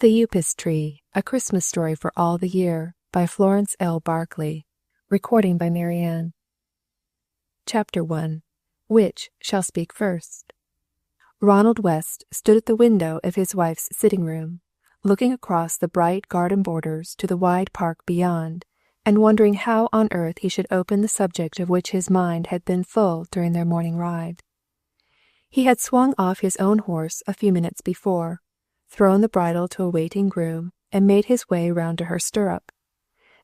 The Upas Tree, A Christmas Story for All the Year by Florence L Barclay. Recording by Marianne. Chapter 1. Which Shall Speak First? Ronald West stood at the window of his wife's sitting room, looking across the bright garden borders to the wide park beyond, and wondering how on earth he should open the subject of which his mind had been full during their morning ride. He had swung off his own horse a few minutes before, thrown the bridle to a waiting groom, and made his way round to her stirrup.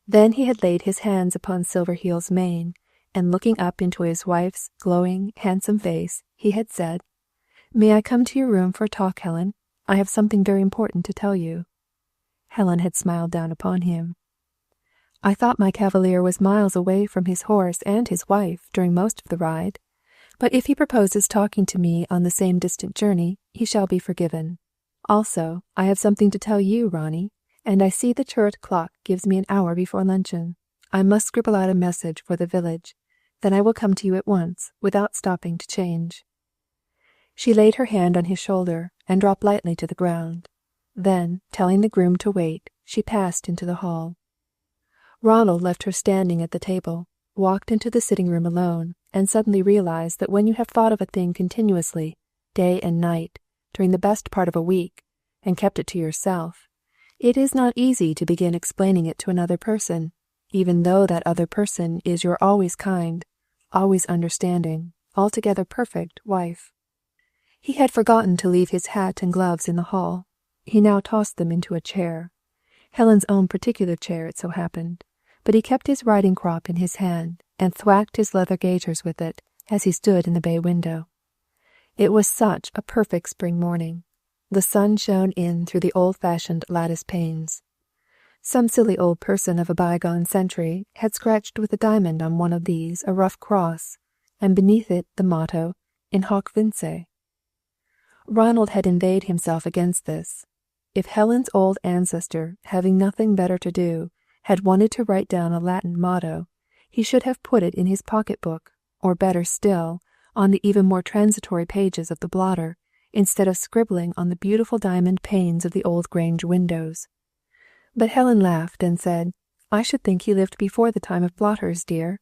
Then he had laid his hands upon Silverheel's mane, and looking up into his wife's glowing, handsome face, he had said, "May I come to your room for a talk, Helen? I have something very important to tell you." Helen had smiled down upon him. "I thought my cavalier was miles away from his horse and his wife during most of the ride, but if he proposes talking to me on the same distant journey, he shall be forgiven. Also, I have something to tell you, Ronnie, and I see the turret clock gives me an hour before luncheon. I must scribble out a message for the village. Then I will come to you at once, without stopping to change." She laid her hand on his shoulder and dropped lightly to the ground. Then, telling the groom to wait, she passed into the hall. Ronald left her standing at the table, walked into the sitting room alone, and suddenly realized that when you have thought of a thing continuously, day and night, during the best part of a week, and kept it to yourself, it is not easy to begin explaining it to another person, even though that other person is your always kind, always understanding, altogether perfect wife. He had forgotten to leave his hat and gloves in the hall. He now tossed them into a chair, Helen's own particular chair, it so happened, but he kept his riding crop in his hand, and thwacked his leather gaiters with it as he stood in the bay window. It was such a perfect spring morning. The sun shone in through the old-fashioned lattice panes. Some silly old person of a bygone century had scratched with a diamond on one of these a rough cross, and beneath it the motto, "In hoc vince." Ronald had inveighed himself against this. If Helen's old ancestor, having nothing better to do, had wanted to write down a Latin motto, he should have put it in his pocket-book, or better still, on the even more transitory pages of the blotter, instead of scribbling on the beautiful diamond panes of the old Grange windows. But Helen laughed and said, "I should think he lived before the time of blotters, dear.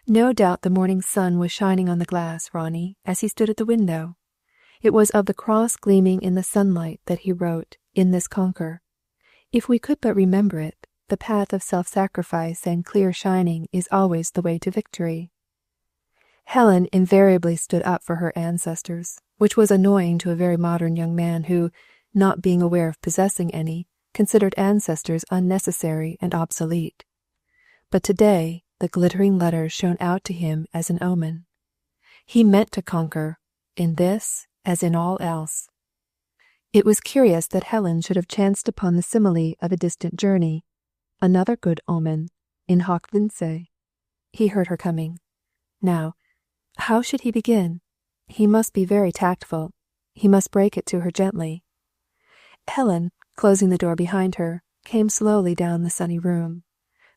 No doubt the morning sun was shining on the glass, Ronnie, as he stood at the window. It was of the cross gleaming in the sunlight that he wrote, 'In this conquer.' If we could but remember it, the path of self-sacrifice and clear shining is always the way to victory." Helen invariably stood up for her ancestors, which was annoying to a very modern young man who, not being aware of possessing any, considered ancestors unnecessary and obsolete. But today the glittering letters shone out to him as an omen. He meant to conquer, in this as in all else. It was curious that Helen should have chanced upon the simile of a distant journey. Another good omen, in hoc vince. He heard her coming. Now, how should he begin? He must be very tactful. He must break it to her gently. Helen, closing the door behind her, came slowly down the sunny room.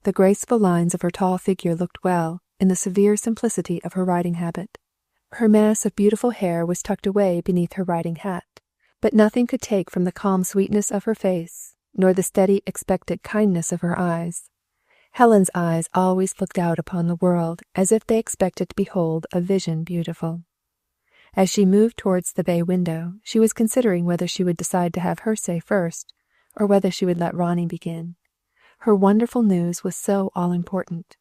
The graceful lines of her tall figure looked well in the severe simplicity of her riding habit. Her mass of beautiful hair was tucked away beneath her riding hat, but nothing could take from the calm sweetness of her face, nor the steady expectant kindness of her eyes. Helen's eyes always looked out upon the world as if they expected to behold a vision beautiful. As she moved towards the bay window, she was considering whether she would decide to have her say first, or whether she would let Ronnie begin. Her wonderful news was so all-important.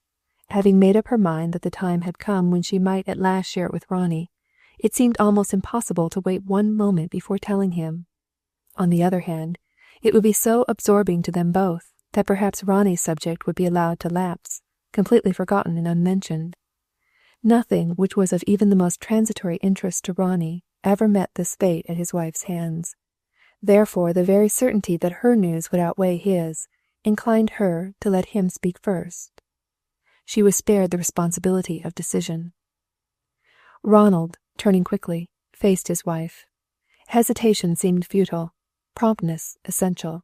Having made up her mind that the time had come when she might at last share it with Ronnie, it seemed almost impossible to wait one moment before telling him. On the other hand, it would be so absorbing to them both that perhaps Ronnie's subject would be allowed to lapse, completely forgotten and unmentioned. Nothing which was of even the most transitory interest to Ronnie ever met this fate at his wife's hands. Therefore the very certainty that her news would outweigh his inclined her to let him speak first. She was spared the responsibility of decision. Ronald, turning quickly, faced his wife. Hesitation seemed futile, promptness essential.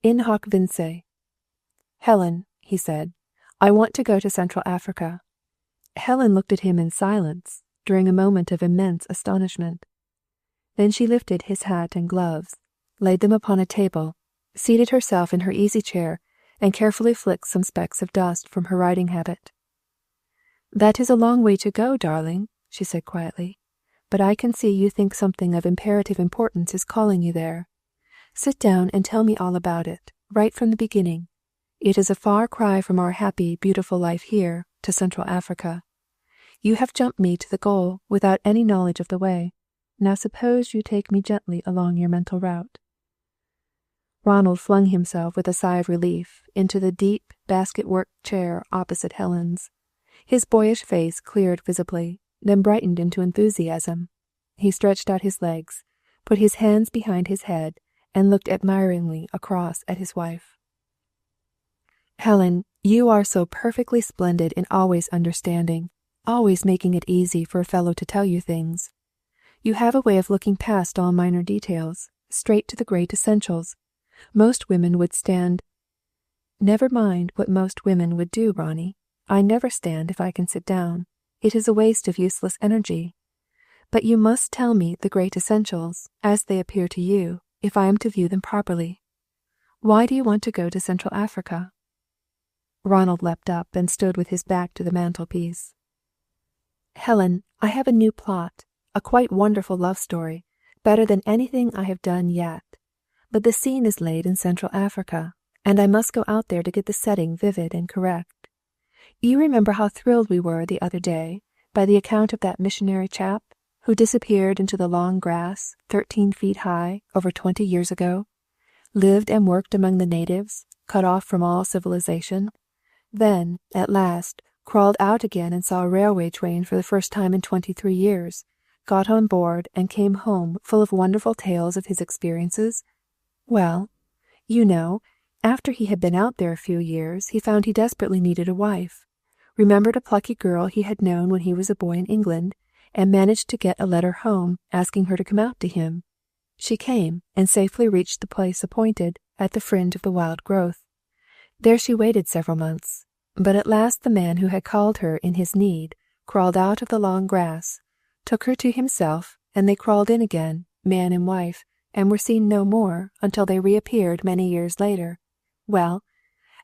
In hoc vince. "Helen," he said, "I want to go to Central Africa." Helen looked at him in silence, during a moment of immense astonishment. Then she lifted his hat and gloves, laid them upon a table, seated herself in her easy chair, and carefully flicked some specks of dust from her riding habit. "That is a long way to go, darling," she said quietly, "but I can see you think something of imperative importance is calling you there. Sit down and tell me all about it, right from the beginning. It is a far cry from our happy, beautiful life here to Central Africa. You have jumped me to the goal without any knowledge of the way. Now suppose you take me gently along your mental route." Ronald flung himself with a sigh of relief into the deep, basket-work chair opposite Helen's. His boyish face cleared visibly, then brightened into enthusiasm. He stretched out his legs, put his hands behind his head, and looked admiringly across at his wife. "Helen, you are so perfectly splendid in always understanding, always making it easy for a fellow to tell you things. You have a way of looking past all minor details, straight to the great essentials. Most women would stand—" "Never mind what most women would do, Ronnie. I never stand if I can sit down. It is a waste of useless energy. But you must tell me the great essentials, as they appear to you, if I am to view them properly. Why do you want to go to Central Africa?" Ronald leapt up and stood with his back to the mantelpiece. "Helen, I have a new plot, a quite wonderful love story, better than anything I have done yet. But the scene is laid in Central Africa, and I must go out there to get the setting vivid and correct. You remember how thrilled we were the other day by the account of that missionary chap who disappeared into the long grass 13 feet high over 20 years ago, lived and worked among the natives, cut off from all civilization, then, at last, crawled out again and saw a railway train for the first time in 23 years, got on board and came home full of wonderful tales of his experiences? Well, you know, after he had been out there a few years, he found he desperately needed a wife, remembered a plucky girl he had known when he was a boy in England, and managed to get a letter home asking her to come out to him. She came, and safely reached the place appointed, at the fringe of the wild growth. There she waited several months, but at last the man who had called her in his need crawled out of the long grass, took her to himself, and they crawled in again, man and wife, and were seen no more until they reappeared many years later. Well,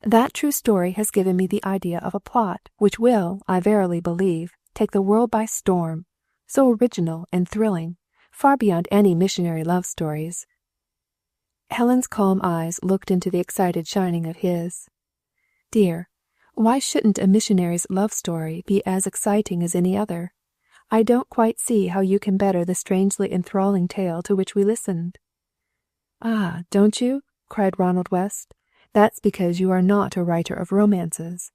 that true story has given me the idea of a plot which will, I verily believe, take the world by storm, so original and thrilling, far beyond any missionary love stories." Helen's calm eyes looked into the excited shining of his. "Dear, why shouldn't a missionary's love story be as exciting as any other? I don't quite see how you can better the strangely enthralling tale to which we listened." "Ah, don't you?" cried Ronald West. "That's because you are not a writer of romances.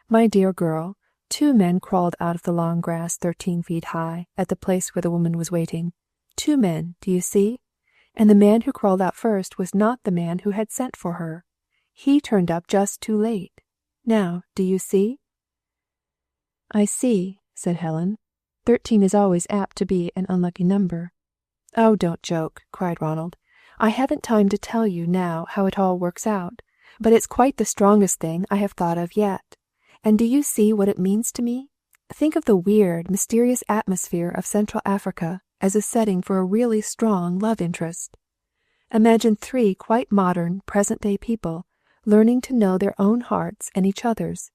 My dear girl, 2 men crawled out of the long grass 13 feet high, at the place where the woman was waiting. 2 men, do you see? And the man who crawled out first was not the man who had sent for her. He turned up just too late. Now, do you see?" "I see," said Helen. 13 is always apt to be an unlucky number." "Oh, don't joke," cried Ronald. "I haven't time to tell you now how it all works out, but it's quite the strongest thing I have thought of yet. And do you see what it means to me? Think of the weird, mysterious atmosphere of Central Africa as a setting for a really strong love interest. Imagine 3 quite modern, present-day people learning to know their own hearts and each other's,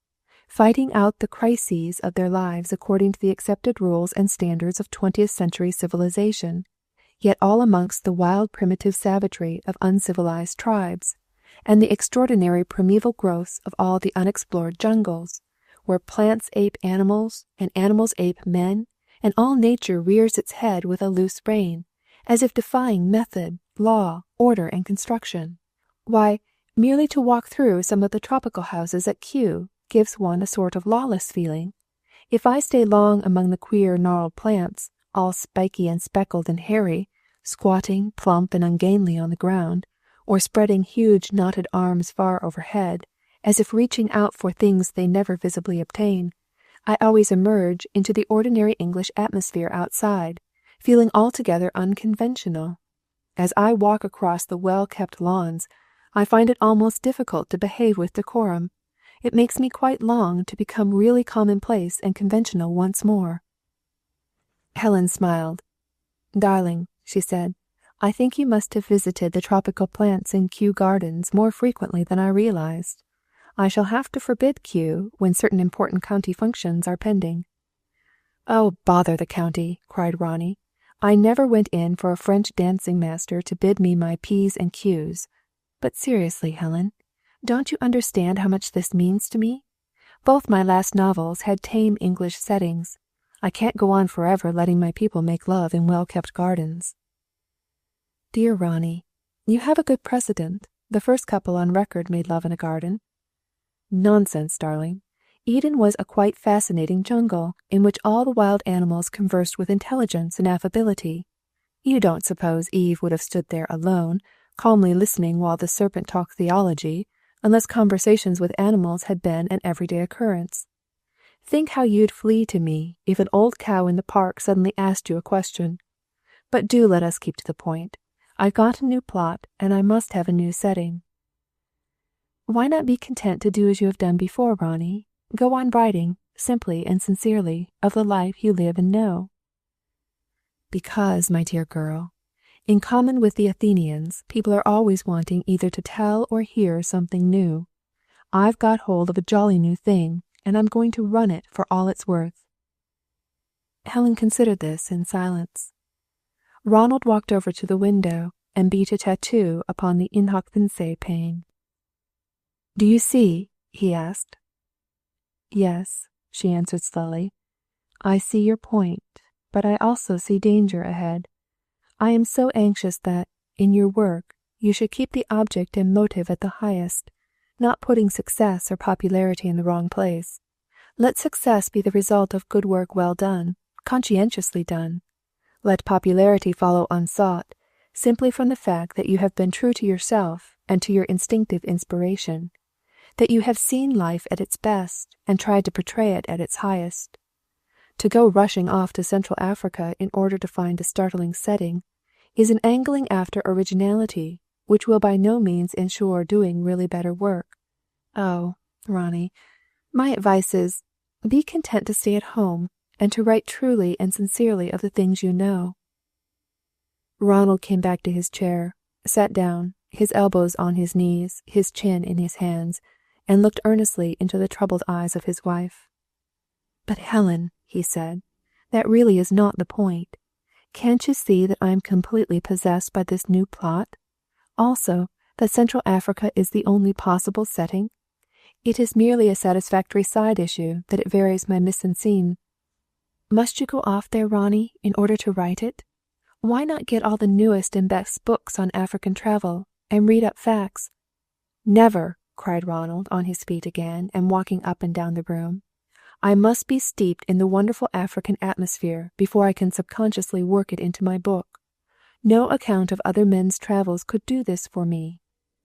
fighting out the crises of their lives according to the accepted rules and standards of 20th century civilization, yet all amongst the wild primitive savagery of uncivilized tribes, and the extraordinary primeval growths of all the unexplored jungles, where plants ape animals, and animals ape men, and all nature rears its head with a loose rein, as if defying method, law, order, and construction. Why, merely to walk through some of the tropical houses at Kew gives one a sort of lawless feeling. If I stay long among the queer gnarled plants, all spiky and speckled and hairy, squatting plump and ungainly on the ground, or spreading huge knotted arms far overhead, as if reaching out for things they never visibly obtain, I always emerge into the ordinary English atmosphere outside, feeling altogether unconventional. As I walk across the well-kept lawns, I find it almost difficult to behave with decorum. It makes me quite long to become really commonplace and conventional once more." Helen smiled. "Darling," she said, I think you must have visited the tropical plants in Kew Gardens more frequently than I realized. I shall have to forbid Kew when certain important county functions are pending." "Oh, bother the county!" cried Ronnie. "I never went in for a French dancing master to bid me my P's and Q's. But seriously, Helen, don't you understand how much this means to me? Both my last novels had tame English settings. I can't go on forever letting my people make love in well-kept gardens." "Dear Ronnie, you have a good precedent. The first couple on record made love in a garden." "Nonsense, darling. Eden was a quite fascinating jungle, in which all the wild animals conversed with intelligence and affability. You don't suppose Eve would have stood there alone, calmly listening while the serpent talked theology, unless conversations with animals had been an everyday occurrence. Think how you'd flee to me if an old cow in the park suddenly asked you a question. But do let us keep to the point. I've got a new plot, and I must have a new setting." "Why not be content to do as you have done before, Ronnie? Go on writing, simply and sincerely, of the life you live and know." "Because, my dear girl, in common with the Athenians, people are always wanting either to tell or hear something new. I've got hold of a jolly new thing, and I'm going to run it for all it's worth." Helen considered this in silence. Ronald walked over to the window and beat a tattoo upon the in hoc vince pane. "Do you see?" he asked. "Yes," she answered slowly. "I see your point, but I also see danger ahead. I am so anxious that, in your work, you should keep the object and motive at the highest, not putting success or popularity in the wrong place. Let success be the result of good work well done, conscientiously done. Let popularity follow unsought, simply from the fact that you have been true to yourself and to your instinctive inspiration, that you have seen life at its best and tried to portray it at its highest. To go rushing off to Central Africa in order to find a startling setting is an angling after originality which will by no means ensure doing really better work. Oh, Ronnie, my advice is, be content to stay at home and to write truly and sincerely of the things you know." Ronald came back to his chair, sat down, his elbows on his knees, his chin in his hands, and looked earnestly into the troubled eyes of his wife. "But Helen," he said, "that really is not the point. Can't you see that I am completely possessed by this new plot? Also, that Central Africa is the only possible setting? It is merely a satisfactory side issue that it varies my mise en scene. Must you go off there, Ronnie, in order to write it? Why not get all the newest and best books on African travel, and read up facts?" "Never!" cried Ronald, on his feet again, and walking up and down the room. "I must be steeped in the wonderful African atmosphere before I can subconsciously work it into my book. No account of other men's travels could do this for me.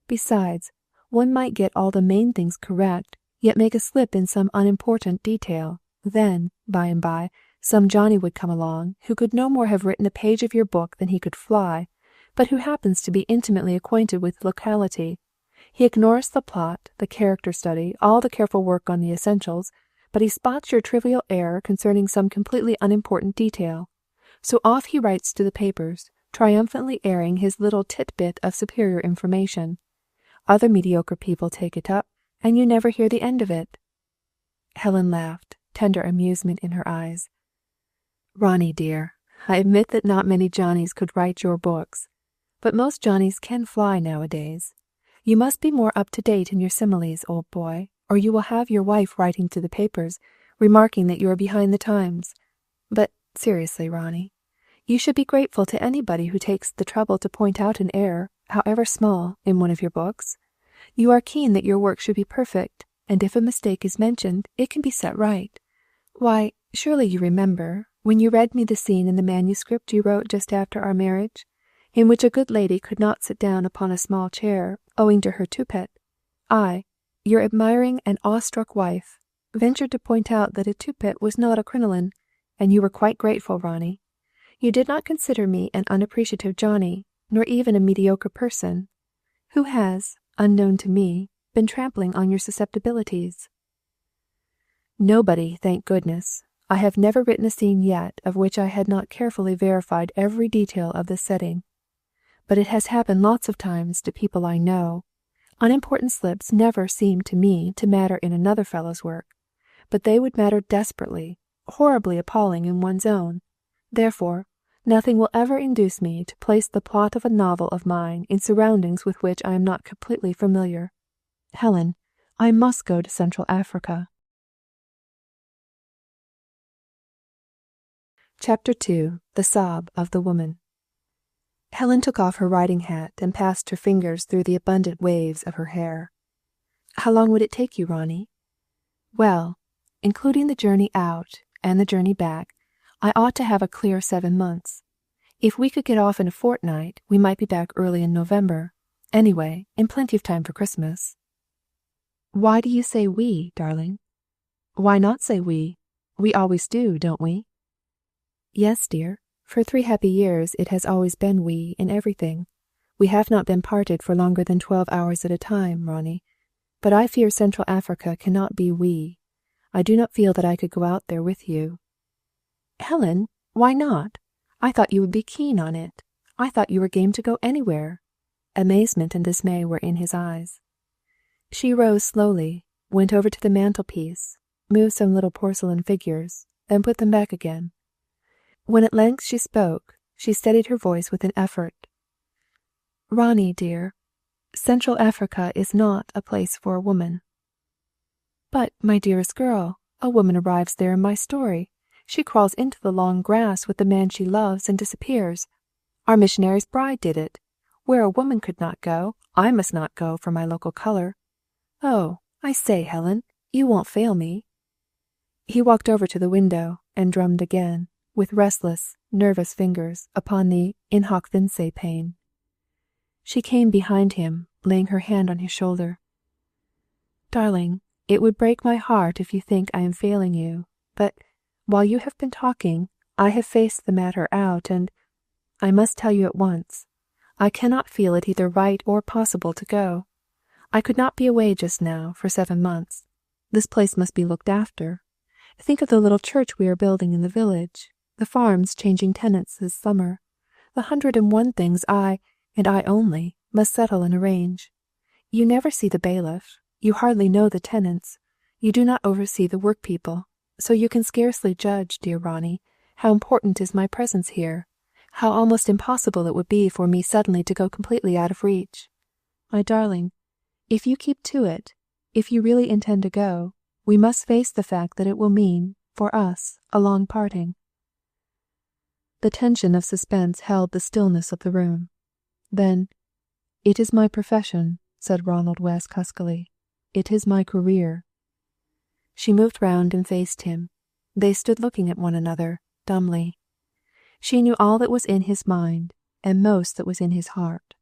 Besides, one might get all the main things correct, yet make a slip in some unimportant detail. Then, by and by, some Johnny would come along, who could no more have written a page of your book than he could fly, but who happens to be intimately acquainted with the locality. He ignores the plot, the character study, all the careful work on the essentials, but he spots your trivial error concerning some completely unimportant detail. So off he writes to the papers, triumphantly airing his little tit-bit of superior information. Other mediocre people take it up, and you never hear the end of it." Helen laughed, tender amusement in her eyes. "Ronnie, dear, I admit that not many Johnnies could write your books, but most Johnnies can fly nowadays. You must be more up to date in your similes, old boy, or you will have your wife writing to the papers, remarking that you are behind the times. But seriously, Ronnie, you should be grateful to anybody who takes the trouble to point out an error, however small, in one of your books. You are keen that your work should be perfect, and if a mistake is mentioned, it can be set right. Why, surely you remember, when you read me the scene in the manuscript you wrote just after our marriage, in which a good lady could not sit down upon a small chair, owing to her toupet, I, your admiring and awe-struck wife, ventured to point out that a toupet was not a crinoline, and you were quite grateful, Ronnie. You did not consider me an unappreciative Johnny, nor even a mediocre person. Who has, unknown to me, been trampling on your susceptibilities?" "Nobody, thank goodness. I have never written a scene yet of which I had not carefully verified every detail of the setting. but it has happened lots of times to people I know. Unimportant slips never seem to me to matter in another fellow's work, but they would matter desperately, horribly appalling in one's own. Therefore, nothing will ever induce me to place the plot of a novel of mine in surroundings with which I am not completely familiar. Helen, I must go to Central Africa. Chapter 2. The Sob of the Woman. Helen took off her riding hat and passed her fingers through the abundant waves of her hair. How long would it take you, Ronnie? Well, including the journey out and the journey back, I ought to have a clear 7 months. If we could get off in a fortnight, we might be back early in November. Anyway, in plenty of time for Christmas. Why do you say we, darling? Why not say we? We always do, don't we? Yes, dear. For 3 happy years it has always been we in everything. We have not been parted for longer than 12 hours at a time, Ronnie. But I fear Central Africa cannot be we. I do not feel that I could go out there with you. Helen, why not? I thought you would be keen on it. I thought you were game to go anywhere. Amazement and dismay were in his eyes. She rose slowly, went over to the mantelpiece, moved some little porcelain figures, then put them back again. When at length she spoke, she steadied her voice with an effort. Ronnie, dear, Central Africa is not a place for a woman. But, my dearest girl, a woman arrives there in my story. She crawls into the long grass with the man she loves and disappears. Our missionary's bride did it. Where a woman could not go, I must not go for my local color. Oh, I say, Helen, you won't fail me. He walked over to the window and drummed again, with restless, nervous fingers, upon the in hoc vince pane. She came behind him, laying her hand on his shoulder. Darling, it would break my heart if you think I am failing you, but while you have been talking, I have faced the matter out, and I must tell you at once, I cannot feel it either right or possible to go. I could not be away just now for 7 months. This place must be looked after. Think of the little church we are building in the village, the farms changing tenants this summer, the 101 things I, and I only, must settle and arrange. You never see the bailiff, you hardly know the tenants, you do not oversee the workpeople, so you can scarcely judge, dear Ronnie, how important is my presence here, how almost impossible it would be for me suddenly to go completely out of reach. My darling, if you keep to it, if you really intend to go, we must face the fact that it will mean, for us, a long parting. The tension of suspense held the stillness of the room. Then, "It is my profession," said Ronald West huskily. "It is my career." She moved round and faced him. They stood looking at one another, dumbly. She knew all that was in his mind, and most that was in his heart.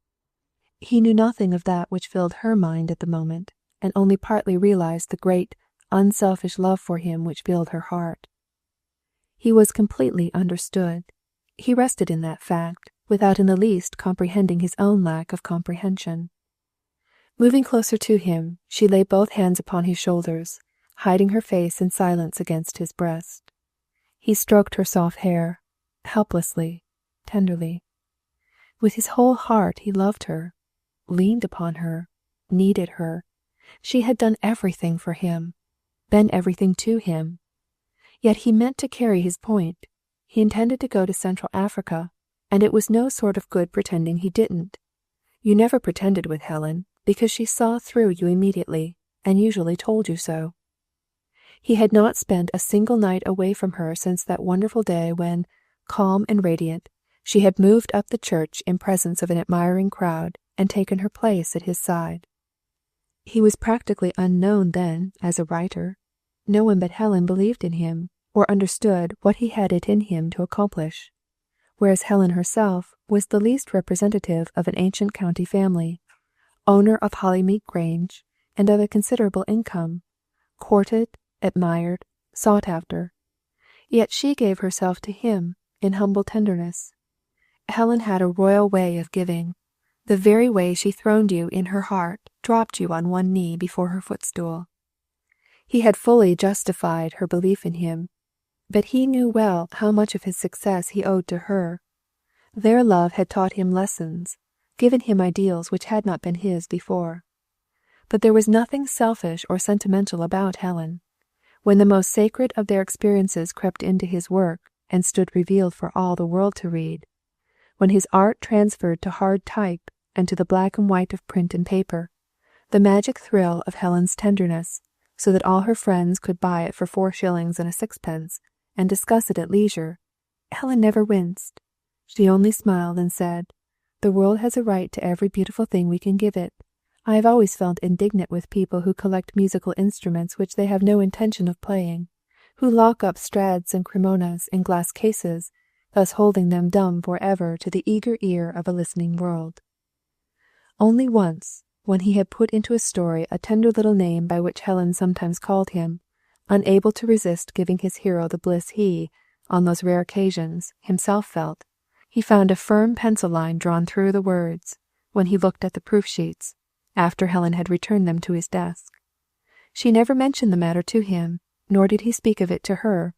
He knew nothing of that which filled her mind at the moment, and only partly realized the great, unselfish love for him which filled her heart. He was completely understood. He rested in that fact, without in the least comprehending his own lack of comprehension. Moving closer to him, she laid both hands upon his shoulders, hiding her face in silence against his breast. He stroked her soft hair, helplessly, tenderly. With his whole heart he loved her, leaned upon her, needed her. She had done everything for him, been everything to him. Yet he meant to carry his point. He intended to go to Central Africa, and it was no sort of good pretending he didn't. You never pretended with Helen, because she saw through you immediately, and usually told you so. He had not spent a single night away from her since that wonderful day when, calm and radiant, she had moved up the church in presence of an admiring crowd and taken her place at his side. He was practically unknown then as a writer. No one but Helen believed in him, or understood what he had it in him to accomplish, whereas Helen herself was the least representative of an ancient county family, owner of Hollymead Grange, and of a considerable income, courted, admired, sought after. Yet she gave herself to him in humble tenderness. Helen had a royal way of giving. The very way she throned you in her heart, dropped you on one knee before her footstool. He had fully justified her belief in him, but he knew well how much of his success he owed to her. Their love had taught him lessons, given him ideals which had not been his before. But there was nothing selfish or sentimental about Helen. When the most sacred of their experiences crept into his work and stood revealed for all the world to read, when his art transferred to hard type and to the black and white of print and paper, the magic thrill of Helen's tenderness, so that all her friends could buy it for 4 shillings and a sixpence, and discuss it at leisure, Helen never winced. She only smiled and said, "The world has a right to every beautiful thing we can give it. I have always felt indignant with people who collect musical instruments which they have no intention of playing, who lock up Strads and Cremonas in glass cases, thus holding them dumb for ever to the eager ear of a listening world." Only once, when he had put into a story a tender little name by which Helen sometimes called him, unable to resist giving his hero the bliss he, on those rare occasions, himself felt, he found a firm pencil line drawn through the words, when he looked at the proof sheets, after Helen had returned them to his desk. She never mentioned the matter to him, nor did he speak of it to her,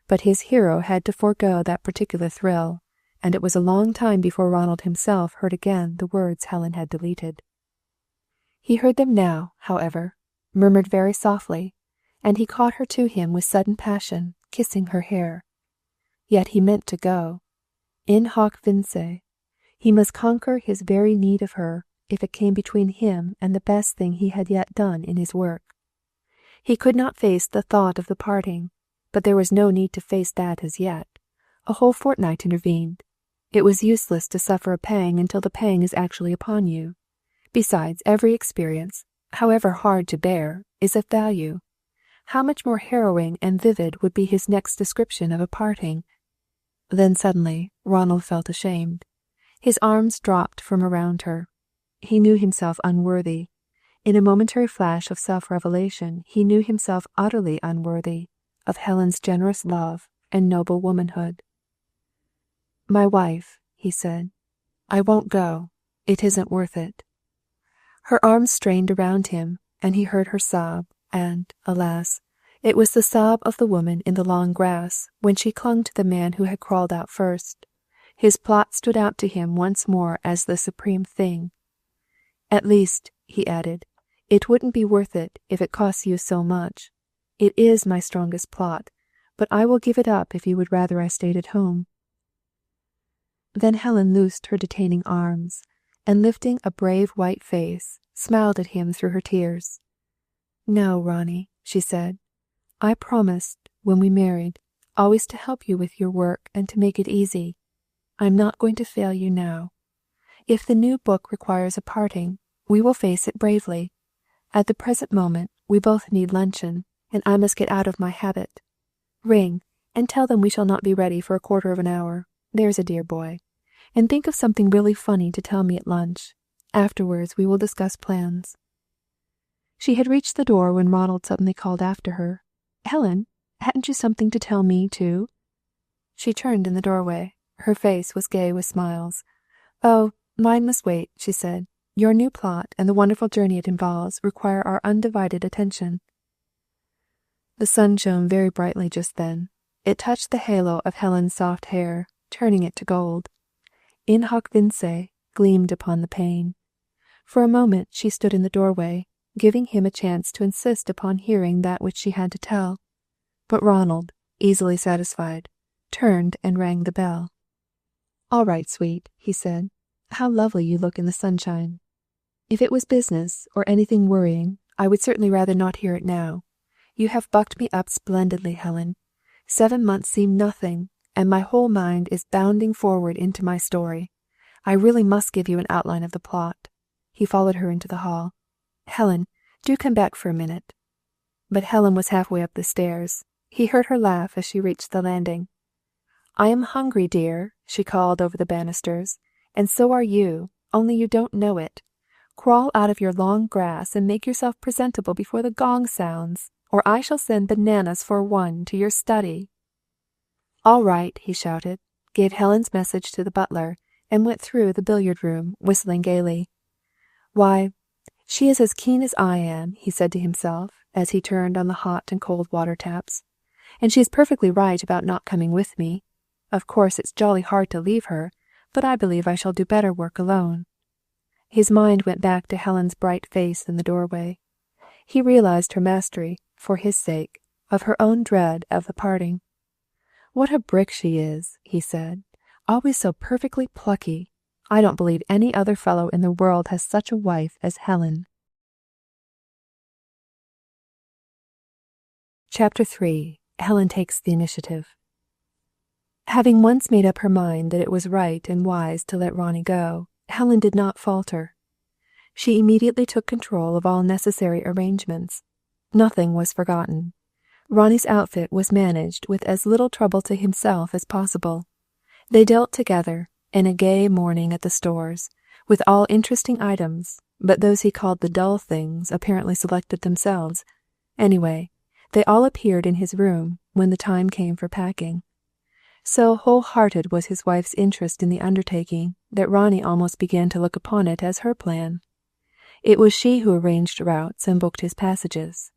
but his hero had to forego that particular thrill, and it was a long time before Ronald himself heard again the words Helen had deleted. He heard them now, however, murmured very softly, and he caught her to him with sudden passion, kissing her hair. Yet he meant to go. In hoc vince. He must conquer his very need of her, if it came between him and the best thing he had yet done in his work. He could not face the thought of the parting, but there was no need to face that as yet. A whole fortnight intervened. It was useless to suffer a pang until the pang is actually upon you. Besides, every experience, however hard to bear, is of value. How much more harrowing and vivid would be his next description of a parting? Then suddenly Ronald felt ashamed. His arms dropped from around her. He knew himself unworthy. In a momentary flash of self-revelation he knew himself utterly unworthy of Helen's generous love and noble womanhood. "My wife," he said, "I won't go. It isn't worth it." Her arms strained around him, and he heard her sob, and, alas, it was the sob of the woman in the long grass when she clung to the man who had crawled out first. His plot stood out to him once more as the supreme thing. "At least," he added, "it wouldn't be worth it if it costs you so much. It is my strongest plot, but I will give it up if you would rather I stayed at home." Then Helen loosed her detaining arms, and lifting a brave white face, smiled at him through her tears. "No, Ronnie," she said, "I promised, when we married, always to help you with your work and to make it easy. I am not going to fail you now. If the new book requires a parting, we will face it bravely. At the present moment, we both need luncheon, and I must get out of my habit. Ring, and tell them we shall not be ready for a quarter of an hour. There's a dear boy. And think of something really funny to tell me at lunch. Afterwards we will discuss plans." She had reached the door when Ronald suddenly called after her, "Helen, hadn't you something to tell me, too?" She turned in the doorway. Her face was gay with smiles. "Oh, mine must wait," she said. "Your new plot and the wonderful journey it involves require our undivided attention." The sun shone very brightly just then. It touched the halo of Helen's soft hair, turning it to gold. In hoc vince gleamed upon the pane. For a moment she stood in the doorway, giving him a chance to insist upon hearing that which she had to tell. But Ronald, easily satisfied, turned and rang the bell. "All right, sweet," he said. "How lovely you look in the sunshine. If it was business, or anything worrying, I would certainly rather not hear it now. You have bucked me up splendidly, Helen. 7 months seem nothing, and my whole mind is bounding forward into my story. I really must give you an outline of the plot." He followed her into the hall. "Helen, do come back for a minute." But Helen was halfway up the stairs. He heard her laugh as she reached the landing. "I am hungry, dear," she called over the banisters, "and so are you, only you don't know it. Crawl out of your long grass and make yourself presentable before the gong sounds, or I shall send bananas for one to your study." "All right," he shouted, gave Helen's message to the butler, and went through the billiard-room, whistling gaily. "Why, she is as keen as I am," he said to himself, as he turned on the hot and cold water taps. "And she is perfectly right about not coming with me. Of course it's jolly hard to leave her, but I believe I shall do better work alone. His mind went back to Helen's bright face in the doorway. He realized her mastery, for his sake, of her own dread of the parting. "What a brick she is," he said. "Always so perfectly plucky. I don't believe any other fellow in the world has such a wife as Helen." Chapter 3. Helen Takes the Initiative. Having once made up her mind that it was right and wise to let Ronnie go, Helen did not falter. She immediately took control of all necessary arrangements. Nothing was forgotten. Ronnie's outfit was managed with as little trouble to himself as possible. They dealt together, in a gay morning at the stores, with all interesting items, but those he called the dull things apparently selected themselves. Anyway, they all appeared in his room when the time came for packing. So whole-hearted was his wife's interest in the undertaking that Ronnie almost began to look upon it as her plan. It was she who arranged routes and booked his passages.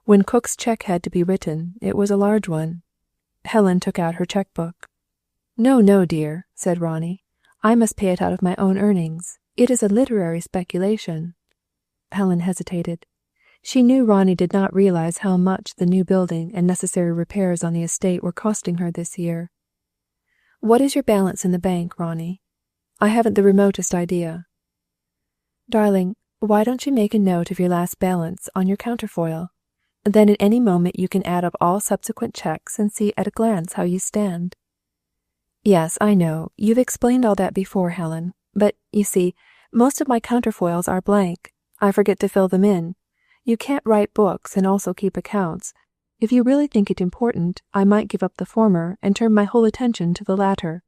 When Cook's check had to be written, it was a large one. Helen took out her checkbook. "No, no, dear," said Ronnie. "I must pay it out of my own earnings. It is a literary speculation." Helen hesitated. She knew Ronnie did not realize how much the new building and necessary repairs on the estate were costing her this year. "What is your balance in the bank, Ronnie?" "I haven't the remotest idea." "Darling, why don't you make a note of your last balance on your counterfoil? Then at any moment you can add up all subsequent checks and see at a glance how you stand." "Yes, I know. You've explained all that before, Helen. But, you see, most of my counterfoils are blank. I forget to fill them in. You can't write books and also keep accounts. If you really think it important, I might give up the former and turn my whole attention to the latter."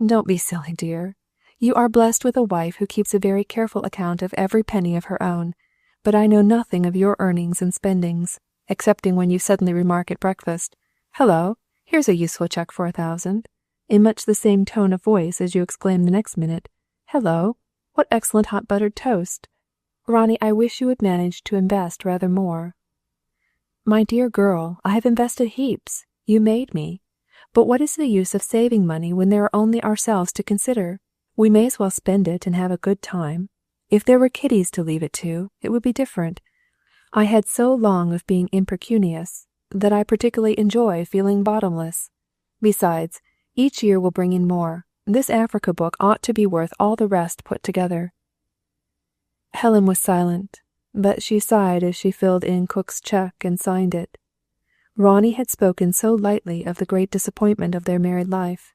"Don't be silly, dear. You are blessed with a wife who keeps a very careful account of every penny of her own, but I know nothing of your earnings and spendings, excepting when you suddenly remark at breakfast, 'Hello, here's a useful check for 1,000, in much the same tone of voice as you exclaim the next minute, 'Hello, what excellent hot buttered toast. Ronnie, I wish you would manage to invest rather more.'" "My dear girl, I have invested heaps. You made me. But what is the use of saving money when there are only ourselves to consider? We may as well spend it and have a good time. If there were kiddies to leave it to, it would be different. I had so long of being impecunious that I particularly enjoy feeling bottomless. Besides, each year will bring in more. This Africa book ought to be worth all the rest put together." Helen was silent, but she sighed as she filled in Cook's check and signed it. Ronnie had spoken so lightly of the great disappointment of their married life.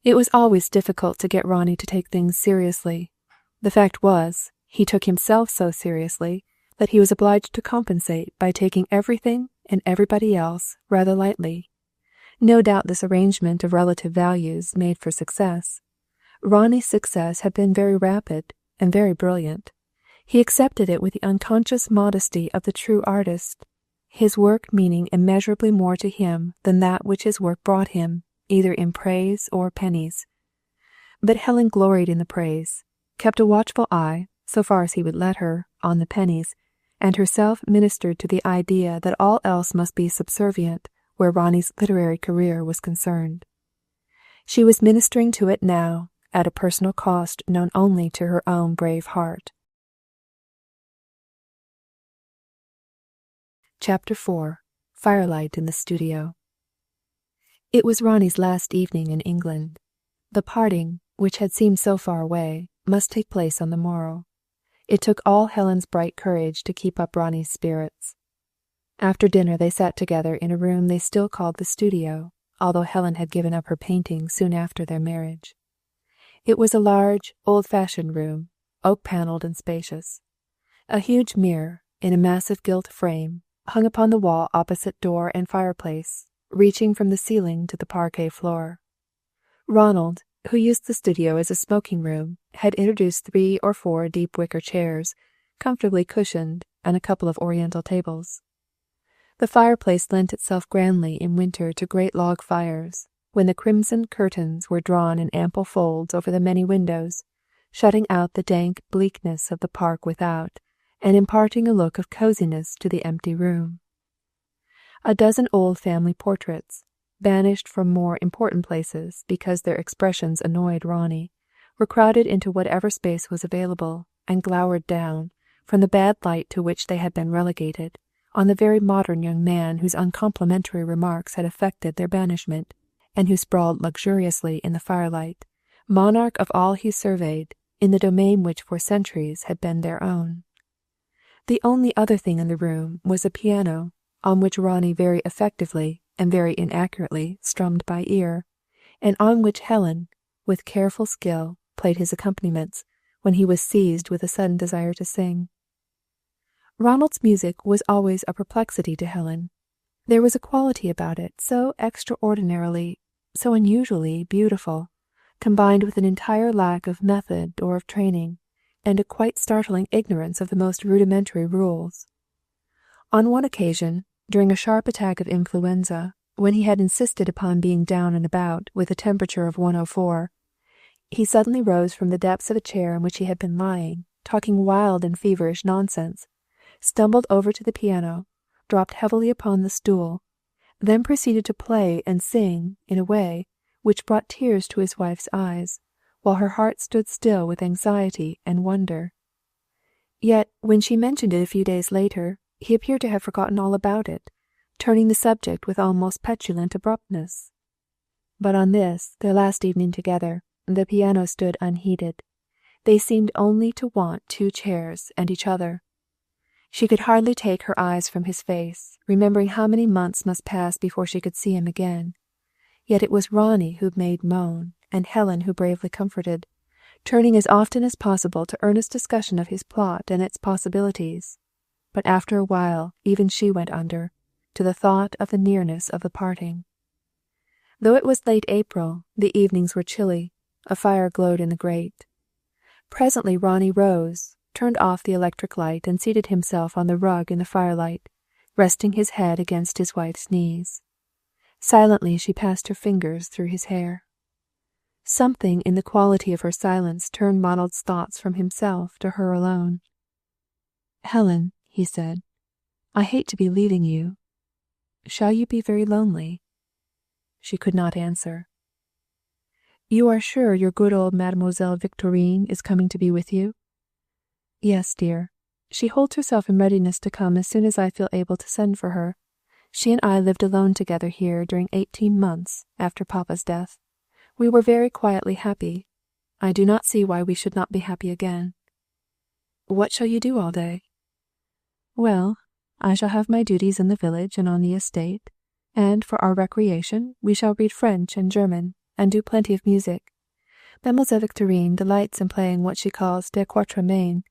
It was always difficult to get Ronnie to take things seriously. The fact was, he took himself so seriously that he was obliged to compensate by taking everything and everybody else rather lightly. No doubt this arrangement of relative values made for success. Ronnie's success had been very rapid and very brilliant. He accepted it with the unconscious modesty of the true artist, his work meaning immeasurably more to him than that which his work brought him, either in praise or pennies. But Helen gloried in the praise, kept a watchful eye, so far as he would let her, on the pennies, and herself ministered to the idea that all else must be subservient where Ronnie's literary career was concerned. She was ministering to it now, at a personal cost known only to her own brave heart. Chapter 4. Firelight in the Studio. It was Ronnie's last evening in England. The parting, which had seemed so far away, must take place on the morrow. It took all Helen's bright courage to keep up Ronnie's spirits. After dinner they sat together in a room they still called the studio, although Helen had given up her painting soon after their marriage. It was a large, old-fashioned room, oak-panelled and spacious. A huge mirror, in a massive gilt frame, hung upon the wall opposite door and fireplace, reaching from the ceiling to the parquet floor. Ronald, who used the studio as a smoking room, had introduced 3 or 4 deep wicker chairs, comfortably cushioned, and a couple of oriental tables. The fireplace lent itself grandly in winter to great log fires, when the crimson curtains were drawn in ample folds over the many windows, shutting out the dank bleakness of the park without, and imparting a look of coziness to the empty room. A dozen old family portraits, banished from more important places because their expressions annoyed Ronnie, were crowded into whatever space was available, and glowered down, from the bad light to which they had been relegated, on the very modern young man whose uncomplimentary remarks had effected their banishment, and who sprawled luxuriously in the firelight, monarch of all he surveyed, in the domain which for centuries had been their own. The only other thing in the room was a piano, on which Ronnie very effectively and very inaccurately strummed by ear, and on which Helen, with careful skill, played his accompaniments, when he was seized with a sudden desire to sing. Ronald's music was always a perplexity to Helen. There was a quality about it so extraordinarily, so unusually beautiful, combined with an entire lack of method or of training, and a quite startling ignorance of the most rudimentary rules. On one occasion, during a sharp attack of influenza, when he had insisted upon being down and about with a temperature of 104, he suddenly rose from the depths of a chair in which he had been lying, talking wild and feverish nonsense, stumbled over to the piano, dropped heavily upon the stool, then proceeded to play and sing in a way which brought tears to his wife's eyes, while her heart stood still with anxiety and wonder. Yet, when she mentioned it a few days later, he appeared to have forgotten all about it, turning the subject with almost petulant abruptness. But on this, their last evening together, the piano stood unheeded. They seemed only to want 2 chairs and each other. She could hardly take her eyes from his face, remembering how many months must pass before she could see him again. Yet it was Ronnie who made moan, and Helen who bravely comforted, turning as often as possible to earnest discussion of his plot and its possibilities. But after a while even she went under, to the thought of the nearness of the parting. Though it was late April, the evenings were chilly. A fire glowed in the grate. Presently Ronnie rose, turned off the electric light, and seated himself on the rug in the firelight, resting his head against his wife's knees. Silently she passed her fingers through his hair. Something in the quality of her silence turned Ronald's thoughts from himself to her alone. "Helen," he said, "I hate to be leaving you. Shall you be very lonely?" She could not answer. "You are sure your good old Mademoiselle Victorine is coming to be with you?" "Yes, dear. She holds herself in readiness to come as soon as I feel able to send for her. She and I lived alone together here during 18 months after Papa's death. We were very quietly happy. I do not see why we should not be happy again." "What shall you do all day?" "Well, I shall have my duties in the village and on the estate, and for our recreation we shall read French and German, and do plenty of music. Mademoiselle Victorine delights in playing what she calls des quatremains,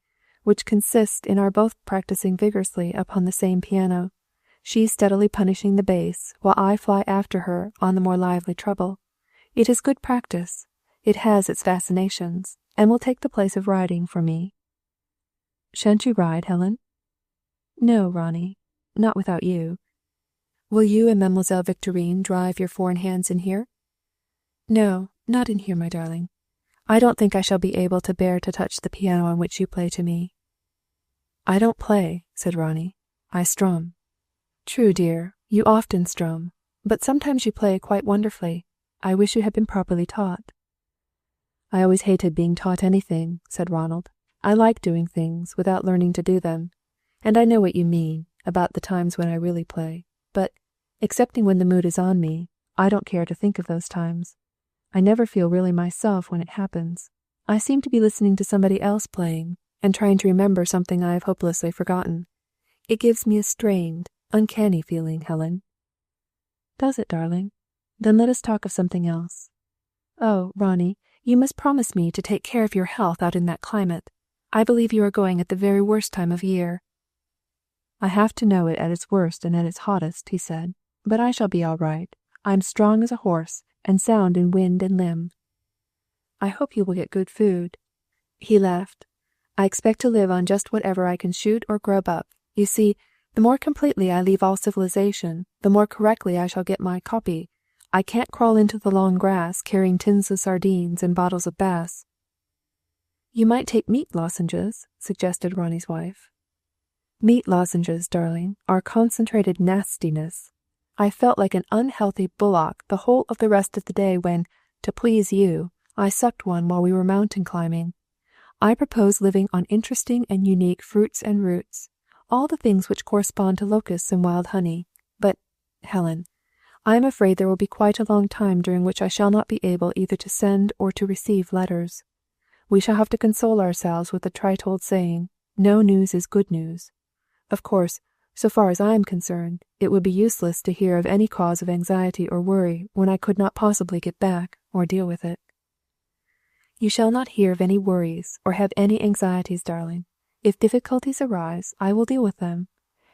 which consists in our both practicing vigorously upon the same piano, she steadily punishing the bass, while I fly after her on the more lively treble. It is good practice. It has its fascinations, and will take the place of riding for me." "Shan't you ride, Helen?" "No, Ronnie, not without you." "Will you and Mademoiselle Victorine drive your 4-in-hands in here?" "No, not in here, my darling. I don't think I shall be able to bear to touch the piano on which you play to me." "I don't play," said Ronnie. "I strum." "True, dear, you often strum, but sometimes you play quite wonderfully. I wish you had been properly taught." "I always hated being taught anything," said Ronald. "I like doing things without learning to do them, and I know what you mean about the times when I really play, but, excepting when the mood is on me, I don't care to think of those times. I never feel really myself when it happens. I seem to be listening to somebody else playing, and trying to remember something I have hopelessly forgotten. It gives me a strained, uncanny feeling, Helen." "Does it, darling? Then let us talk of something else. Oh, Ronnie, you must promise me to take care of your health out in that climate. I believe you are going at the very worst time of year." "I have to know it at its worst and at its hottest," he said, "but I shall be all right. I am strong as a horse, and sound in wind and limb." "I hope you will get good food." He laughed. "I expect to live on just whatever I can shoot or grub up. You see, the more completely I leave all civilization, the more correctly I shall get my copy. I can't crawl into the long grass carrying tins of sardines and bottles of Bass." "You might take meat lozenges," suggested Ronnie's wife. "Meat lozenges, darling, are concentrated nastiness. I felt like an unhealthy bullock the whole of the rest of the day when, to please you, I sucked one while we were mountain climbing. I propose living on interesting and unique fruits and roots, all the things which correspond to locusts and wild honey. But, Helen, I am afraid there will be quite a long time during which I shall not be able either to send or to receive letters. We shall have to console ourselves with the trite old saying, 'No news is good news.' Of course, so far as I am concerned, it would be useless to hear of any cause of anxiety or worry when I could not possibly get back or deal with it." "You shall not hear of any worries or have any anxieties, darling. If difficulties arise, I will deal with them.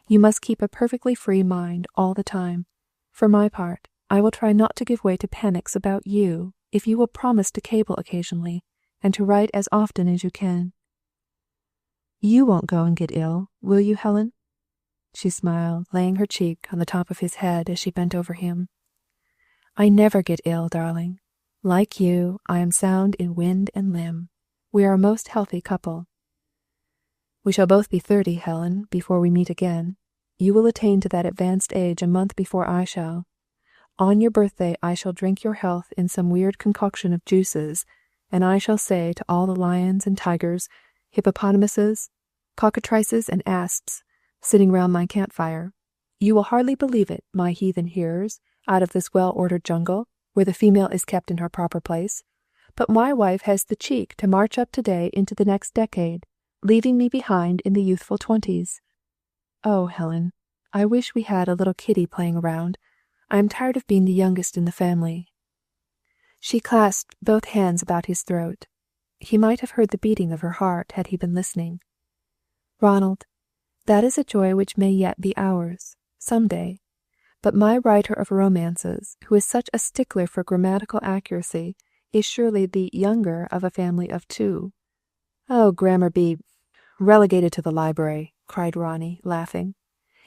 You must keep a perfectly free mind all the time. For my part, I will try not to give way to panics about you if you will promise to cable occasionally and to write as often as you can." "You won't go and get ill, will you, Helen?" She smiled, laying her cheek on the top of his head as she bent over him. "I never get ill, darling. Like you, I am sound in wind and limb. We are a most healthy couple." "We shall both be 30, Helen, before we meet again. You will attain to that advanced age a month before I shall. On your birthday I shall drink your health in some weird concoction of juices, and I shall say to all the lions and tigers, hippopotamuses, cockatrices, and asps sitting round my campfire, 'You will hardly believe it, my heathen hearers, out of this well-ordered jungle, where the female is kept in her proper place, but my wife has the cheek to march up today into the next decade, leaving me behind in the youthful 20s. Oh, Helen, I wish we had a little kitty playing around. I am tired of being the youngest in the family." She clasped both hands about his throat. He might have heard the beating of her heart had he been listening. "Ronald, that is a joy which may yet be ours, some day. But my writer of romances, who is such a stickler for grammatical accuracy, is surely the younger of a family of 2. "Oh, grammar be relegated to the library," cried Ronnie, laughing.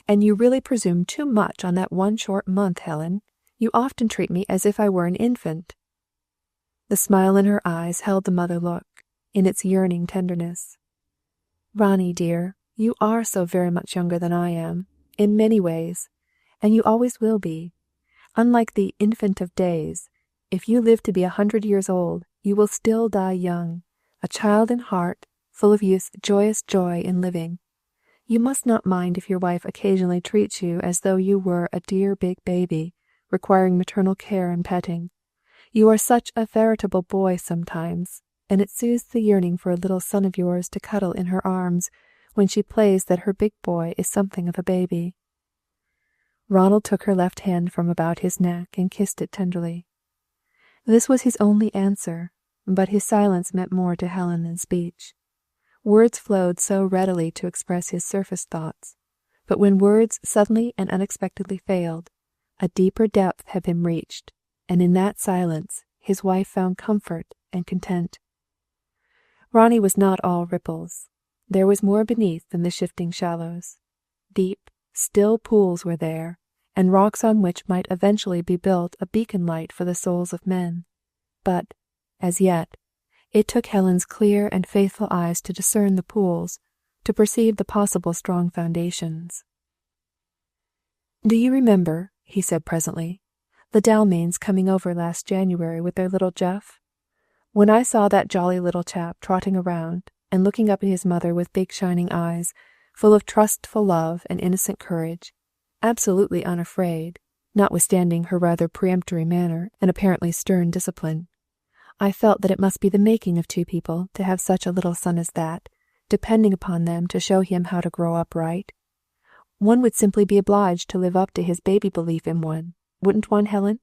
"And you really presume too much on that one short month, Helen. You often treat me as if I were an infant." The smile in her eyes held the mother look, in its yearning tenderness. "Ronnie, dear, you are so very much younger than I am, in many ways, and you always will be. Unlike the infant of days, if you live to be 100 years old, you will still die young, a child in heart, full of youth's joyous joy in living. You must not mind if your wife occasionally treats you as though you were a dear big baby, requiring maternal care and petting. You are such a veritable boy sometimes, and it soothes the yearning for a little son of yours to cuddle in her arms when she plays that her big boy is something of a baby." Ronald took her left hand from about his neck and kissed it tenderly. This was his only answer, but his silence meant more to Helen than speech. Words flowed so readily to express his surface thoughts, but when words suddenly and unexpectedly failed, a deeper depth had been reached, and in that silence his wife found comfort and content. Ronnie was not all ripples. There was more beneath than the shifting shallows. Deep, still pools were there, and rocks on which might eventually be built a beacon light for the souls of men. But, as yet, it took Helen's clear and faithful eyes to discern the pools, to perceive the possible strong foundations. "Do you remember," he said presently, "the Dalmains coming over last January with their little Jeff? When I saw that jolly little chap trotting around and looking up at his mother with big shining eyes, full of trustful love and innocent courage, absolutely unafraid, notwithstanding her rather peremptory manner and apparently stern discipline, I felt that it must be the making of 2 people to have such a little son as that, depending upon them to show him how to grow up right. One would simply be obliged to live up to his baby belief in one, wouldn't one, Helen?"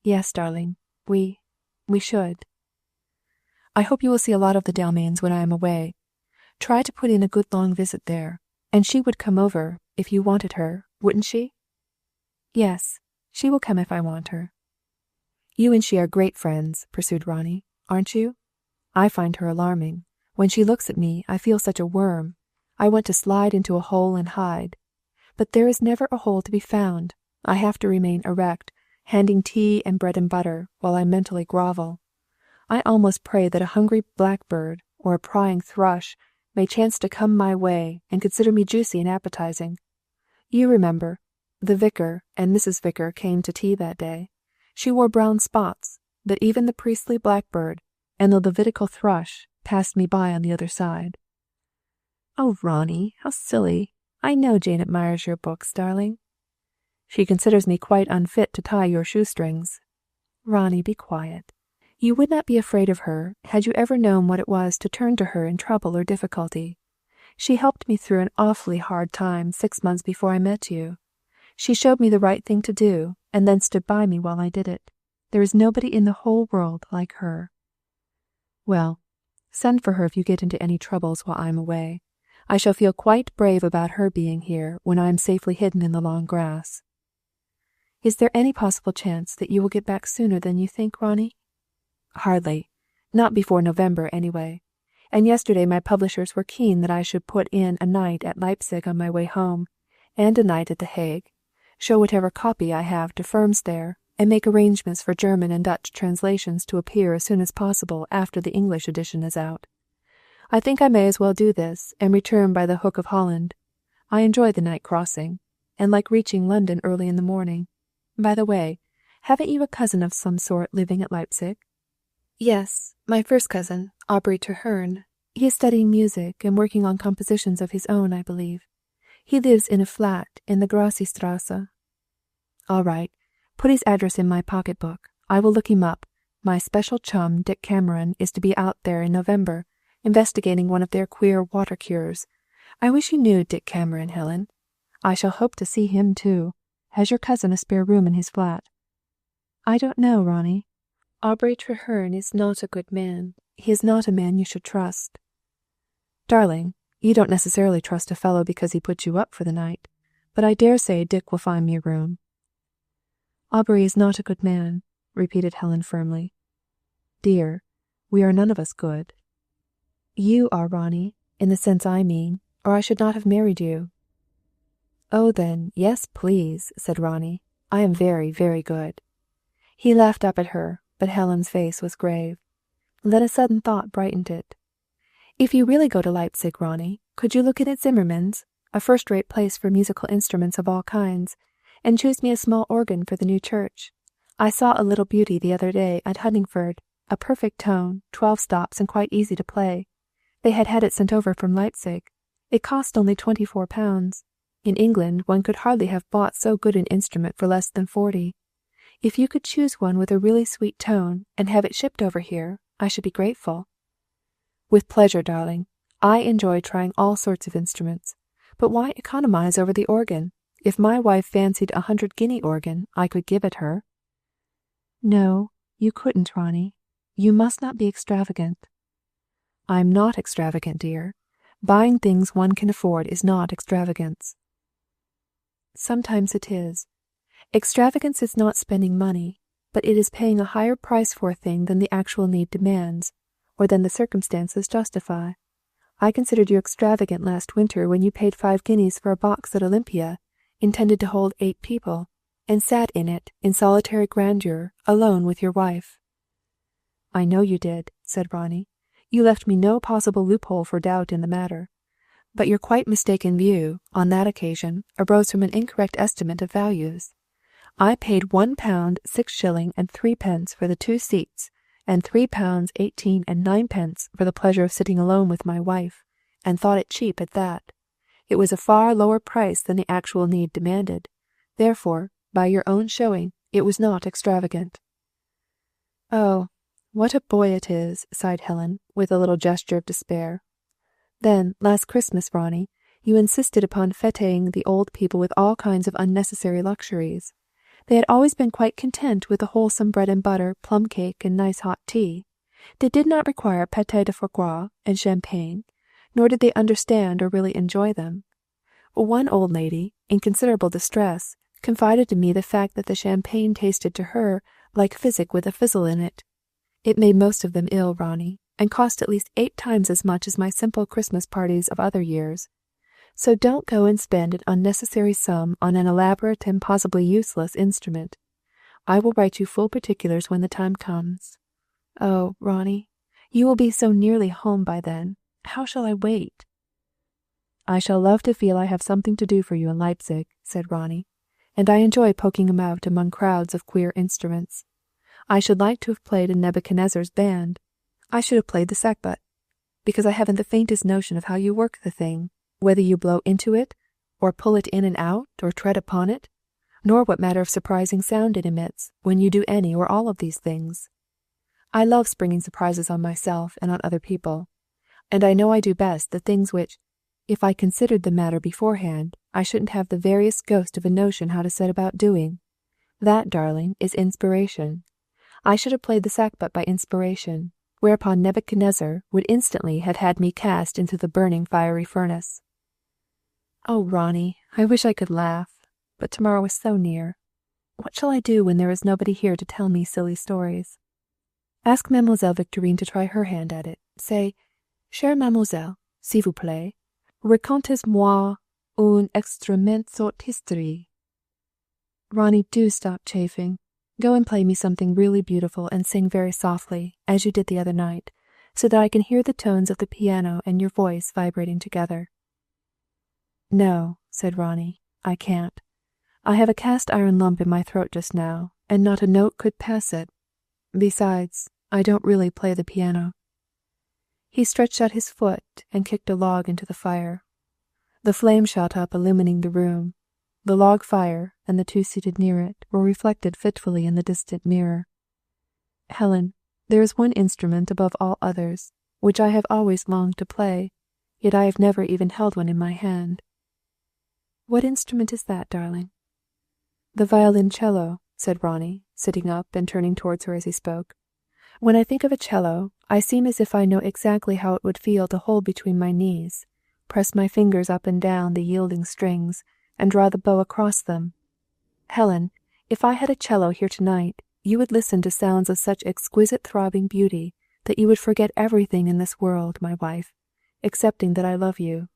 "Yes, darling, we should." "I hope you will see a lot of the Dalmains when I am away. Try to put in a good long visit there, and she would come over, if you wanted her, wouldn't she?" "Yes, she will come if I want her." "You and she are great friends," pursued Ronnie, "aren't you? I find her alarming. When she looks at me, I feel such a worm. I want to slide into a hole and hide. But there is never a hole to be found. I have to remain erect, handing tea and bread and butter, while I mentally grovel. I almost pray that a hungry blackbird or a prying thrush may chance to come my way and consider me juicy and appetizing. You remember, the vicar and Mrs. Vicar came to tea that day. She wore brown spots, but even the priestly blackbird and the Levitical thrush passed me by on the other side. Oh, Ronnie, how silly. I know Jane admires your books, darling. She considers me quite unfit to tie your shoestrings. Ronnie, be quiet. You would not be afraid of her had you ever known what it was to turn to her in trouble or difficulty. She helped me through an awfully hard time 6 months before I met you. She showed me the right thing to do, and then stood by me while I did it. There is nobody in the whole world like her. Well, send for her if you get into any troubles while I am away. I shall feel quite brave about her being here when I am safely hidden in the long grass. Is there any possible chance that you will get back sooner than you think, Ronnie? Hardly. Not before November, anyway. And yesterday my publishers were keen that I should put in a night at Leipzig on my way home, and a night at The Hague, show whatever copy I have to firms there, and make arrangements for German and Dutch translations to appear as soon as possible after the English edition is out. I think I may as well do this, and return by the Hook of Holland. I enjoy the night crossing, and like reaching London early in the morning. By the way, haven't you a cousin of some sort living at Leipzig? Yes, my first cousin, Aubury Treherne. He is studying music and working on compositions of his own, I believe. He lives in a flat in the Grassiestrasse. All right. Put his address in my pocketbook. I will look him up. My special chum, Dick Cameron, is to be out there in November, investigating one of their queer water cures. I wish you knew Dick Cameron, Helen. I shall hope to see him, too. Has your cousin a spare room in his flat? I don't know, Ronnie. Aubury Treherne is not a good man. He is not a man you should trust. Darling, you don't necessarily trust a fellow because he puts you up for the night, but I dare say Dick will find me a room. Aubury is not a good man, repeated Helen firmly. Dear, we are none of us good. You are, Ronnie, in the sense I mean, or I should not have married you. Oh, then, yes, please, said Ronnie. I am very, very good. He laughed up at her, but Helen's face was grave. Then a sudden thought brightened it. If you really go to Leipzig, Ronnie, could you look in at Zimmermann's, a first-rate place for musical instruments of all kinds, and choose me a small organ for the new church? I saw a little beauty the other day at Huntingford, a perfect tone, 12 stops, and quite easy to play. They had it sent over from Leipzig. It cost only £24. In England one could hardly have bought so good an instrument for less than 40. If you could choose one with a really sweet tone and have it shipped over here, I should be grateful. With pleasure, darling. I enjoy trying all sorts of instruments. But why economize over the organ? If my wife fancied 100-guinea organ, I could give it her. No, you couldn't, Ronnie. You must not be extravagant. I am not extravagant, dear. Buying things one can afford is not extravagance. Sometimes it is. Extravagance is not spending money, but it is paying a higher price for a thing than the actual need demands, or than the circumstances justify. I considered you extravagant last winter when you paid 5 guineas for a box at Olympia, intended to hold 8 people, and sat in it in solitary grandeur, alone with your wife. I know you did, said Ronnie. You left me no possible loophole for doubt in the matter. But your quite mistaken view, on that occasion, arose from an incorrect estimate of values. I paid £1, 6 shillings and 3 pence for the 2 seats, and £3, 18 and 9 pence for the pleasure of sitting alone with my wife, and thought it cheap at that. It was a far lower price than the actual need demanded. Therefore, by your own showing, it was not extravagant. Oh, what a boy it is, sighed Helen, with a little gesture of despair. Then, last Christmas, Ronnie, you insisted upon fêting the old people with all kinds of unnecessary luxuries. They had always been quite content with the wholesome bread and butter, plum cake, and nice hot tea. They did not require pâté de foie gras and champagne, nor did they understand or really enjoy them. One old lady, in considerable distress, confided to me the fact that the champagne tasted to her like physic with a fizzle in it. It made most of them ill, Ronnie, and cost at least 8 times as much as my simple Christmas parties of other years. So don't go and spend an unnecessary sum on an elaborate and possibly useless instrument. I will write you full particulars when the time comes. Oh, Ronnie, you will be so nearly home by then. How shall I wait? I shall love to feel I have something to do for you in Leipzig, said Ronnie, and I enjoy poking about among crowds of queer instruments. I should like to have played in Nebuchadnezzar's band. I should have played the sackbut, because I haven't the faintest notion of how you work the thing, whether you blow into it, or pull it in and out, or tread upon it, nor what matter of surprising sound it emits when you do any or all of these things. I love springing surprises on myself and on other people, and I know I do best the things which, if I considered the matter beforehand, I shouldn't have the veriest ghost of a notion how to set about doing. That, darling, is inspiration. I should have played the sackbut by inspiration, whereupon Nebuchadnezzar would instantly have had me cast into the burning fiery furnace. Oh, Ronnie, I wish I could laugh, but tomorrow is so near. What shall I do when there is nobody here to tell me silly stories? Ask Mademoiselle Victorine to try her hand at it. Say, Chère Mademoiselle, s'il vous plaît, racontez-moi une extrêmement sorte histoire. Ronnie, do stop chafing. Go and play me something really beautiful and sing very softly, as you did the other night, so that I can hear the tones of the piano and your voice vibrating together. No, said Ronnie, I can't. I have a cast-iron lump in my throat just now, and not a note could pass it. Besides, I don't really play the piano. He stretched out his foot and kicked a log into the fire. The flame shot up, illumining the room. The log fire and the two seated near it were reflected fitfully in the distant mirror. Helen, there is one instrument above all others, which I have always longed to play, yet I have never even held one in my hand. What instrument is that, darling? The violoncello, said Ronnie, sitting up and turning towards her as he spoke. When I think of a cello, I seem as if I know exactly how it would feel to hold between my knees, press my fingers up and down the yielding strings, and draw the bow across them. Helen, if I had a cello here tonight, you would listen to sounds of such exquisite throbbing beauty that you would forget everything in this world, my wife, excepting that I love you.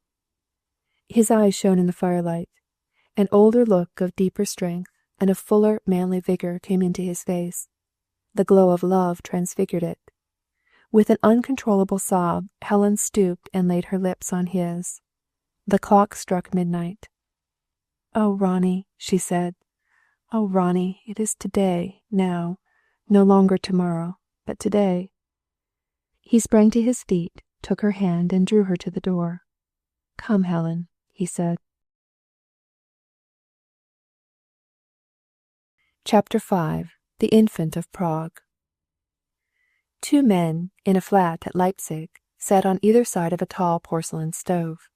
His eyes shone in the firelight. An older look of deeper strength and of fuller, manly vigor came into his face. The glow of love transfigured it. With an uncontrollable sob, Helen stooped and laid her lips on his. The clock struck midnight. Oh, Ronnie, she said. Oh, Ronnie, it is today, now, no longer tomorrow, but today. He sprang to his feet, took her hand, and drew her to the door. Come, Helen, he said. Chapter 5. The Infant of Prague. 2 men, in a flat at Leipzig, sat on either side of a tall porcelain stove.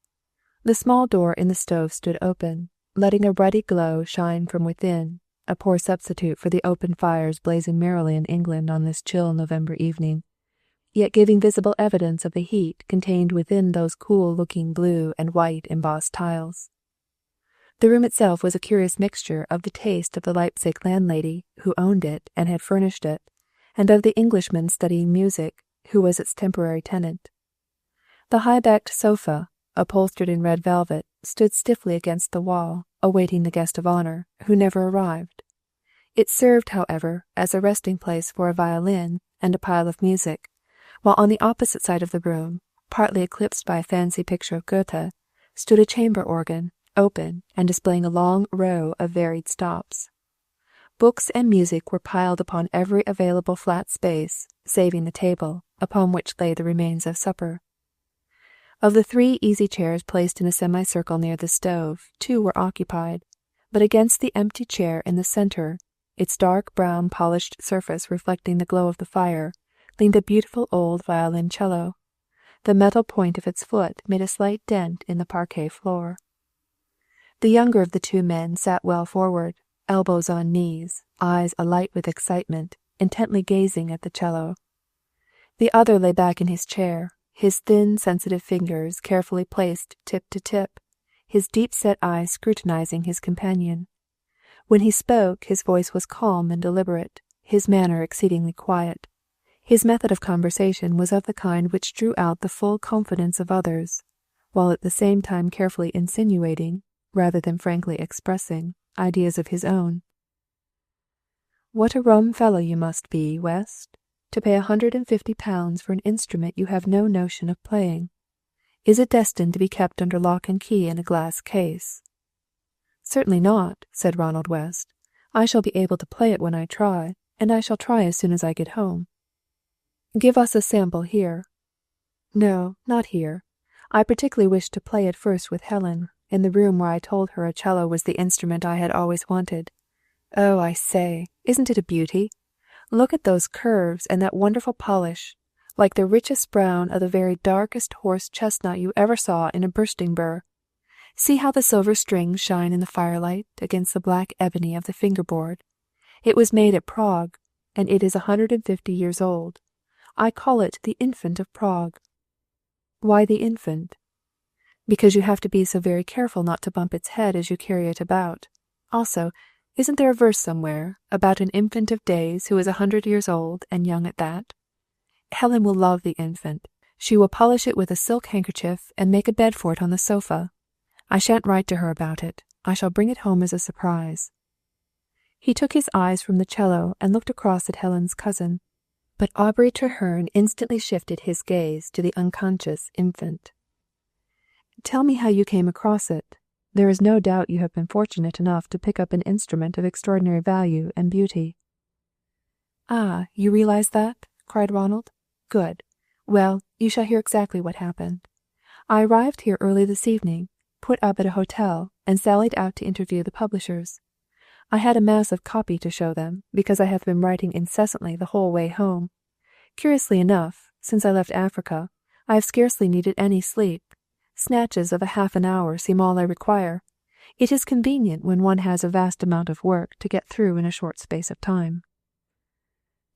The small door in the stove stood open, letting a ruddy glow shine from within, a poor substitute for the open fires blazing merrily in England on this chill November evening, yet giving visible evidence of the heat contained within those cool-looking blue and white embossed tiles. The room itself was a curious mixture of the taste of the Leipzig landlady, who owned it and had furnished it, and of the Englishman studying music, who was its temporary tenant. The high-backed sofa, upholstered in red velvet, stood stiffly against the wall, awaiting the guest of honor, who never arrived. It served, however, as a resting-place for a violin and a pile of music, while on the opposite side of the room, partly eclipsed by a fancy picture of Goethe, stood a chamber organ, open and displaying a long row of varied stops. Books and music were piled upon every available flat space, saving the table, upon which lay the remains of supper. Of the 3 easy chairs placed in a semicircle near the stove, 2 were occupied, but against the empty chair in the centre, its dark brown polished surface reflecting the glow of the fire, leaned a beautiful old violoncello. The metal point of its foot made a slight dent in the parquet floor. The younger of the 2 men sat well forward, elbows on knees, eyes alight with excitement, intently gazing at the cello. The other lay back in his chair, his thin, sensitive fingers carefully placed tip to tip, his deep-set eyes scrutinizing his companion. When he spoke, his voice was calm and deliberate, his manner exceedingly quiet. His method of conversation was of the kind which drew out the full confidence of others, while at the same time carefully insinuating, rather than frankly expressing, ideas of his own. What a rum fellow you must be, West, to pay £150 for an instrument you have no notion of playing. Is it destined to be kept under lock and key in a glass case? Certainly not, said Ronald West. I shall be able to play it when I try, and I shall try as soon as I get home." "Give us a sample here." "No, not here. I particularly wished to play it first with Helen, in the room where I told her a cello was the instrument I had always wanted. Oh, I say, isn't it a beauty? Look at those curves and that wonderful polish, like the richest brown of the very darkest horse chestnut you ever saw in a bursting burr. See how the silver strings shine in the firelight against the black ebony of the fingerboard. It was made at Prague, and it is 150 years old. I call it the infant of Prague." "Why the infant?" "Because you have to be so very careful not to bump its head as you carry it about. Also, isn't there a verse somewhere about an infant of days who is 100 years old and young at that? Helen will love the infant. She will polish it with a silk handkerchief and make a bed for it on the sofa. I shan't write to her about it. I shall bring it home as a surprise." He took his eyes from the cello and looked across at Helen's cousin, but Aubrey Treherne instantly shifted his gaze to the unconscious infant. "Tell me how you came across it. There is no doubt you have been fortunate enough to pick up an instrument of extraordinary value and beauty." "Ah, you realize that?" cried Ronald. "Good. Well, you shall hear exactly what happened. I arrived here early this evening, put up at a hotel, and sallied out to interview the publishers. I had a mass of copy to show them, because I have been writing incessantly the whole way home. Curiously enough, since I left Africa, I have scarcely needed any sleep. Snatches of half an hour seem all I require. It is convenient when one has a vast amount of work to get through in a short space of time."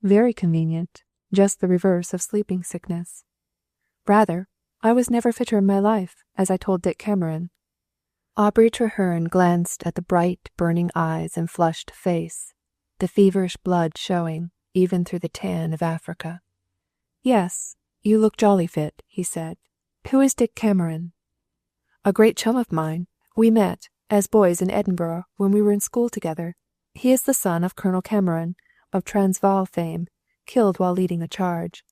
"Very convenient. Just the reverse of sleeping sickness." "Rather. I was never fitter in my life, as I told Dick Cameron." Aubrey Treherne glanced at the bright, burning eyes and flushed face, the feverish blood showing, even through the tan of Africa. "Yes, you look jolly fit," he said. "Who is Dick Cameron?" "A great chum of mine. We met, as boys in Edinburgh, when we were in school together. He is the son of Colonel Cameron, of Transvaal fame, killed while leading a charge.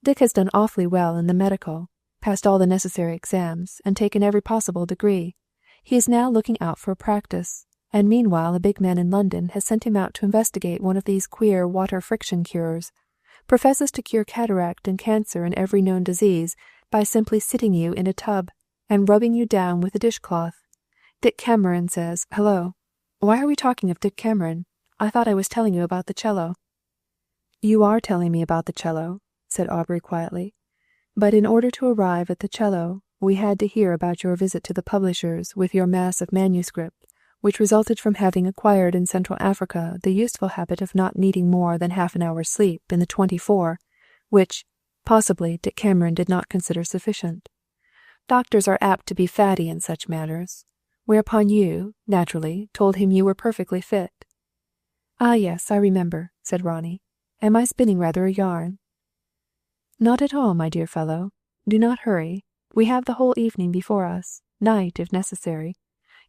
Dick has done awfully well in the medical, passed all the necessary exams, and taken every possible degree. He is now looking out for a practice, and meanwhile a big man in London has sent him out to investigate one of these queer water friction cures. Professes to cure cataract and cancer and every known disease by simply sitting you in a tub and rubbing you down with a dishcloth. Dick Cameron says, hello. Why are we talking of Dick Cameron? I thought I was telling you about the cello." "You are telling me about the cello," said Aubrey quietly. "But in order to arrive at the cello, we had to hear about your visit to the publishers with your mass of manuscript, which resulted from having acquired in Central Africa the useful habit of not needing more than half an hour's sleep in the 24, which, possibly, Dick Cameron did not consider sufficient. Doctors are apt to be fatty in such matters, whereupon you, naturally, told him you were perfectly fit." "Ah, yes, I remember," said Ronnie. "Am I spinning rather a yarn?" "Not at all, my dear fellow. Do not hurry. We have the whole evening before us, night if necessary.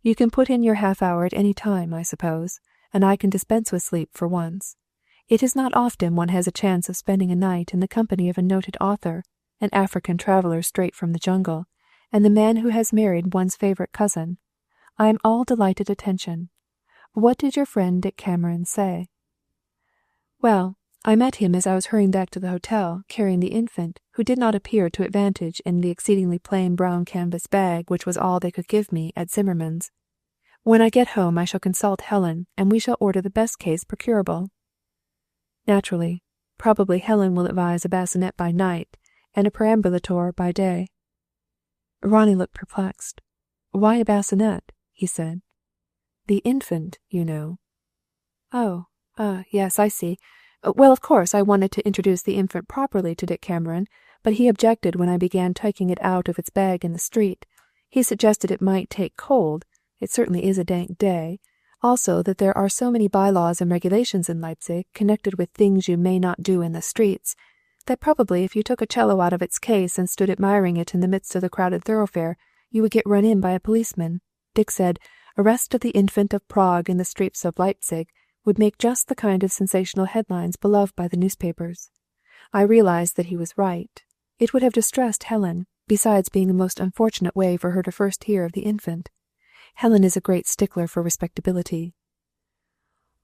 You can put in your half hour at any time, I suppose, and I can dispense with sleep for once. It is not often one has a chance of spending a night in the company of a noted author, an African traveller straight from the jungle, and the man who has married one's favourite cousin. I am all delighted attention. What did your friend Dick Cameron say?" "Well, I met him as I was hurrying back to the hotel, carrying the infant, who did not appear to advantage in the exceedingly plain brown canvas bag which was all they could give me at Zimmermann's. When I get home I shall consult Helen, and we shall order the best case procurable." "Naturally. Probably Helen will advise a bassinet by night, and a perambulator by day." Ronnie looked perplexed. "Why a bassinet?" he said. "The infant, you know." "Oh, yes, I see. Well, of course, I wanted to introduce the infant properly to Dick Cameron, but he objected when I began taking it out of its bag in the street. He suggested it might take cold. It certainly is a dank day. Also that there are so many bylaws and regulations in Leipzig connected with things you may not do in the streets, that probably if you took a cello out of its case and stood admiring it in the midst of the crowded thoroughfare, you would get run in by a policeman. Dick said, "Arrest of the infant of Prague in the streets of Leipzig," would make just the kind of sensational headlines beloved by the newspapers. I realized that he was right. It would have distressed Helen, besides being a most unfortunate way for her to first hear of the infant. Helen is a great stickler for respectability.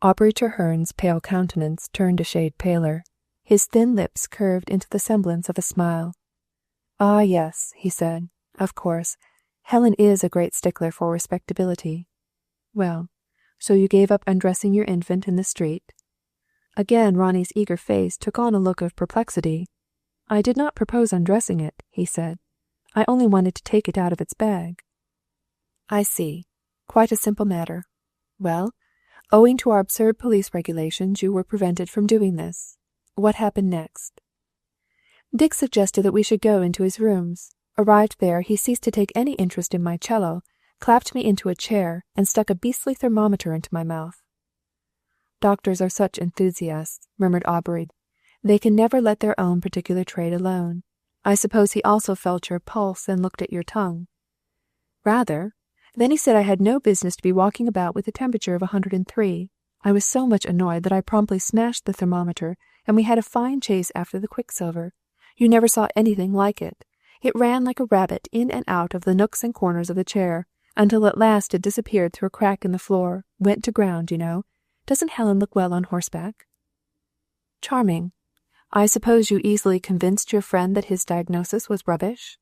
Aubrey Treherne's pale countenance turned a shade paler. His thin lips curved into the semblance of a smile. "Ah, yes," he said. "Of course, Helen is a great stickler for respectability. Well, so you gave up undressing your infant in the street?" Again Ronnie's eager face took on a look of perplexity. "I did not propose undressing it," he said. "I only wanted to take it out of its bag." "I see. Quite a simple matter. Well, owing to our absurd police regulations, you were prevented from doing this. What happened next?" "Dick suggested that we should go into his rooms. Arrived there, he ceased to take any interest in my cello, clapped me into a chair, and stuck a beastly thermometer into my mouth." "Doctors are such enthusiasts," murmured Aubury. "They can never let their own particular trade alone. I suppose he also felt your pulse and looked at your tongue." "Rather. Then he said I had no business to be walking about with a temperature of 103. I was so much annoyed that I promptly smashed the thermometer, and we had a fine chase after the quicksilver. You never saw anything like it. It ran like a rabbit in and out of the nooks and corners of the chair, until at last it disappeared through a crack in the floor, went to ground, you know. Doesn't Helen look well on horseback?" "Charming. I suppose you easily convinced your friend that his diagnosis was rubbish?"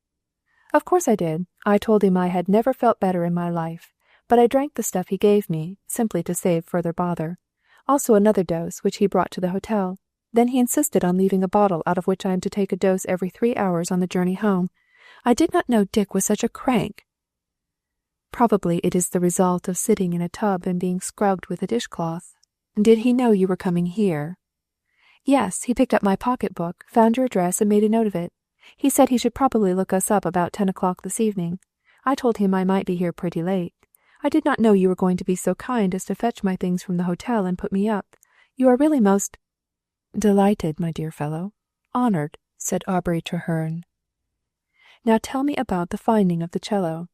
"Of course I did. I told him I had never felt better in my life, but I drank the stuff he gave me, simply to save further bother. Also another dose, which he brought to the hotel. Then he insisted on leaving a bottle out of which I am to take a dose every 3 hours on the journey home. I did not know Dick was such a crank." "Probably it is the result of sitting in a tub and being scrubbed with a dishcloth. Did he know you were coming here?" "Yes, he picked up my pocketbook, found your address, and made a note of it. He said he should probably look us up about 10 o'clock this evening. I told him I might be here pretty late. I did not know you were going to be so kind as to fetch my things from the hotel and put me up. You are really most—" "Delighted, my dear fellow. Honoured," said Aubrey Treherne. "Now tell me about the finding of the cello."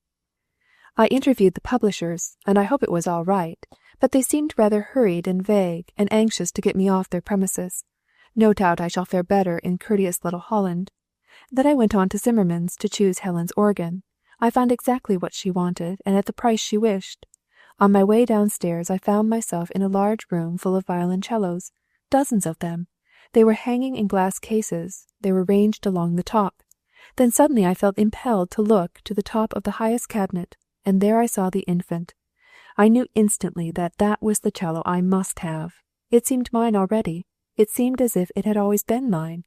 "I interviewed the publishers, and I hope it was all right, but they seemed rather hurried and vague, and anxious to get me off their premises. No doubt I shall fare better in courteous little Holland. Then I went on to Zimmermann's to choose Helen's organ. I found exactly what she wanted, and at the price she wished. On my way downstairs I found myself in a large room full of violoncellos, dozens of them. They were hanging in glass cases, they were ranged along the top. Then suddenly I felt impelled to look to the top of the highest cabinet, and there I saw the infant. I knew instantly that that was the cello I must have. It seemed mine already. It seemed as if it had always been mine.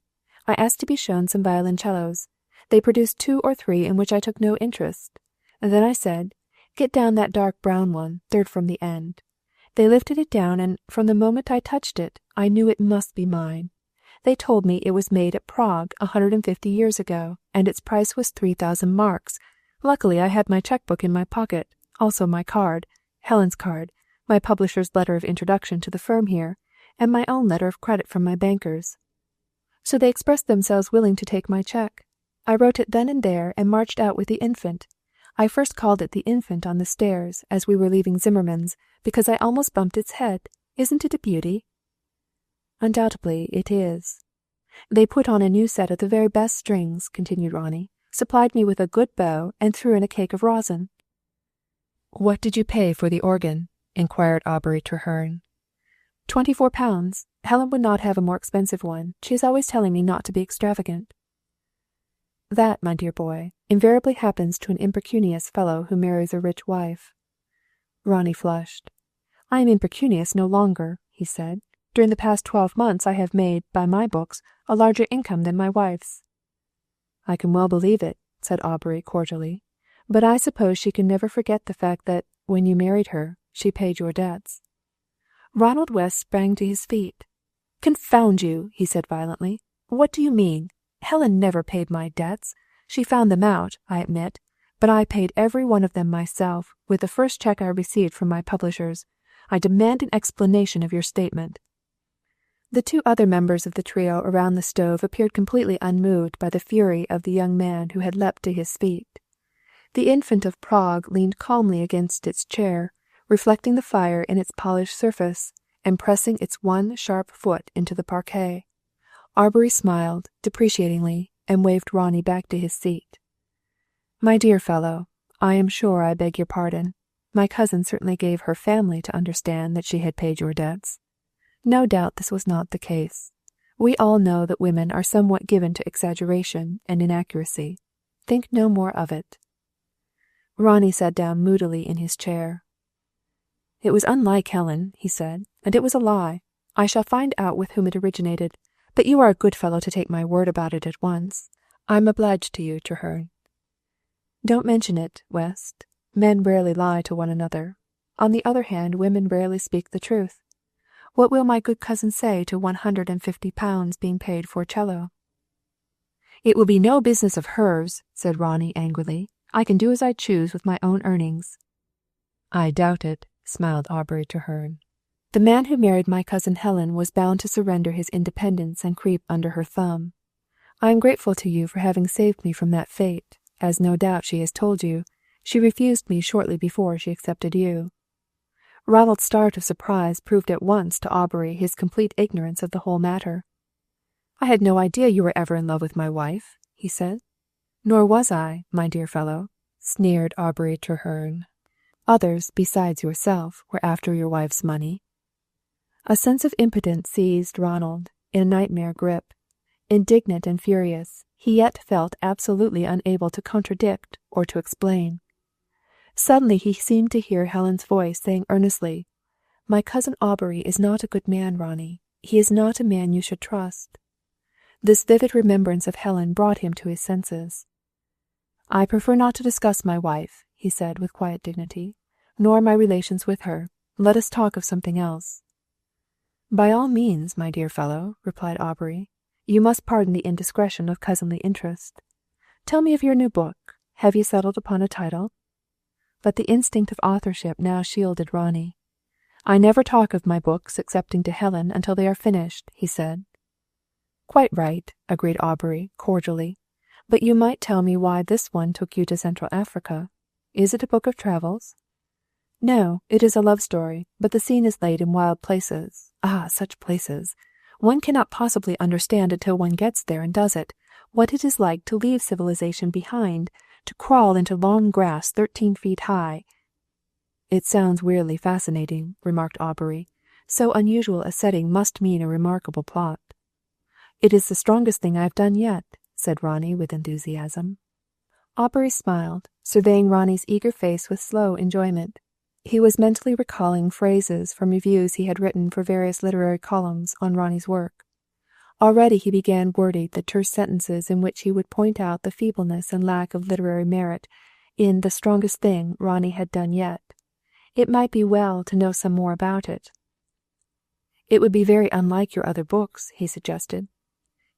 I asked to be shown some violoncellos. They produced 2 or 3 in which I took no interest. And then I said, 'Get down that dark brown one, third from the end.' They lifted it down, and from the moment I touched it, I knew it must be mine. They told me it was made at Prague 150 years ago, and its price was 3,000 marks. Luckily I had my checkbook in my pocket, also my card, Helen's card, my publisher's letter of introduction to the firm here, and my own letter of credit from my bankers. So they expressed themselves willing to take my check. I wrote it then and there, and marched out with the infant. I first called it the infant on the stairs, as we were leaving Zimmermann's, because I almost bumped its head. Isn't it a beauty?" "Undoubtedly it is." "They put on a new set of the very best strings," continued Ronnie, "supplied me with a good bow, and threw in a cake of rosin." "What did you pay for the organ?" inquired Aubrey Treherne. £24. Helen would not have a more expensive one. She is always telling me not to be extravagant." "That, my dear boy, invariably happens to an impecunious fellow who marries a rich wife." Ronnie flushed. "I am impecunious no longer," he said. "During the past 12 months I have made, by my books, a larger income than my wife's." "I can well believe it," said Aubrey cordially. "But I suppose she can never forget the fact that, when you married her, she paid your debts." Ronald West sprang to his feet. "Confound you!" he said violently. "What do you mean? Helen never paid my debts. She found them out, I admit, but I paid every one of them myself, with the first check I received from my publishers. I demand an explanation of your statement." The 2 other members of the trio around the stove appeared completely unmoved by the fury of the young man who had leapt to his feet. The infant of Prague leaned calmly against its chair, reflecting the fire in its polished surface, and pressing its one sharp foot into the parquet. Aubrey smiled deprecatingly, and waved Ronnie back to his seat. "My dear fellow, I am sure I beg your pardon. My cousin certainly gave her family to understand that she had paid your debts. No doubt this was not the case. We all know that women are somewhat given to exaggeration and inaccuracy. Think no more of it." Ronnie sat down moodily in his chair. "It was unlike Helen," he said, "and it was a lie. I shall find out with whom it originated, but you are a good fellow to take my word about it at once. I'm obliged to you, Treherne." "Don't mention it, West. Men rarely lie to one another. On the other hand, women rarely speak the truth. What will my good cousin say to £150 being paid for a cello?" "It will be no business of hers," said Ronnie angrily. "I can do as I choose with my own earnings." "I doubt it," smiled Aubury Treherne. "The man who married my cousin Helen was bound to surrender his independence and creep under her thumb. I am grateful to you for having saved me from that fate, as no doubt she has told you. She refused me shortly before she accepted you." Ronald's start of surprise proved at once to Aubury his complete ignorance of the whole matter. "I had no idea you were ever in love with my wife," he said. "Nor was I, my dear fellow," sneered Aubury Treherne. "Others, besides yourself, were after your wife's money." A sense of impotence seized Ronald, in a nightmare grip. Indignant and furious, he yet felt absolutely unable to contradict or to explain. Suddenly he seemed to hear Helen's voice saying earnestly, "My cousin Aubury is not a good man, Ronnie. He is not a man you should trust." This vivid remembrance of Helen brought him to his senses. "I prefer not to discuss my wife," he said with quiet dignity, "nor my relations with her. Let us talk of something else." "By all means, my dear fellow," replied Aubury. "You must pardon the indiscretion of cousinly interest. Tell me of your new book. Have you settled upon a title?" But the instinct of authorship now shielded Ronnie. "I never talk of my books excepting to Helen until they are finished," he said. "Quite right," agreed Aubury, cordially. "But you might tell me why this one took you to Central Africa. Is it a book of travels?" "No, it is a love story, but the scene is laid in wild places. Ah, such places! One cannot possibly understand until one gets there and does it, what it is like to leave civilization behind, to crawl into long grass 13 feet high." "It sounds weirdly fascinating," remarked Aubury. "So unusual a setting must mean a remarkable plot." "It is the strongest thing I have done yet," said Ronnie with enthusiasm. Aubury smiled, surveying Ronnie's eager face with slow enjoyment. He was mentally recalling phrases from reviews he had written for various literary columns on Ronnie's work. Already he began wording the terse sentences in which he would point out the feebleness and lack of literary merit in the strongest thing Ronnie had done yet. It might be well to know some more about it. "It would be very unlike your other books," he suggested.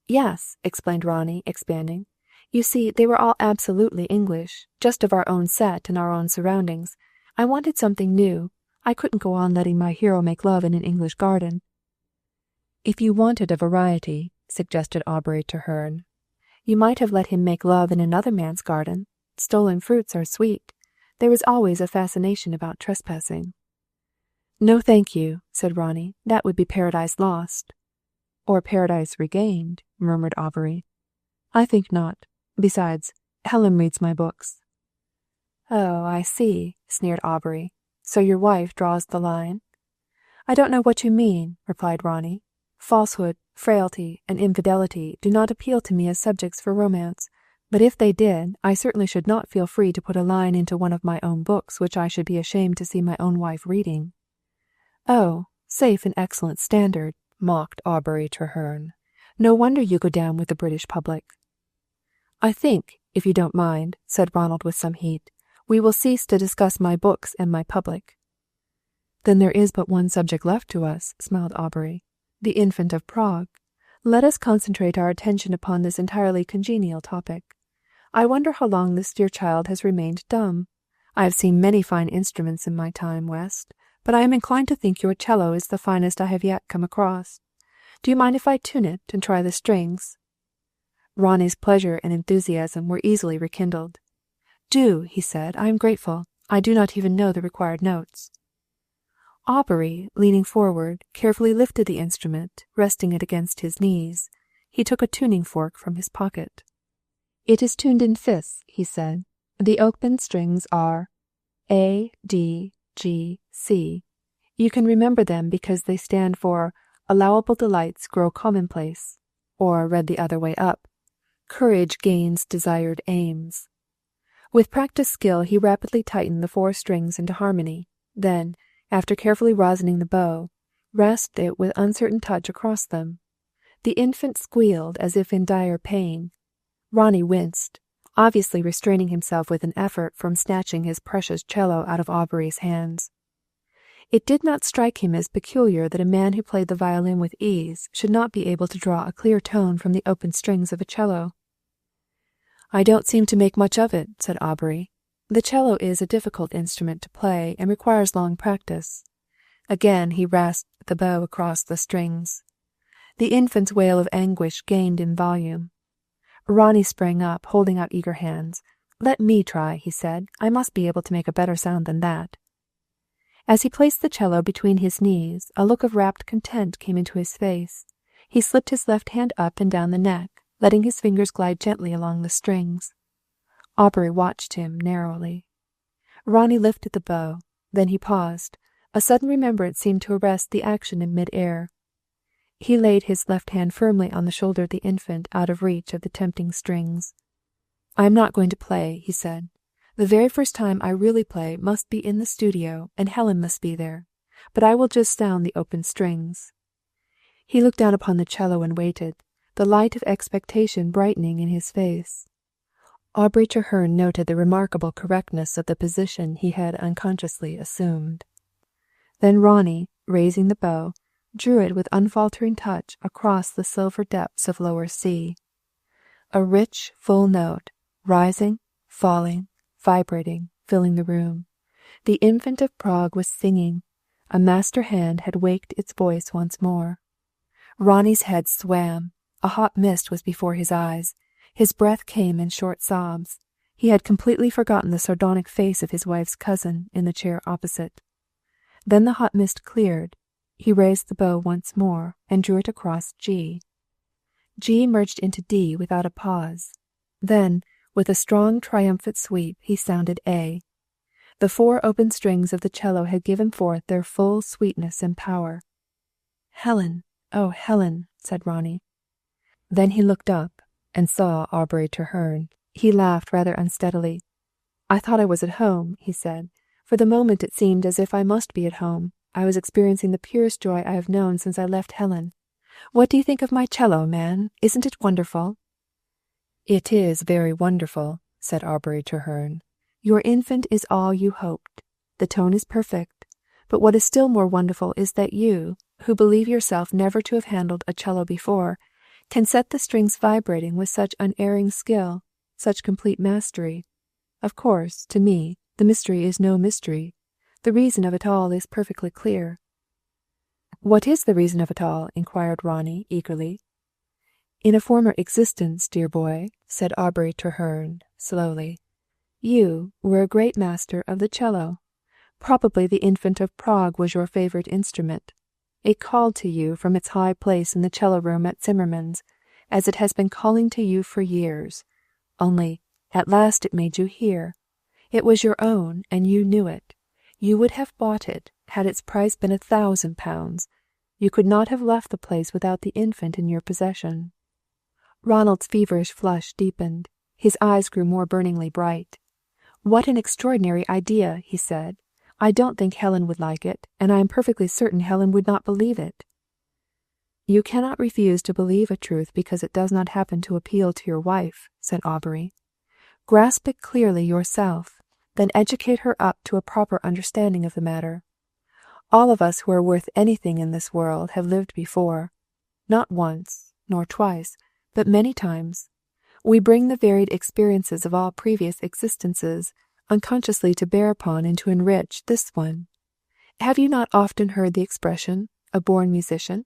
"Yes," explained Ronnie, expanding. "You see, they were all absolutely English, just of our own set and our own surroundings. I wanted something new. I couldn't go on letting my hero make love in an English garden." "If you wanted a variety," suggested Aubury Treherne, "you might have let him make love in another man's garden. Stolen fruits are sweet. There is always a fascination about trespassing." "No, thank you," said Ronnie. "That would be Paradise Lost." "Or Paradise Regained," murmured Aubury. "I think not. Besides, Helen reads my books." "Oh, I see," sneered Aubury. "So your wife draws the line?" "I don't know what you mean," replied Ronnie. "Falsehood, frailty, and infidelity do not appeal to me as subjects for romance. But if they did, I certainly should not feel free to put a line into one of my own books which I should be ashamed to see my own wife reading." "Oh, safe and excellent standard," mocked Aubury Treherne. "No wonder you go down with the British public." "I think, if you don't mind," said Ronald with some heat, "we will cease to discuss my books and my public." "Then there is but one subject left to us," smiled Aubury. "The infant of Prague. Let us concentrate our attention upon this entirely congenial topic. I wonder how long this dear child has remained dumb. I have seen many fine instruments in my time, West, but I am inclined to think your cello is the finest I have yet come across. Do you mind if I tune it and try the strings?" Ronnie's pleasure and enthusiasm were easily rekindled. "Do," he said. "I am grateful. I do not even know the required notes." Aubury, leaning forward, carefully lifted the instrument, resting it against his knees. He took a tuning fork from his pocket. "It is tuned in fifths," he said. "The open strings are..." A, D, G, C. You can remember them because they stand for Allowable Delights Grow Commonplace, or read the other way up, Courage Gains Desired Aims. With practiced skill he rapidly tightened the 4 strings into harmony, then, after carefully rosining the bow, rasped it with uncertain touch across them. The infant squealed as if in dire pain. Ronnie winced, obviously restraining himself with an effort from snatching his precious cello out of Aubury's hands. It did not strike him as peculiar that a man who played the violin with ease should not be able to draw a clear tone from the open strings of a cello. "I don't seem to make much of it," said Aubury. "The cello is a difficult instrument to play and requires long practice." Again he rasped the bow across the strings. The infant's wail of anguish gained in volume. Ronnie sprang up, holding out eager hands. "Let me try," he said. "I must be able to make a better sound than that." As he placed the cello between his knees, a look of rapt content came into his face. He slipped his left hand up and down the neck, letting his fingers glide gently along the strings. Aubury watched him narrowly. Ronnie lifted the bow. Then he paused. A sudden remembrance seemed to arrest the action in mid-air. He laid his left hand firmly on the shoulder of the infant, out of reach of the tempting strings. "I am not going to play," he said. "The very first time I really play must be in the studio, and Helen must be there. But I will just sound the open strings." He looked down upon the cello and waited, the light of expectation brightening in his face. Aubrey Treherne noted the remarkable correctness of the position he had unconsciously assumed. Then Ronnie, raising the bow, drew it with unfaltering touch across the silver depths of lower C. A rich, full note, rising, falling, vibrating, filling the room. The infant of Prague was singing. A master hand had waked its voice once more. Ronnie's head swam. A hot mist was before his eyes. His breath came in short sobs. He had completely forgotten the sardonic face of his wife's cousin in the chair opposite. Then the hot mist cleared. He raised the bow once more and drew it across G. G merged into D without a pause. Then, with a strong, triumphant sweep, he sounded A. The 4 open strings of the cello had given forth their full sweetness and power. "Helen, oh, Helen," said Ronnie. Then he looked up and saw Aubrey Treherne. He laughed rather unsteadily. "I thought I was at home," he said. "For the moment it seemed as if I must be at home. I was experiencing the purest joy I have known since I left Helen. What do you think of my cello, man? Isn't it wonderful?" "It is very wonderful," said Aubrey Treherne. "Your infant is all you hoped. The tone is perfect. But what is still more wonderful is that you, who believe yourself never to have handled a cello before, can set the strings vibrating with such unerring skill, such complete mastery. Of course, to me, the mystery is no mystery. The reason of it all is perfectly clear." "What is the reason of it all?" inquired Ronnie eagerly. "In a former existence, dear boy," said Aubrey Treherne slowly, "you were a great master of the cello. Probably the infant of Prague was your favorite instrument. It called to you from its high place in the cello room at Zimmermann's, as it has been calling to you for years. Only, at last it made you hear. It was your own, and you knew it. You would have bought it, had its price been £1,000. You could not have left the place without the infant in your possession." Ronald's feverish flush deepened. His eyes grew more burningly bright. "What an extraordinary idea," he said. "I don't think Helen would like it, and I am perfectly certain Helen would not believe it." "You cannot refuse to believe a truth because it does not happen to appeal to your wife," said Aubury. "Grasp it clearly yourself, then educate her up to a proper understanding of the matter. All of us who are worth anything in this world have lived before. Not once, nor twice, but many times. We bring the varied experiences of all previous existences unconsciously to bear upon and to enrich this one. Have you not often heard the expression, a born musician?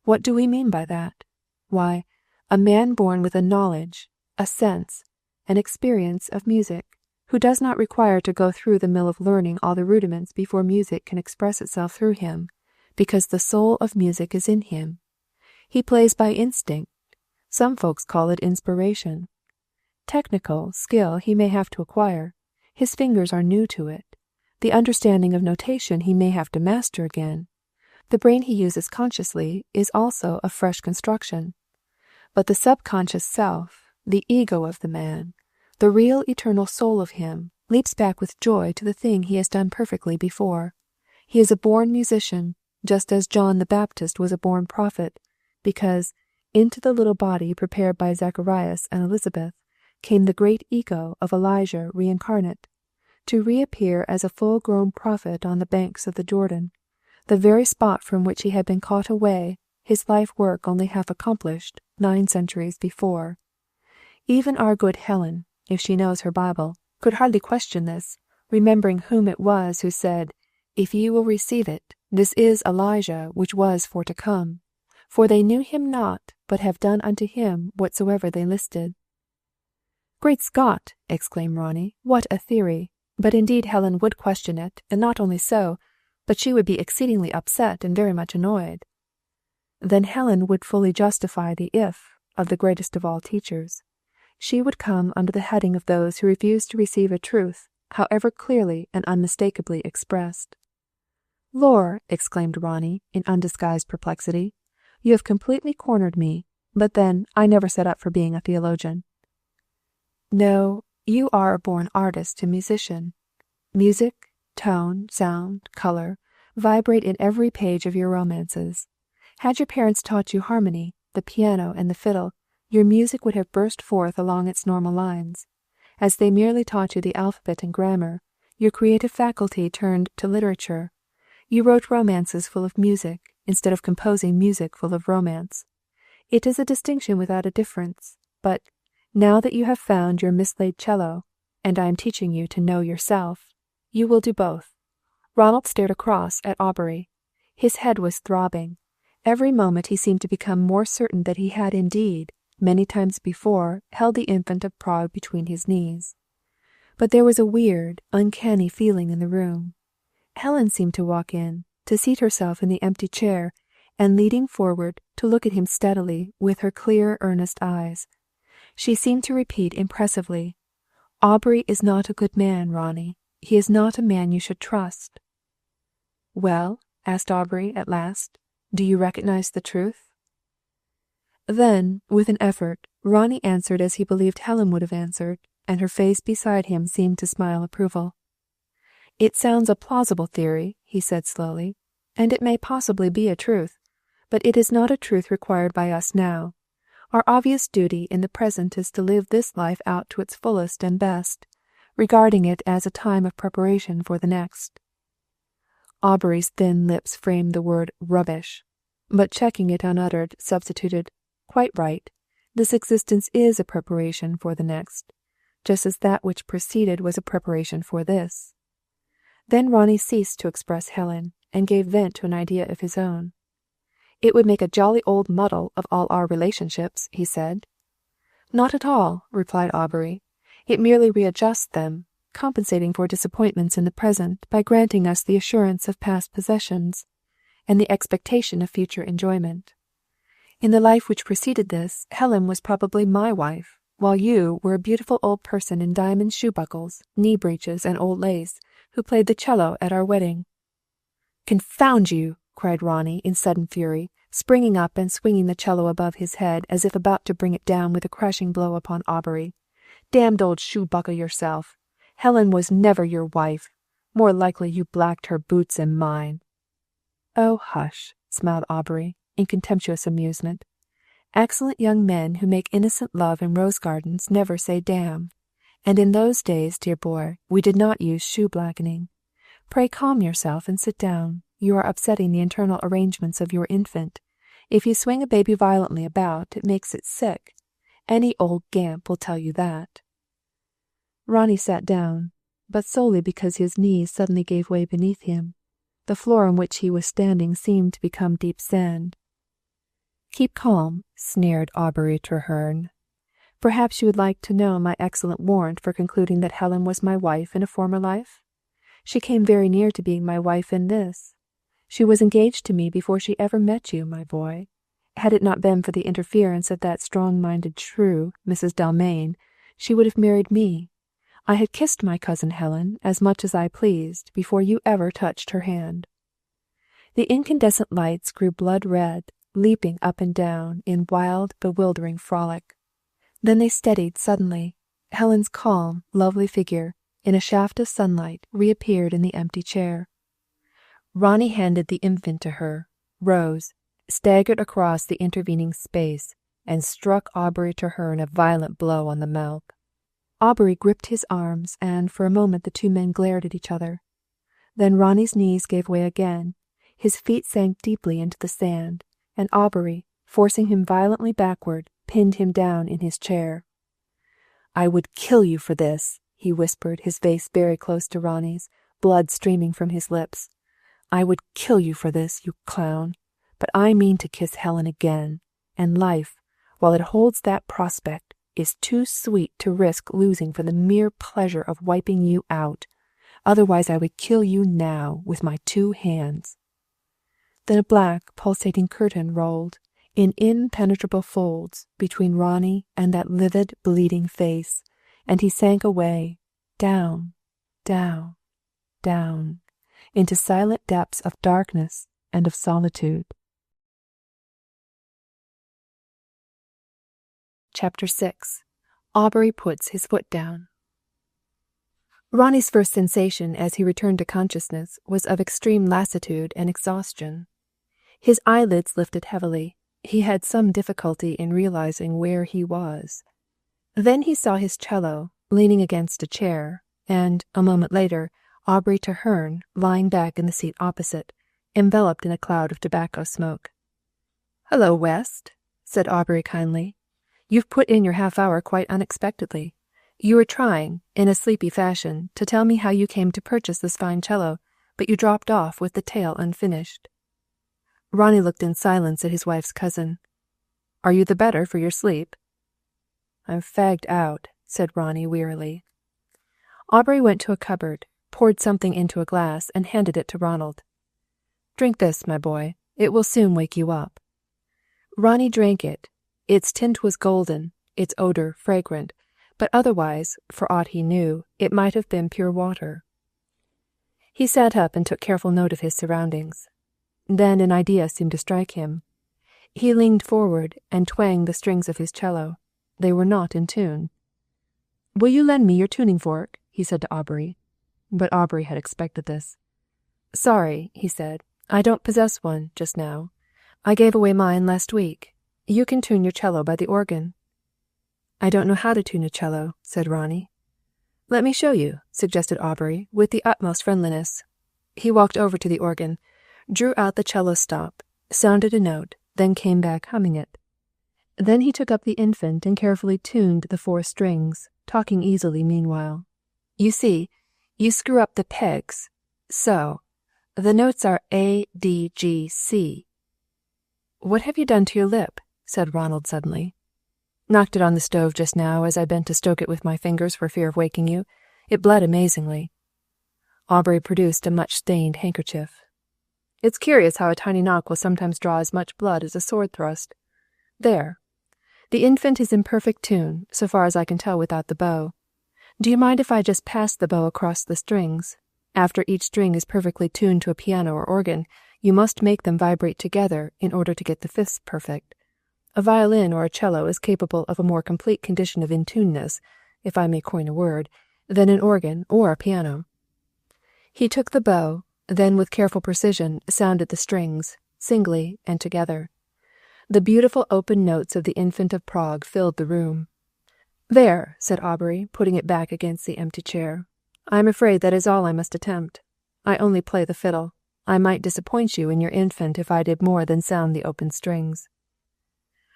What do we mean by that? Why, a man born with a knowledge, a sense, an experience of music, who does not require to go through the mill of learning all the rudiments before music can express itself through him, because the soul of music is in him. He plays by instinct. Some folks call it inspiration. Technical skill he may have to acquire. His fingers are new to it. The understanding of notation he may have to master again. The brain he uses consciously is also of fresh construction. But the subconscious self, the ego of the man, the real eternal soul of him, leaps back with joy to the thing he has done perfectly before. He is a born musician, just as John the Baptist was a born prophet, because into the little body prepared by Zacharias and Elizabeth came the great ego of Elijah reincarnate, to reappear as a full-grown prophet on the banks of the Jordan, the very spot from which he had been caught away, his life work only half accomplished, 9 centuries before. Even our good Helen, if she knows her Bible, could hardly question this, remembering whom it was who said, "If ye will receive it, this is Elijah which was for to come. For they knew him not, but have done unto him whatsoever they listed." "Great Scott!" exclaimed Ronnie. "What a theory! But indeed Helen would question it, and not only so, but she would be exceedingly upset and very much annoyed." Then Helen would fully justify the "if" of the greatest of all teachers. She would come under the heading of those who refuse to receive a truth, however clearly and unmistakably expressed. "Lor!" exclaimed Ronnie, in undisguised perplexity. "You have completely cornered me, but then I never set up for being a theologian." "No, you are a born artist and musician. Music, tone, sound, color, vibrate in every page of your romances. Had your parents taught you harmony, the piano and the fiddle, your music would have burst forth along its normal lines. As they merely taught you the alphabet and grammar, your creative faculty turned to literature. You wrote romances full of music, instead of composing music full of romance. It is a distinction without a difference, but now that you have found your mislaid cello, and I am teaching you to know yourself, you will do both." Ronald stared across at Aubury. His head was throbbing. Every moment he seemed to become more certain that he had indeed, many times before, held the infant of Prague between his knees. But there was a weird, uncanny feeling in the room. Helen seemed to walk in, to seat herself in the empty chair, and leaning forward to look at him steadily with her clear, earnest eyes. She seemed to repeat impressively, "Aubury is not a good man, Ronnie. He is not a man you should trust." "Well," asked Aubury at last, "do you recognize the truth?" Then, with an effort, Ronnie answered as he believed Helen would have answered, and her face beside him seemed to smile approval. "It sounds a plausible theory," he said slowly, "and it may possibly be a truth, but it is not a truth required by us now. Our obvious duty in the present is to live this life out to its fullest and best, regarding it as a time of preparation for the next." Aubury's thin lips framed the word "rubbish," but checking it unuttered, substituted, "Quite right. This existence is a preparation for the next, just as that which preceded was a preparation for this." Then Ronnie ceased to express Helen, and gave vent to an idea of his own. "It would make a jolly old muddle of all our relationships," he said. "Not at all," replied Aubury. "It merely readjusts them, compensating for disappointments in the present by granting us the assurance of past possessions, and the expectation of future enjoyment. In the life which preceded this, Helen was probably my wife, while you were a beautiful old person in diamond shoe-buckles, knee-breeches, and old lace, who played the cello at our wedding." "Confound you!" cried Ronnie in sudden fury, springing up and swinging the cello above his head as if about to bring it down with a crashing blow upon Aubury. "Damned old shoe-buckle yourself! Helen was never your wife. More likely you blacked her boots and mine." "Oh, hush," smiled Aubury, in contemptuous amusement. "Excellent young men who make innocent love in rose gardens never say damn. And in those days, dear boy, we did not use shoe-blackening. Pray calm yourself and sit down. You are upsetting the internal arrangements of your infant. If you swing a baby violently about, it makes it sick. Any old gamp will tell you that." Ronnie sat down, but solely because his knees suddenly gave way beneath him. The floor on which he was standing seemed to become deep sand. "Keep calm," sneered Aubury Treherne. "Perhaps you would like to know my excellent warrant for concluding that Helen was my wife in a former life? She came very near to being my wife in this. She was engaged to me before she ever met you, my boy. Had it not been for the interference of that strong-minded shrew, Mrs. Dalmain, she would have married me. I had kissed my cousin Helen as much as I pleased before you ever touched her hand. The incandescent lights grew blood-red, leaping up and down in wild, bewildering frolic. Then they steadied suddenly. Helen's calm, lovely figure, in a shaft of sunlight, reappeared in the empty chair. Ronnie handed the infant to her, rose, staggered across the intervening space, and struck Aubury to her in a violent blow on the mouth. Aubury gripped his arms, and for a moment the two men glared at each other. Then Ronnie's knees gave way again, his feet sank deeply into the sand, and Aubury, forcing him violently backward, pinned him down in his chair. "I would kill you for this," he whispered, his face very close to Ronnie's, blood streaming from his lips. "I would kill you for this, you clown. But I mean to kiss Helen again, and life, while it holds that prospect, is too sweet to risk losing for the mere pleasure of wiping you out. Otherwise I would kill you now with my 2 hands." Then a black, pulsating curtain rolled, in impenetrable folds, between Ronnie and that livid, bleeding face, and he sank away, down, down, down, into silent depths of darkness and of solitude. Chapter 6. Aubury puts his foot down. Ronnie's first sensation as he returned to consciousness was of extreme lassitude and exhaustion. His eyelids lifted heavily. He had some difficulty in realizing where he was. Then he saw his cello, leaning against a chair, and, a moment later, Aubrey Treherne lying back in the seat opposite, enveloped in a cloud of tobacco smoke. "Hello, West," said Aubrey kindly. "You've put in your half-hour quite unexpectedly. You were trying, in a sleepy fashion, to tell me how you came to purchase this fine cello, but you dropped off with the tale unfinished." Ronnie looked in silence at his wife's cousin. "Are you the better for your sleep?" "I'm fagged out," said Ronnie wearily. Aubrey went to a cupboard, poured something into a glass, and handed it to Ronald. "Drink this, my boy. It will soon wake you up." Ronnie drank it. Its tint was golden, its odor fragrant, but otherwise, for aught he knew, it might have been pure water. He sat up and took careful note of his surroundings. Then an idea seemed to strike him. He leaned forward and twanged the strings of his cello. They were not in tune. "Will you lend me your tuning fork?" he said to Aubrey. But Aubrey had expected this. "Sorry," he said. "I don't possess one just now. I gave away mine last week. You can tune your cello by the organ." "I don't know how to tune a cello," said Ronnie. "Let me show you," suggested Aubrey, with the utmost friendliness. He walked over to the organ, drew out the cello stop, sounded a note, then came back humming it. Then he took up the infant and carefully tuned the 4 strings, talking easily meanwhile. "You see, you screw up the pegs. So. The notes are A, D, G, C." "What have you done to your lip?" said Ronald suddenly. "Knocked it on the stove just now as I bent to stroke it with my fingers for fear of waking you. It bled amazingly." Aubrey produced a much-stained handkerchief. "It's curious how a tiny knock will sometimes draw as much blood as a sword thrust. There. The infant is in perfect tune, so far as I can tell without the bow. Do you mind if I just pass the bow across the strings? After each string is perfectly tuned to a piano or organ, you must make them vibrate together in order to get the fifths perfect. A violin or a cello is capable of a more complete condition of in-tuneness, if I may coin a word, than an organ or a piano." He took the bow, then with careful precision sounded the strings, singly and together. The beautiful open notes of the Infant of Prague filled the room. "There," said Aubrey, putting it back against the empty chair. "I am afraid that is all I must attempt. I only play the fiddle. I might disappoint you in your infant if I did more than sound the open strings."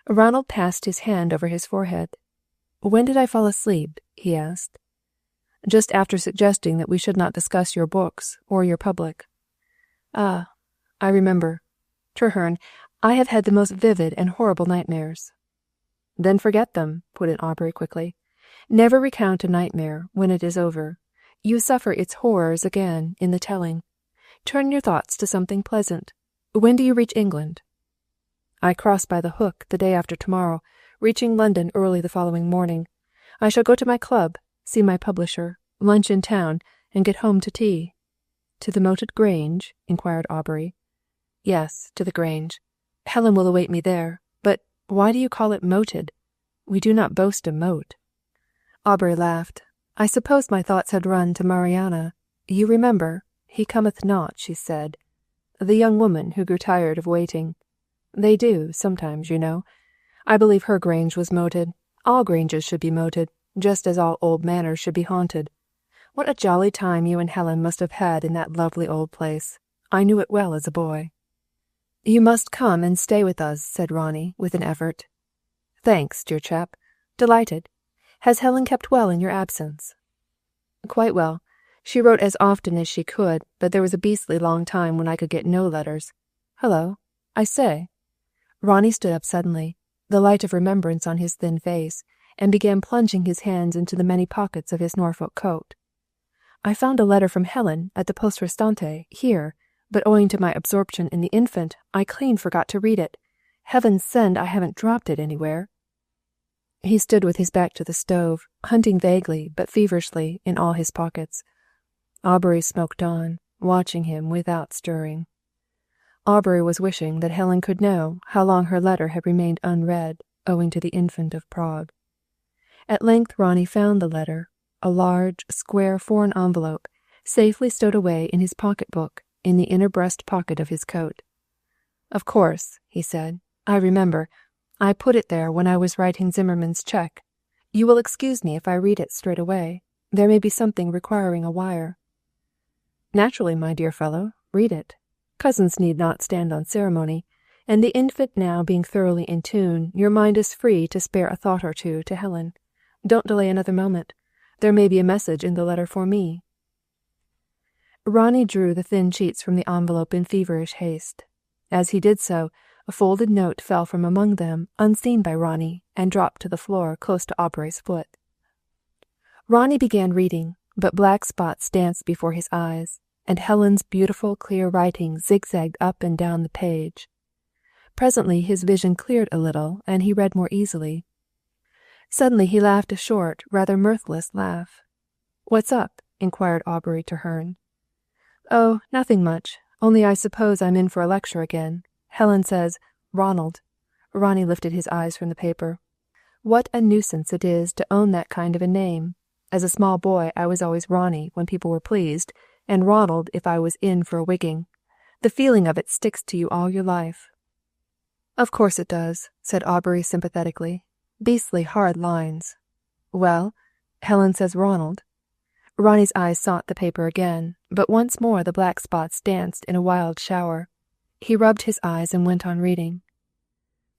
Ronald passed his hand over his forehead. "When did I fall asleep?" he asked. "Just after suggesting that we should not discuss your books or your public." "Ah, I remember. Treherne, I have had the most vivid and horrible nightmares." "Then forget them," put in Aubrey quickly. "Never recount a nightmare when it is over. You suffer its horrors again in the telling. Turn your thoughts to something pleasant. When do you reach England?" "I cross by the Hook the day after tomorrow, reaching London early the following morning. I shall go to my club, see my publisher, Lunch in town, and get home to tea." "To the moated Grange?" inquired Aubury. "Yes, to the Grange. Helen will await me there. But why do you call it moated? We do not boast a moat." Aubury laughed. "I suppose my thoughts had run to Mariana. You remember, 'He cometh not,' she said. The young woman who grew tired of waiting. They do, sometimes, you know. I believe her Grange was moated. All Granges should be moated, just as all old manors should be haunted. What a jolly time you and Helen must have had in that lovely old place. I knew it well as a boy." "You must come and stay with us," said Ronnie, with an effort. "Thanks, dear chap. Delighted. Has Helen kept well in your absence?" "Quite well. She wrote as often as she could, but there was a beastly long time when I could get no letters. Hello, I say." Ronnie stood up suddenly, the light of remembrance on his thin face, and began plunging his hands into the many pockets of his Norfolk coat. "I found a letter from Helen at the poste restante here, but owing to my absorption in the infant, I clean forgot to read it. Heaven send I haven't dropped it anywhere." He stood with his back to the stove, hunting vaguely but feverishly in all his pockets. Aubury smoked on, watching him without stirring. Aubury was wishing that Helen could know how long her letter had remained unread, owing to the infant of Prague. At length Ronnie found the letter, a large, square foreign envelope, safely stowed away in his pocket-book, in the inner breast pocket of his coat. "Of course," he said. "I remember. I put it there when I was writing Zimmerman's cheque. You will excuse me if I read it straight away. There may be something requiring a wire." "Naturally, my dear fellow. Read it. Cousins need not stand on ceremony, and the infant now being thoroughly in tune, your mind is free to spare a thought or two to Helen. Don't delay another moment. There may be a message in the letter for me." Ronnie drew the thin sheets from the envelope in feverish haste. As he did so, a folded note fell from among them, unseen by Ronnie, and dropped to the floor close to Aubury's foot. Ronnie began reading, but black spots danced before his eyes, and Helen's beautiful clear writing zigzagged up and down the page. Presently his vision cleared a little, and he read more easily. Suddenly he laughed a short, rather mirthless laugh. "What's up?" inquired Aubury Treherne. "Oh, nothing much, only I suppose I'm in for a lecture again. Helen says, 'Ronald.'" Ronnie lifted his eyes from the paper. "What a nuisance it is to own that kind of a name. As a small boy I was always Ronnie when people were pleased, and Ronald if I was in for a wigging. The feeling of it sticks to you all your life." "Of course it does," said Aubury sympathetically. "Beastly hard lines. Well, Helen says Ronald." Ronnie's eyes sought the paper again, but once more the black spots danced in a wild shower. He rubbed his eyes and went on reading.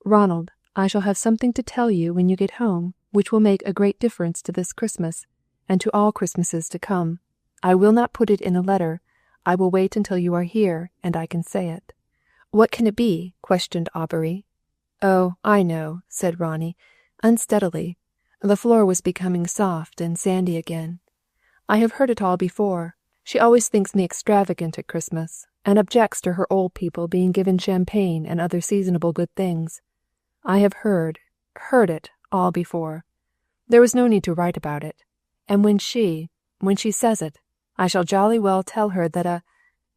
"Ronald, I shall have something to tell you when you get home, which will make a great difference to this Christmas, and to all Christmases to come. I will not put it in a letter. I will wait until you are here, and I can say it." "What can it be?" questioned Aubury. "Oh, I know," said Ronnie, unsteadily. The floor was becoming soft and sandy again. "I have heard it all before. She always thinks me extravagant at Christmas, and objects to her old people being given champagne and other seasonable good things. I have heard it all before. There was no need to write about it. And when she says it, I shall jolly well tell her that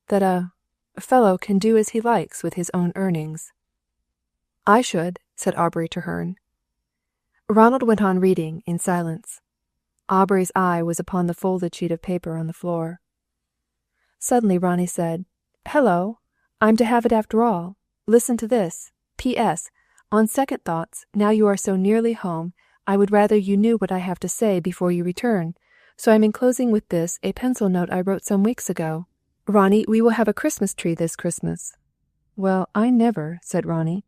a fellow can do as he likes with his own earnings." "I should," said Aubury Treherne. Ronald went on reading in silence. Aubury's eye was upon the folded sheet of paper on the floor. Suddenly Ronnie said, "Hello, I'm to have it after all. Listen to this. P.S. On second thoughts, now you are so nearly home, I would rather you knew what I have to say before you return, so I'm enclosing with this a pencil note I wrote some weeks ago. Ronnie, we will have a Christmas tree this Christmas." "Well, I never," said Ronnie.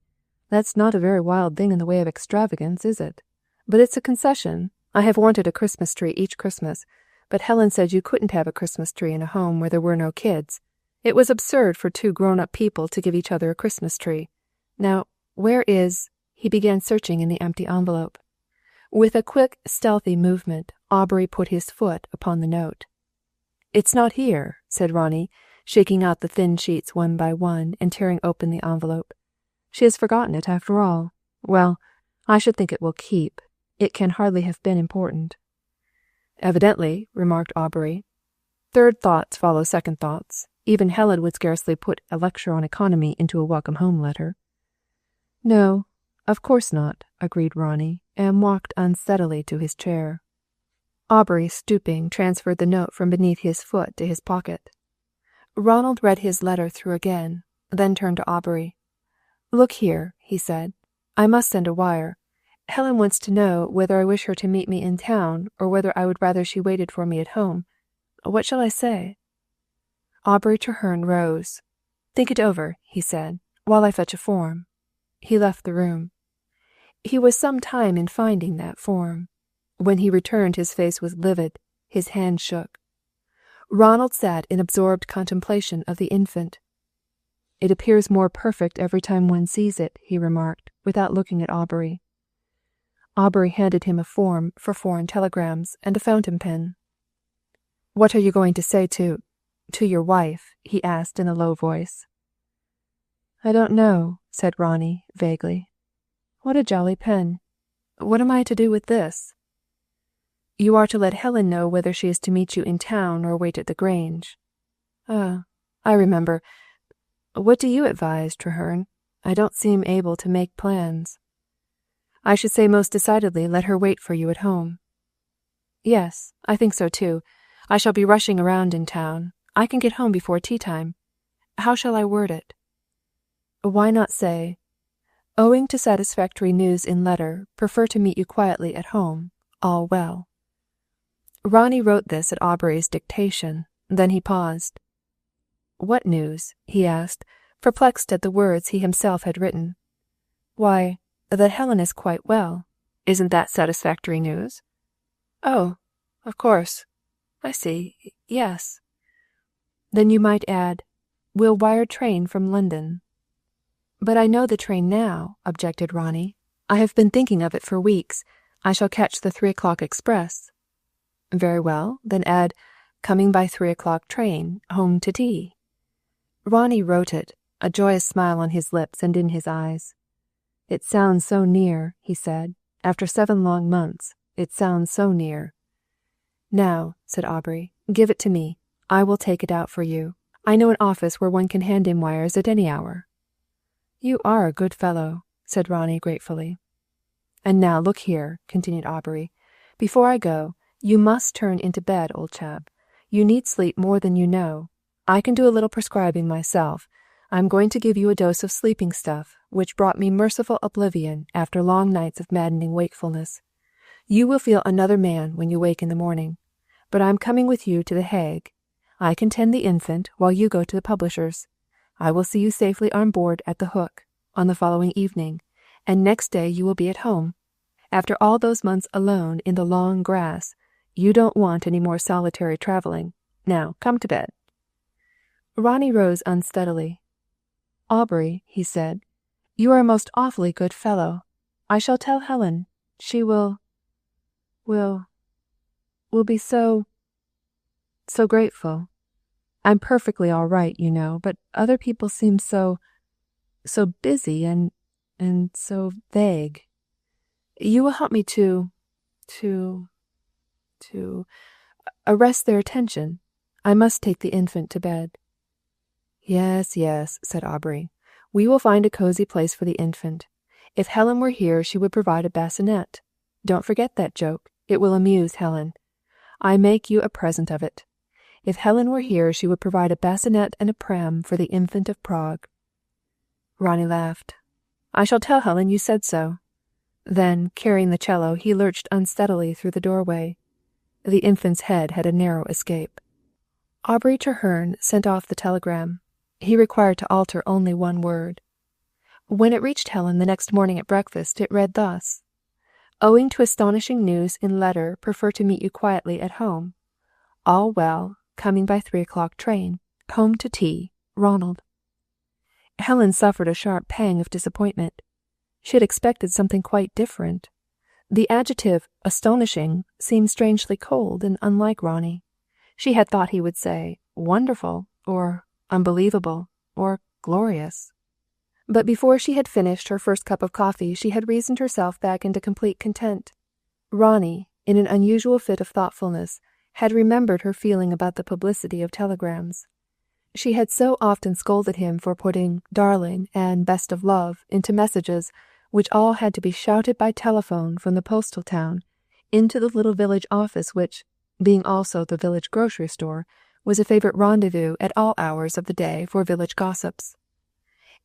"That's not a very wild thing in the way of extravagance, is it? But it's a concession. I have wanted a Christmas tree each Christmas, but Helen said you couldn't have a Christmas tree in a home where there were no kids. It was absurd for two grown-up people to give each other a Christmas tree. Now, where is—" He began searching in the empty envelope. With a quick, stealthy movement, Aubury put his foot upon the note. "It's not here," said Ronnie, shaking out the thin sheets one by one and tearing open the envelope. "She has forgotten it after all. Well, I should think it will keep. It can hardly have been important." Evidently, remarked Aubury. Third thoughts follow second thoughts. Even Helen would scarcely put a lecture on economy into a welcome home letter. No, of course not, agreed Ronnie, and walked unsteadily to his chair. Aubury, stooping, transferred the note from beneath his foot to his pocket. Ronald read his letter through again, then turned to Aubury. Look here, he said. I must send a wire. Helen wants to know whether I wish her to meet me in town or whether I would rather she waited for me at home. What shall I say? Aubury Treherne rose. Think it over, he said, while I fetch a form. He left the room. He was some time in finding that form. When he returned his face was livid, his hand shook. Ronald sat in absorbed contemplation of the infant. It appears more perfect every time one sees it, he remarked, without looking at Aubury. Aubury handed him a form for foreign telegrams and a fountain pen. What are you going to say to your wife? He asked in a low voice. I don't know, said Ronnie, vaguely. What a jolly pen. What am I to do with this? You are to let Helen know whether she is to meet you in town or wait at the Grange. Ah, I remember. What do you advise, Treherne? I don't seem able to make plans. I should say most decidedly let her wait for you at home. Yes, I think so too. I shall be rushing around in town. I can get home before tea time. How shall I word it? Why not say, owing to satisfactory news in letter, prefer to meet you quietly at home. All well. Ronnie wrote this at Aubury's dictation. Then he paused. What news? He asked, perplexed at the words he himself had written. Why, that Helen is quite well. Isn't that satisfactory news? Oh, of course. I see. Yes. Then you might add, we'll wire train from London. But I know the train now, objected Ronnie. I have been thinking of it for weeks. I shall catch the 3 o'clock express. Very well, then add, coming by 3 o'clock train, home to tea. Ronnie wrote it, a joyous smile on his lips and in his eyes. It sounds so near, he said. After 7 long months, it sounds so near. Now, said Aubury, give it to me. I will take it out for you. I know an office where one can hand in wires at any hour. You are a good fellow, said Ronnie gratefully. And now look here, continued Aubury. Before I go, you must turn into bed, old chap. You need sleep more than you know. I can do a little prescribing myself. I'm going to give you a dose of sleeping stuff, which brought me merciful oblivion after long nights of maddening wakefulness. You will feel another man when you wake in the morning. But I'm coming with you to The Hague. I can tend the infant while you go to the publishers. I will see you safely on board at the Hook on the following evening, and next day you will be at home. After all those months alone in the long grass, you don't want any more solitary travelling. Now, come to bed. Ronnie rose unsteadily. Aubury, he said, you are a most awfully good fellow. I shall tell Helen. She will be so grateful. I'm perfectly all right, you know, but other people seem so busy and so vague. You will help me to arrest their attention. I must take the infant to bed. Yes, said Aubury. We will find a cozy place for the infant. If Helen were here, she would provide a bassinet. Don't forget that joke. It will amuse Helen. I make you a present of it. If Helen were here, she would provide a bassinet and a pram for the infant of Prague. Ronnie laughed. I shall tell Helen you said so. Then, carrying the cello, he lurched unsteadily through the doorway. The infant's head had a narrow escape. Aubury Treherne sent off the telegram. He required to alter only one word. When it reached Helen the next morning at breakfast, it read thus. Owing to astonishing news in letter, prefer to meet you quietly at home. All well, coming by 3 o'clock train. Home to tea. Ronald. Helen suffered a sharp pang of disappointment. She had expected something quite different. The adjective astonishing seemed strangely cold and unlike Ronnie. She had thought he would say wonderful, or unbelievable, or glorious. But before she had finished her first cup of coffee, she had reasoned herself back into complete content. Ronnie, in an unusual fit of thoughtfulness, had remembered her feeling about the publicity of telegrams. She had so often scolded him for putting "darling" and "best of love" into messages which all had to be shouted by telephone from the postal town into the little village office which, being also the village grocery store, was a favourite rendezvous at all hours of the day for village gossips.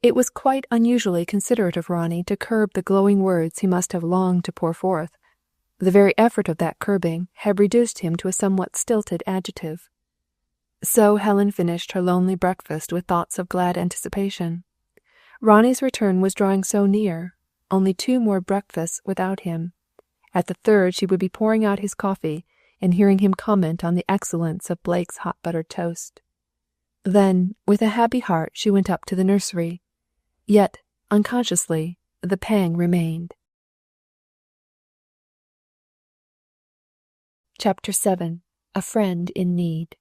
It was quite unusually considerate of Ronnie to curb the glowing words he must have longed to pour forth. The very effort of that curbing had reduced him to a somewhat stilted adjective. So Helen finished her lonely breakfast with thoughts of glad anticipation. Ronnie's return was drawing so near, only 2 more breakfasts without him. At the third she would be pouring out his coffee and hearing him comment on the excellence of Blake's hot buttered toast. Then, with a happy heart, she went up to the nursery. Yet, unconsciously, the pang remained. Chapter 7. A Friend in Need.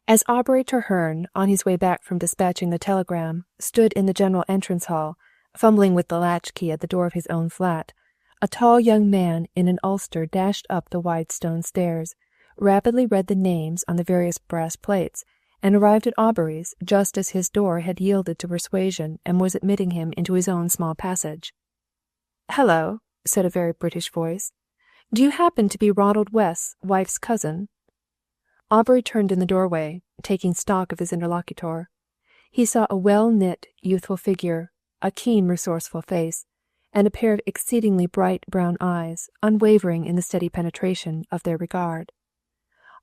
As Aubury Treherne, on his way back from dispatching the telegram, stood in the general entrance hall, fumbling with the latch-key at the door of his own flat, a tall young man in an ulster dashed up the wide stone stairs, rapidly read the names on the various brass plates, and arrived at Aubury's just as his door had yielded to persuasion and was admitting him into his own small passage. "Hello," said a very British voice. "Do you happen to be Ronald West's wife's cousin?" Aubury turned in the doorway, taking stock of his interlocutor. He saw a well-knit, youthful figure, a keen, resourceful face, and a pair of exceedingly bright brown eyes, unwavering in the steady penetration of their regard.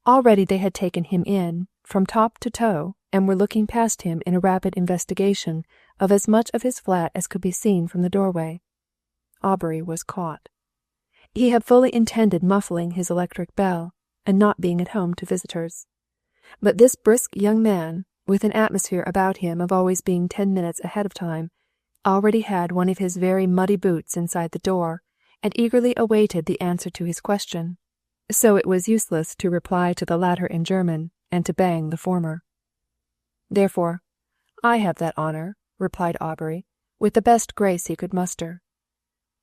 Already they had taken him in, from top to toe, and were looking past him in a rapid investigation of as much of his flat as could be seen from the doorway. Aubury was caught. He had fully intended muffling his electric bell, and not being at home to visitors. But this brisk young man, with an atmosphere about him of always being 10 minutes ahead of time, already had one of his very muddy boots inside the door, and eagerly awaited the answer to his question. So it was useless to reply to the latter in German, and to bang the former. Therefore, "I have that honour," replied Aubury, with the best grace he could muster.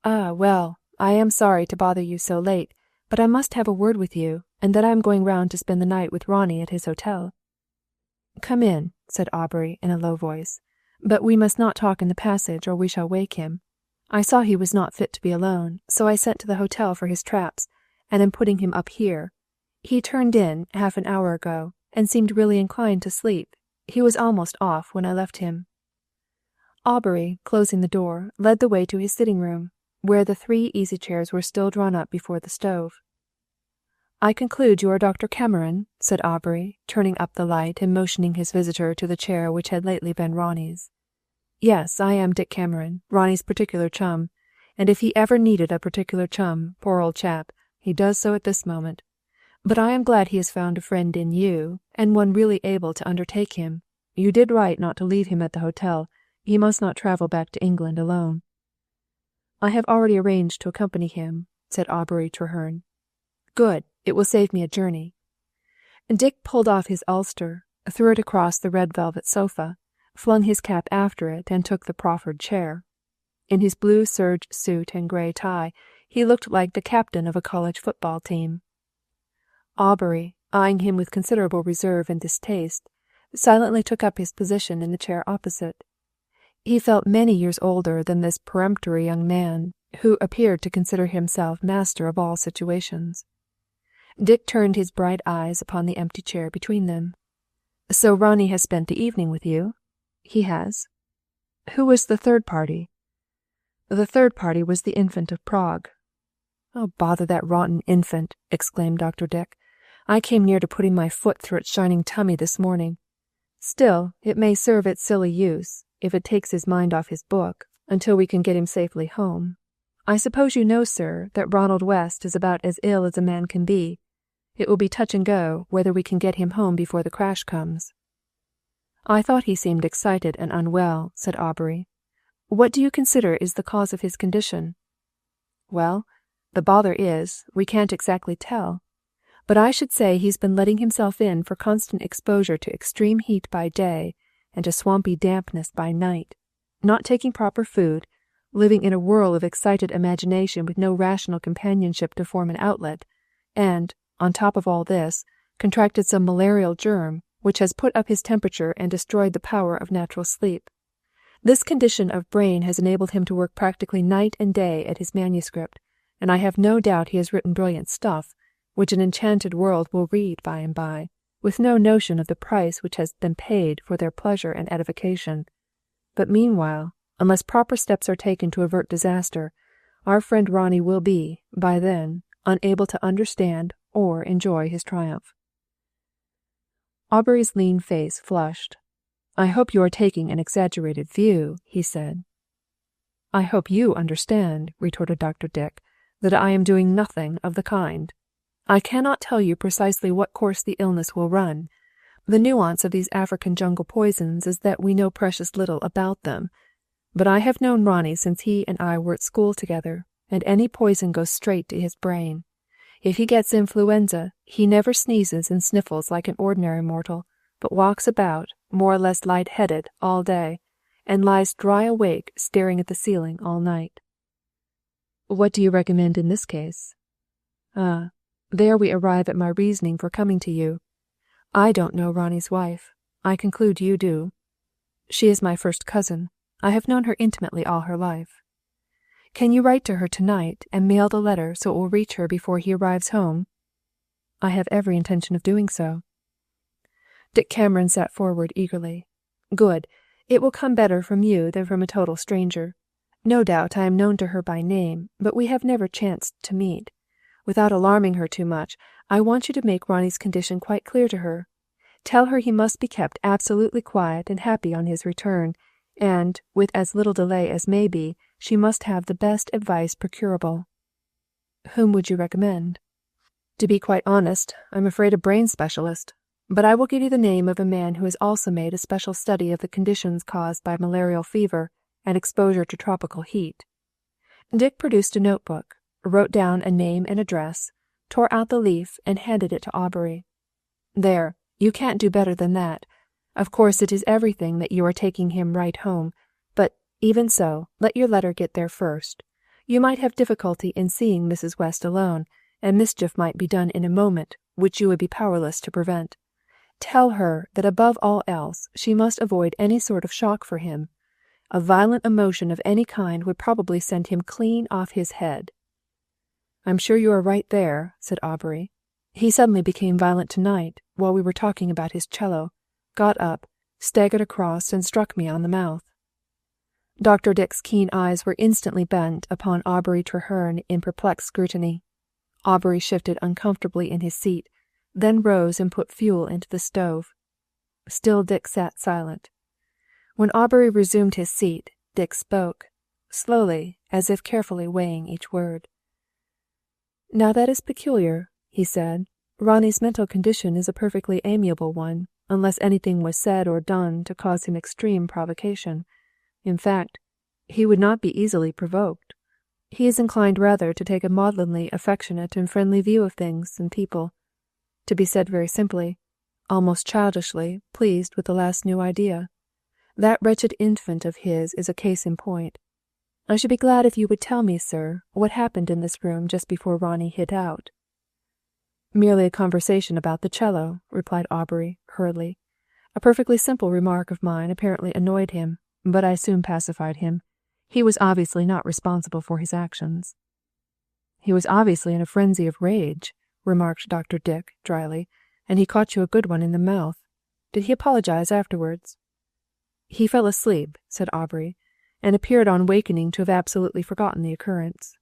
"Ah, well, I am sorry to bother you so late, but I must have a word with you, and then I am going round to spend the night with Ronnie at his hotel." "Come in," said Aubury in a low voice, "but we must not talk in the passage, or we shall wake him. I saw he was not fit to be alone, so I sent to the hotel for his traps, and am putting him up here. He turned in half an hour ago, and seemed really inclined to sleep. He was almost off when I left him." Aubury, closing the door, led the way to his sitting-room, where the 3 easy-chairs were still drawn up before the stove. "I conclude you are Dr. Cameron," said Aubury, turning up the light and motioning his visitor to the chair which had lately been Ronnie's. "Yes, I am Dick Cameron, Ronnie's particular chum, and if he ever needed a particular chum, poor old chap, he does so at this moment. But I am glad he has found a friend in you, and one really able to undertake him. You did right not to leave him at the hotel. He must not travel back to England alone." "I have already arranged to accompany him," said Aubury Treherne. "Good. It will save me a journey." Dick pulled off his ulster, threw it across the red velvet sofa, flung his cap after it, and took the proffered chair. In his blue serge suit and grey tie, he looked like the captain of a college football team. Aubury, eyeing him with considerable reserve and distaste, silently took up his position in the chair opposite. He felt many years older than this peremptory young man, who appeared to consider himself master of all situations. Dick turned his bright eyes upon the empty chair between them. "So Ronnie has spent the evening with you?" "He has." "Who was the third party?" "The third party was the infant of Prague." "Oh, bother that rotten infant!" exclaimed Dr. Dick. "I came near to putting my foot through its shining tummy this morning. Still, it may serve its silly use, if it takes his mind off his book, until we can get him safely home. I suppose you know, sir, that Ronald West is about as ill as a man can be. It will be touch and go whether we can get him home before the crash comes." "I thought he seemed excited and unwell," said Aubury. "What do you consider is the cause of his condition?" "Well, the bother is, we can't exactly tell. But I should say he's been letting himself in for constant exposure to extreme heat by day and to swampy dampness by night, not taking proper food, living in a whirl of excited imagination with no rational companionship to form an outlet, and, on top of all this, contracted some malarial germ which has put up his temperature and destroyed the power of natural sleep. This condition of brain has enabled him to work practically night and day at his manuscript, and I have no doubt he has written brilliant stuff, which an enchanted world will read by and by, with no notion of the price which has been paid for their pleasure and edification. But meanwhile, unless proper steps are taken to avert disaster, our friend Ronnie will be, by then, unable to understand or enjoy his triumph. Aubury's lean face flushed. "I hope you are taking an exaggerated view," he said. "I hope you understand," retorted Dr. Dick, "that I am doing nothing of the kind. I cannot tell you precisely what course the illness will run. The nuance of these African jungle poisons is that we know precious little about them. But I have known Ronnie since he and I were at school together, and any poison goes straight to his brain. If he gets influenza, he never sneezes and sniffles like an ordinary mortal, but walks about, more or less light-headed, all day, and lies dry awake staring at the ceiling all night." "What do you recommend in this case?" There we arrive at my reasoning for coming to you. I don't know Ronnie's wife. I conclude you do. She is my first cousin. I have known her intimately all her life. Can you write to her tonight and mail the letter so it will reach her before he arrives home?" "I have every intention of doing so." Dick Cameron sat forward eagerly. "Good. It will come better from you than from a total stranger. No doubt I am known to her by name, but we have never chanced to meet. Without alarming her too much, I want you to make Ronnie's condition quite clear to her. Tell her he must be kept absolutely quiet and happy on his return, and, with as little delay as may be, she must have the best advice procurable." "Whom would you recommend?" "To be quite honest, I'm afraid a brain specialist. But I will give you the name of a man who has also made a special study of the conditions caused by malarial fever and exposure to tropical heat." Dick produced a notebook, wrote down a name and address, tore out the leaf, and handed it to Aubury. "There, you can't do better than that. Of course it is everything that you are taking him right home, but, even so, let your letter get there first. You might have difficulty in seeing Mrs. West alone, and mischief might be done in a moment, which you would be powerless to prevent. Tell her that above all else she must avoid any sort of shock for him. A violent emotion of any kind would probably send him clean off his head." "I'm sure you are right there," said Aubury. "He suddenly became violent tonight, while we were talking about his cello, got up, staggered across, and struck me on the mouth." Dr. Dick's keen eyes were instantly bent upon Aubury Treherne in perplexed scrutiny. Aubury shifted uncomfortably in his seat, then rose and put fuel into the stove. Still Dick sat silent. When Aubury resumed his seat, Dick spoke, slowly, as if carefully weighing each word. "Now that is peculiar," he said. "Ronnie's mental condition is a perfectly amiable one, unless anything was said or done to cause him extreme provocation. In fact, he would not be easily provoked. He is inclined rather to take a maudlinly affectionate and friendly view of things and people. To be said very simply, almost childishly pleased with the last new idea. That wretched infant of his is a case in point. I should be glad if you would tell me, sir, what happened in this room just before Ronnie hid out." "Merely a conversation about the cello," replied Aubury, hurriedly. "A perfectly simple remark of mine apparently annoyed him, but I soon pacified him. He was obviously not responsible for his actions." "He was obviously in a frenzy of rage," remarked Dr. Dick, dryly, "and he caught you a good one in the mouth. Did he apologize afterwards?" "He fell asleep," said Aubury, "and appeared on wakening to have absolutely forgotten the occurrence."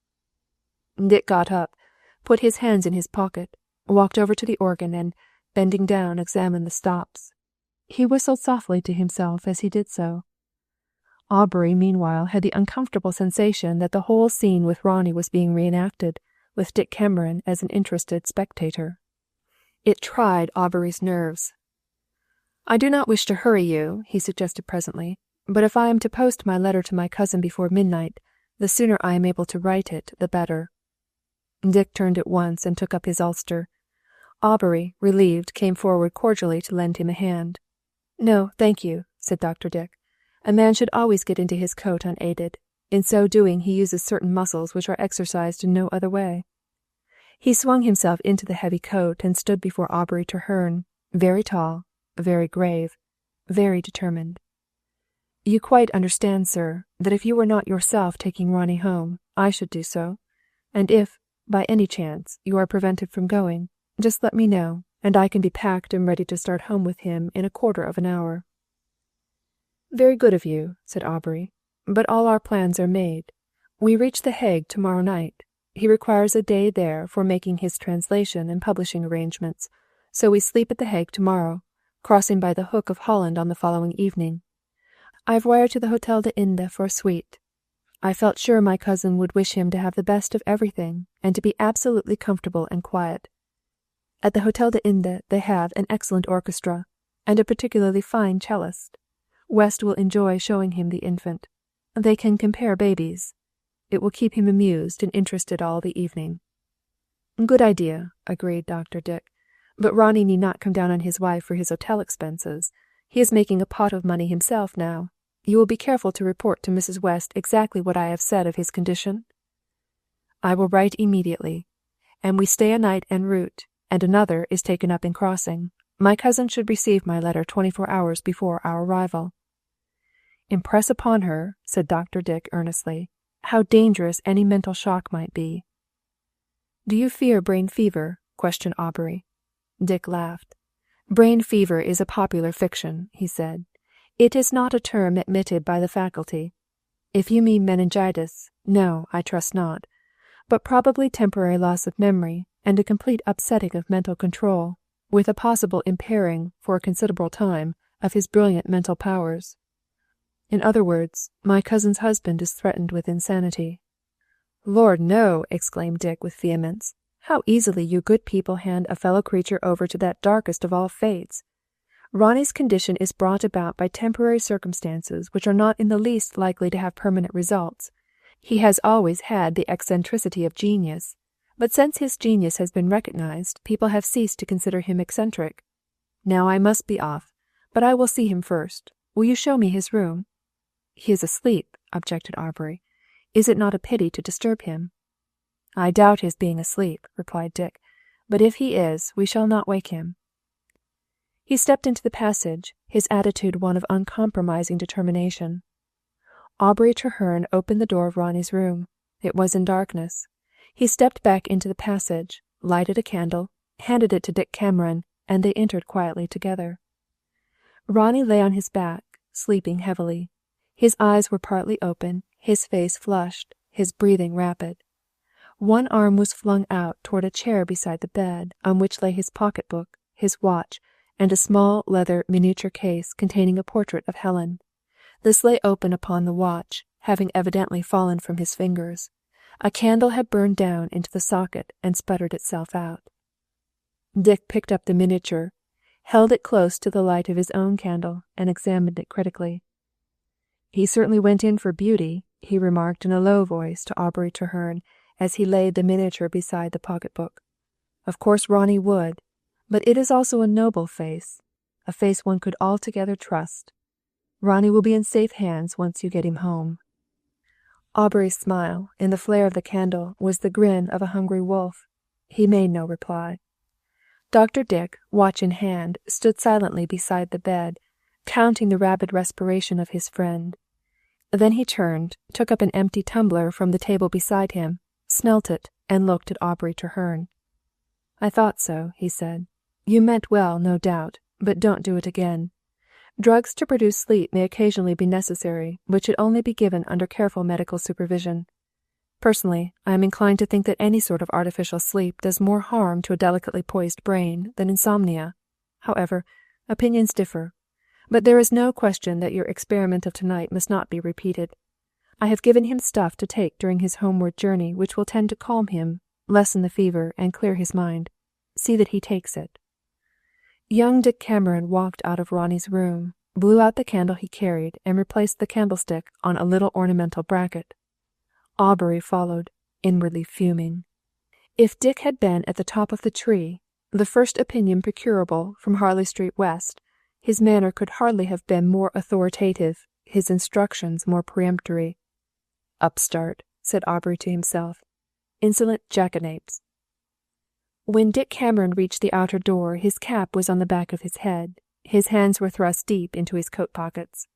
Dick got up, put his hands in his pocket, walked over to the organ, and, bending down, examined the stops. He whistled softly to himself as he did so. Aubury, meanwhile, had the uncomfortable sensation that the whole scene with Ronnie was being reenacted, with Dick Cameron as an interested spectator. It tried Aubury's nerves. "I do not wish to hurry you," he suggested presently, "but if I am to post my letter to my cousin before midnight, the sooner I am able to write it, the better." Dick turned at once and took up his ulster. Aubury, relieved, came forward cordially to lend him a hand. "No, thank you," said Dr. Dick. "A man should always get into his coat unaided. In so doing, he uses certain muscles which are exercised in no other way. He swung himself into the heavy coat and stood before Aubury Treherne, very tall, very grave, very determined. You quite understand, sir, that if you were not yourself taking Ronnie home, I should do so, and if, by any chance, you are prevented from going, just let me know, and I can be packed and ready to start home with him in a quarter of an hour." "Very good of you," said Aubury, "but all our plans are made. We reach The Hague tomorrow night. He requires a day there for making his translation and publishing arrangements, so we sleep at The Hague tomorrow, crossing by the Hook of Holland on the following evening. I've wired to the Hotel de Inde for a suite. I felt sure my cousin would wish him to have the best of everything, and to be absolutely comfortable and quiet. At the Hotel de Inde they have an excellent orchestra, and a particularly fine cellist. West will enjoy showing him the infant. They can compare babies. It will keep him amused and interested all the evening." "Good idea," agreed Dr. Dick. "But Ronnie need not come down on his wife for his hotel expenses. He is making a pot of money himself now. You will be careful to report to Mrs. West exactly what I have said of his condition?" "I will write immediately. And we stay a night en route, and another is taken up in crossing. My cousin should receive my letter 24 hours before our arrival." "Impress upon her," said Dr. Dick earnestly, "how dangerous any mental shock might be." "Do you fear brain fever?" questioned Aubury. Dick laughed. "Brain fever is a popular fiction," he said. "It is not a term admitted by the faculty. If you mean meningitis, no, I trust not. But probably temporary loss of memory, and a complete upsetting of mental control, with a possible impairing, for a considerable time, of his brilliant mental powers. In other words, my cousin's husband is threatened with insanity." "Lord, no!" exclaimed Dick with vehemence. "How easily you good people hand a fellow creature over to that darkest of all fates! Ronnie's condition is brought about by temporary circumstances which are not in the least likely to have permanent results. He has always had the eccentricity of genius, but since his genius has been recognized, people have ceased to consider him eccentric. Now I must be off, but I will see him first. Will you show me his room?" "He is asleep," objected Aubury. "Is it not a pity to disturb him?" "I doubt his being asleep," replied Dick, "but if he is, we shall not wake him." He stepped into the passage, his attitude one of uncompromising determination. Aubury Treherne opened the door of Ronnie's room. It was in darkness. He stepped back into the passage, lighted a candle, handed it to Dick Cameron, and they entered quietly together. Ronnie lay on his back, sleeping heavily. His eyes were partly open, his face flushed, his breathing rapid. One arm was flung out toward a chair beside the bed, on which lay his pocket-book, his watch, and a small leather miniature case containing a portrait of Helen. This lay open upon the watch, having evidently fallen from his fingers. A candle had burned down into the socket and sputtered itself out. Dick picked up the miniature, held it close to the light of his own candle, and examined it critically. "He certainly went in for beauty," he remarked in a low voice to Aubury Treherne, as he laid the miniature beside the pocket-book. "Of course Ronnie would, but it is also a noble face, a face one could altogether trust. Ronnie will be in safe hands once you get him home." Aubury's smile, in the flare of the candle, was the grin of a hungry wolf. He made no reply. Dr. Dick, watch in hand, stood silently beside the bed, counting the rapid respiration of his friend. Then he turned, took up an empty tumbler from the table beside him, smelt it, and looked at Aubury Treherne. "I thought so," he said. "You meant well, no doubt, but don't do it again. Drugs to produce sleep may occasionally be necessary, but should only be given under careful medical supervision. Personally, I am inclined to think that any sort of artificial sleep does more harm to a delicately poised brain than insomnia. However, opinions differ. But there is no question that your experiment of tonight must not be repeated. I have given him stuff to take during his homeward journey which will tend to calm him, lessen the fever, and clear his mind. See that he takes it." Young Dick Cameron walked out of Ronnie's room, blew out the candle he carried, and replaced the candlestick on a little ornamental bracket. Aubury followed, inwardly fuming. If Dick had been at the top of the tree, the first opinion procurable from Harley Street West, his manner could hardly have been more authoritative, his instructions more peremptory. "Upstart," said Aubury to himself. "Insolent jackanapes." When Dick Cameron reached the outer door, his cap was on the back of his head. His hands were thrust deep into his coat pockets.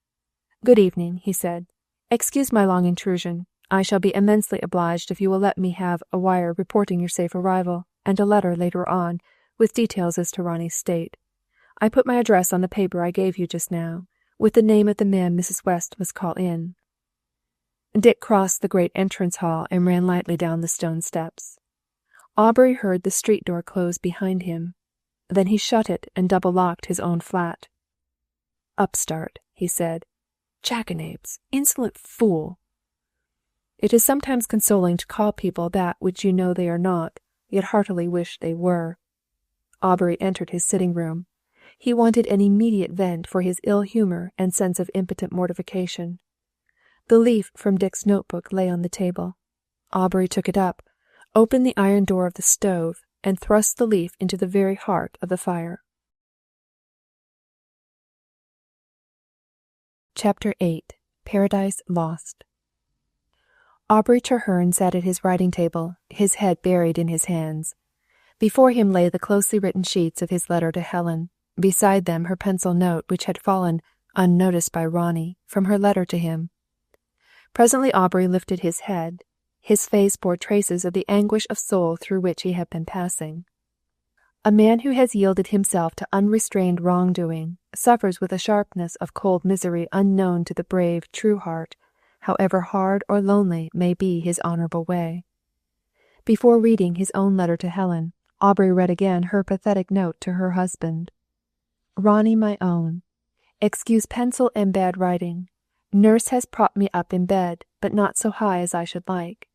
"Good evening," he said. "Excuse my long intrusion. I shall be immensely obliged if you will let me have a wire reporting your safe arrival, and a letter later on, with details as to Ronnie's state. I put my address on the paper I gave you just now, with the name of the man Mrs. West must call in." Dick crossed the great entrance hall and ran lightly down the stone steps. Aubury heard the street door close behind him. Then he shut it and double-locked his own flat. "Upstart," he said. "Jackanapes! Insolent fool!" It is sometimes consoling to call people that which you know they are not, yet heartily wish they were. Aubury entered his sitting-room. He wanted an immediate vent for his ill-humour and sense of impotent mortification. The leaf from Dick's notebook lay on the table. Aubury took it up, opened the iron door of the stove, and thrust the leaf into the very heart of the fire. Chapter 8. Paradise Lost. Aubury Treherne sat at his writing-table, his head buried in his hands. Before him lay the closely written sheets of his letter to Helen, beside them her pencil note which had fallen, unnoticed by Ronnie, from her letter to him. Presently Aubury lifted his head. His face bore traces of the anguish of soul through which he had been passing. A man who has yielded himself to unrestrained wrong-doing suffers with a sharpness of cold misery unknown to the brave, true heart, however hard or lonely may be his honourable way. Before reading his own letter to Helen, Aubury read again her pathetic note to her husband. "Ronnie, my own, excuse pencil and bad writing. Nurse has propped me up in bed, but not so high as I should like.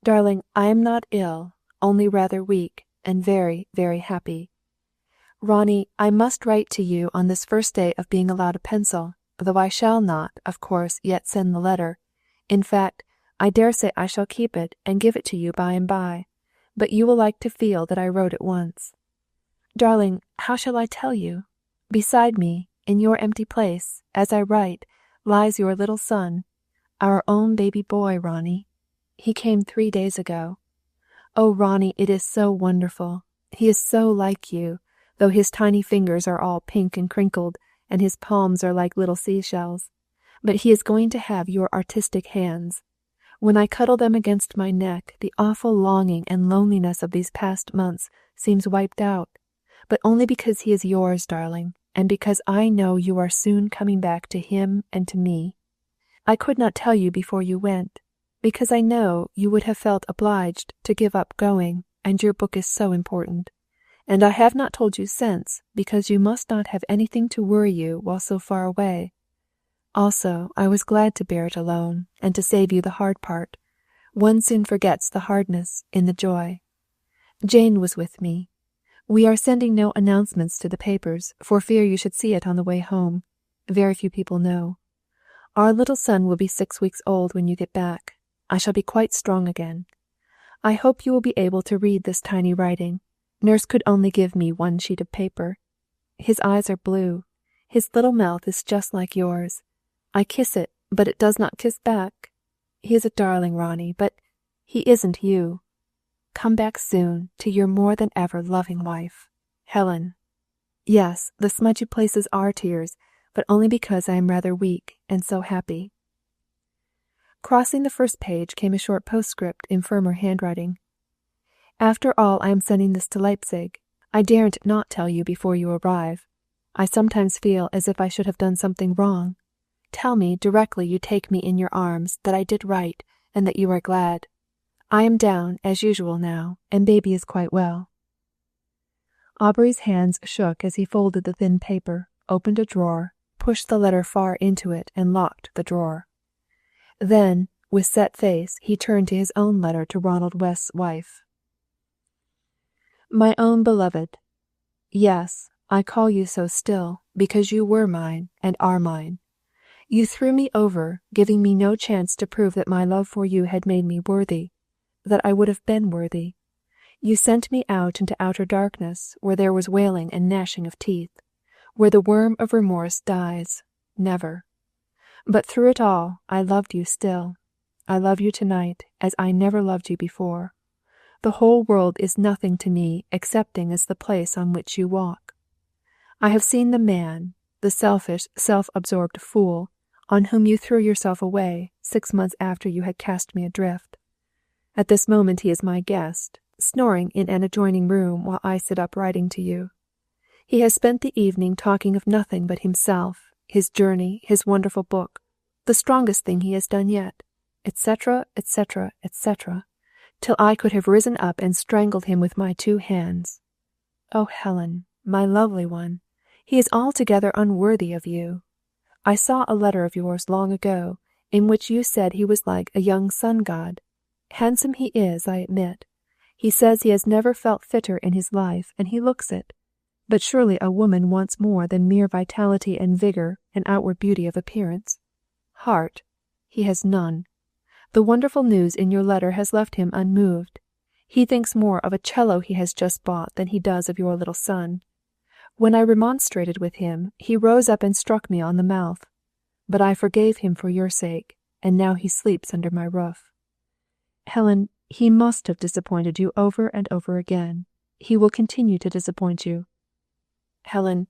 Darling, I am not ill, only rather weak, and very, very happy. Ronnie, I must write to you on this first day of being allowed a pencil, though I shall not, of course, yet send the letter. In fact, I dare say I shall keep it and give it to you by and by, but you will like to feel that I wrote it once. Darling, how shall I tell you? Beside me, in your empty place, as I write, lies your little son, our own baby boy, Ronnie. He came 3 days ago. Oh, Ronnie, it is so wonderful. He is so like you, though his tiny fingers are all pink and crinkled, and his palms are like little seashells. But he is going to have your artistic hands. When I cuddle them against my neck, the awful longing and loneliness of these past months seems wiped out, but only because he is yours, darling, and because I know you are soon coming back to him and to me. I could not tell you before you went, because I know you would have felt obliged to give up going, and your book is so important. And I have not told you since, because you must not have anything to worry you while so far away. Also, I was glad to bear it alone, and to save you the hard part. One soon forgets the hardness in the joy. Jane was with me. We are sending no announcements to the papers, for fear you should see it on the way home. Very few people know. Our little son will be 6 weeks old when you get back. I shall be quite strong again. I hope you will be able to read this tiny writing. Nurse could only give me 1 sheet of paper. His eyes are blue. His little mouth is just like yours. I kiss it, but it does not kiss back. He is a darling, Ronnie, but he isn't you. Come back soon to your more than ever loving wife, Helen. Yes, the smudgy places are tears, but only because I am rather weak and so happy." Crossing the first page came a short postscript in firmer handwriting. "After all, I am sending this to Leipzig. I daren't not tell you before you arrive. I sometimes feel as if I should have done something wrong. Tell me directly you take me in your arms that I did right and that you are glad. I am down, as usual now, and baby is quite well." Aubury's hands shook as he folded the thin paper, opened a drawer, pushed the letter far into it, and locked the drawer. Then, with set face, he turned to his own letter to Ronald West's wife. "My own beloved, yes, I call you so still, because you were mine, and are mine. You threw me over, giving me no chance to prove that my love for you had made me worthy, that I would have been worthy. You sent me out into outer darkness, where there was wailing and gnashing of teeth, where the worm of remorse dies, never. But through it all, I loved you still. I love you tonight as I never loved you before. The whole world is nothing to me excepting as the place on which you walk. I have seen the man, the selfish, self-absorbed fool, on whom you threw yourself away 6 months after you had cast me adrift. At this moment he is my guest, snoring in an adjoining room while I sit up writing to you. He has spent the evening talking of nothing but himself, his journey, his wonderful book, the strongest thing he has done yet, etc., etc., etc., till I could have risen up and strangled him with my 2 hands. Oh, Helen, my lovely one, he is altogether unworthy of you. I saw a letter of yours long ago, in which you said he was like a young sun-god. Handsome he is, I admit. He says he has never felt fitter in his life, and he looks it. But surely a woman wants more than mere vitality and vigour and outward beauty of appearance. Heart, he has none. The wonderful news in your letter has left him unmoved. He thinks more of a cello he has just bought than he does of your little son. When I remonstrated with him, he rose up and struck me on the mouth. But I forgave him for your sake, and now he sleeps under my roof. Helen, he must have disappointed you over and over again. He will continue to disappoint you. Helen,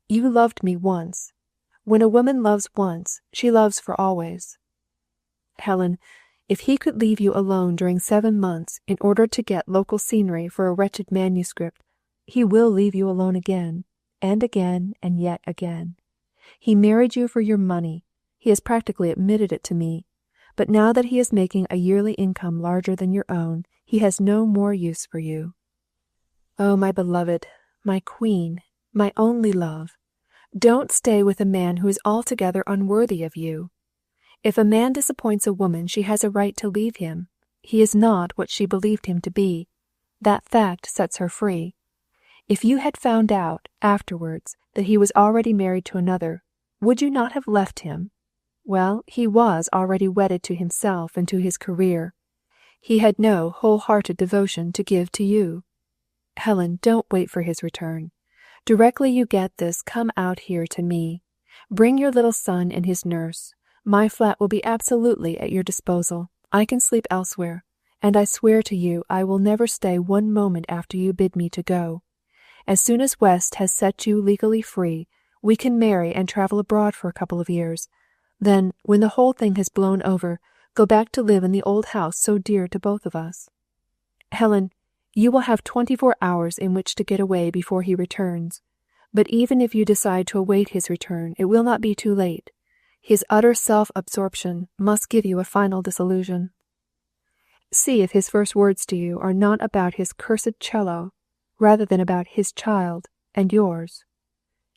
you loved me once. When a woman loves once, she loves for always. Helen, if he could leave you alone during 7 months in order to get local scenery for a wretched manuscript, he will leave you alone again, and again, and yet again. He married you for your money. He has practically admitted it to me. But now that he is making a yearly income larger than your own, he has no more use for you. Oh, my beloved, my queen, my only love, don't stay with a man who is altogether unworthy of you. If a man disappoints a woman, she has a right to leave him. He is not what she believed him to be. That fact sets her free. If you had found out, afterwards, that he was already married to another, would you not have left him? Well, he was already wedded to himself and to his career. He had no whole-hearted devotion to give to you. Helen, don't wait for his return. Directly you get this, come out here to me. Bring your little son and his nurse. My flat will be absolutely at your disposal. I can sleep elsewhere, and I swear to you I will never stay 1 moment after you bid me to go. As soon as West has set you legally free, we can marry and travel abroad for a couple of years. Then, when the whole thing has blown over, go back to live in the old house so dear to both of us. Helen, you will have 24 hours in which to get away before he returns. But even if you decide to await his return, it will not be too late. His utter self-absorption must give you a final disillusion. See if his first words to you are not about his cursed cello, rather than about his child and yours.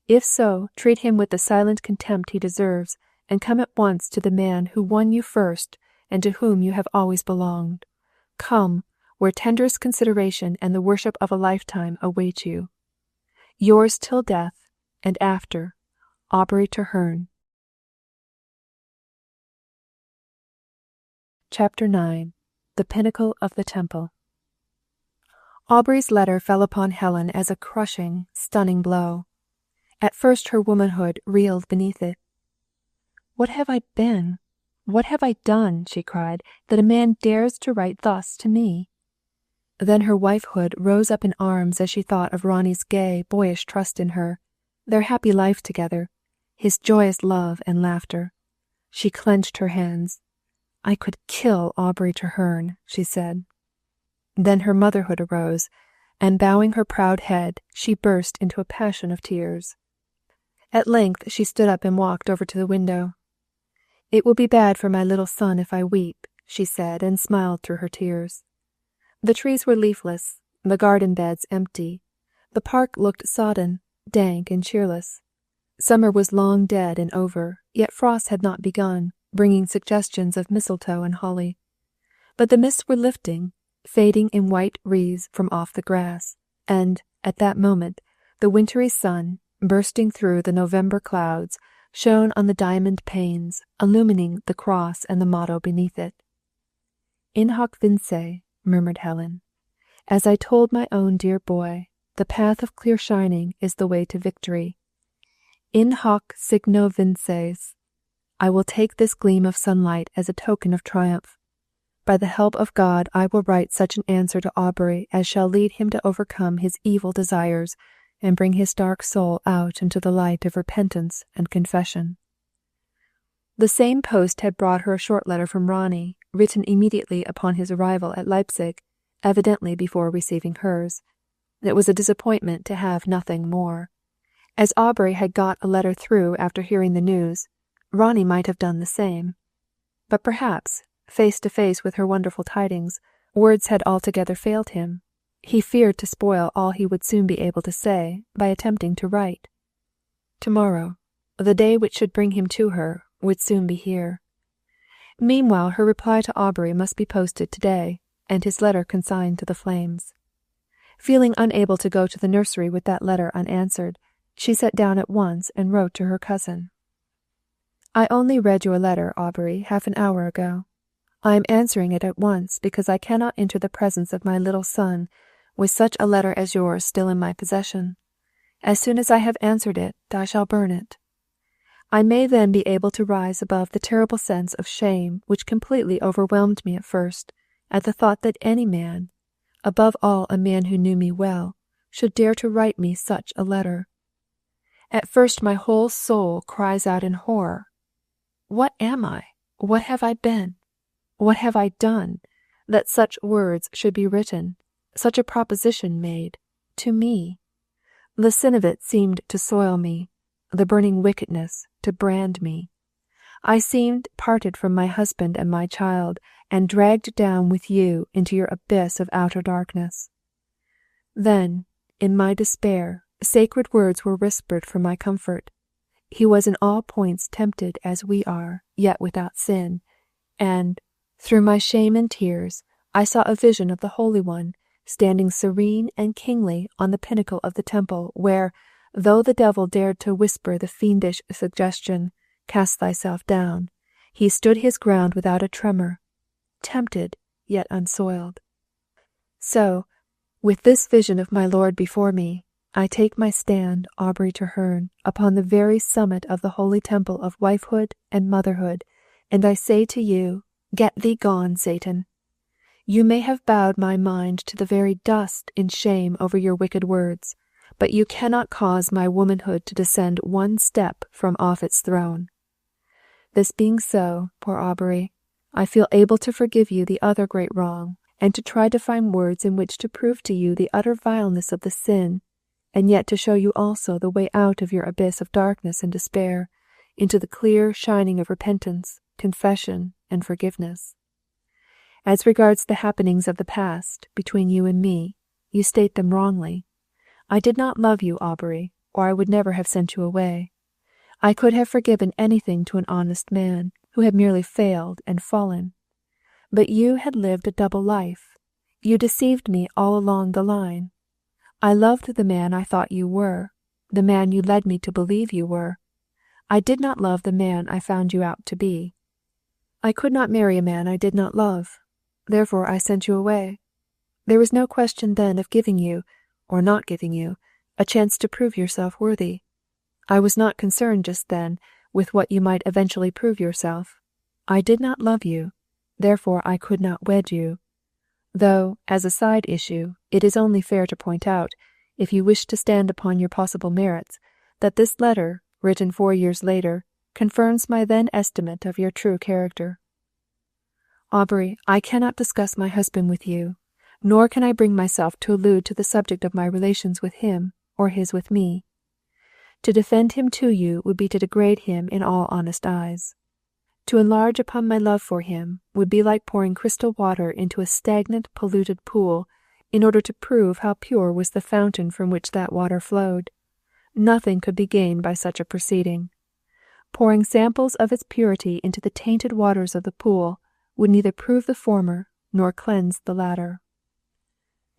If so, treat him with the silent contempt he deserves, and come at once to the man who won you first and to whom you have always belonged. Come, where tenderest consideration and the worship of a lifetime await you. Yours till death, and after, Aubury Treherne. Chapter 9. The Pinnacle of the Temple. Aubury's letter fell upon Helen as a crushing, stunning blow. At first her womanhood reeled beneath it. "What have I been? What have I done," she cried, "that a man dares to write thus to me?" Then her wifehood rose up in arms as she thought of Ronnie's gay, boyish trust in her, their happy life together, his joyous love and laughter. She clenched her hands. "I could kill Aubury Treherne," she said. Then her motherhood arose, and bowing her proud head, she burst into a passion of tears. At length she stood up and walked over to the window. "It will be bad for my little son if I weep," she said, and smiled through her tears. The trees were leafless, the garden beds empty. The park looked sodden, dank, and cheerless. Summer was long dead and over, yet frost had not begun, bringing suggestions of mistletoe and holly. But the mists were lifting, fading in white wreaths from off the grass, and, at that moment, the wintry sun, bursting through the November clouds, shone on the diamond panes, illumining the cross and the motto beneath it. "In hoc vince," murmured Helen. "As I told my own dear boy, the path of clear shining is the way to victory. In hoc signo vinces. I will take this gleam of sunlight as a token of triumph. By the help of God, I will write such an answer to Aubury as shall lead him to overcome his evil desires and bring his dark soul out into the light of repentance and confession." The same post had brought her a short letter from Ronnie, written immediately upon his arrival at Leipzig, evidently before receiving hers. It was a disappointment to have nothing more. As Aubury had got a letter through after hearing the news, Ronnie might have done the same. But perhaps, face to face with her wonderful tidings, words had altogether failed him. He feared to spoil all he would soon be able to say by attempting to write. Tomorrow, the day which should bring him to her, would soon be here. Meanwhile her reply to Aubury must be posted today, and his letter consigned to the flames. Feeling unable to go to the nursery with that letter unanswered, she sat down at once and wrote to her cousin. "I only read your letter, Aubury, half an hour ago. I am answering it at once because I cannot enter the presence of my little son with such a letter as yours still in my possession. As soon as I have answered it, I shall burn it. I may then be able to rise above the terrible sense of shame which completely overwhelmed me at first, at the thought that any man, above all a man who knew me well, should dare to write me such a letter. At first my whole soul cries out in horror. What am I? What have I been? What have I done, that such words should be written, such a proposition made, to me? The sin of it seemed to soil me, the burning wickedness to brand me. I seemed parted from my husband and my child, and dragged down with you into your abyss of outer darkness. Then, in my despair, sacred words were whispered for my comfort. He was in all points tempted as we are, yet without sin, and, through my shame and tears, I saw a vision of the Holy One, standing serene and kingly on the pinnacle of the temple, where, though the devil dared to whisper the fiendish suggestion, "Cast thyself down," he stood his ground without a tremor, tempted yet unsoiled. So, with this vision of my Lord before me, I take my stand, Aubury Treherne, upon the very summit of the holy temple of wifehood and motherhood, and I say to you, get thee gone, Satan. You may have bowed my mind to the very dust in shame over your wicked words, but you cannot cause my womanhood to descend one step from off its throne. This being so, poor Aubury, I feel able to forgive you the other great wrong, and to try to find words in which to prove to you the utter vileness of the sin, and yet to show you also the way out of your abyss of darkness and despair, into the clear shining of repentance, confession, and forgiveness. As regards the happenings of the past, between you and me, you state them wrongly. I did not love you, Aubury, or I would never have sent you away. I could have forgiven anything to an honest man, who had merely failed and fallen. But you had lived a double life. You deceived me all along the line. I loved the man I thought you were, the man you led me to believe you were. I did not love the man I found you out to be. I could not marry a man I did not love. Therefore I sent you away. There was no question then of giving you, or not giving you, a chance to prove yourself worthy. I was not concerned just then with what you might eventually prove yourself. I did not love you, therefore I could not wed you. Though, as a side issue, it is only fair to point out, if you wish to stand upon your possible merits, that this letter, written 4 years later, confirms my then estimate of your true character. Aubury, I cannot discuss my husband with you, nor can I bring myself to allude to the subject of my relations with him, or his with me. To defend him to you would be to degrade him in all honest eyes. To enlarge upon my love for him would be like pouring crystal water into a stagnant, polluted pool, in order to prove how pure was the fountain from which that water flowed. Nothing could be gained by such a proceeding. Pouring samples of its purity into the tainted waters of the pool would neither prove the former nor cleanse the latter.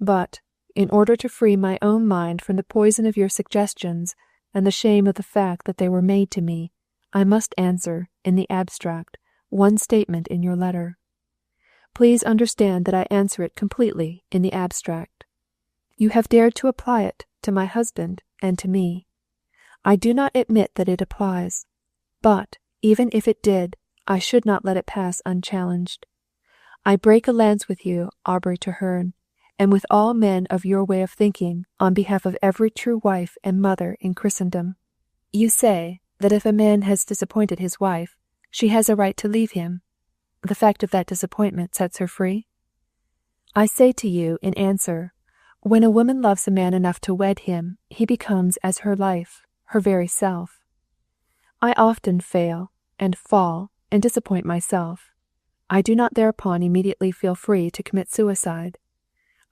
But, in order to free my own mind from the poison of your suggestions and the shame of the fact that they were made to me, I must answer, in the abstract, one statement in your letter. Please understand that I answer it completely in the abstract. You have dared to apply it to my husband and to me. I do not admit that it applies, but, even if it did, I should not let it pass unchallenged. I break a lance with you, Aubury Treherne, and with all men of your way of thinking, on behalf of every true wife and mother in Christendom. You say that if a man has disappointed his wife, she has a right to leave him. The fact of that disappointment sets her free? I say to you in answer, when a woman loves a man enough to wed him, he becomes as her life, her very self. I often fail, and fall, and disappoint myself. I do not thereupon immediately feel free to commit suicide.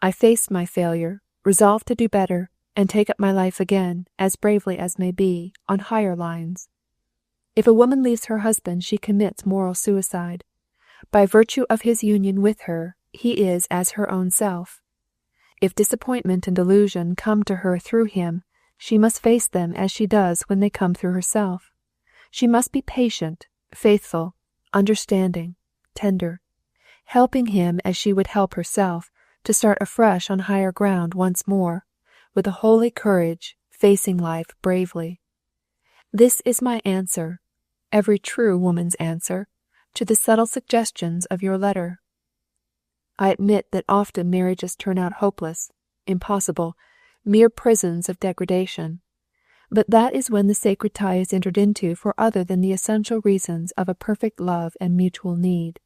I face my failure, resolve to do better, and take up my life again, as bravely as may be, on higher lines. If a woman leaves her husband, she commits moral suicide. By virtue of his union with her, he is as her own self. If disappointment and delusion come to her through him, she must face them as she does when they come through herself. She must be patient, faithful, understanding, tender, helping him as she would help herself, to start afresh on higher ground once more, with a holy courage, facing life bravely. This is my answer, every true woman's answer, to the subtle suggestions of your letter. I admit that often marriages turn out hopeless, impossible, mere prisons of degradation. But that is when the sacred tie is entered into for other than the essential reasons of a perfect love and mutual need,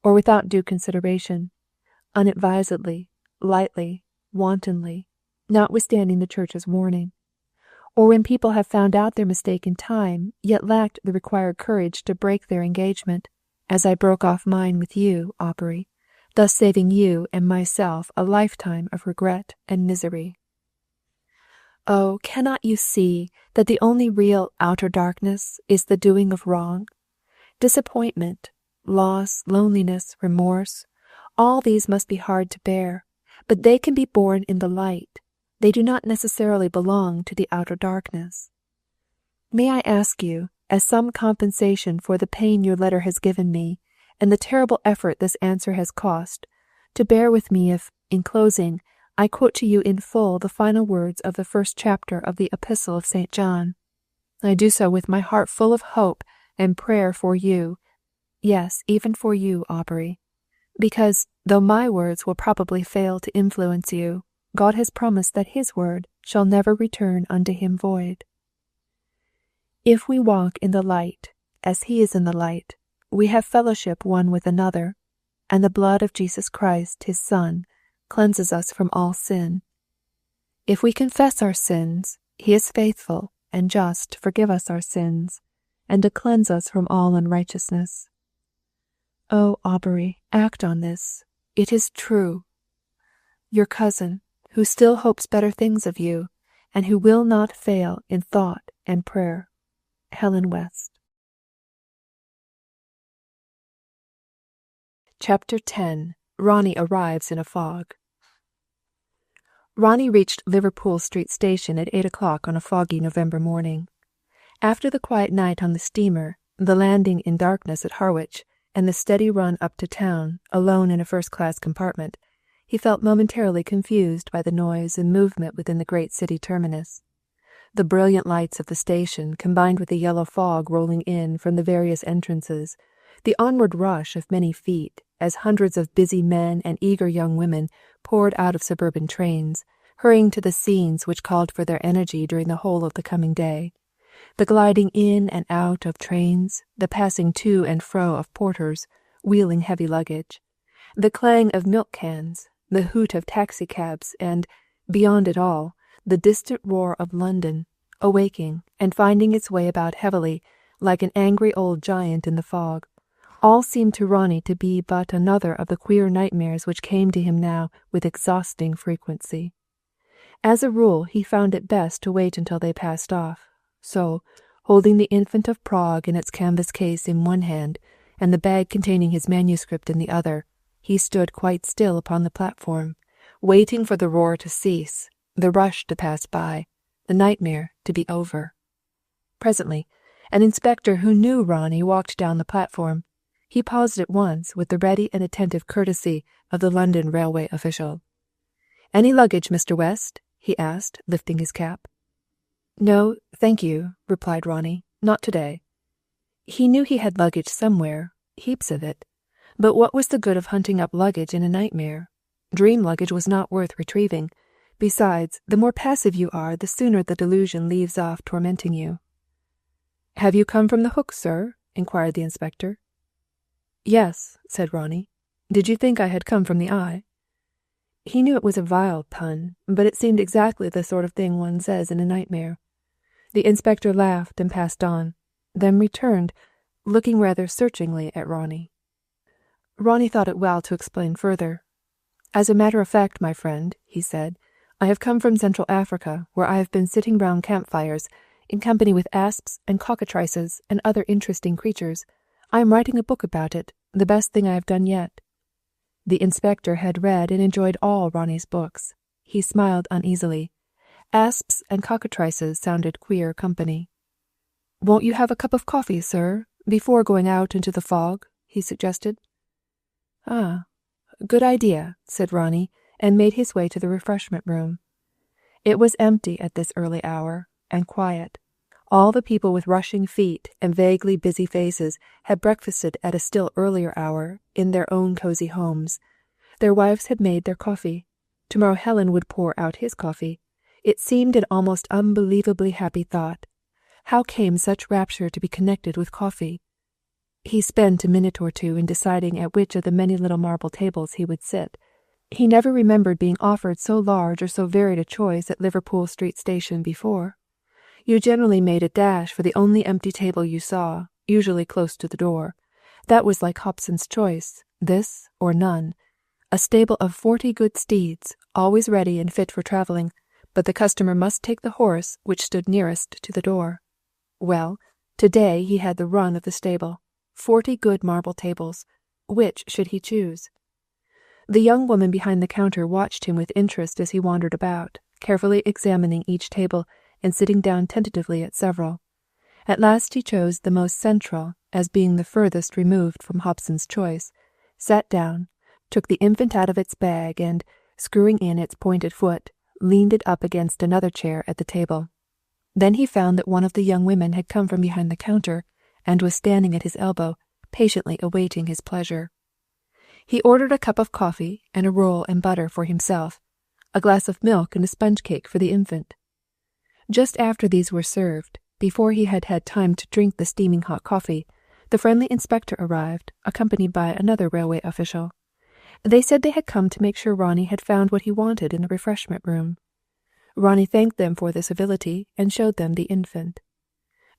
or without due consideration, unadvisedly, lightly, wantonly, notwithstanding the Church's warning, or when people have found out their mistake in time, yet lacked the required courage to break their engagement, as I broke off mine with you, Aubury, thus saving you and myself a lifetime of regret and misery. Oh, cannot you see that the only real outer darkness is the doing of wrong? Disappointment, loss, loneliness, remorse, all these must be hard to bear, but they can be borne in the light. They do not necessarily belong to the outer darkness. May I ask you, as some compensation for the pain your letter has given me, and the terrible effort this answer has cost, to bear with me if, in closing, I quote to you in full the final words of the first chapter of the Epistle of St. John. I do so with my heart full of hope and prayer for you, yes, even for you, Aubury, because, though my words will probably fail to influence you, God has promised that his word shall never return unto him void. If we walk in the light, as he is in the light, we have fellowship one with another, and the blood of Jesus Christ, his Son, cleanses us from all sin. If we confess our sins, he is faithful and just to forgive us our sins, and to cleanse us from all unrighteousness. Oh, Aubury, act on this. It is true. Your cousin, who still hopes better things of you, and who will not fail in thought and prayer, Helen West. Chapter 10. Ronnie arrives in a fog. Ronnie reached Liverpool Street Station at 8 o'clock on a foggy November morning. After the quiet night on the steamer, the landing in darkness at Harwich, and the steady run up to town, alone in a first-class compartment, he felt momentarily confused by the noise and movement within the great city terminus. The brilliant lights of the station, combined with the yellow fog rolling in from the various entrances, the onward rush of many feet, as hundreds of busy men and eager young women poured out of suburban trains, hurrying to the scenes which called for their energy during the whole of the coming day, the gliding in and out of trains, the passing to and fro of porters, wheeling heavy luggage, the clang of milk cans, the hoot of taxicabs, and, beyond it all, the distant roar of London, awaking and finding its way about heavily, like an angry old giant in the fog, all seemed to Ronnie to be but another of the queer nightmares which came to him now with exhausting frequency. As a rule, he found it best to wait until they passed off, so, holding the Infant of Prague in its canvas case in one hand, and the bag containing his manuscript in the other, he stood quite still upon the platform, waiting for the roar to cease, the rush to pass by, the nightmare to be over. Presently, an inspector who knew Ronnie walked down the platform. He paused at once with the ready and attentive courtesy of the London railway official. "Any luggage, Mr. West?" he asked, lifting his cap. "No, thank you," replied Ronnie. "Not today." He knew he had luggage somewhere, heaps of it, But what was the good of hunting up luggage in a nightmare? Dream luggage was not worth retrieving. Besides, the more passive you are, the sooner the delusion leaves off tormenting you. "Have you come from the Hook, sir?" inquired the inspector. "Yes," said Ronnie. "Did you think I had come from the Eye?" He knew it was a vile pun, but it seemed exactly the sort of thing one says in a nightmare. The inspector laughed and passed on, then returned, looking rather searchingly at Ronnie. Ronnie thought it well to explain further. "As a matter of fact, my friend," he said, "I have come from Central Africa, where I have been sitting round campfires, in company with asps and cockatrices and other interesting creatures. I am writing a book about it, the best thing I have done yet." The inspector had read and enjoyed all Ronnie's books. He smiled uneasily. Asps and cockatrices sounded queer company. "Won't you have a cup of coffee, sir, before going out into the fog?" he suggested. "Ah, good idea," said Ronnie, and made his way to the refreshment room. It was empty at this early hour, and quiet. All the people with rushing feet and vaguely busy faces had breakfasted at a still earlier hour in their own cozy homes. Their wives had made their coffee. Tomorrow Helen would pour out his coffee. It seemed an almost unbelievably happy thought. How came such rapture to be connected with coffee? He spent a minute or two in deciding at which of the many little marble tables he would sit. He never remembered being offered so large or so varied a choice at Liverpool Street Station before. You generally made a dash for the only empty table you saw, usually close to the door. That was like Hobson's choice, this or none. A stable of 40 good steeds, always ready and fit for travelling, but the customer must take the horse which stood nearest to the door. Well, today he had the run of the stable. 40 good marble tables. Which should he choose? The young woman behind the counter watched him with interest as he wandered about, carefully examining each table and sitting down tentatively at several. At last he chose the most central, as being the furthest removed from Hobson's choice, sat down, took the infant out of its bag, and, screwing in its pointed foot, leaned it up against another chair at the table. Then he found that one of the young women had come from behind the counter, and was standing at his elbow, patiently awaiting his pleasure. He ordered a cup of coffee and a roll and butter for himself, a glass of milk and a sponge cake for the infant. Just after these were served, before he had had time to drink the steaming hot coffee, the friendly inspector arrived, accompanied by another railway official. They said they had come to make sure Ronnie had found what he wanted in the refreshment room. Ronnie thanked them for the civility and showed them the infant.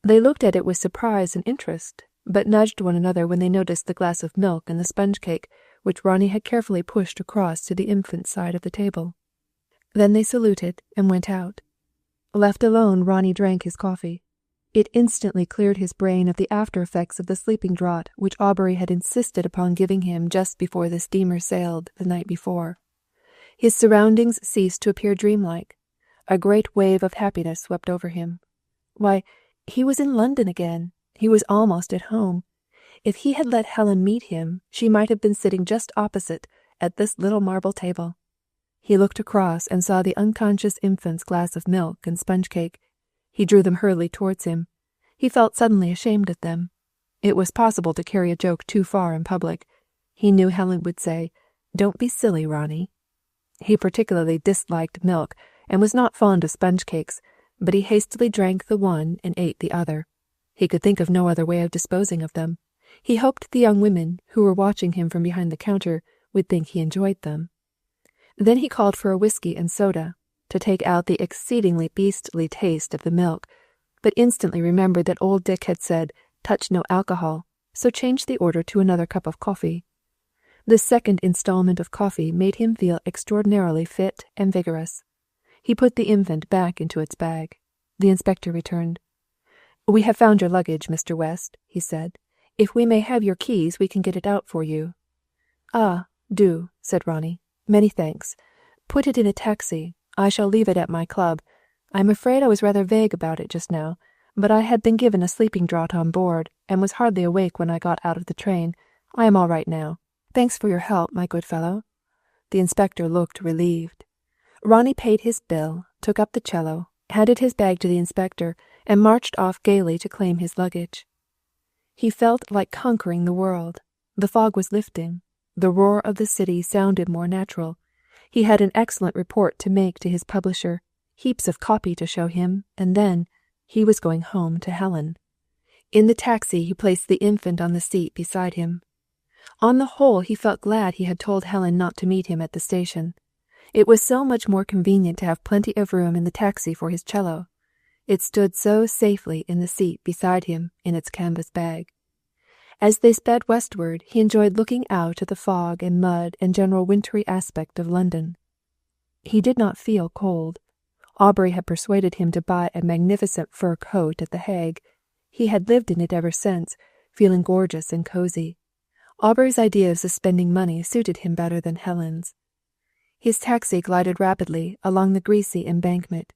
They looked at it with surprise and interest, but nudged one another when they noticed the glass of milk and the sponge cake, which Ronnie had carefully pushed across to the infant's side of the table. Then they saluted and went out. Left alone, Ronnie drank his coffee. It instantly cleared his brain of the after-effects of the sleeping draught which Aubury had insisted upon giving him just before the steamer sailed the night before. His surroundings ceased to appear dreamlike. A great wave of happiness swept over him. Why, he was in London again. He was almost at home. If he had let Helen meet him, she might have been sitting just opposite, at this little marble table. He looked across and saw the unconscious infant's glass of milk and sponge cake. He drew them hurriedly towards him. He felt suddenly ashamed of them. It was possible to carry a joke too far in public. He knew Helen would say, "Don't be silly, Ronnie." He particularly disliked milk, and was not fond of sponge cakes, but he hastily drank the one and ate the other. He could think of no other way of disposing of them. He hoped the young women, who were watching him from behind the counter, would think he enjoyed them. Then he called for a whiskey and soda, to take out the exceedingly beastly taste of the milk, but instantly remembered that old Dick had said, "Touch no alcohol," so changed the order to another cup of coffee. This second installment of coffee made him feel extraordinarily fit and vigorous. He put the infant back into its bag. The inspector returned. "We have found your luggage, Mr. West," he said. "If we may have your keys, we can get it out for you." "Ah, do," said Ronnie. "Many thanks. Put it in a taxi. I shall leave it at my club. I am afraid I was rather vague about it just now, but I had been given a sleeping draught on board, and was hardly awake when I got out of the train. I am all right now. Thanks for your help, my good fellow." The inspector looked relieved. Ronnie paid his bill, took up the cello, handed his bag to the inspector, and marched off gaily to claim his luggage. He felt like conquering the world. The fog was lifting. The roar of the city sounded more natural. He had an excellent report to make to his publisher, heaps of copy to show him, and then he was going home to Helen. In the taxi he placed the infant on the seat beside him. On the whole, he felt glad he had told Helen not to meet him at the station. It was so much more convenient to have plenty of room in the taxi for his cello. It stood so safely in the seat beside him in its canvas bag. As they sped westward, he enjoyed looking out at the fog and mud and general wintry aspect of London. He did not feel cold. Aubury had persuaded him to buy a magnificent fur coat at the Hague. He had lived in it ever since, feeling gorgeous and cozy. Aubury's ideas of spending money suited him better than Helen's. His taxi glided rapidly along the greasy embankment.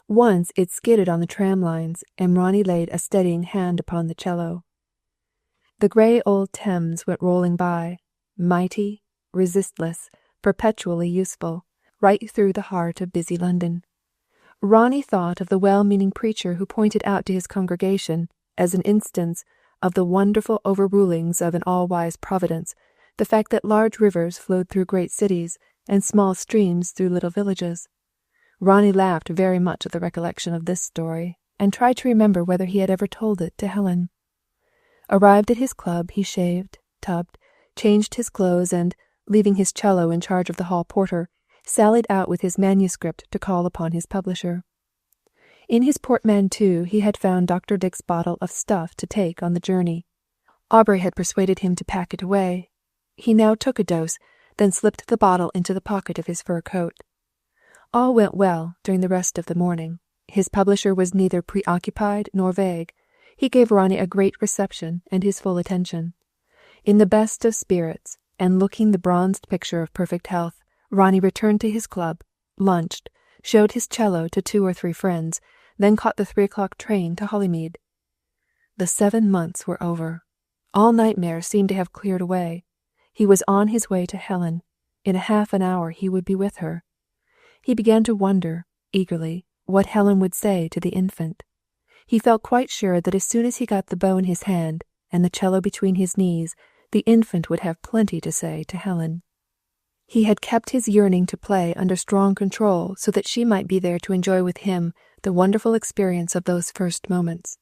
Once it skidded on the tram lines, and Ronnie laid a steadying hand upon the cello. The grey old Thames went rolling by, mighty, resistless, perpetually useful, right through the heart of busy London. Ronnie thought of the well-meaning preacher who pointed out to his congregation, as an instance of the wonderful overrulings of an all-wise providence, the fact that large rivers flowed through great cities, and small streams through little villages. Ronnie laughed very much at the recollection of this story, and tried to remember whether he had ever told it to Helen. Arrived at his club, he shaved, tubbed, changed his clothes, and, leaving his cello in charge of the hall porter, sallied out with his manuscript to call upon his publisher. In his portmanteau he had found Dr. Dick's bottle of stuff to take on the journey. Aubury had persuaded him to pack it away. He now took a dose, then slipped the bottle into the pocket of his fur coat. All went well during the rest of the morning. His publisher was neither preoccupied nor vague. He gave Ronnie a great reception and his full attention. In the best of spirits, and looking the bronzed picture of perfect health, Ronnie returned to his club, lunched, showed his cello to 2 or 3 friends, then caught the 3 o'clock train to Holymead. The 7 months were over. All nightmares seemed to have cleared away. He was on his way to Helen. In a half an hour he would be with her. He began to wonder, eagerly, what Helen would say to the infant. He felt quite sure that as soon as he got the bow in his hand, and the cello between his knees, the infant would have plenty to say to Helen. He had kept his yearning to play under strong control so that she might be there to enjoy with him the wonderful experience of those first moments.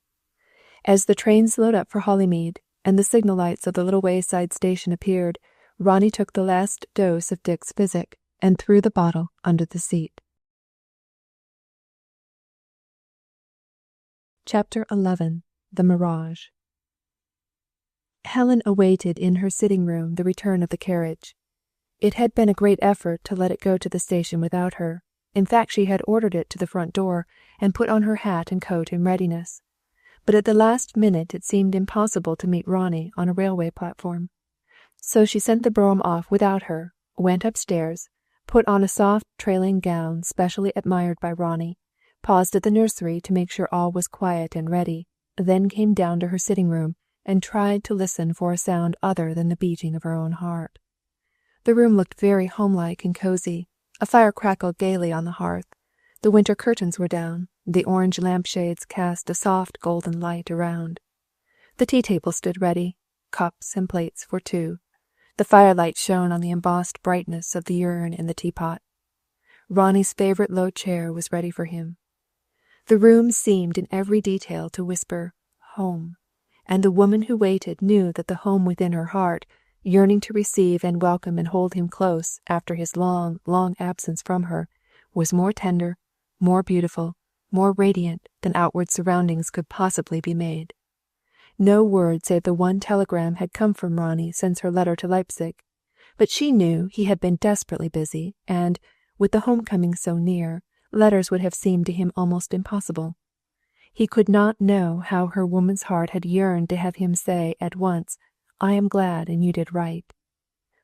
As the train slowed up for Holymead, and the signal lights of the little wayside station appeared, Ronnie took the last dose of Dick's physic and threw the bottle under the seat. Chapter 11. The Mirage. Helen awaited in her sitting-room the return of the carriage. It had been a great effort to let it go to the station without her. In fact, she had ordered it to the front door, and put on her hat and coat in readiness. But at the last minute it seemed impossible to meet Ronnie on a railway platform. So she sent the brougham off without her, went upstairs, put on a soft trailing gown specially admired by Ronnie, paused at the nursery to make sure all was quiet and ready, then came down to her sitting-room and tried to listen for a sound other than the beating of her own heart. The room looked very homelike and cozy. A fire crackled gaily on the hearth. The winter curtains were down. The orange lampshades cast a soft golden light around. The tea-table stood ready, cups and plates for 2. The firelight shone on the embossed brightness of the urn in the teapot. Ronnie's favourite low chair was ready for him. The room seemed in every detail to whisper, "Home," and the woman who waited knew that the home within her heart, yearning to receive and welcome and hold him close after his long, long absence from her, was more tender, more beautiful, more radiant than outward surroundings could possibly be made. No word save the one telegram had come from Ronnie since her letter to Leipzig, but she knew he had been desperately busy, and, with the homecoming so near, letters would have seemed to him almost impossible. He could not know how her woman's heart had yearned to have him say at once, "I am glad, and you did right."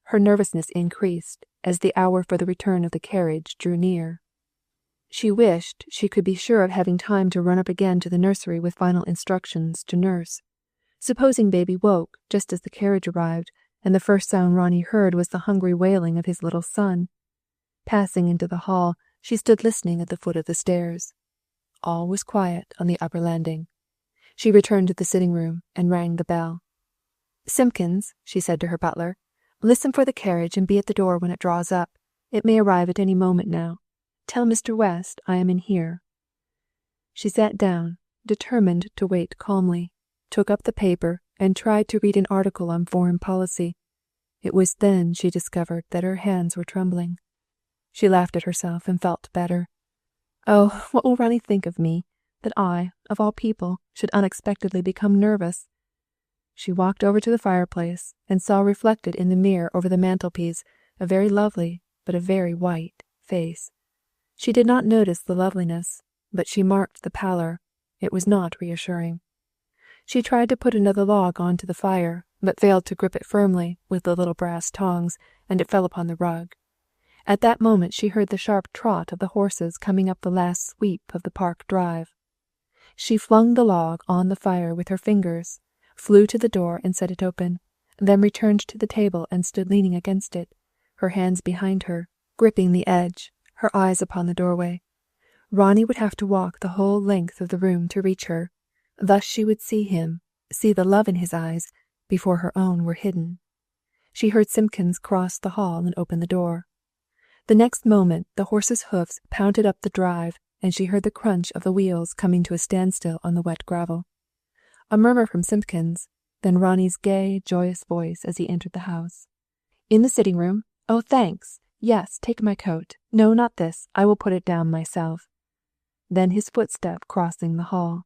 Her nervousness increased as the hour for the return of the carriage drew near. She wished she could be sure of having time to run up again to the nursery with final instructions to nurse. Supposing baby woke just as the carriage arrived, and the first sound Ronnie heard was the hungry wailing of his little son. Passing into the hall, she stood listening at the foot of the stairs. All was quiet on the upper landing. She returned to the sitting-room and rang the bell. "Simpkins," she said to her butler, "listen for the carriage and be at the door when it draws up. It may arrive at any moment now. Tell Mr. West I am in here." She sat down, determined to wait calmly, took up the paper, and tried to read an article on foreign policy. It was then she discovered that her hands were trembling. She laughed at herself and felt better. Oh, what will Ronnie think of me, that I, of all people, should unexpectedly become nervous? She walked over to the fireplace and saw reflected in the mirror over the mantelpiece a very lovely, but a very white, face. She did not notice the loveliness, but she marked the pallor. It was not reassuring. She tried to put another log on to the fire, but failed to grip it firmly with the little brass tongs, and it fell upon the rug. At that moment she heard the sharp trot of the horses coming up the last sweep of the park drive. She flung the log on the fire with her fingers, flew to the door and set it open, then returned to the table and stood leaning against it, her hands behind her, gripping the edge, her eyes upon the doorway. Ronnie would have to walk the whole length of the room to reach her. Thus she would see him, see the love in his eyes, before her own were hidden. She heard Simpkins cross the hall and open the door. The next moment the horses' hoofs pounded up the drive, and she heard the crunch of the wheels coming to a standstill on the wet gravel. A murmur from Simpkins, then Ronnie's gay, joyous voice as he entered the house. "In the sitting room? Oh, thanks. Yes, take my coat. No, not this. I will put it down myself." Then his footstep crossing the hall.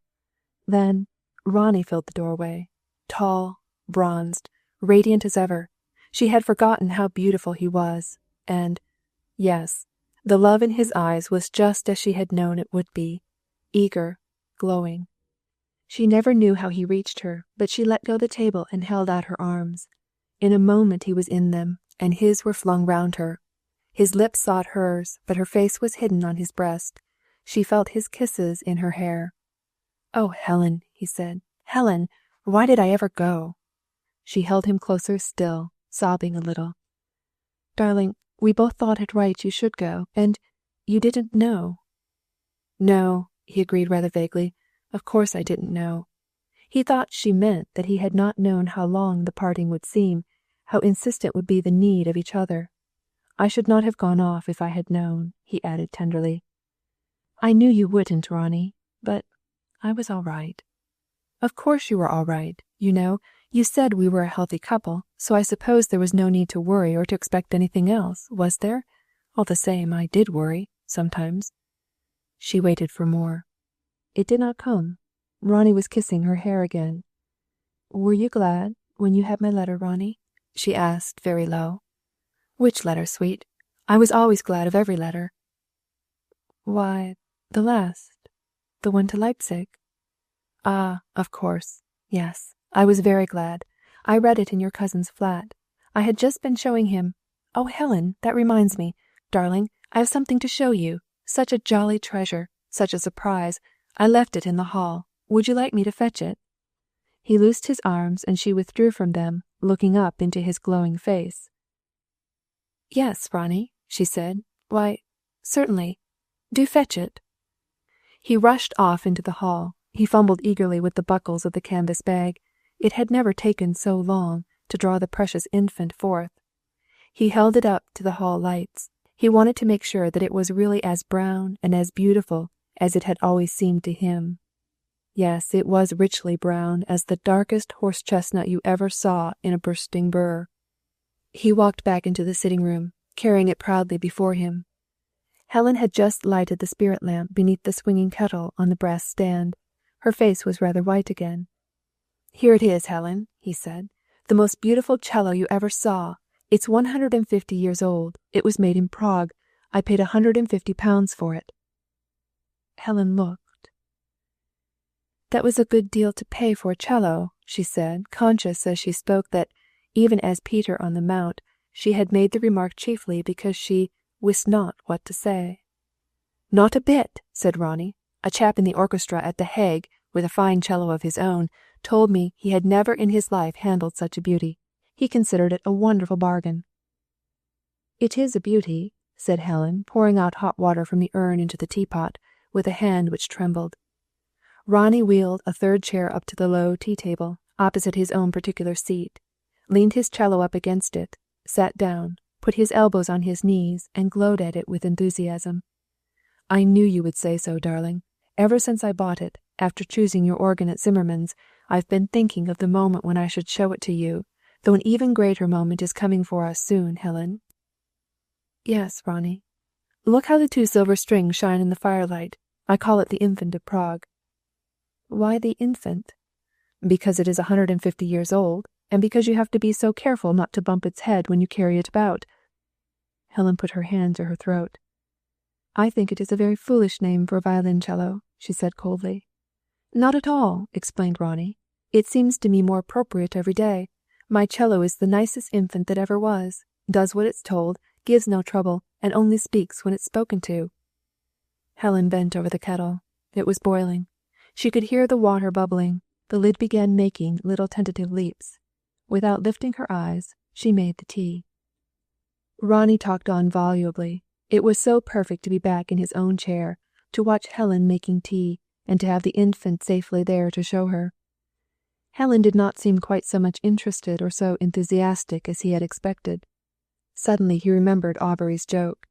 Then Ronnie filled the doorway, tall, bronzed, radiant as ever. She had forgotten how beautiful he was, and, yes, the love in his eyes was just as she had known it would be, eager, glowing. She never knew how he reached her, but she let go the table and held out her arms. In a moment he was in them, and his were flung round her. His lips sought hers, but her face was hidden on his breast. She felt his kisses in her hair. "Oh, Helen," he said, "Helen, why did I ever go?" She held him closer still, sobbing a little. "Darling, we both thought it right you should go, and you didn't know." "No," he agreed rather vaguely. "Of course I didn't know." He thought she meant that he had not known how long the parting would seem, how insistent would be the need of each other. "I should not have gone off if I had known," he added tenderly. "I knew you wouldn't, Ronnie, but I was all right." "Of course you were all right. You know, you said we were a healthy couple, so I suppose there was no need to worry or to expect anything else, was there? All the same, I did worry, sometimes." She waited for more. It did not come. Ronnie was kissing her hair again. "Were you glad when you had my letter, Ronnie?" she asked very low. "Which letter, sweet? I was always glad of every letter." "Why, the last. The one to Leipzig." "Ah, of course. Yes, I was very glad. I read it in your cousin's flat. I had just been showing him— Oh, Helen, that reminds me. Darling, I have something to show you. Such a jolly treasure. Such a surprise. I left it in the hall. Would you like me to fetch it?" He loosed his arms and she withdrew from them, looking up into his glowing face. "Yes, Ronnie," she said. "Why, certainly. Do fetch it." He rushed off into the hall. He fumbled eagerly with the buckles of the canvas bag. It had never taken so long to draw the precious infant forth. He held it up to the hall lights. He wanted to make sure that it was really as brown and as beautiful as it had always seemed to him. Yes, it was richly brown as the darkest horse-chestnut you ever saw in a bursting burr. He walked back into the sitting room, carrying it proudly before him. Helen had just lighted the spirit lamp beneath the swinging kettle on the brass stand. Her face was rather white again. "Here it is, Helen," he said. "The most beautiful cello you ever saw. It's 150 years old. It was made in Prague. I paid £150 for it." Helen looked. "That was a good deal to pay for a cello," she said, conscious as she spoke that, even as Peter on the Mount, she had made the remark chiefly because she wist not what to say. "Not a bit," said Ronnie. "A chap in the orchestra at The Hague, with a fine cello of his own, told me he had never in his life handled such a beauty. He considered it a wonderful bargain." "It is a beauty," said Helen, pouring out hot water from the urn into the teapot, with a hand which trembled. Ronnie wheeled a third chair up to the low tea-table, opposite his own particular seat. leaned his cello up against it, sat down, put his elbows on his knees, and glowed at it with enthusiasm. "I knew you would say so, darling. Ever since I bought it, after choosing your organ at Zimmerman's, I've been thinking of the moment when I should show it to you, though an even greater moment is coming for us soon, Helen." "Yes, Ronnie. Look how the 2 silver strings shine in the firelight. I call it the Infant of Prague." "Why the infant?" "Because it is 150 years old, and because you have to be so careful not to bump its head when you carry it about." Helen put her hand to her throat. "I think it is a very foolish name for a violoncello," she said coldly. "Not at all," explained Ronnie. "It seems to me more appropriate every day. My cello is the nicest infant that ever was, does what it's told, gives no trouble, and only speaks when it's spoken to." Helen bent over the kettle. It was boiling. She could hear the water bubbling. The lid began making little tentative leaps. Without lifting her eyes, she made the tea. Ronnie talked on volubly. It was so perfect to be back in his own chair, to watch Helen making tea, and to have the infant safely there to show her. Helen did not seem quite so much interested or so enthusiastic as he had expected. Suddenly he remembered Aubury's joke.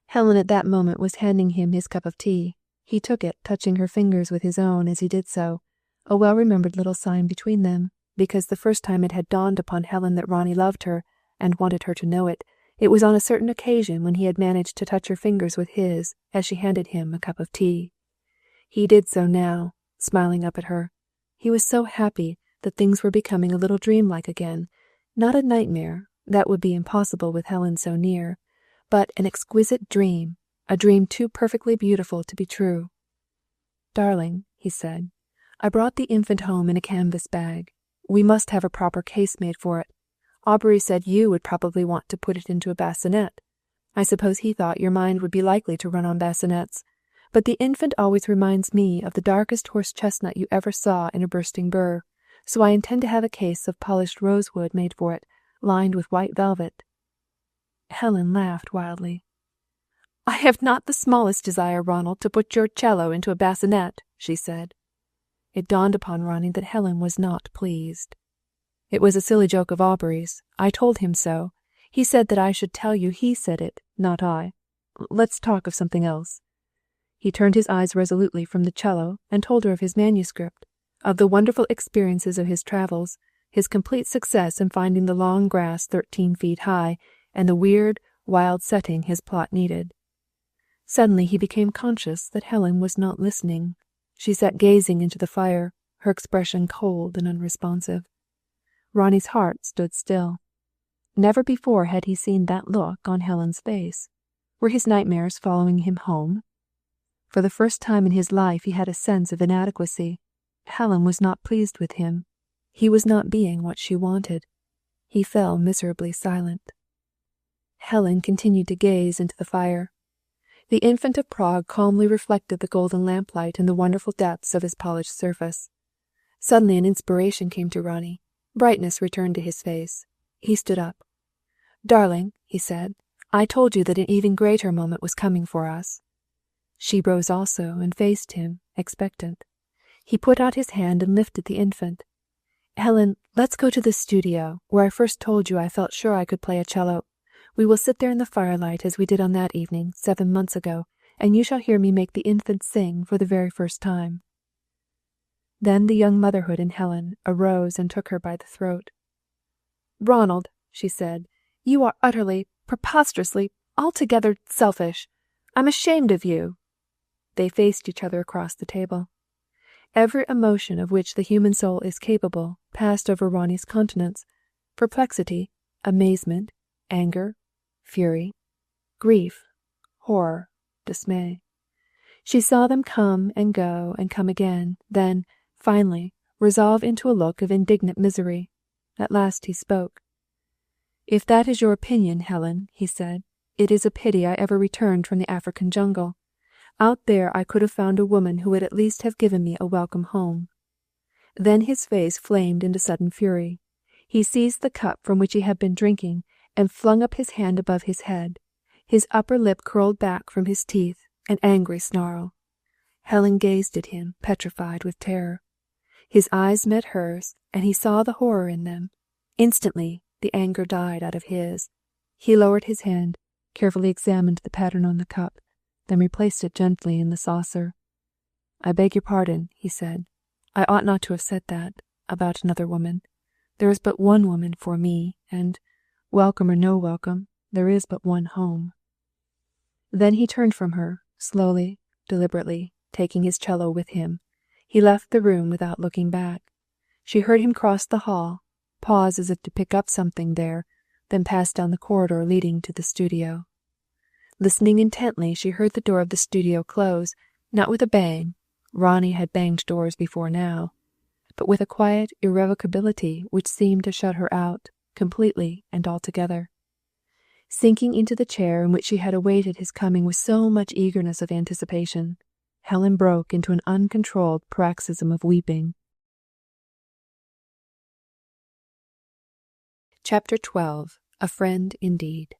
Helen at that moment was handing him his cup of tea. He took it, touching her fingers with his own as he did so, a well-remembered little sign between them, because the first time it had dawned upon Helen that Ronnie loved her, and wanted her to know it, it was on a certain occasion when he had managed to touch her fingers with his as she handed him a cup of tea. He did so now, smiling up at her. He was so happy that things were becoming a little dreamlike again, not a nightmare, that would be impossible with Helen so near, but an exquisite dream, a dream too perfectly beautiful to be true. "Darling," he said, "I brought the infant home in a canvas bag. We must have a proper case made for it. Aubury said you would probably want to put it into a bassinet. I suppose he thought your mind would be likely to run on bassinets, but the infant always reminds me of the darkest horse-chestnut you ever saw in a bursting burr, so I intend to have a case of polished rosewood made for it, lined with white velvet." Helen laughed wildly. "I have not the smallest desire, Ronald, to put your cello into a bassinet," she said. It dawned upon Ronnie that Helen was not pleased. "It was a silly joke of Aubury's. I told him so. He said that I should tell you he said it, not I. Let's talk of something else." He turned his eyes resolutely from the cello and told her of his manuscript, of the wonderful experiences of his travels, his complete success in finding the long grass 13 feet high, and the weird, wild setting his plot needed. Suddenly he became conscious that Helen was not listening. She sat gazing into the fire, her expression cold and unresponsive. Ronnie's heart stood still. Never before had he seen that look on Helen's face. Were his nightmares following him home? For the first time in his life he had a sense of inadequacy. Helen was not pleased with him. He was not being what she wanted. He fell miserably silent. Helen continued to gaze into the fire. The Infant of Prague calmly reflected the golden lamplight in the wonderful depths of his polished surface. Suddenly an inspiration came to Ronnie. Brightness returned to his face. He stood up. "Darling," he said, "I told you that an even greater moment was coming for us." She rose also and faced him, expectant. He put out his hand and lifted the infant. "Helen, let's go to the studio, where I first told you I felt sure I could play a cello. We will sit there in the firelight as we did on that evening, 7 months ago, and you shall hear me make the infant sing for the very first time." Then the young motherhood in Helen arose and took her by the throat. "Ronald," she said, "you are utterly, preposterously, altogether selfish. I'm ashamed of you." They faced each other across the table. Every emotion of which the human soul is capable passed over Ronnie's countenance: perplexity, amazement, anger, fury, grief, horror, dismay. She saw them come and go and come again, then, finally, resolve into a look of indignant misery. At last he spoke. "If that is your opinion, Helen," he said, "it is a pity I ever returned from the African jungle. Out there I could have found a woman who would at least have given me a welcome home." Then his face flamed into sudden fury. He seized the cup from which he had been drinking, and flung up his hand above his head. His upper lip curled back from his teeth, an angry snarl. Helen gazed at him, petrified with terror. His eyes met hers, and he saw the horror in them. Instantly, the anger died out of his. He lowered his hand, carefully examined the pattern on the cup, then replaced it gently in the saucer. "I beg your pardon," he said. "I ought not to have said that, about another woman. There is but one woman for me, and, welcome or no welcome, there is but one home." Then he turned from her, slowly, deliberately, taking his cello with him. He left the room without looking back. She heard him cross the hall, pause as if to pick up something there, then pass down the corridor leading to the studio. Listening intently, she heard the door of the studio close, not with a bang. Ronnie had banged doors before now, but with a quiet irrevocability which seemed to shut her out, completely and altogether. Sinking into the chair in which she had awaited his coming with so much eagerness of anticipation, Helen broke into an uncontrolled paroxysm of weeping. Chapter 12. A Friend Indeed.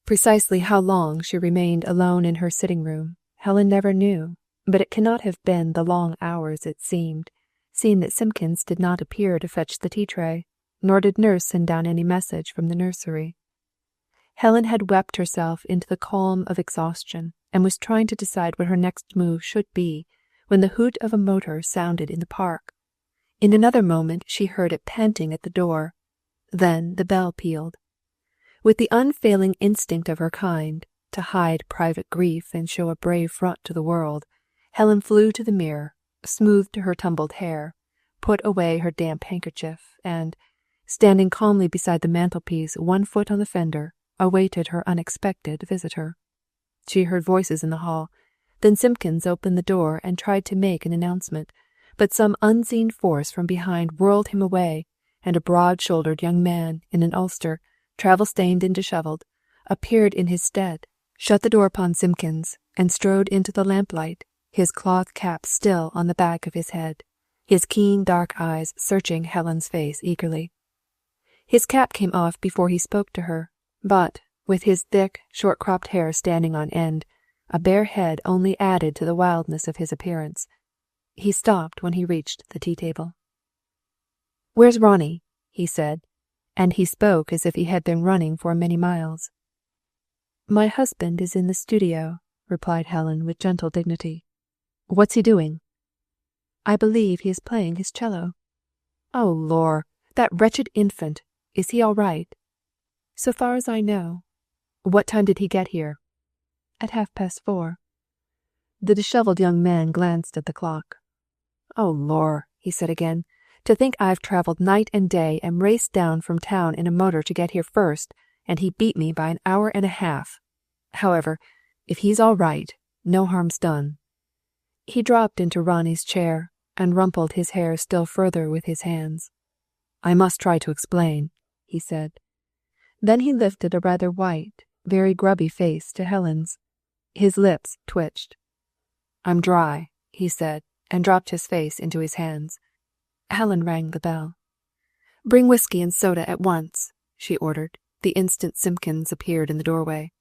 Precisely how long she remained alone in her sitting-room, Helen never knew, but it cannot have been the long hours it seemed, seeing that Simpkins did not appear to fetch the tea-tray, nor did nurse send down any message from the nursery. Helen had wept herself into the calm of exhaustion, and was trying to decide what her next move should be, when the hoot of a motor sounded in the park. In another moment she heard it panting at the door. Then the bell pealed. With the unfailing instinct of her kind, to hide private grief and show a brave front to the world, Helen flew to the mirror, smoothed her tumbled hair, put away her damp handkerchief, and, standing calmly beside the mantelpiece, one foot on the fender, awaited her unexpected visitor. She heard voices in the hall. Then Simpkins opened the door and tried to make an announcement, but some unseen force from behind whirled him away, and a broad-shouldered young man in an ulster, travel-stained and dishevelled, appeared in his stead, shut the door upon Simpkins, and strode into the lamplight, his cloth cap still on the back of his head, his keen dark eyes searching Helen's face eagerly. His cap came off before he spoke to her, but, with his thick, short-cropped hair standing on end, a bare head only added to the wildness of his appearance. He stopped when he reached the tea-table. "Where's Ronnie?" he said, and he spoke as if he had been running for many miles. "My husband is in the studio," replied Helen with gentle dignity. "What's he doing?" "I believe he is playing his cello." "Oh, lor! That wretched infant! Is he all right?" "So far as I know." "What time did he get here?" "At 4:30. The dishevelled young man glanced at the clock. "Oh, lor!" he said again. "To think I've travelled night and day and raced down from town in a motor to get here first, and he beat me by an hour and a half. However, if he's all right, no harm's done." He dropped into Ronnie's chair and rumpled his hair still further with his hands. "I must try to explain," he said. Then he lifted a rather white, very grubby face to Helen's. His lips twitched. "I'm dry," he said, and dropped his face into his hands. Helen rang the bell. "Bring whiskey and soda at once," she ordered, the instant Simpkins appeared in the doorway.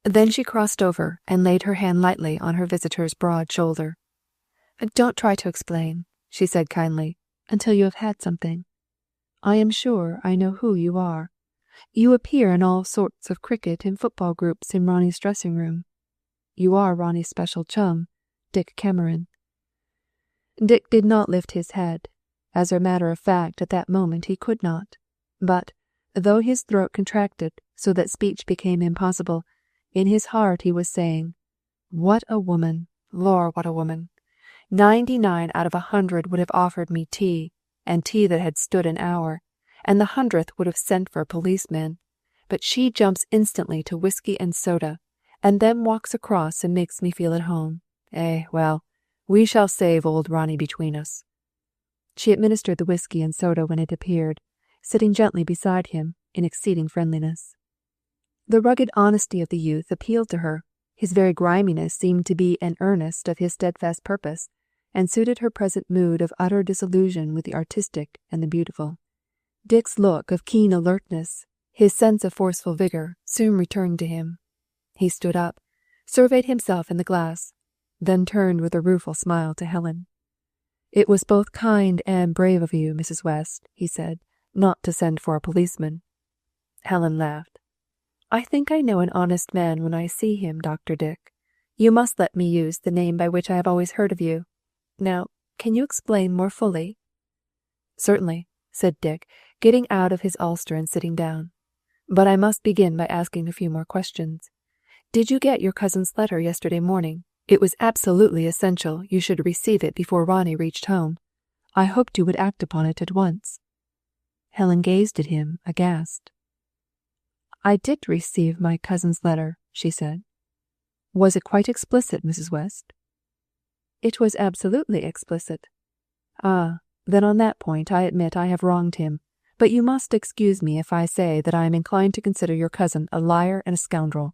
Then she crossed over and laid her hand lightly on her visitor's broad shoulder. "Don't try to explain," she said kindly, "until you have had something. I am sure I know who you are. You appear in all sorts of cricket and football groups in Ronnie's dressing-room. You are Ronnie's special chum, Dick Cameron." Dick did not lift his head. As a matter of fact, at that moment he could not. But, though his throat contracted so that speech became impossible, in his heart he was saying, "What a woman! Lor, what a woman! 99 out of 100 would have offered me tea, and tea that had stood an hour, and the 100th would have sent for a policeman. But she jumps instantly to whiskey and soda, and then walks across and makes me feel at home. Well, we shall save old Ronnie between us." She administered the whiskey and soda when it appeared, sitting gently beside him in exceeding friendliness. The rugged honesty of the youth appealed to her. His very griminess seemed to be an earnest of his steadfast purpose, and suited her present mood of utter disillusion with the artistic and the beautiful. Dick's look of keen alertness, his sense of forceful vigour, soon returned to him. He stood up, surveyed himself in the glass, then turned with a rueful smile to Helen. "It was both kind and brave of you, Mrs. West," he said, not to send for a policeman." Helen laughed. "I think I know an honest man when I see him, Dr. Dick. You must let me use the name by which I have always heard of you. Now, can you explain more fully?" "Certainly," said Dick, getting out of his ulster and sitting down. "But I must begin by asking a few more questions. Did you get your cousin's letter yesterday morning? It was absolutely essential you should receive it before Ronnie reached home. I hoped you would act upon it at once." Helen gazed at him, aghast. "I did receive my cousin's letter," she said. "Was it quite explicit, Mrs. West?" "It was absolutely explicit." "Ah, then on that point I admit I have wronged him. But you must excuse me if I say that I am inclined to consider your cousin a liar and a scoundrel."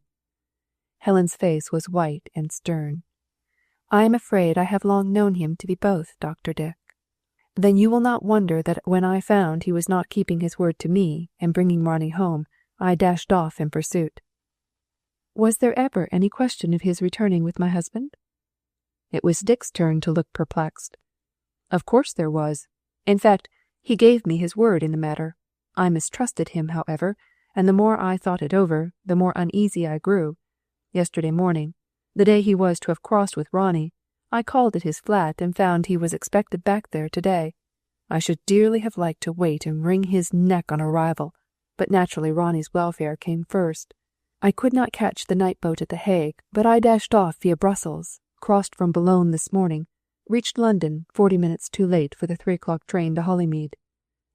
Helen's face was white and stern. "I am afraid I have long known him to be both, Dr. Dick." "Then you will not wonder that when I found he was not keeping his word to me and bringing Ronnie home, I dashed off in pursuit." "Was there ever any question of his returning with my husband?" It was Dick's turn to look perplexed. "Of course there was. In fact, he gave me his word in the matter. I mistrusted him, however, and the more I thought it over, the more uneasy I grew. Yesterday morning, the day he was to have crossed with Ronnie, I called at his flat and found he was expected back there today. I should dearly have liked to wait and wring his neck on arrival, but naturally Ronnie's welfare came first. I could not catch the night boat at The Hague, but I dashed off via Brussels, crossed from Boulogne this morning, reached London 40 minutes too late for the 3 o'clock train to Holymead.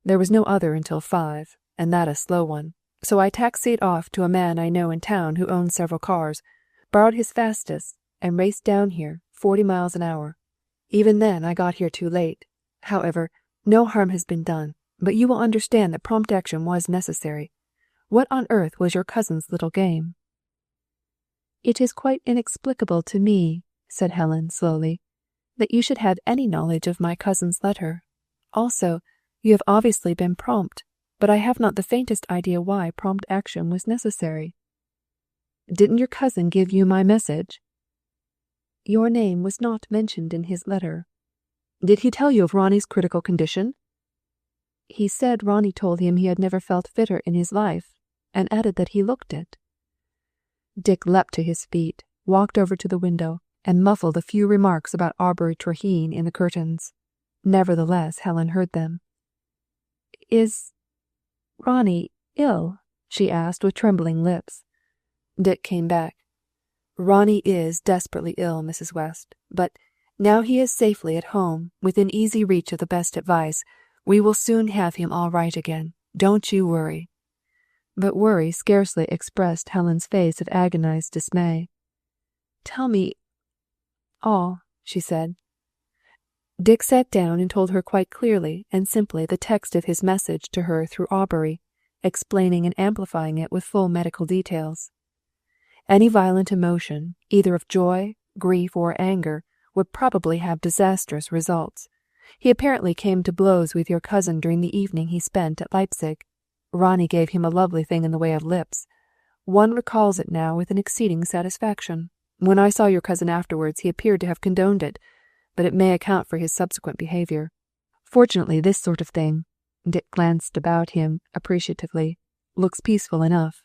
There was no other until 5, and that a slow one, so I taxied off to a man I know in town who owns several cars, borrowed his fastest, and raced down here 40 miles an hour. Even then I got here too late. However, no harm has been done, but you will understand that prompt action was necessary. What on earth was your cousin's little game?" "It is quite inexplicable to me," said Helen slowly, "that you should have any knowledge of my cousin's letter. Also, you have obviously been prompt, but I have not the faintest idea why prompt action was necessary." "Didn't your cousin give you my message?" "Your name was not mentioned in his letter." "Did he tell you of Ronnie's critical condition?" "He said Ronnie told him he had never felt fitter in his life, and added that he looked it." Dick leapt to his feet, walked over to the window, and muffled a few remarks about Aubury Traherne in the curtains. Nevertheless, Helen heard them. "Is Ronnie ill?" she asked with trembling lips. Dick came back. "Ronnie is desperately ill, Mrs. West, but now he is safely at home, within easy reach of the best advice, we will soon have him all right again. Don't you worry." But worry scarcely expressed Helen's face of agonized dismay. "Tell me all," she said. Dick sat down and told her quite clearly and simply the text of his message to her through Aubury, explaining and amplifying it with full medical details. Any violent emotion, either of joy, grief, or anger, would probably have disastrous results. He apparently came to blows with your cousin during the evening he spent at Leipzig. Ronnie gave him a lovely thing in the way of lips. One recalls it now with an exceeding satisfaction. When I saw your cousin afterwards, he appeared to have condoned it, but it may account for his subsequent behaviour. Fortunately, this sort of thing," Dick glanced about him appreciatively, "looks peaceful enough."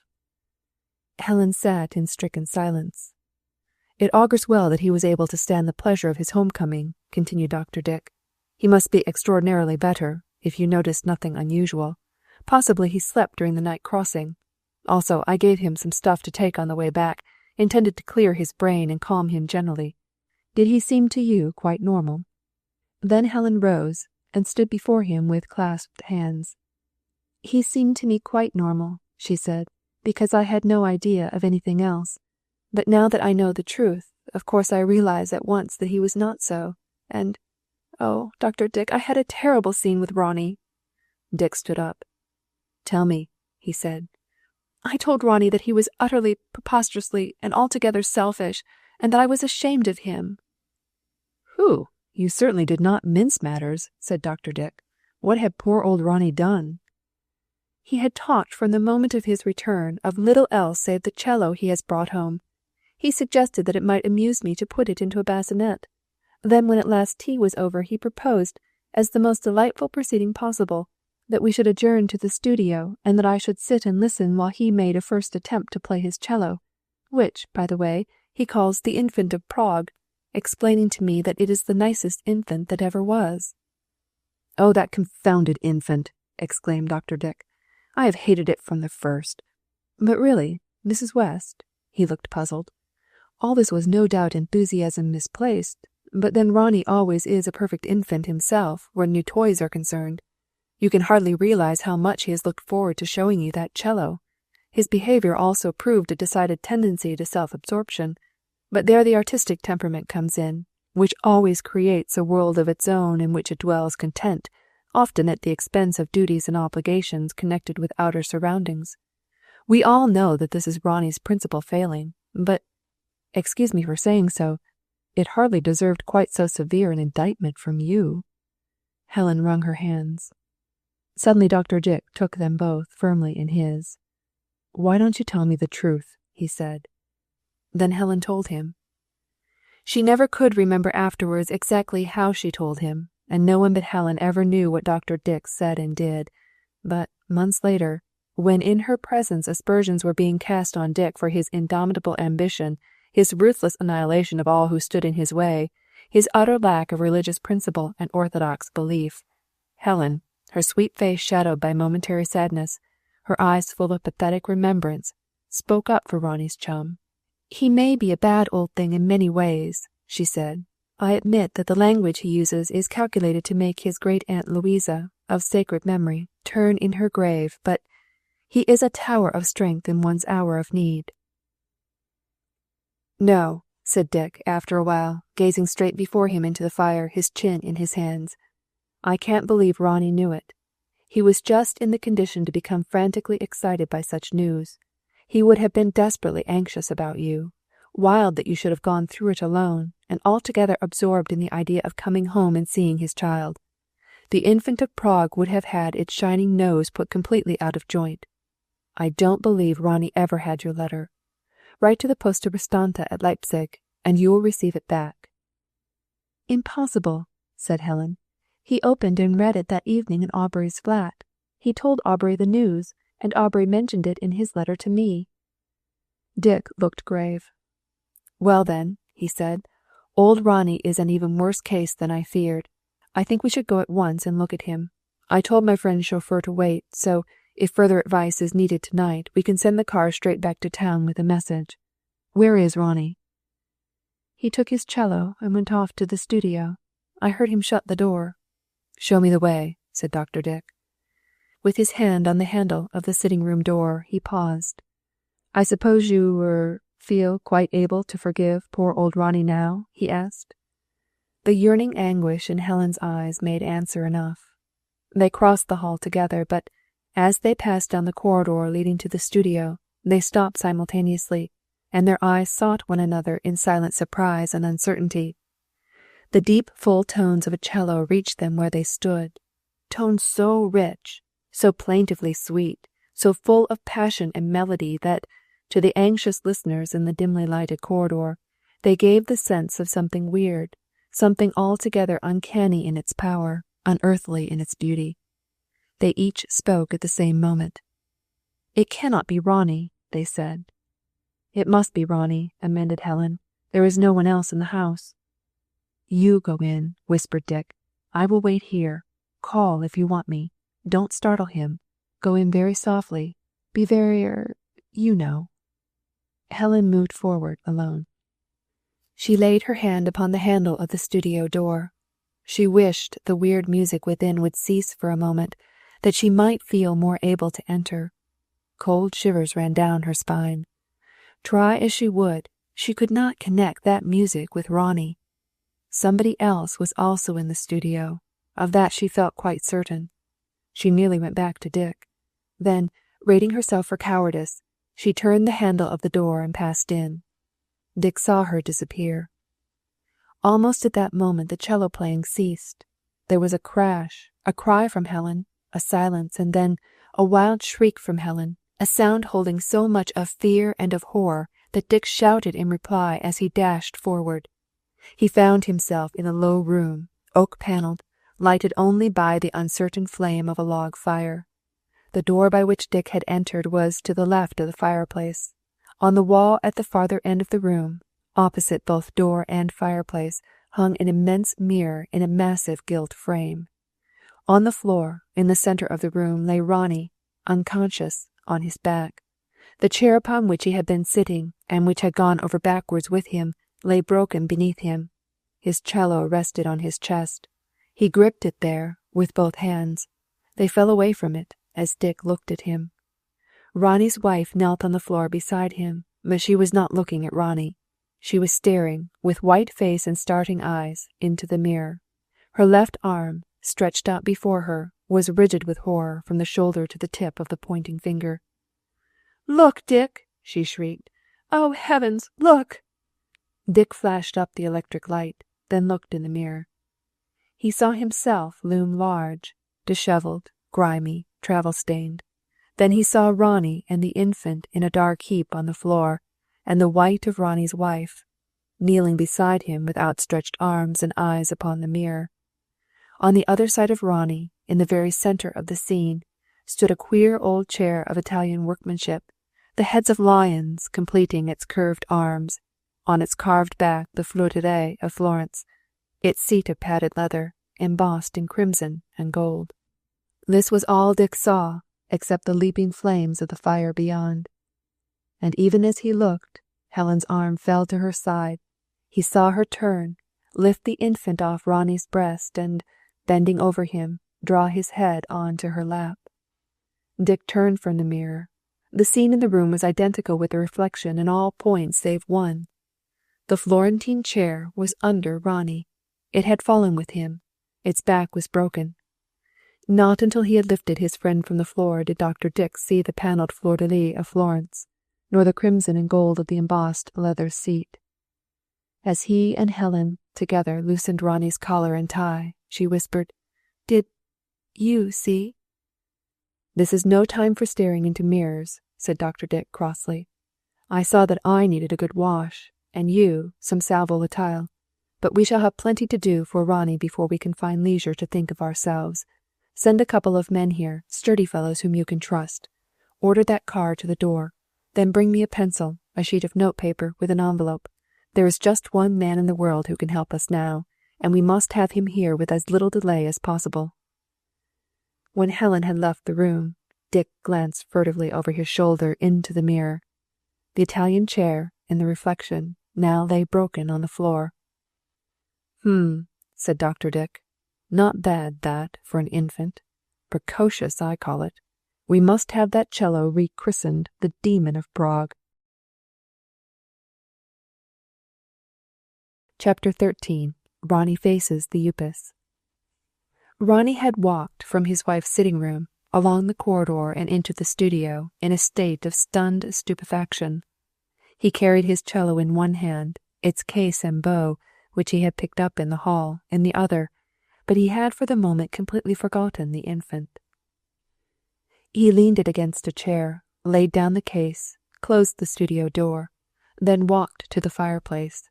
Helen sat in stricken silence. "It augurs well that he was able to stand the pleasure of his homecoming," continued Dr. Dick. "He must be extraordinarily better, if you noticed nothing unusual. Possibly he slept during the night crossing. Also, I gave him some stuff to take on the way back, intended to clear his brain and calm him generally. Did he seem to you quite normal?" Then Helen rose and stood before him with clasped hands. "He seemed to me quite normal," she said, "because I had no idea of anything else. But now that I know the truth, of course I realize at once that he was not so. And, oh, Dr. Dick, I had a terrible scene with Ronnie." Dick stood up. "Tell me," he said. "I told Ronnie that he was utterly, preposterously, and altogether selfish, and that I was ashamed of him." "Whew, you certainly did not mince matters," said Dr. Dick. "What had poor old Ronnie done?" "He had talked from the moment of his return of little else save the cello he has brought home. He suggested that it might amuse me to put it into a bassinet. Then when at last tea was over he proposed, as the most delightful proceeding possible, that we should adjourn to the studio, and that I should sit and listen while he made a first attempt to play his cello, which, by the way, he calls the Infant of Prague, explaining to me that it is the nicest infant that ever was." "Oh, that confounded infant!" exclaimed Dr. Dick. "I have hated it from the first. But really, Mrs. West," he looked puzzled, "all this was no doubt enthusiasm misplaced, but then Ronnie always is a perfect infant himself where new toys are concerned. You can hardly realize how much he has looked forward to showing you that cello. His behavior also proved a decided tendency to self-absorption, but there the artistic temperament comes in, which always creates a world of its own in which it dwells content, often at the expense of duties and obligations connected with outer surroundings. We all know that this is Ronnie's principal failing, but, excuse me for saying so, it hardly deserved quite so severe an indictment from you." Helen wrung her hands. Suddenly Dr. Dick took them both firmly in his. "Why don't you tell me the truth?" he said. Then Helen told him. She never could remember afterwards exactly how she told him, and no one but Helen ever knew what Dr. Dick said and did. But months later, when in her presence aspersions were being cast on Dick for his indomitable ambition, his ruthless annihilation of all who stood in his way, his utter lack of religious principle and orthodox belief, Helen, her sweet face shadowed by momentary sadness, her eyes full of pathetic remembrance, spoke up for Ronnie's chum. "He may be a bad old thing in many ways," she said. "I admit that the language he uses is calculated to make his great-aunt Louisa, of sacred memory, turn in her grave, but he is a tower of strength in one's hour of need." "No," said Dick, after a while, gazing straight before him into the fire, his chin in his hands. "I can't believe Ronnie knew it. He was just in the condition to become frantically excited by such news. He would have been desperately anxious about you, wild that you should have gone through it alone, and altogether absorbed in the idea of coming home and seeing his child. The Infant of Prague would have had its shining nose put completely out of joint. I don't believe Ronnie ever had your letter. Write to the Posta Restante at Leipzig, and you will receive it back." "Impossible," said Helen. "He opened and read it that evening in Aubury's flat. He told Aubury the news, and Aubury mentioned it in his letter to me." Dick looked grave. "Well then," he said, "old Ronnie is an even worse case than I feared. I think we should go at once and look at him. I told my friend's chauffeur to wait, so if further advice is needed tonight, we can send the car straight back to town with a message. Where is Ronnie?" "He took his cello and went off to the studio. I heard him shut the door." "Show me the way," said Dr. Dick. With his hand on the handle of the sitting-room door, he paused. "I suppose you feel quite able to forgive poor old Ronnie now?" he asked. The yearning anguish in Helen's eyes made answer enough. They crossed the hall together, but as they passed down the corridor leading to the studio, they stopped simultaneously, and their eyes sought one another in silent surprise and uncertainty. The deep, full tones of a cello reached them where they stood, tones so rich, so plaintively sweet, so full of passion and melody that, to the anxious listeners in the dimly lighted corridor, they gave the sense of something weird, something altogether uncanny in its power, unearthly in its beauty. They each spoke at the same moment. "It cannot be Ronnie," they said. "It must be Ronnie," amended Helen. "There is no one else in the house." "You go in," whispered Dick. "I will wait here. Call if you want me. Don't startle him. Go in very softly. Be very, you know." Helen moved forward alone. She laid her hand upon the handle of the studio door. She wished the weird music within would cease for a moment, that she might feel more able to enter. Cold shivers ran down her spine. Try as she would, she could not connect that music with Ronnie. Somebody else was also in the studio. Of that she felt quite certain. She nearly went back to Dick. Then, rating herself for cowardice, she turned the handle of the door and passed in. Dick saw her disappear. Almost at that moment the cello playing ceased. There was a crash, a cry from Helen, a silence, and then a wild shriek from Helen, a sound holding so much of fear and of horror that Dick shouted in reply as he dashed forward. He found himself in a low room, oak-panelled, lighted only by the uncertain flame of a log fire. The door by which Dick had entered was to the left of the fireplace. On the wall at the farther end of the room, opposite both door and fireplace, hung an immense mirror in a massive gilt frame. On the floor, in the center of the room, lay Ronnie, unconscious, on his back. The chair upon which he had been sitting, and which had gone over backwards with him, lay broken beneath him. His cello rested on his chest. He gripped it there, with both hands. They fell away from it, as Dick looked at him. Ronnie's wife knelt on the floor beside him, but she was not looking at Ronnie. She was staring, with white face and starting eyes, into the mirror. Her left arm, stretched out before her, was rigid with horror from the shoulder to the tip of the pointing finger. "Look, Dick!" she shrieked. "Oh, heavens, look!" Dick flashed up the electric light, then looked in the mirror. He saw himself loom large, dishevelled, grimy, travel-stained. Then he saw Ronnie and the infant in a dark heap on the floor, and the white of Ronnie's wife, kneeling beside him with outstretched arms and eyes upon the mirror. On the other side of Ronnie, in the very centre of the scene, stood a queer old chair of Italian workmanship, the heads of lions completing its curved arms, on its carved back the fleur-de-lis of Florence, its seat of padded leather, embossed in crimson and gold. This was all Dick saw, except the leaping flames of the fire beyond. And even as he looked, Helen's arm fell to her side. He saw her turn, lift the infant off Ronnie's breast, and, bending over him, draw his head on to her lap. Dick turned from the mirror. The scene in the room was identical with the reflection in all points save one. The Florentine chair was under Ronnie. It had fallen with him. Its back was broken. Not until he had lifted his friend from the floor did Dr. Dick see the panelled fleur-de-lis of Florence, nor the crimson and gold of the embossed leather seat. As he and Helen together loosened Ronnie's collar and tie, she whispered, "Did you see?" "This is no time for staring into mirrors," said Dr. Dick crossly. "I saw that I needed a good wash, and you some sal volatile, but we shall have plenty to do for Ronnie before we can find leisure to think of ourselves. Send a couple of men here, sturdy fellows whom you can trust. Order that car to the door. Then bring me a pencil, a sheet of notepaper with an envelope. There is just one man in the world who can help us now, and we must have him here with as little delay as possible." When Helen had left the room, Dick glanced furtively over his shoulder into the mirror. The Italian chair, in the reflection, now lay broken on the floor. Said Dr. Dick. "Not bad, that, for an infant. Precocious, I call it. We must have that cello rechristened the Demon of Prague." Chapter 13. Ronnie Faces the Upas. Ronnie had walked from his wife's sitting room, along the corridor and into the studio, in a state of stunned stupefaction. He carried his cello in one hand, its case and bow, which he had picked up in the hall, in the other, but he had for the moment completely forgotten the infant. He leaned it against a chair, laid down the case, closed the studio door, then walked to the fireplace.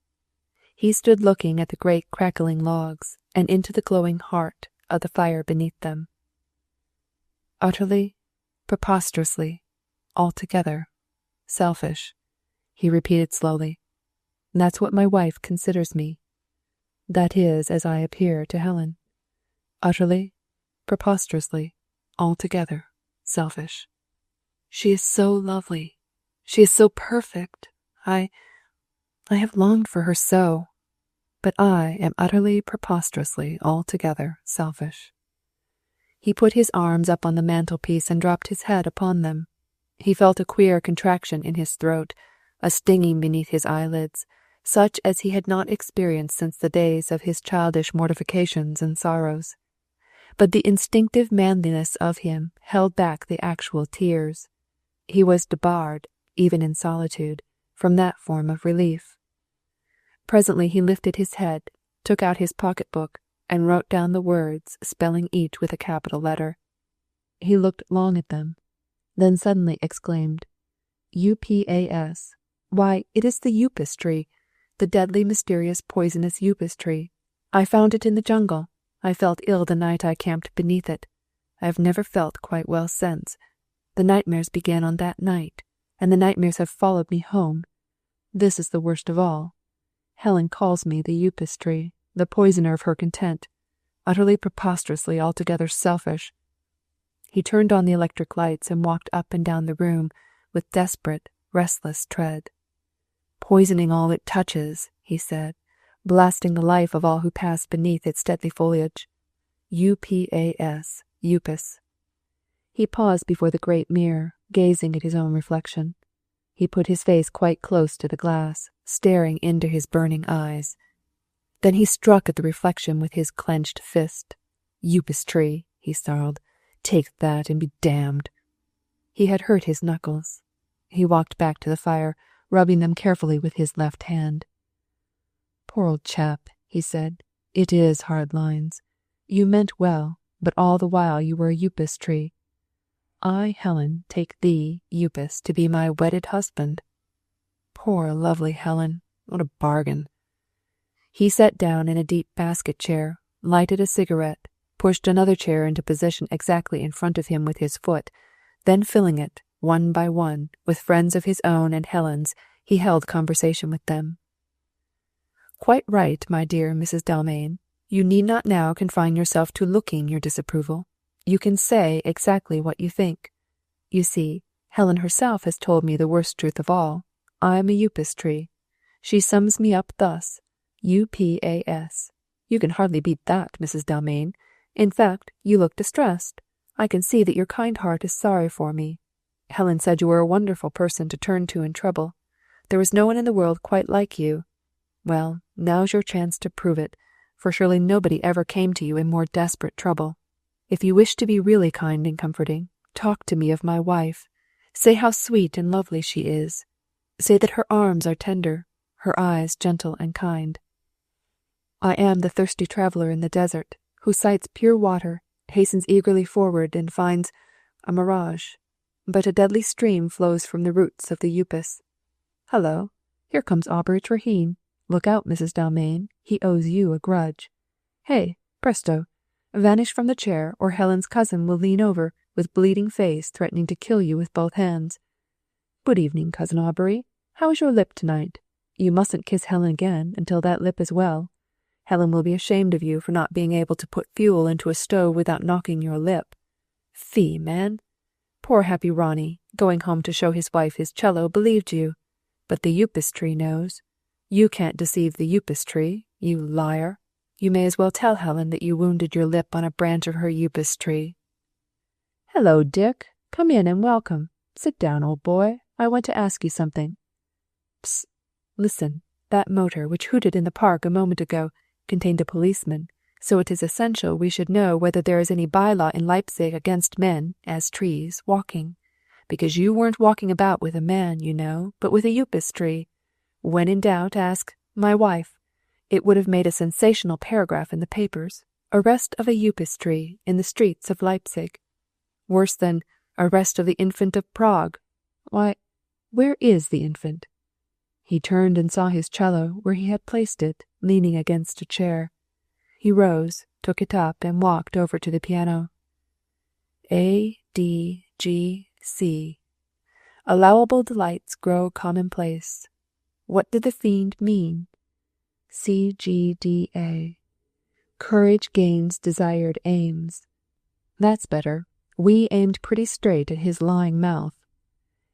He stood looking at the great crackling logs and into the glowing heart of the fire beneath them. "Utterly, preposterously, altogether, selfish," he repeated slowly. "That's what my wife considers me. That is as I appear to Helen. Utterly, preposterously, altogether, selfish. She is so lovely. She is so perfect. I have longed for her so. But I am utterly, preposterously, altogether selfish." He put his arms up on the mantelpiece and dropped his head upon them. He felt a queer contraction in his throat, a stinging beneath his eyelids, such as he had not experienced since the days of his childish mortifications and sorrows. But the instinctive manliness of him held back the actual tears. He was debarred, even in solitude, from that form of relief. Presently he lifted his head, took out his pocket-book, and wrote down the words, spelling each with a capital letter. He looked long at them, then suddenly exclaimed, "Upas! Why, it is the Upas tree, the deadly, mysterious, poisonous Upas tree. I found it in the jungle. I felt ill the night I camped beneath it. I have never felt quite well since. The nightmares began on that night, and the nightmares have followed me home. This is the worst of all. Helen calls me the Upas Tree, the poisoner of her content. Utterly preposterously, altogether selfish. He turned on the electric lights and walked up and down the room with desperate, restless tread. Poisoning all it touches, he said, blasting the life of all who pass beneath its deadly foliage. U-P-A-S, Upas. He paused before the great mirror, gazing at his own reflection. He put his face quite close to the glass, staring into his burning eyes. Then he struck at the reflection with his clenched fist. Upas Tree, he snarled. Take that and be damned. He had hurt his knuckles. He walked back to the fire, rubbing them carefully with his left hand. Poor old chap, he said. It is hard lines. You meant well, but all the while you were a Upas Tree. I, Helen, take thee, Upas, to be my wedded husband. Poor lovely Helen, what a bargain. He sat down in a deep basket chair, lighted a cigarette, pushed another chair into position exactly in front of him with his foot, then filling it, one by one, with friends of his own and Helen's, he held conversation with them. Quite right, my dear Mrs. Dalmain. You need not now confine yourself to looking your disapproval. You can say exactly what you think. You see, Helen herself has told me the worst truth of all. I am a Upas Tree. She sums me up thus, U-P-A-S. You can hardly beat that, Mrs. Dalmain. In fact, you look distressed. I can see that your kind heart is sorry for me. Helen said you were a wonderful person to turn to in trouble. There was no one in the world quite like you. Well, now's your chance to prove it, for surely nobody ever came to you in more desperate trouble. If you wish to be really kind and comforting, talk to me of my wife. Say how sweet and lovely she is. Say that her arms are tender, her eyes gentle and kind. I am the thirsty traveller in the desert, who sights pure water, hastens eagerly forward, and finds a mirage. But a deadly stream flows from the roots of the Upas. Hello, here comes Aubury Treherne. Look out, Mrs. Dalmain, he owes you a grudge. Hey, presto, vanish from the chair, or Helen's cousin will lean over, with bleeding face, threatening to kill you with both hands. Good evening, Cousin Aubury. How is your lip tonight? You mustn't kiss Helen again until that lip is well. Helen will be ashamed of you for not being able to put fuel into a stove without knocking your lip. Fie, man. Poor happy Ronnie, going home to show his wife his cello, believed you. But the Upas Tree knows. You can't deceive the Upas Tree, you liar. You may as well tell Helen that you wounded your lip on a branch of her Upas Tree. Hello, Dick. Come in and welcome. Sit down, old boy. I want to ask you something. Psst. Listen. That motor, which hooted in the park a moment ago, contained a policeman, so it is essential we should know whether there is any bylaw in Leipzig against men, as trees, walking. Because you weren't walking about with a man, you know, but with a Upas Tree. When in doubt, ask my wife. It would have made a sensational paragraph in the papers. Arrest of a Upas Tree in the streets of Leipzig. Worse than arrest of the infant of Prague. Why, where is the infant? He turned and saw his cello where he had placed it, leaning against a chair. He rose, took it up, and walked over to the piano. A, D, G, C. Allowable delights grow commonplace. What did the fiend mean? C, G, D, A. Courage gains desired aims. That's better. We aimed pretty straight at his lying mouth.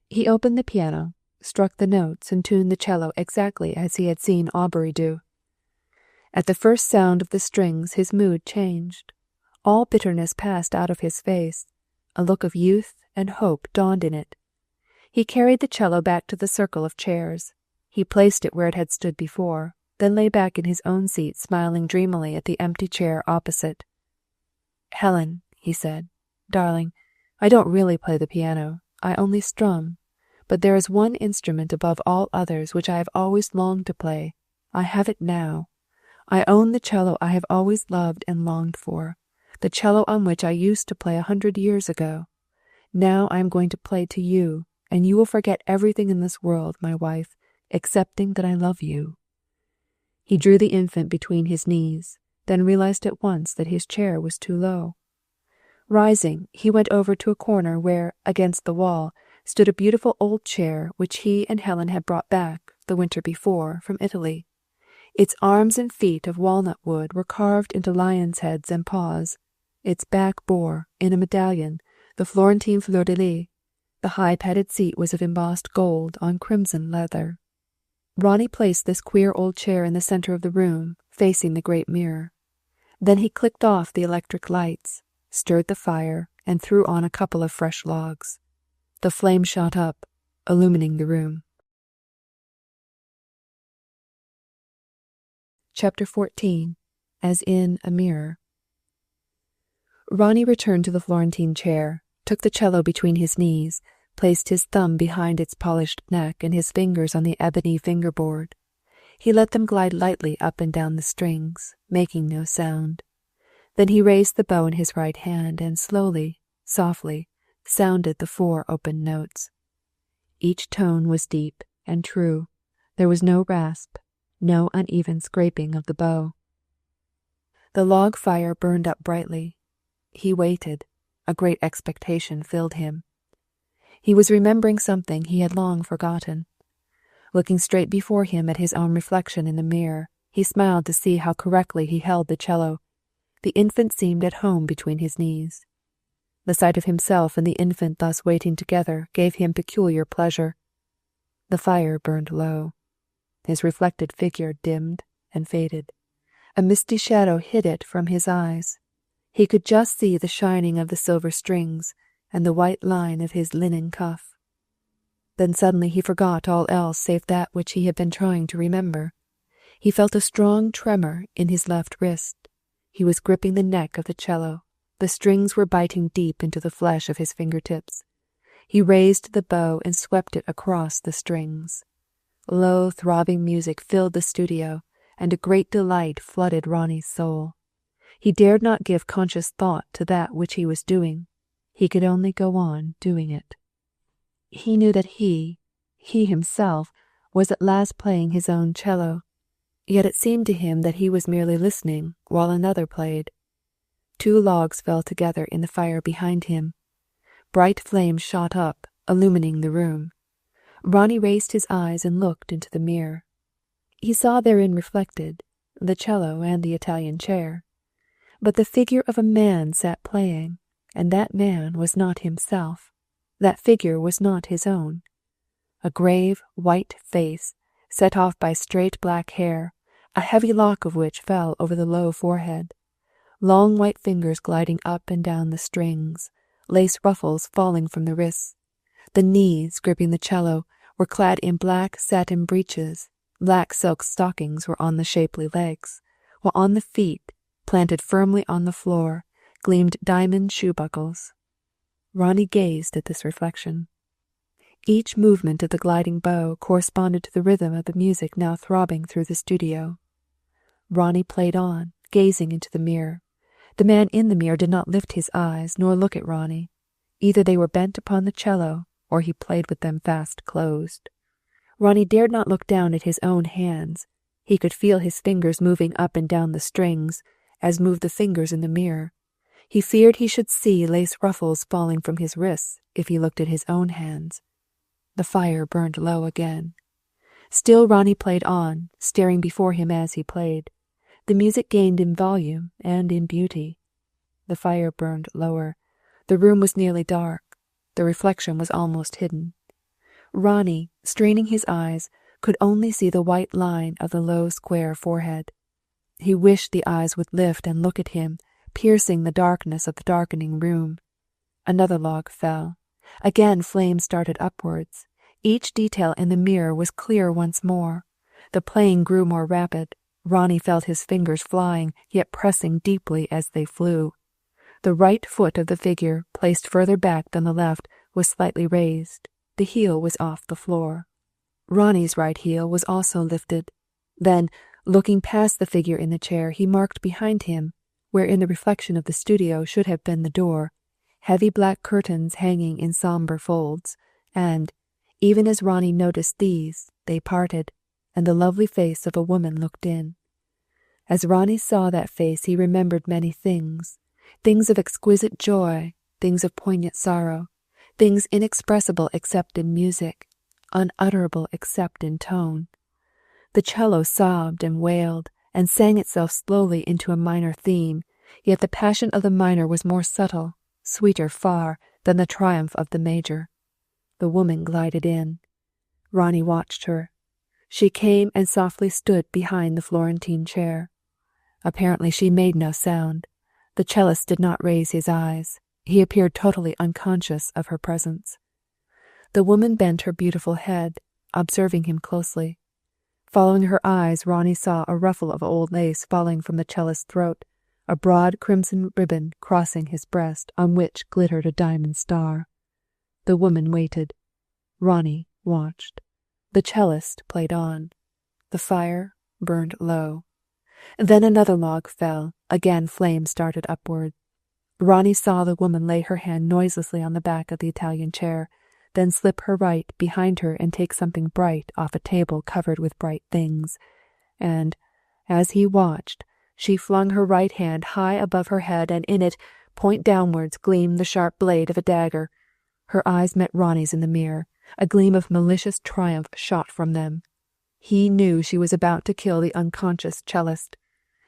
He opened the piano, struck the notes, and tuned the cello exactly as he had seen Aubury do. At the first sound of the strings his mood changed. All bitterness passed out of his face. A look of youth and hope dawned in it. He carried the cello back to the circle of chairs. He placed it where it had stood before, then lay back in his own seat, smiling dreamily at the empty chair opposite. Helen, he said, darling, I don't really play the piano. I only strum. But there is one instrument above all others which I have always longed to play. I have it now. I own the cello I have always loved and longed for, the cello on which I used to play 100 years ago. Now I am going to play to you, and you will forget everything in this world, my wife, excepting that I love you. He drew the infant between his knees, then realized at once that his chair was too low. Rising, he went over to a corner where, against the wall, stood a beautiful old chair which he and Helen had brought back, the winter before, from Italy. Its arms and feet of walnut wood were carved into lions' heads and paws. Its back bore, in a medallion, the Florentine fleur-de-lis. The high-padded seat was of embossed gold on crimson leather. Ronnie placed this queer old chair in the center of the room, facing the great mirror. Then he clicked off the electric lights, stirred the fire, and threw on a couple of fresh logs. The flame shot up, illumining the room. Chapter 14. As in a Mirror. Ronnie returned to the Florentine chair, took the cello between his knees, placed his thumb behind its polished neck and his fingers on the ebony fingerboard. He let them glide lightly up and down the strings, making no sound. Then he raised the bow in his right hand and slowly, softly, sounded the 4 open notes. Each tone was deep and true. There was no rasp, no uneven scraping of the bow. The log fire burned up brightly. He waited. A great expectation filled him. He was remembering something he had long forgotten. Looking straight before him at his own reflection in the mirror, he smiled to see how correctly he held the cello. The infant seemed at home between his knees. The sight of himself and the infant thus waiting together gave him peculiar pleasure. The fire burned low. His reflected figure dimmed and faded. A misty shadow hid it from his eyes. He could just see the shining of the silver strings and the white line of his linen cuff. Then suddenly he forgot all else save that which he had been trying to remember. He felt a strong tremor in his left wrist. He was gripping the neck of the cello. The strings were biting deep into the flesh of his fingertips. He raised the bow and swept it across the strings. Low, throbbing music filled the studio, and a great delight flooded Ronnie's soul. He dared not give conscious thought to that which he was doing. He could only go on doing it. He knew that he himself, was at last playing his own cello, yet it seemed to him that he was merely listening while another played. 2 logs fell together in the fire behind him. Bright flames shot up, illumining the room. Ronnie raised his eyes and looked into the mirror. He saw therein reflected the cello and the Italian chair. But the figure of a man sat playing, and that man was not himself. That figure was not his own. A grave, white face, set off by straight black hair, a heavy lock of which fell over the low forehead. Long white fingers gliding up and down the strings, lace ruffles falling from the wrists. The knees, gripping the cello, were clad in black satin breeches. Black silk stockings were on the shapely legs, while on the feet, planted firmly on the floor, gleamed diamond shoe buckles. Ronnie gazed at this reflection. Each movement of the gliding bow corresponded to the rhythm of the music now throbbing through the studio. Ronnie played on, gazing into the mirror. The man in the mirror did not lift his eyes nor look at Ronnie. Either they were bent upon the cello, or he played with them fast closed. Ronnie dared not look down at his own hands. He could feel his fingers moving up and down the strings, as moved the fingers in the mirror. He feared he should see lace ruffles falling from his wrists if he looked at his own hands. The fire burned low again. Still Ronnie played on, staring before him as he played. The music gained in volume and in beauty. The fire burned lower. The room was nearly dark. The reflection was almost hidden. Ronnie, straining his eyes, could only see the white line of the low square forehead. He wished the eyes would lift and look at him, piercing the darkness of the darkening room. Another log fell. Again flames started upwards. Each detail in the mirror was clear once more. The playing grew more rapid. Ronnie felt his fingers flying, yet pressing deeply as they flew. The right foot of the figure, placed further back than the left, was slightly raised. The heel was off the floor. Ronnie's right heel was also lifted. Then, looking past the figure in the chair, he marked behind him, where in the reflection of the studio should have been the door, heavy black curtains hanging in sombre folds, and, even as Ronnie noticed these, they parted, and the lovely face of a woman looked in. As Ronnie saw that face, he remembered many things. Things of exquisite joy, things of poignant sorrow, things inexpressible except in music, unutterable except in tone. The cello sobbed and wailed, and sang itself slowly into a minor theme, yet the passion of the minor was more subtle, sweeter far, than the triumph of the major. The woman glided in. Ronnie watched her. She came and softly stood behind the Florentine chair. Apparently she made no sound. The cellist did not raise his eyes. He appeared totally unconscious of her presence. The woman bent her beautiful head, observing him closely. Following her eyes, Ronnie saw a ruffle of old lace falling from the cellist's throat, a broad crimson ribbon crossing his breast, on which glittered a diamond star. The woman waited. Ronnie watched. The cellist played on. The fire burned low. Then another log fell. Again flames started upward. Ronnie saw the woman lay her hand noiselessly on the back of the Italian chair, then slip her right behind her and take something bright off a table covered with bright things. And, as he watched, she flung her right hand high above her head, and in it, point downwards, gleamed the sharp blade of a dagger. Her eyes met Ronnie's in the mirror. A gleam of malicious triumph shot from them. He knew she was about to kill the unconscious cellist.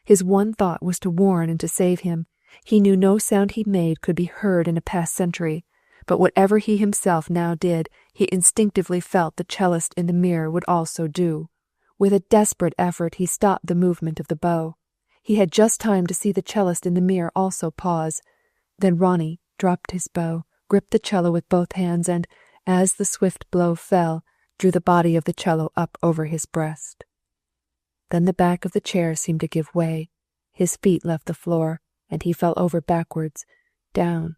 His one thought was to warn and to save him. He knew no sound he made could be heard in a past century, but whatever he himself now did, he instinctively felt the cellist in the mirror would also do. With a desperate effort he stopped the movement of the bow. He had just time to see the cellist in the mirror also pause. Then Ronnie dropped his bow, gripped the cello with both hands, and, as the swift blow fell, drew the body of the cello up over his breast. Then the back of the chair seemed to give way. His feet left the floor, and he fell over backwards, down,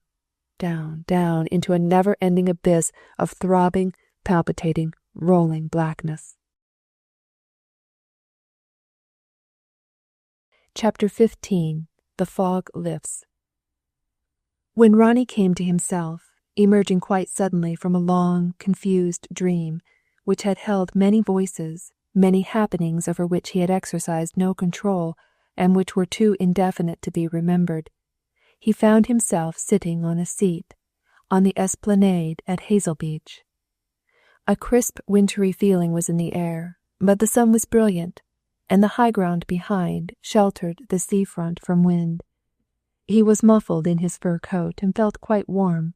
down, down, into a never-ending abyss of throbbing, palpitating, rolling blackness. Chapter 15. The Fog Lifts. When Ronnie came to himself, emerging quite suddenly from a long, confused dream, which had held many voices, many happenings over which he had exercised no control, and which were too indefinite to be remembered, he found himself sitting on a seat, on the esplanade at Hazel Beach. A crisp, wintry feeling was in the air, but the sun was brilliant, and the high ground behind sheltered the seafront from wind. He was muffled in his fur coat and felt quite warm.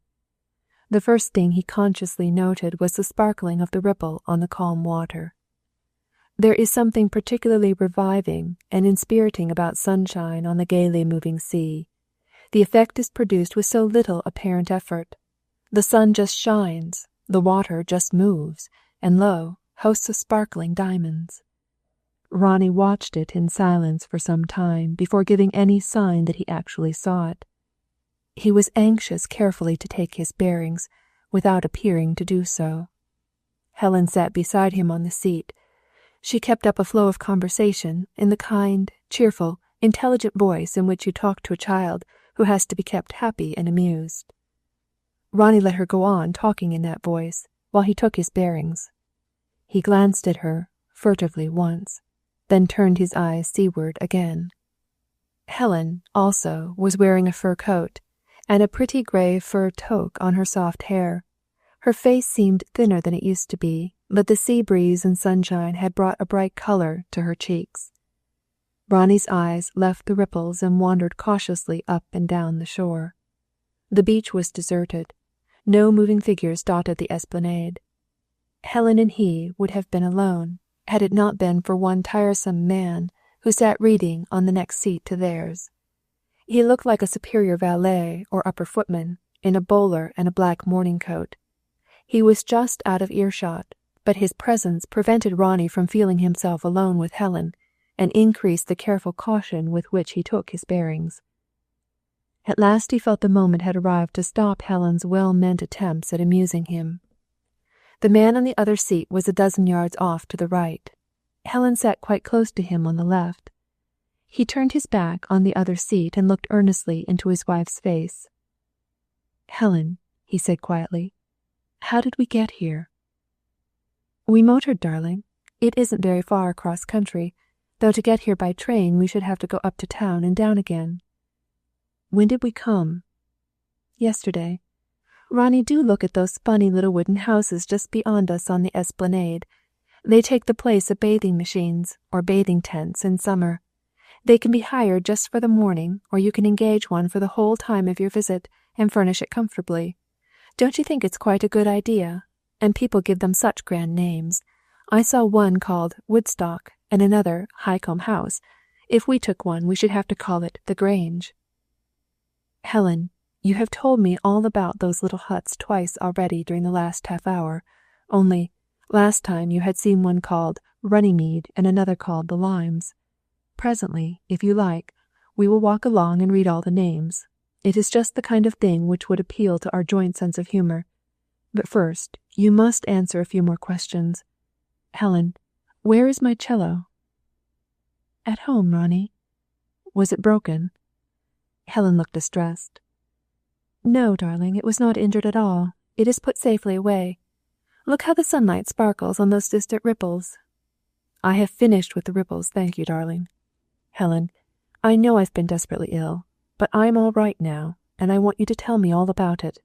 The first thing he consciously noted was the sparkling of the ripple on the calm water. There is something particularly reviving and inspiriting about sunshine on the gaily moving sea. The effect is produced with so little apparent effort. The sun just shines, the water just moves, and lo, hosts of sparkling diamonds. Ronnie watched it in silence for some time before giving any sign that he actually saw it. He was anxious carefully to take his bearings, without appearing to do so. Helen sat beside him on the seat. She kept up a flow of conversation in the kind, cheerful, intelligent voice in which you talk to a child who has to be kept happy and amused. Ronnie let her go on talking in that voice while he took his bearings. He glanced at her furtively once, then turned his eyes seaward again. Helen, also, was wearing a fur coat, and a pretty grey fur toque on her soft hair. Her face seemed thinner than it used to be, but the sea breeze and sunshine had brought a bright colour to her cheeks. Ronnie's eyes left the ripples and wandered cautiously up and down the shore. The beach was deserted. No moving figures dotted the esplanade. Helen and he would have been alone, had it not been for one tiresome man who sat reading on the next seat to theirs. He looked like a superior valet or upper footman, in a bowler and a black morning coat. He was just out of earshot, but his presence prevented Ronnie from feeling himself alone with Helen, and increased the careful caution with which he took his bearings. At last he felt the moment had arrived to stop Helen's well-meant attempts at amusing him. The man on the other seat was a dozen yards off to the right. Helen sat quite close to him on the left. He turned his back on the other seat and looked earnestly into his wife's face. "Helen," he said quietly, "how did we get here?" "We motored, darling. It isn't very far across country. though to get here by train we should have to go up to town and down again." "When did we come?" "Yesterday. Ronnie, do look at those funny little wooden houses just beyond us on the esplanade. They take the place of bathing machines, or bathing tents, in summer. They can be hired just for the morning, or you can engage one for the whole time of your visit, and furnish it comfortably. Don't you think it's quite a good idea? And people give them such grand names. I saw one called Woodstock, and another Highcombe House. If we took one, we should have to call it the Grange." "Helen, you have told me all about those little huts twice already during the last half-hour, only last time you had seen one called Runnymede and another called the Limes. Presently, if you like, we will walk along and read all the names. It is just the kind of thing which would appeal to our joint sense of humour. But first, you must answer a few more questions. Helen, where is my cello?" "At home, Ronnie." "Was it broken?" Helen looked distressed. "No, darling, it was not injured at all. It is put safely away. Look how the sunlight sparkles on those distant ripples." "I have finished with the ripples, thank you, darling. Helen, I know I've been desperately ill, but I'm all right now, and I want you to tell me all about it."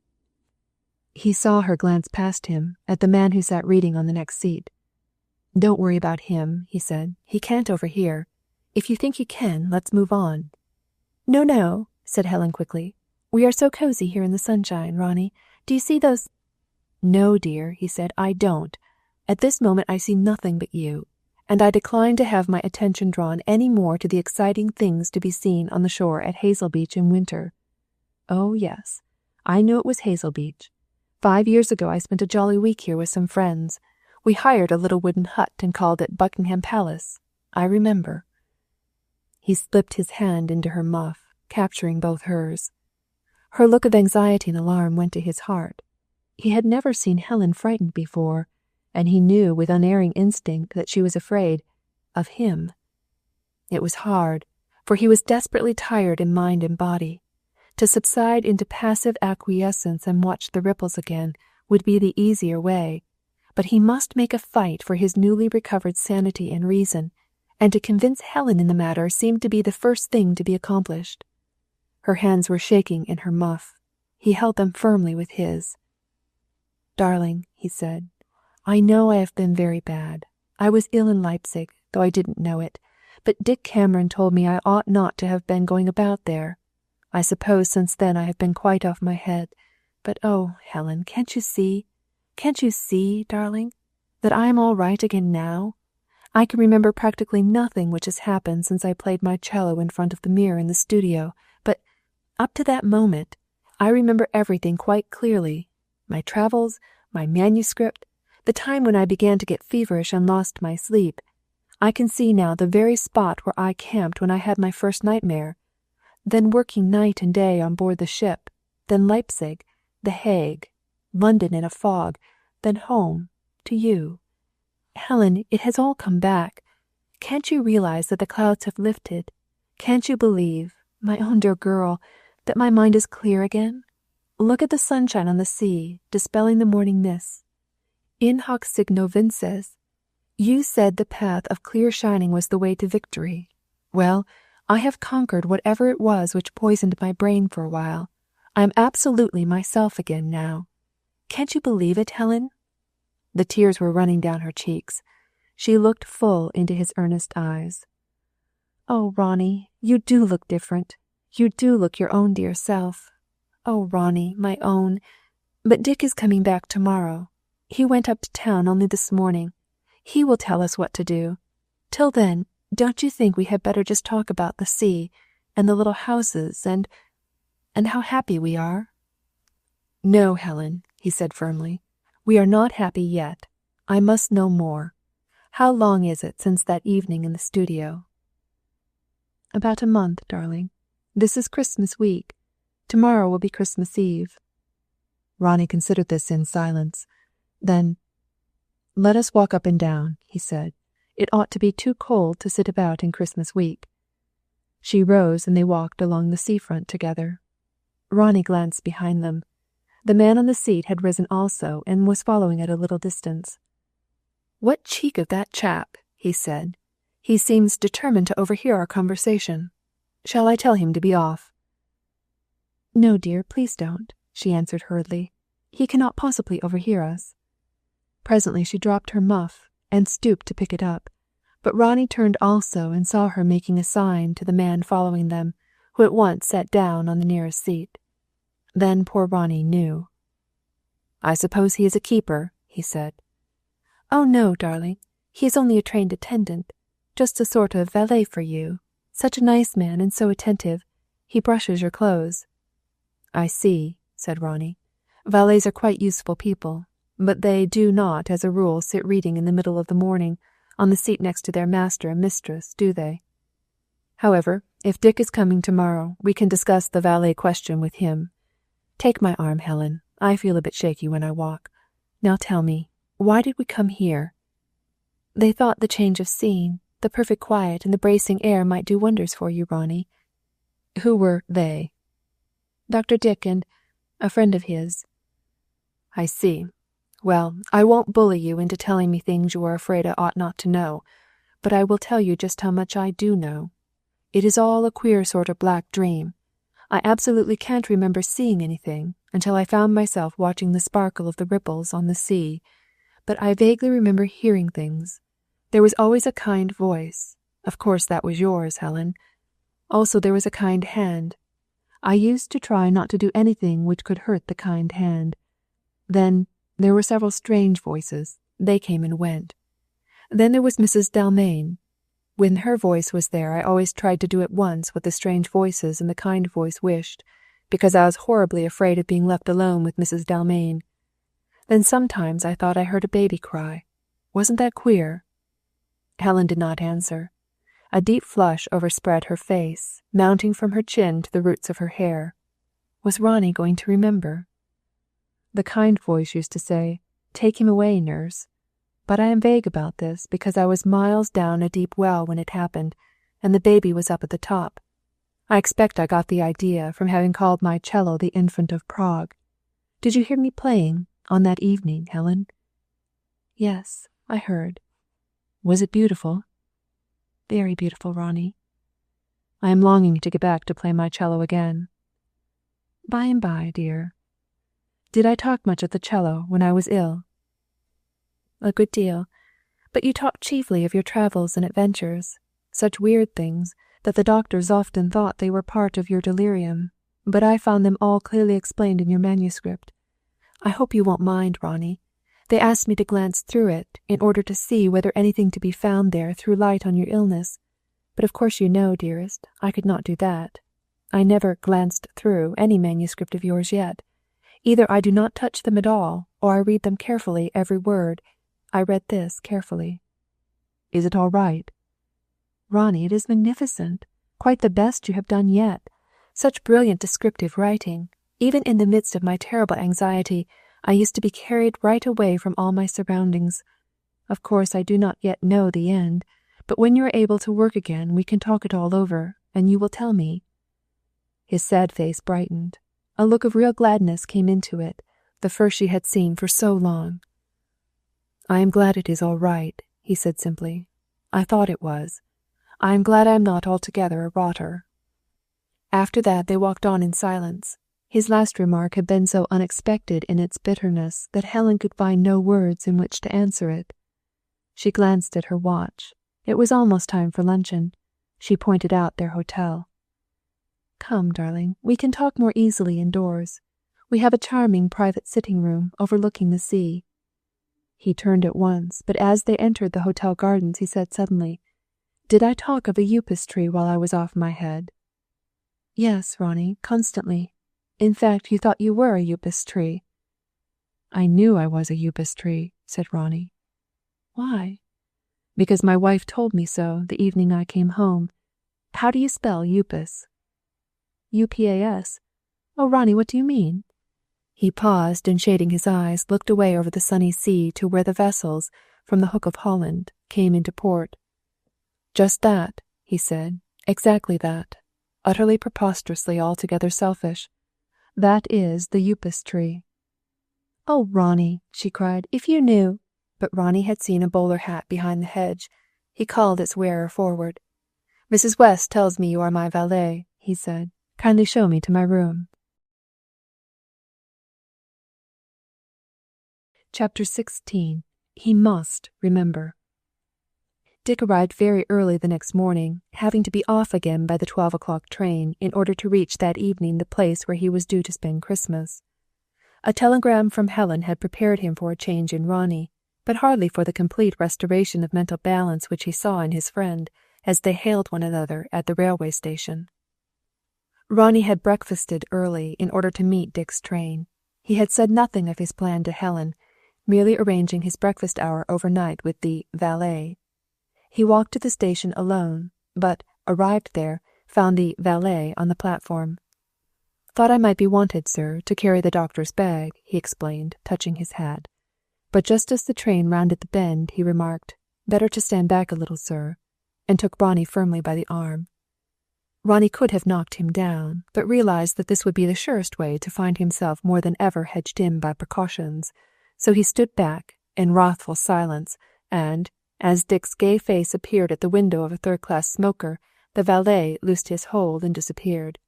He saw her glance past him at the man who sat reading on the next seat. "Don't worry about him," he said. "He can't overhear. If you think he can, let's move on." "No, no," said Helen quickly. "We are so cozy here in the sunshine, Ronnie. Do you see those—" "No, dear," he said, "I don't. At this moment I see nothing but you, and I decline to have my attention drawn any more to the exciting things to be seen on the shore at Hazel Beach in winter." "Oh, yes, I knew it was Hazel Beach. 5 years ago I spent a jolly week here with some friends. We hired a little wooden hut and called it Buckingham Palace. I remember." He slipped his hand into her muff, capturing both hers. Her look of anxiety and alarm went to his heart. He had never seen Helen frightened before, and he knew with unerring instinct that she was afraid of him. It was hard, for he was desperately tired in mind and body. To subside into passive acquiescence and watch the ripples again would be the easier way, but he must make a fight for his newly recovered sanity and reason, and to convince Helen in the matter seemed to be the first thing to be accomplished. Her hands were shaking in her muff. He held them firmly with his. "Darling," he said, "I know I have been very bad. I was ill in Leipzig, though I didn't know it, but Dick Cameron told me I ought not to have been going about there. I suppose since then I have been quite off my head. But oh, Helen, can't you see, darling, that I am all right again now? I can remember practically nothing which has happened since I played my cello in front of the mirror in the studio, but up to that moment I remember everything quite clearly. My travels, my manuscript, the time when I began to get feverish and lost my sleep. I can see now the very spot where I camped when I had my first nightmare. Then working night and day on board the ship, then Leipzig, The Hague, London in a fog, then home, to you. Helen, it has all come back. Can't you realize that the clouds have lifted? Can't you believe, my own dear girl, that my mind is clear again? Look at the sunshine on the sea, dispelling the morning mists. In hoc signo vinces. You said the path of clear shining was the way to victory. Well, I have conquered whatever it was which poisoned my brain for a while. I am absolutely myself again now. Can't you believe it, Helen?" The tears were running down her cheeks. She looked full into his earnest eyes. "Oh, Ronnie, you do look different. You do look your own dear self. Oh, Ronnie, my own. But Dick is coming back tomorrow. He went up to town only this morning. He will tell us what to do. Till then, don't you think we had better just talk about the sea, and the little houses, and how happy we are?" "No, Helen," he said firmly. "We are not happy yet. I must know more. How long is it since that evening in the studio?" "About a month, darling. This is Christmas week. Tomorrow will be Christmas Eve." Ronnie considered this in silence. Then, "Let us walk up and down," he said. "It ought to be too cold to sit about in Christmas week." She rose and they walked along the seafront together. Ronnie glanced behind them. The man on the seat had risen also and was following at a little distance. "What cheek of that chap," he said. He seems determined to overhear our conversation. Shall I tell him to be off?" "No, dear, please don't," she answered hurriedly. "He cannot possibly overhear us." Presently she dropped her muff and stooped to pick it up, but Ronnie turned also and saw her making a sign to the man following them, who at once sat down on the nearest seat. Then poor Ronnie knew. "I suppose he is a keeper," he said. "Oh, no, darling. He is only a trained attendant, just a sort of valet for you. Such a nice man and so attentive. He brushes your clothes." "I see," said Ronnie. "Valets are quite useful people, but they do not, as a rule, sit reading in the middle of the morning on the seat next to their master and mistress, do they? However, if Dick is coming tomorrow, we can discuss the valet question with him. Take my arm, Helen. I feel a bit shaky when I walk. Now tell me, why did we come here?" "They thought the change of scene, the perfect quiet and the bracing air might do wonders for you, Ronnie." "Who were they?" "Dr. Dick and a friend of his." "I see. Well, I won't bully you into telling me things you are afraid I ought not to know, but I will tell you just how much I do know. It is all a queer sort of black dream. I absolutely can't remember seeing anything until I found myself watching the sparkle of the ripples on the sea, but I vaguely remember hearing things. There was always a kind voice. Of course that was yours, Helen. Also there was a kind hand. I used to try not to do anything which could hurt the kind hand. Then there were several strange voices. They came and went. Then there was Mrs. Dalmain. When her voice was there, I always tried to do at once what the strange voices and the kind voice wished, because I was horribly afraid of being left alone with Mrs. Dalmain. Then sometimes I thought I heard a baby cry. Wasn't that queer?" Helen did not answer. A deep flush overspread her face, mounting from her chin to the roots of her hair. Was Ronnie going to remember? The kind voice used to say, "Take him away, nurse." But I am vague about this because I was miles down a deep well when it happened, and the baby was up at the top. I expect I got the idea from having called my cello the Infant of Prague. Did you hear me playing on that evening, Helen? Yes, I heard. Was it beautiful? Very beautiful, Ronnie. I am longing to get back to play my cello again. By and by, dear. Did I talk much at the cello when I was ill? A good deal, but you talked chiefly of your travels and adventures, such weird things that the doctors often thought they were part of your delirium, but I found them all clearly explained in your manuscript. I hope you won't mind, Ronnie. They asked me to glance through it in order to see whether anything to be found there threw light on your illness, but of course you know, dearest, I could not do that. I never glanced through any manuscript of yours yet. Either I do not touch them at all, or I read them carefully, every word. I read this carefully. Is it all right? Ronnie, it is magnificent. Quite the best you have done yet. Such brilliant descriptive writing. Even in the midst of my terrible anxiety, I used to be carried right away from all my surroundings. Of course, I do not yet know the end, but when you are able to work again, we can talk it all over, and you will tell me. His sad face brightened. A look of real gladness came into it, the first she had seen for so long. I am glad it is all right, he said simply. I thought it was. I am glad I am not altogether a rotter. After that they walked on in silence. His last remark had been so unexpected in its bitterness that Helen could find no words in which to answer it. She glanced at her watch. It was almost time for luncheon. She pointed out their hotel. Come, darling, we can talk more easily indoors. We have a charming private sitting room overlooking the sea. He turned at once, but as they entered the hotel gardens he said suddenly, Did I talk of a Upas tree while I was off my head? Yes, Ronnie, constantly. In fact, you thought you were a Upas tree. I knew I was a Upas tree, said Ronnie. Why? Because my wife told me so the evening I came home. How do you spell Upas? U-P-A-S. Oh, Ronnie, what do you mean? He paused and, shading his eyes, looked away over the sunny sea to where the vessels, from the Hook of Holland, came into port. Just that, he said, exactly that. Utterly preposterously altogether selfish. That is the Upas tree. Oh, Ronnie, she cried, if you knew. But Ronnie had seen a bowler hat behind the hedge. He called its wearer forward. "Mrs. West tells me you are my valet," he said. "Kindly show me to my room." Chapter 16. He Must Remember. Dick arrived very early the next morning, having to be off again by the 12 o'clock train in order to reach that evening the place where he was due to spend Christmas. A telegram from Helen had prepared him for a change in Ronnie, but hardly for the complete restoration of mental balance which he saw in his friend as they hailed one another at the railway station. Ronnie had breakfasted early in order to meet Dick's train. He had said nothing of his plan to Helen, merely arranging his breakfast hour overnight with the valet. He walked to the station alone, but, arrived there, found the valet on the platform. "Thought I might be wanted, sir, to carry the doctor's bag," he explained, touching his hat. But just as the train rounded the bend, he remarked, "Better to stand back a little, sir," and took Ronnie firmly by the arm. Ronnie could have knocked him down, but realized that this would be the surest way to find himself more than ever hedged in by precautions, so he stood back, in wrathful silence, and, as Dick's gay face appeared at the window of a third-class smoker, the valet loosed his hold and disappeared.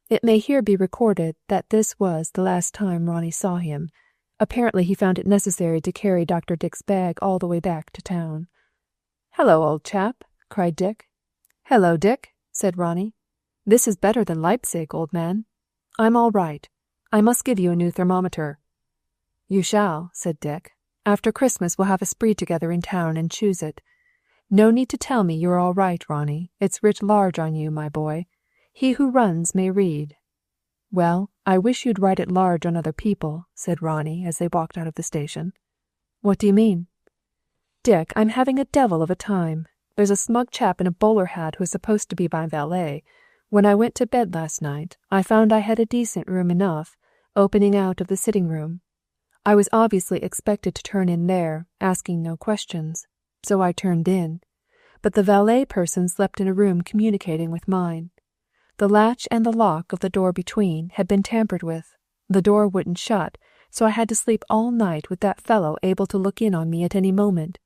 It may here be recorded that this was the last time Ronnie saw him. Apparently he found it necessary to carry Dr. Dick's bag all the way back to town. "Hello, old chap," cried Dick. "Hello, Dick," said Ronnie. "This is better than Leipzig, old man. I'm all right. I must give you a new thermometer." "You shall," said Dick. "After Christmas we'll have a spree together in town and choose it. No need to tell me you're all right, Ronnie. It's writ large on you, my boy. He who runs may read." "Well, I wish you'd write it large on other people," said Ronnie as they walked out of the station. "What do you mean?" "Dick, I'm having a devil of a time. There's a smug chap in a bowler hat who's supposed to be my valet. When I went to bed last night, I found I had a decent room enough, opening out of the sitting-room. I was obviously expected to turn in there, asking no questions. So I turned in. But the valet person slept in a room communicating with mine. The latch and the lock of the door between had been tampered with. The door wouldn't shut, so I had to sleep all night with that fellow able to look in on me at any moment.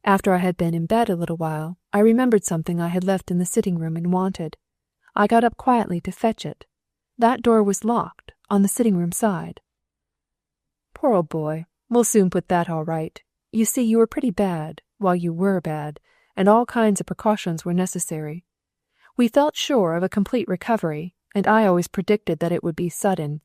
After I had been in bed a little while, I remembered something I had left in the sitting-room and wanted. I got up quietly to fetch it. That door was locked, on the sitting-room side." "Poor old boy. We'll soon put that all right. You see, you were pretty bad, while you were bad, and all kinds of precautions were necessary. We felt sure of a complete recovery, and I always predicted that it would be sudden,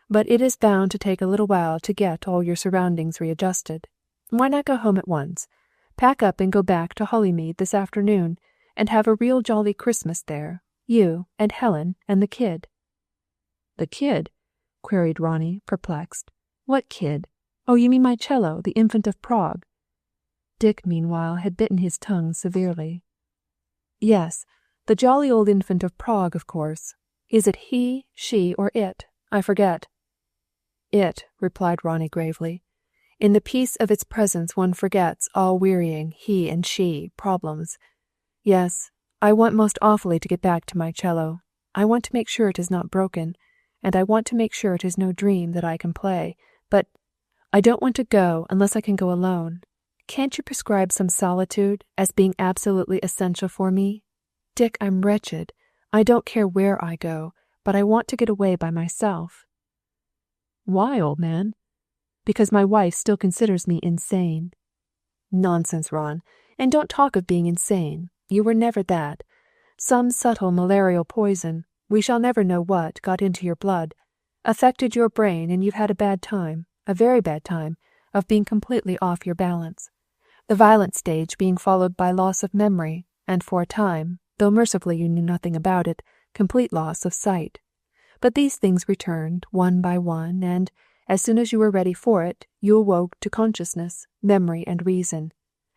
but it is bound to take a little while to get all your surroundings readjusted. Why not go home at once? Pack up and go back to Hollymead this afternoon, and have a real jolly Christmas there, you and Helen and the kid." "The kid?" queried Ronnie, perplexed. "What kid? Oh, you mean my cello, the infant of Prague." Dick, meanwhile, had bitten his tongue severely. "Yes, the jolly old infant of Prague, of course. Is it he, she, or it? I forget." "It," replied Ronnie gravely. "In the peace of its presence one forgets all wearying he and she problems. Yes, I want most awfully to get back to my cello. I want to make sure it is not broken, and I want to make sure it is no dream that I can play, but I don't want to go unless I can go alone. Can't you prescribe some solitude as being absolutely essential for me? Dick, I'm wretched. I don't care where I go, but I want to get away by myself." "Why, old man?" "Because my wife still considers me insane." "Nonsense, Ron. And don't talk of being insane. You were never that. Some subtle malarial poison, we shall never know what, got into your blood, affected your brain, and you've had a bad time, a very bad time, of being completely off your balance. The violent stage being followed by loss of memory, and for a time, though mercifully you knew nothing about it, complete loss of sight. But these things returned, one by one, and, as soon as you were ready for it, you awoke to consciousness, memory, and reason.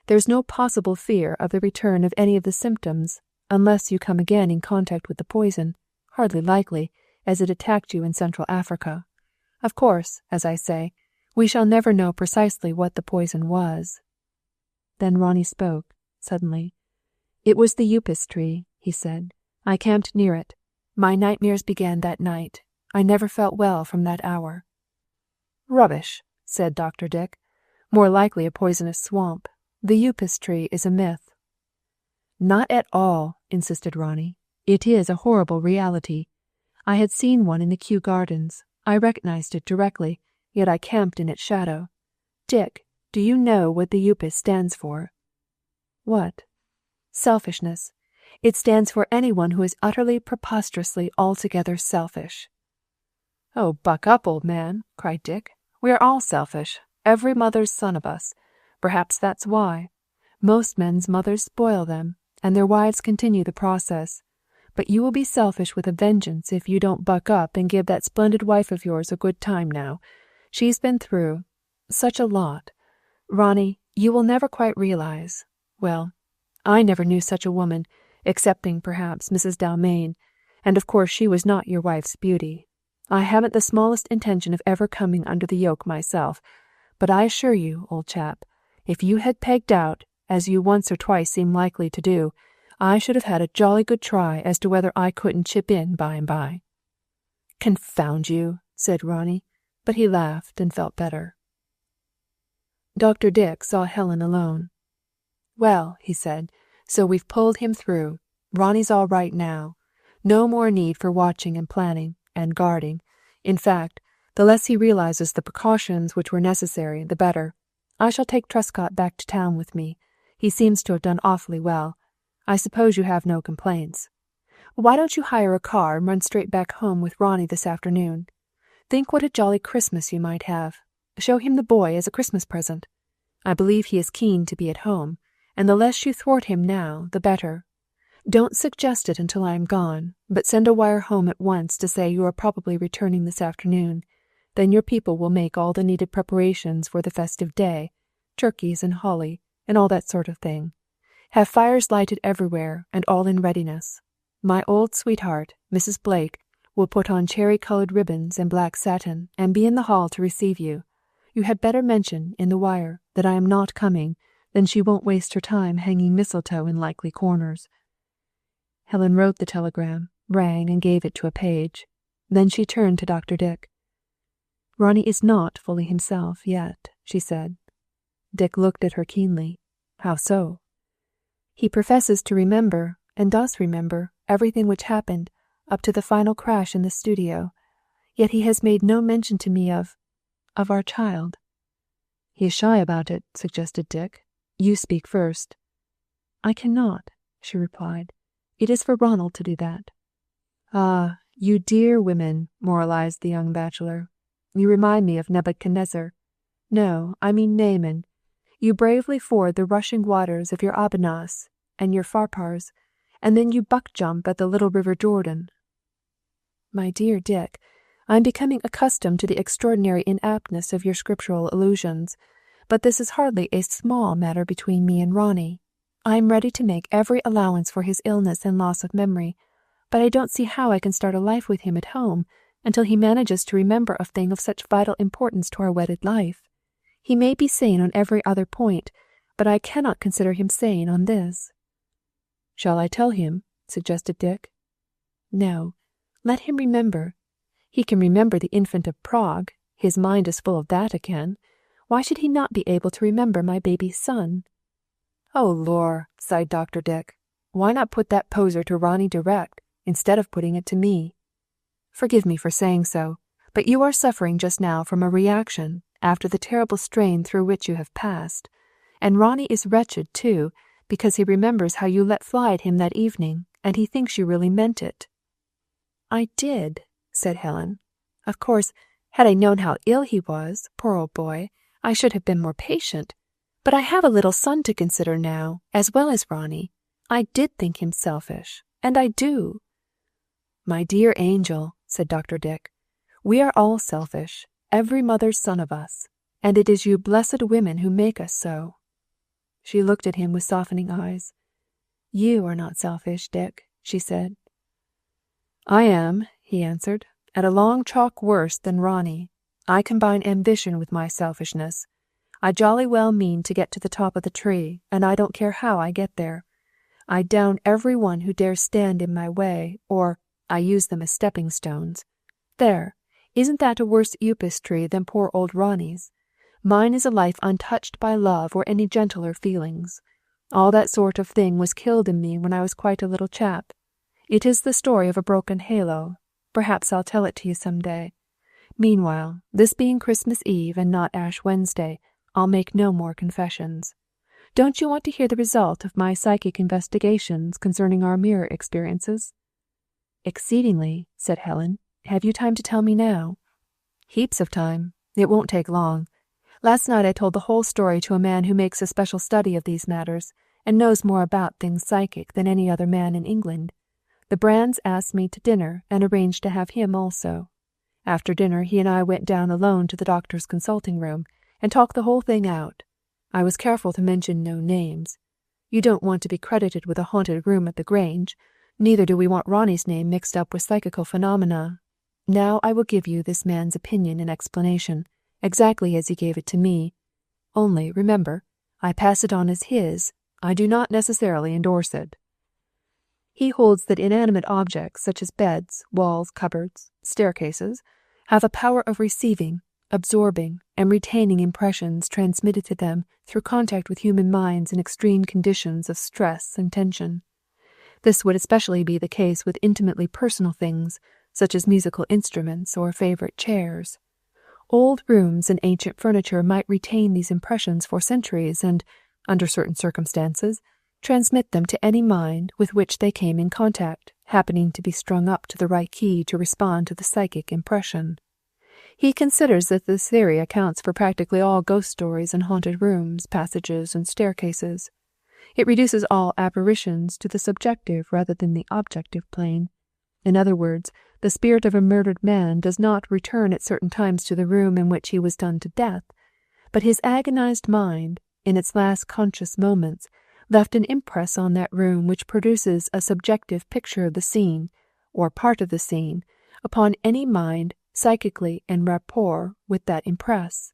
There's no possible fear of the return of any of the symptoms, unless you come again in contact with the poison, hardly likely, as it attacked you in Central Africa. Of course, as I say, we shall never know precisely what the poison was." Then Ronnie spoke, suddenly. "It was the Upas Tree," he said. "I camped near it. My nightmares began that night. I never felt well from that hour." "Rubbish," said Dr. Dick. "More likely a poisonous swamp. The Upas Tree is a myth." Not at all, insisted Ronnie. It is a horrible reality. I had seen one in the Kew Gardens. I recognized it directly, yet I camped in its shadow. Dick, do you know what the Upas stands for? What? Selfishness. It stands for anyone who is utterly, preposterously, altogether selfish. Oh, buck up, old man, cried Dick. We are all selfish, every mother's son of us. Perhaps that's why. Most men's mothers spoil them, and their wives continue the process. But you will be selfish with a vengeance if you don't buck up and give that splendid wife of yours a good time now. She's been through such a lot. Ronnie, you will never quite realize. Well, I never knew such a woman, excepting, perhaps, Mrs. Dalmain, and of course she was not your wife's beauty. I haven't the smallest intention of ever coming under the yoke myself, but I assure you, old chap, if you had pegged out, as you once or twice seem likely to do, I should have had a jolly good try as to whether I couldn't chip in by and by. Confound you, said Ronnie, but he laughed and felt better. Dr. Dick saw Helen alone. Well, he said, so we've pulled him through. Ronnie's all right now. No more need for watching and planning and guarding. In fact, the less he realizes the precautions which were necessary, the better. I shall take Truscott back to town with me. He seems to have done awfully well. I suppose you have no complaints. Why don't you hire a car and run straight back home with Ronnie this afternoon? Think what a jolly Christmas you might have. Show him the boy as a Christmas present. I believe he is keen to be at home, and the less you thwart him now, the better. Don't suggest it until I am gone, but send a wire home at once to say you are probably returning this afternoon. Then your people will make all the needed preparations for the festive day, turkeys and holly, and all that sort of thing. Have fires lighted everywhere, and all in readiness. My old sweetheart, Mrs. Blake, will put on cherry-colored ribbons and black satin, and be in the hall to receive you. You had better mention, in the wire, that I am not coming, then she won't waste her time hanging mistletoe in likely corners. Helen wrote the telegram, rang, and gave it to a page. Then she turned to Dr. Dick. Ronnie is not fully himself yet, she said. Dick looked at her keenly. How so? He professes to remember, and does remember, everything which happened, up to the final crash in the studio. Yet he has made no mention to me of our child. He is shy about it, suggested Dick. You speak first. I cannot, she replied. It is for Ronald to do that. Ah, you dear women, moralized the young bachelor. You remind me of Nebuchadnezzar. No, I mean Naaman. You bravely ford the rushing waters of your Abanas and your Pharpars, and then you buck-jump at the little river Jordan. My dear Dick, I am becoming accustomed to the extraordinary inaptness of your scriptural allusions, but this is hardly a small matter between me and Ronnie. I am ready to make every allowance for his illness and loss of memory, but I don't see how I can start a life with him at home until he manages to remember a thing of such vital importance to our wedded life. He may be sane on every other point, but I cannot consider him sane on this. Shall I tell him? Suggested Dick. No, let him remember. He can remember the infant of Prague. His mind is full of that again. Why should he not be able to remember my baby's son? Oh, lor, sighed Dr. Dick. Why not put that poser to Ronnie direct, instead of putting it to me? Forgive me for saying so, but you are suffering just now from a reaction after the terrible strain through which you have passed, and Ronnie is wretched, too, because he remembers how you let fly at him that evening, and he thinks you really meant it. I did, said Helen. Of course, had I known how ill he was, poor old boy, I should have been more patient. But I have a little son to consider now, as well as Ronnie. I did think him selfish, and I do. My dear angel, said Dr. Dick, we are all selfish, every mother's son of us, and it is you blessed women who make us so. She looked at him with softening eyes. You are not selfish, Dick, she said. I am, he answered, at a long chalk worse than Ronnie. I combine ambition with my selfishness. I jolly well mean to get to the top of the tree, and I don't care how I get there. I down every one who dares stand in my way, or I use them as stepping stones. There, isn't that a worse Upas tree than poor old Ronnie's? Mine is a life untouched by love or any gentler feelings. All that sort of thing was killed in me when I was quite a little chap. It is the story of a broken halo. Perhaps I'll tell it to you some day. Meanwhile, this being Christmas Eve and not Ash Wednesday, I'll make no more confessions. Don't you want to hear the result of my psychic investigations concerning our mirror experiences?" "Exceedingly," said Helen. "Have you time to tell me now?" "Heaps of time. It won't take long. Last night I told the whole story to a man who makes a special study of these matters, and knows more about things psychic than any other man in England. The Brands asked me to dinner, and arranged to have him also. After dinner he and I went down alone to the doctor's consulting room, and talked the whole thing out. I was careful to mention no names. You don't want to be credited with a haunted room at the Grange, neither do we want Ronnie's name mixed up with psychical phenomena. Now I will give you this man's opinion and explanation, exactly as he gave it to me. Only, remember, I pass it on as his. I do not necessarily endorse it. He holds that inanimate objects such as beds, walls, cupboards, staircases, have a power of receiving, absorbing, and retaining impressions transmitted to them through contact with human minds in extreme conditions of stress and tension. This would especially be the case with intimately personal things, such as musical instruments or favorite chairs. Old rooms and ancient furniture might retain these impressions for centuries and, under certain circumstances, transmit them to any mind with which they came in contact, happening to be strung up to the right key to respond to the psychic impression. He considers that this theory accounts for practically all ghost stories and haunted rooms, passages, and staircases. It reduces all apparitions to the subjective rather than the objective plane. In other words, the spirit of a murdered man does not return at certain times to the room in which he was done to death, but his agonized mind, in its last conscious moments, left an impress on that room which produces a subjective picture of the scene, or part of the scene, upon any mind psychically in rapport with that impress.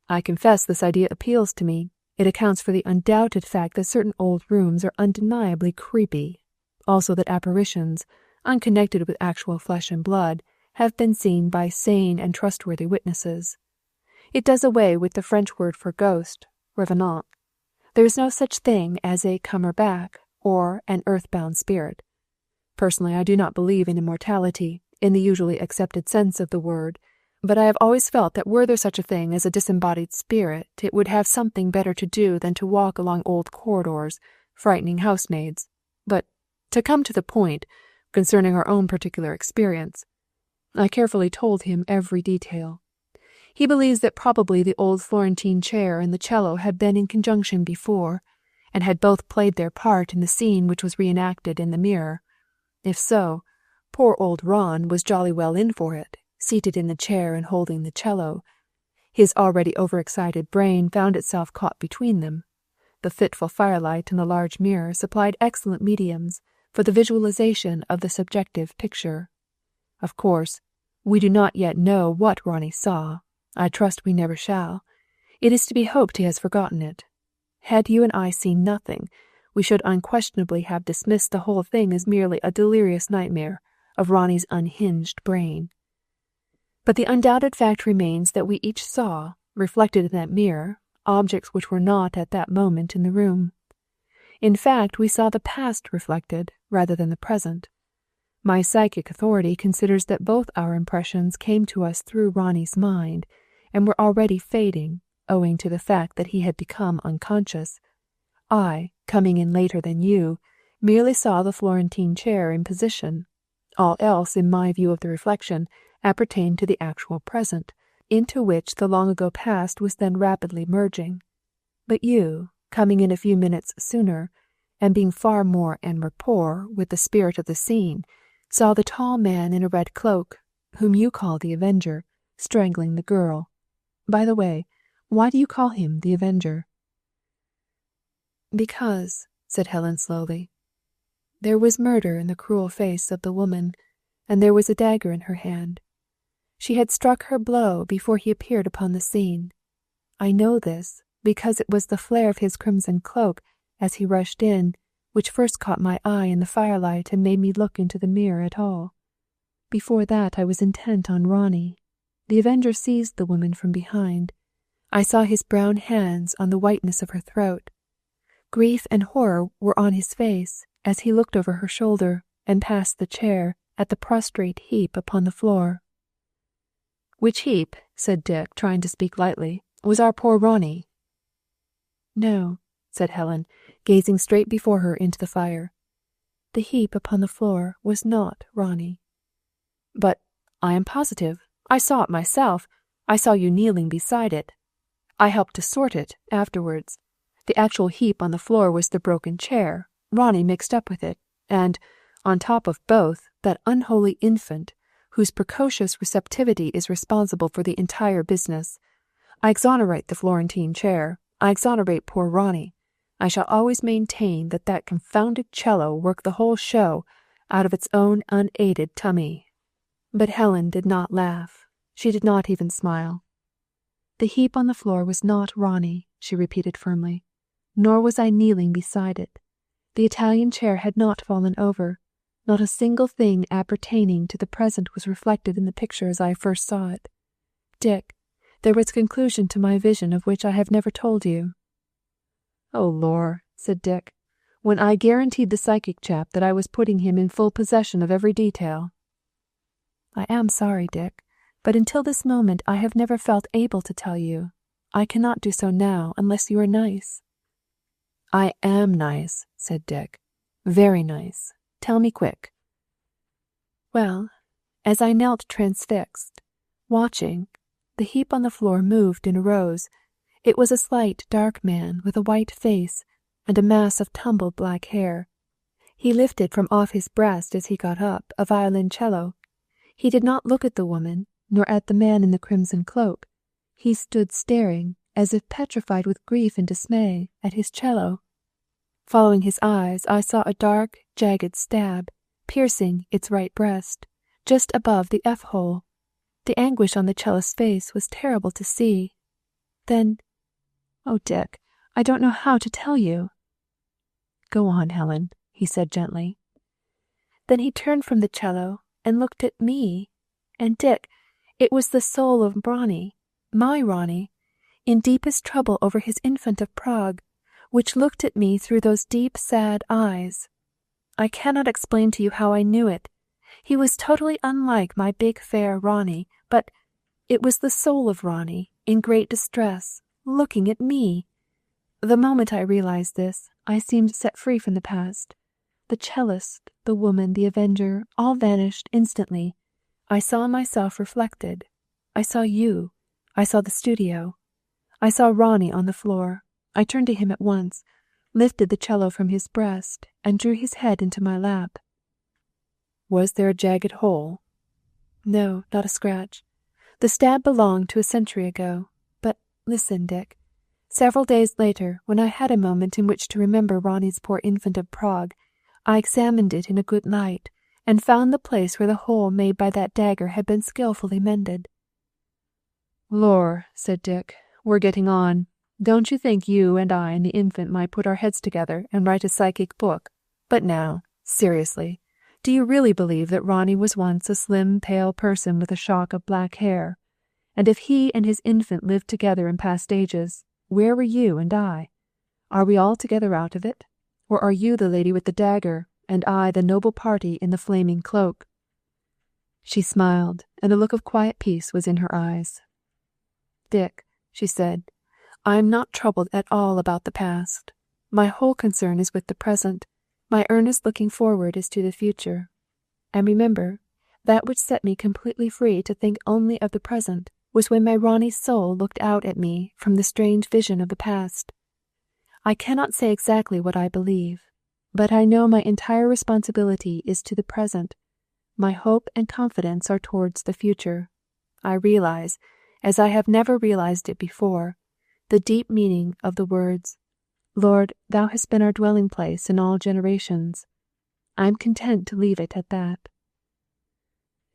I confess this idea appeals to me. It accounts for the undoubted fact that certain old rooms are undeniably creepy, also that apparitions, unconnected with actual flesh and blood, have been seen by sane and trustworthy witnesses. It does away with the French word for ghost, revenant. There is no such thing as a comer back or an earthbound spirit. Personally, I do not believe in immortality, in the usually accepted sense of the word, but I have always felt that were there such a thing as a disembodied spirit, it would have something better to do than to walk along old corridors, frightening housemaids. But, to come to the point, concerning our own particular experience, I carefully told him every detail. He believes that probably the old Florentine chair and the cello had been in conjunction before, and had both played their part in the scene which was reenacted in the mirror. If so, poor old Ron was jolly well in for it, seated in the chair and holding the cello. His already overexcited brain found itself caught between them. The fitful firelight and the large mirror supplied excellent mediums for the visualization of the subjective picture. Of course, we do not yet know what Ronnie saw. I trust we never shall. It is to be hoped he has forgotten it. Had you and I seen nothing, we should unquestionably have dismissed the whole thing as merely a delirious nightmare of Ronnie's unhinged brain. But the undoubted fact remains that we each saw, reflected in that mirror, objects which were not at that moment in the room. In fact, we saw the past reflected, rather than the present. My psychic authority considers that both our impressions came to us through Ronnie's mind, and were already fading, owing to the fact that he had become unconscious. I, coming in later than you, merely saw the Florentine chair in position. All else, in my view of the reflection, appertained to the actual present, into which the long-ago past was then rapidly merging. But you, coming in a few minutes sooner, and being far more en rapport with the spirit of the scene, saw the tall man in a red cloak, whom you call the Avenger, strangling the girl. By the way, why do you call him the Avenger?" "Because," said Helen slowly, "there was murder in the cruel face of the woman, and there was a dagger in her hand. She had struck her blow before he appeared upon the scene. I know this, because it was the flare of his crimson cloak, as he rushed in, which first caught my eye in the firelight and made me look into the mirror at all. Before that I was intent on Ronnie. The Avenger seized the woman from behind. I saw his brown hands on the whiteness of her throat. Grief and horror were on his face as he looked over her shoulder and past the chair at the prostrate heap upon the floor. "Which heap," said Dick, trying to speak lightly, "was our poor Ronnie?" "No," said Helen, gazing straight before her into the fire. "The heap upon the floor was not Ronnie." "But I am positive. I saw it myself. I saw you kneeling beside it. I helped to sort it afterwards. The actual heap on the floor was the broken chair, Ronnie mixed up with it, and, on top of both, that unholy infant, whose precocious receptivity is responsible for the entire business. I exonerate the Florentine chair. I exonerate poor Ronnie. I shall always maintain that that confounded cello worked the whole show out of its own unaided tummy." But Helen did not laugh. She did not even smile. "The heap on the floor was not Ronnie," she repeated firmly, "nor was I kneeling beside it. The Italian chair had not fallen over. Not a single thing appertaining to the present was reflected in the picture as I first saw it. Dick, there was a conclusion to my vision of which I have never told you." "Oh, lor," said Dick, "when I guaranteed the psychic chap that I was putting him in full possession of every detail." "I am sorry, Dick, but until this moment I have never felt able to tell you. I cannot do so now unless you are nice." "I am nice," said Dick. "Very nice. Tell me quick." "Well, as I knelt transfixed, watching, the heap on the floor moved and arose. It was a slight, dark man with a white face and a mass of tumbled black hair. He lifted from off his breast as he got up a violoncello. He did not look at the woman, nor at the man in the crimson cloak. He stood staring, as if petrified with grief and dismay, at his cello. Following his eyes, I saw a dark, jagged stab, piercing its right breast, just above the F-hole. The anguish on the cellist's face was terrible to see. Then, oh, Dick, I don't know how to tell you." "Go on, Helen," he said gently. "Then he turned from the cello and looked at me. And, Dick, it was the soul of Ronnie, my Ronnie, in deepest trouble over his infant of Prague, which looked at me through those deep, sad eyes. I cannot explain to you how I knew it. He was totally unlike my big, fair Ronnie, but it was the soul of Ronnie, in great distress, looking at me. The moment I realized this, I seemed set free from the past. The cellist, the woman, the avenger, all vanished instantly. I saw myself reflected. I saw you. I saw the studio. I saw Ronnie on the floor. I turned to him at once, lifted the cello from his breast, and drew his head into my lap." "Was there a jagged hole?" "No, not a scratch. The stab belonged to a century ago. But listen, Dick. Several days later, when I had a moment in which to remember Ronnie's poor infant of Prague, I examined it in a good light, and found the place where the hole made by that dagger had been skilfully mended." "Lor," said Dick, "we're getting on. Don't you think you and I and the infant might put our heads together and write a psychic book? But now, seriously, do you really believe that Ronnie was once a slim, pale person with a shock of black hair? And if he and his infant lived together in past ages, where were you and I? Are we altogether out of it? Or are you the lady with the dagger, and I the noble party in the flaming cloak?" She smiled, and a look of quiet peace was in her eyes. "Dick," she said, "I am not troubled at all about the past. My whole concern is with the present. My earnest looking forward is to the future. And remember, that which set me completely free to think only of the present was when my Ronnie's soul looked out at me from the strange vision of the past. I cannot say exactly what I believe, but I know my entire responsibility is to the present. My hope and confidence are towards the future. I realize, as I have never realized it before, the deep meaning of the words, 'Lord, thou hast been our dwelling place in all generations.' I am content to leave it at that."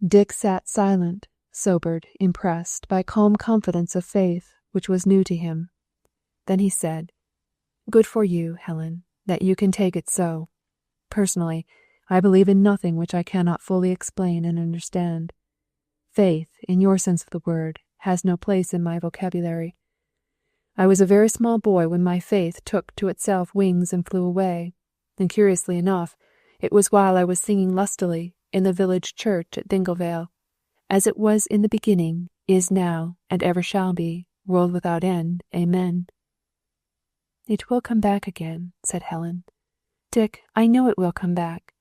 Dick sat silent, sobered, impressed by calm confidence of faith, which was new to him. Then he said, "Good for you, Helen, that you can take it so. Personally, I believe in nothing which I cannot fully explain and understand. Faith, in your sense of the word, has no place in my vocabulary. I was a very small boy when my faith took to itself wings and flew away, and curiously enough, it was while I was singing lustily in the village church at Dinglevale, as it was in the beginning, is now, and ever shall be, world without end. Amen. It will come back again, said Helen. Dick, I know it will come back.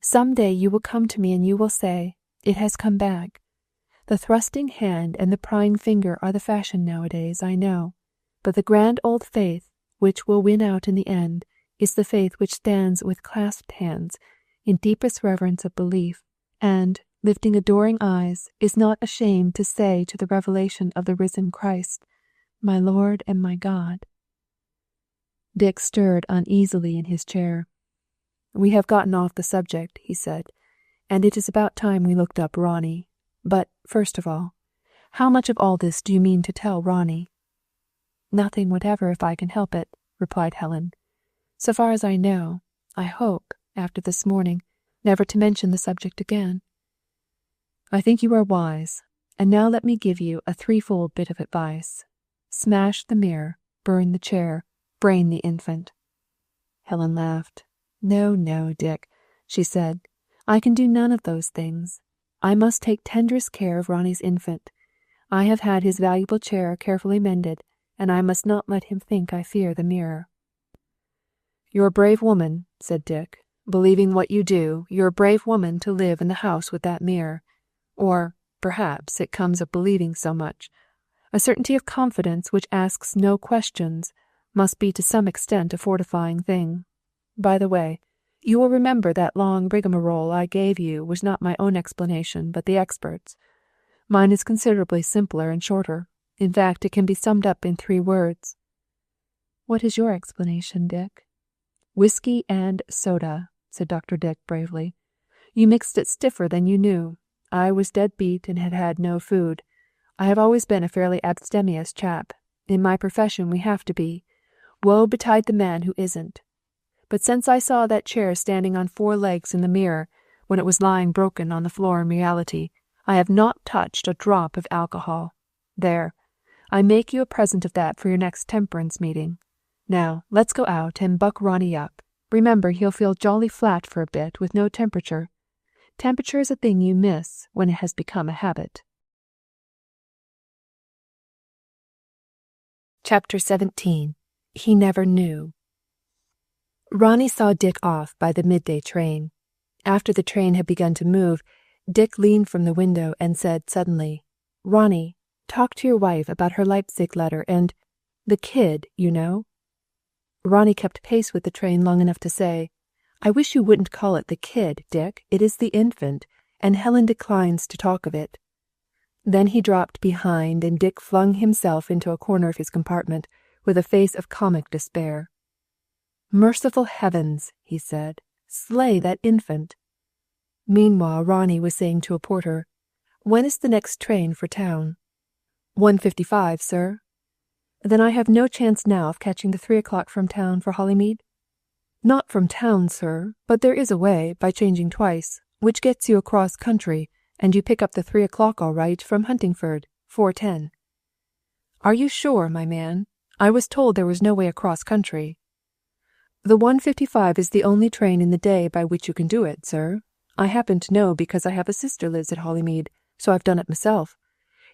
Some day you will come to me and you will say, it has come back. The thrusting hand and the prying finger are the fashion nowadays, I know, but the grand old faith, which will win out in the end, is the faith which stands with clasped hands, in deepest reverence of belief, and, lifting adoring eyes, is not ashamed to say to the revelation of the risen Christ, My Lord and my God. Dick stirred uneasily in his chair. We have gotten off the subject, he said, and it is about time we looked up Ronnie. But, first of all, how much of all this do you mean to tell Ronnie? Nothing whatever if I can help it, replied Helen. So far as I know, I hope, after this morning, never to mention the subject again. I think you are wise, and now let me give you a threefold bit of advice. Smash the mirror, burn the chair, brain the infant. Helen laughed. No, no, Dick, she said. I can do none of those things. I must take tenderest care of Ronnie's infant. I have had his valuable chair carefully mended, and I must not let him think I fear the mirror. You're a brave woman, said Dick. Believing what you do, you're a brave woman to live in the house with that mirror. Or, perhaps, it comes of believing so much. A certainty of confidence which asks no questions must be to some extent a fortifying thing. By the way, you will remember that long rigmarole I gave you was not my own explanation, but the expert's. Mine is considerably simpler and shorter. In fact, it can be summed up in 3 words. What is your explanation, Dick? Whiskey and soda, said Dr. Dick bravely. You mixed it stiffer than you knew. I was dead beat and had had no food. I have always been a fairly abstemious chap. In my profession we have to be. Woe betide the man who isn't. But since I saw that chair standing on 4 legs in the mirror, when it was lying broken on the floor in reality, I have not touched a drop of alcohol. There, I make you a present of that for your next temperance meeting. Now, let's go out and buck Ronnie up. Remember, he'll feel jolly flat for a bit with no temperature. Temperature is a thing you miss when it has become a habit. Chapter 17. He Never Knew. Ronnie saw Dick off by the midday train. After the train had begun to move, Dick leaned from the window and said suddenly, Ronnie, talk to your wife about her Leipzig letter and the kid, you know. Ronnie kept pace with the train long enough to say, I wish you wouldn't call it the kid, Dick. It is the infant, and Helen declines to talk of it. Then he dropped behind, and Dick flung himself into a corner of his compartment with a face of comic despair. Merciful heavens, he said, slay that infant. Meanwhile, Ronnie was saying to a porter, When is the next train for town? 1:55, sir. Then I have no chance now of catching the 3 o'clock from town for Hollymead? Not from town, sir, but there is a way, by changing twice, which gets you across country, and you pick up the 3 o'clock all right from Huntingford, 4:10. Are you sure, my man? I was told there was no way across country. The 1:55 is the only train in the day by which you can do it, sir. I happen to know because I have a sister lives at Hollymead, so I've done it myself.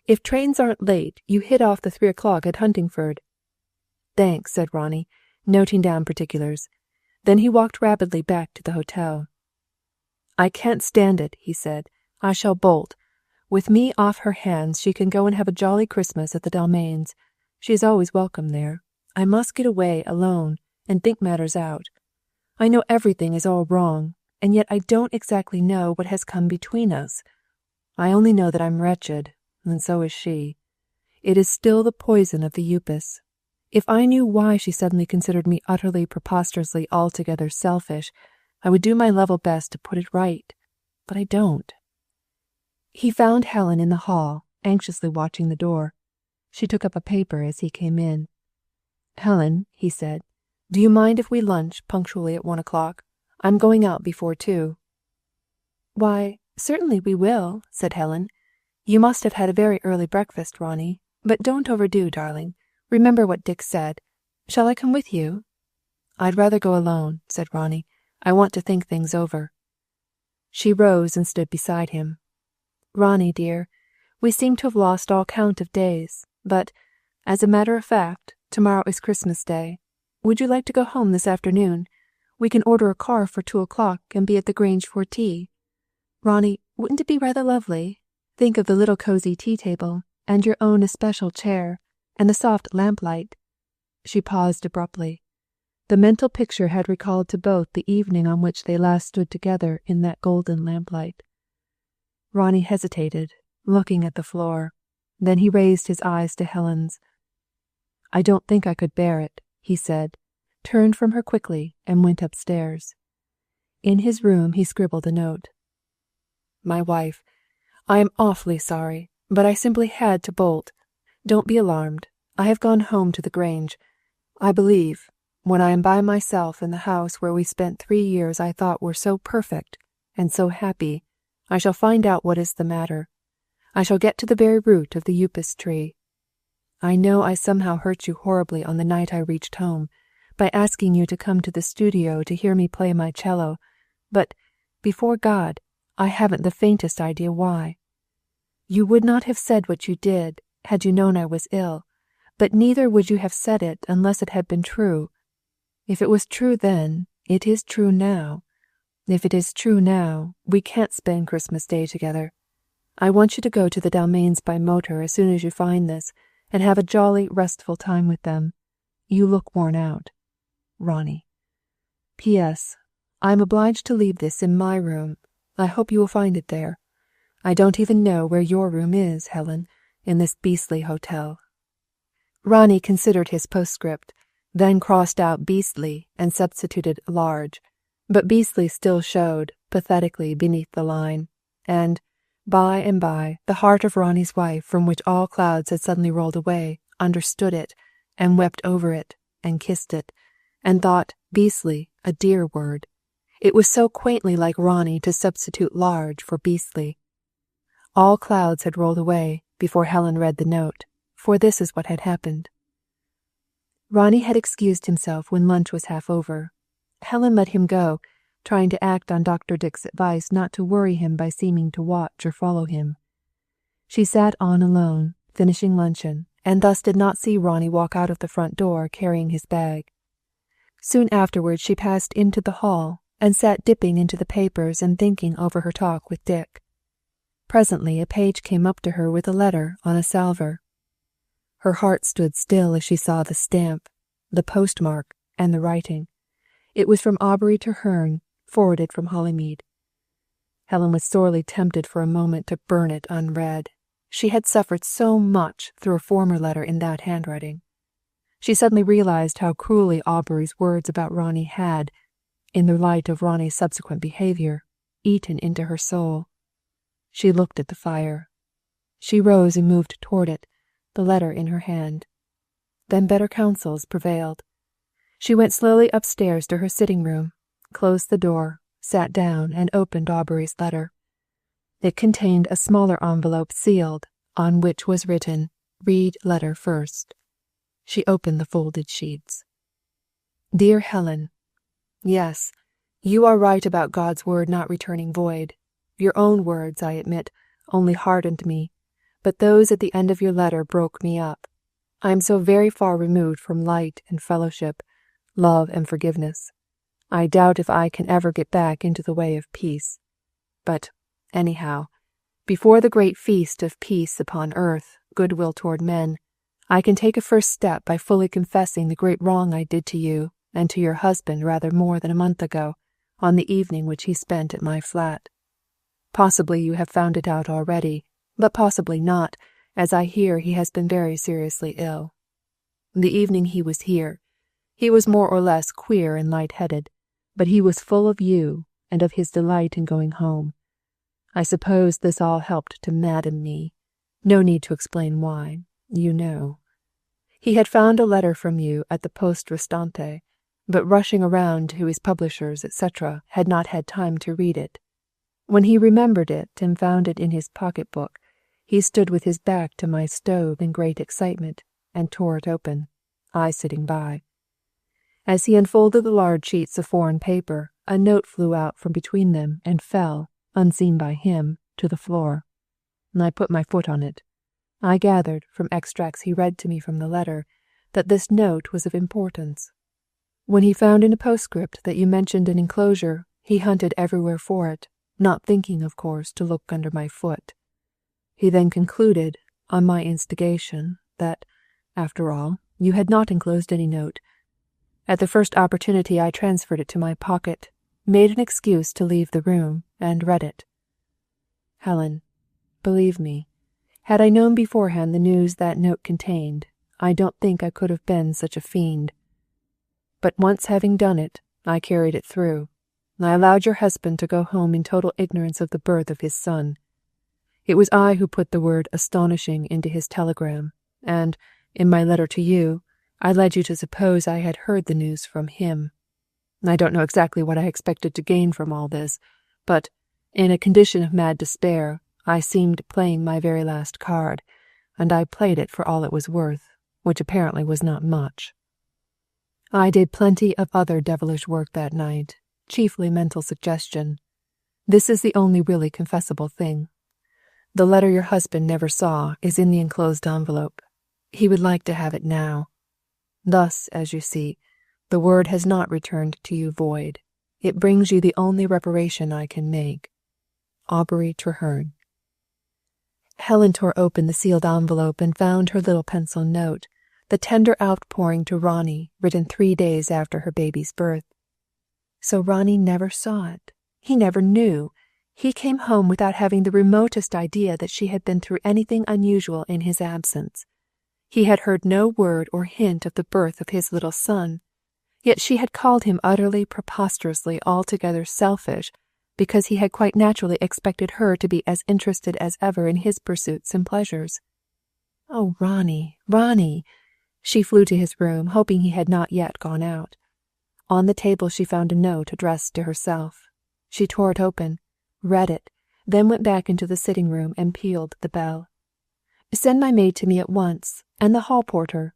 If trains aren't late, you hit off the 3 o'clock at Huntingford. Thanks, said Ronnie, noting down particulars. Then he walked rapidly back to the hotel. I can't stand it, he said. I shall bolt. With me off her hands, she can go and have a jolly Christmas at the Dalmains. She is always welcome there. I must get away alone and think matters out. I know everything is all wrong, and yet I don't exactly know what has come between us. I only know that I'm wretched, and so is she. It is still the poison of the Upas. If I knew why she suddenly considered me utterly, preposterously, altogether selfish, I would do my level best to put it right. But I don't. He found Helen in the hall, anxiously watching the door. She took up a paper as he came in. Helen, he said, do you mind if we lunch punctually at 1 o'clock? I'm going out before 2. Why, certainly we will, said Helen. You must have had a very early breakfast, Ronnie. But don't overdo, darling. Remember what Dick said. Shall I come with you?" "I'd rather go alone," said Ronnie. "I want to think things over." She rose and stood beside him. "Ronnie, dear, we seem to have lost all count of days, but, as a matter of fact, tomorrow is Christmas Day. Would you like to go home this afternoon? We can order a car for 2 o'clock and be at the Grange for tea. Ronnie, wouldn't it be rather lovely? Think of the little cozy tea table, and your own especial chair, and the soft lamplight." She paused abruptly. The mental picture had recalled to both the evening on which they last stood together in that golden lamplight. Ronnie hesitated, looking at the floor. Then he raised his eyes to Helen's. "I don't think I could bear it," he said, turned from her quickly, and went upstairs. In his room he scribbled a note. "My wife, I am awfully sorry, but I simply had to bolt. Don't be alarmed. I have gone home to the Grange. I believe, when I am by myself in the house where we spent 3 years I thought were so perfect and so happy, I shall find out what is the matter. I shall get to the very root of the Upas Tree. I know I somehow hurt you horribly on the night I reached home, by asking you to come to the studio to hear me play my cello, but, before God, I haven't the faintest idea why. You would not have said what you did, had you known I was ill, but neither would you have said it unless it had been true. If it was true then, it is true now. If it is true now, we can't spend Christmas Day together. I want you to go to the Dalmains by motor as soon as you find this, and have a jolly, restful time with them. You look worn out. Ronnie. P.S. I am obliged to leave this in my room. I hope you will find it there. I don't even know where your room is, Helen, in this beastly hotel." Ronnie considered his postscript, then crossed out beastly and substituted large, but beastly still showed, pathetically, beneath the line, and, by and by, the heart of Ronnie's wife, from which all clouds had suddenly rolled away, understood it, and wept over it, and kissed it, and thought beastly a dear word. It was so quaintly like Ronnie to substitute large for beastly. All clouds had rolled away before Helen read the note, for this is what had happened. Ronnie had excused himself when lunch was half over. Helen let him go, trying to act on Dr. Dick's advice not to worry him by seeming to watch or follow him. She sat on alone, finishing luncheon, and thus did not see Ronnie walk out of the front door carrying his bag. Soon afterwards she passed into the hall, and sat dipping into the papers and thinking over her talk with Dick. Presently a page came up to her with a letter on a salver. Her heart stood still as she saw the stamp, the postmark, and the writing. It was from Aubury to Herne, forwarded from Hollymead. Helen was sorely tempted for a moment to burn it unread. She had suffered so much through a former letter in that handwriting. She suddenly realized how cruelly Aubury's words about Ronnie had, in the light of Ronnie's subsequent behavior, eaten into her soul. She looked at the fire. She rose and moved toward it, the letter in her hand. Then better counsels prevailed. She went slowly upstairs to her sitting-room, closed the door, sat down, and opened Aubury's letter. It contained a smaller envelope sealed, on which was written, "Read letter first." She opened the folded sheets. "Dear Helen, yes, you are right about God's word not returning void. Your own words, I admit, only hardened me, but those at the end of your letter broke me up. I am so very far removed from light and fellowship, love and forgiveness. I doubt if I can ever get back into the way of peace. But, anyhow, before the great feast of peace upon earth, goodwill toward men, I can take a first step by fully confessing the great wrong I did to you and to your husband rather more than a month ago, on the evening which he spent at my flat. Possibly you have found it out already, but possibly not, as I hear he has been very seriously ill. The evening he was here, he was more or less queer and light-headed, but he was full of you and of his delight in going home. I suppose this all helped to madden me. No need to explain why. You know. He had found a letter from you at the Poste Restante, but rushing around to his publishers, etc., had not had time to read it. When he remembered it and found it in his pocket-book, he stood with his back to my stove in great excitement, and tore it open, I sitting by. As he unfolded the large sheets of foreign paper, a note flew out from between them and fell, unseen by him, to the floor. I put my foot on it. I gathered, from extracts he read to me from the letter, that this note was of importance. When he found in a postscript that you mentioned an enclosure, he hunted everywhere for it, not thinking, of course, to look under my foot. He then concluded, on my instigation, that, after all, you had not enclosed any note. At the first opportunity I transferred it to my pocket, made an excuse to leave the room, and read it. Helen, believe me, had I known beforehand the news that note contained, I don't think I could have been such a fiend. But once having done it, I carried it through. I allowed your husband to go home in total ignorance of the birth of his son. It was I who put the word astonishing into his telegram, and, in my letter to you, I led you to suppose I had heard the news from him. I don't know exactly what I expected to gain from all this, but, in a condition of mad despair, I seemed playing my very last card, and I played it for all it was worth, which apparently was not much. I did plenty of other devilish work that night, chiefly mental suggestion. This is the only really confessable thing. The letter your husband never saw is in the enclosed envelope. He would like to have it now. Thus, as you see, the word has not returned to you void. It brings you the only reparation I can make. Aubury Treherne. Helen tore open the sealed envelope and found her little pencil note, the tender outpouring to Ronnie, written 3 days after her baby's birth. So Ronnie never saw it. He never knew. He came home without having the remotest idea that she had been through anything unusual in his absence. He had heard no word or hint of the birth of his little son, yet she had called him utterly, preposterously, altogether selfish, because he had quite naturally expected her to be as interested as ever in his pursuits and pleasures. Oh, Ronnie, Ronnie! She flew to his room, hoping he had not yet gone out. On the table she found a note addressed to herself. She tore it open, read it, then went back into the sitting-room and pealed the bell. "Send my maid to me at once, and the hall porter."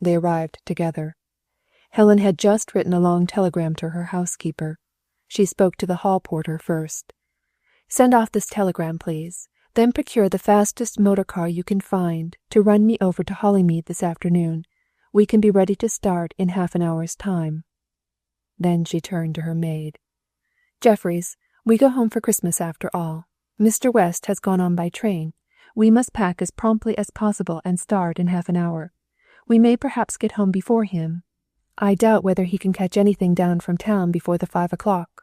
They arrived together. Helen had just written a long telegram to her housekeeper. She spoke to the hall porter first. "Send off this telegram, please. Then procure the fastest motor car you can find to run me over to Hollymead this afternoon. We can be ready to start in half an hour's time." Then she turned to her maid. "Jeffries, we go home for Christmas after all. Mr. West has gone on by train. We must pack as promptly as possible and start in half an hour. We may perhaps get home before him. I doubt whether he can catch anything down from town before the 5 o'clock.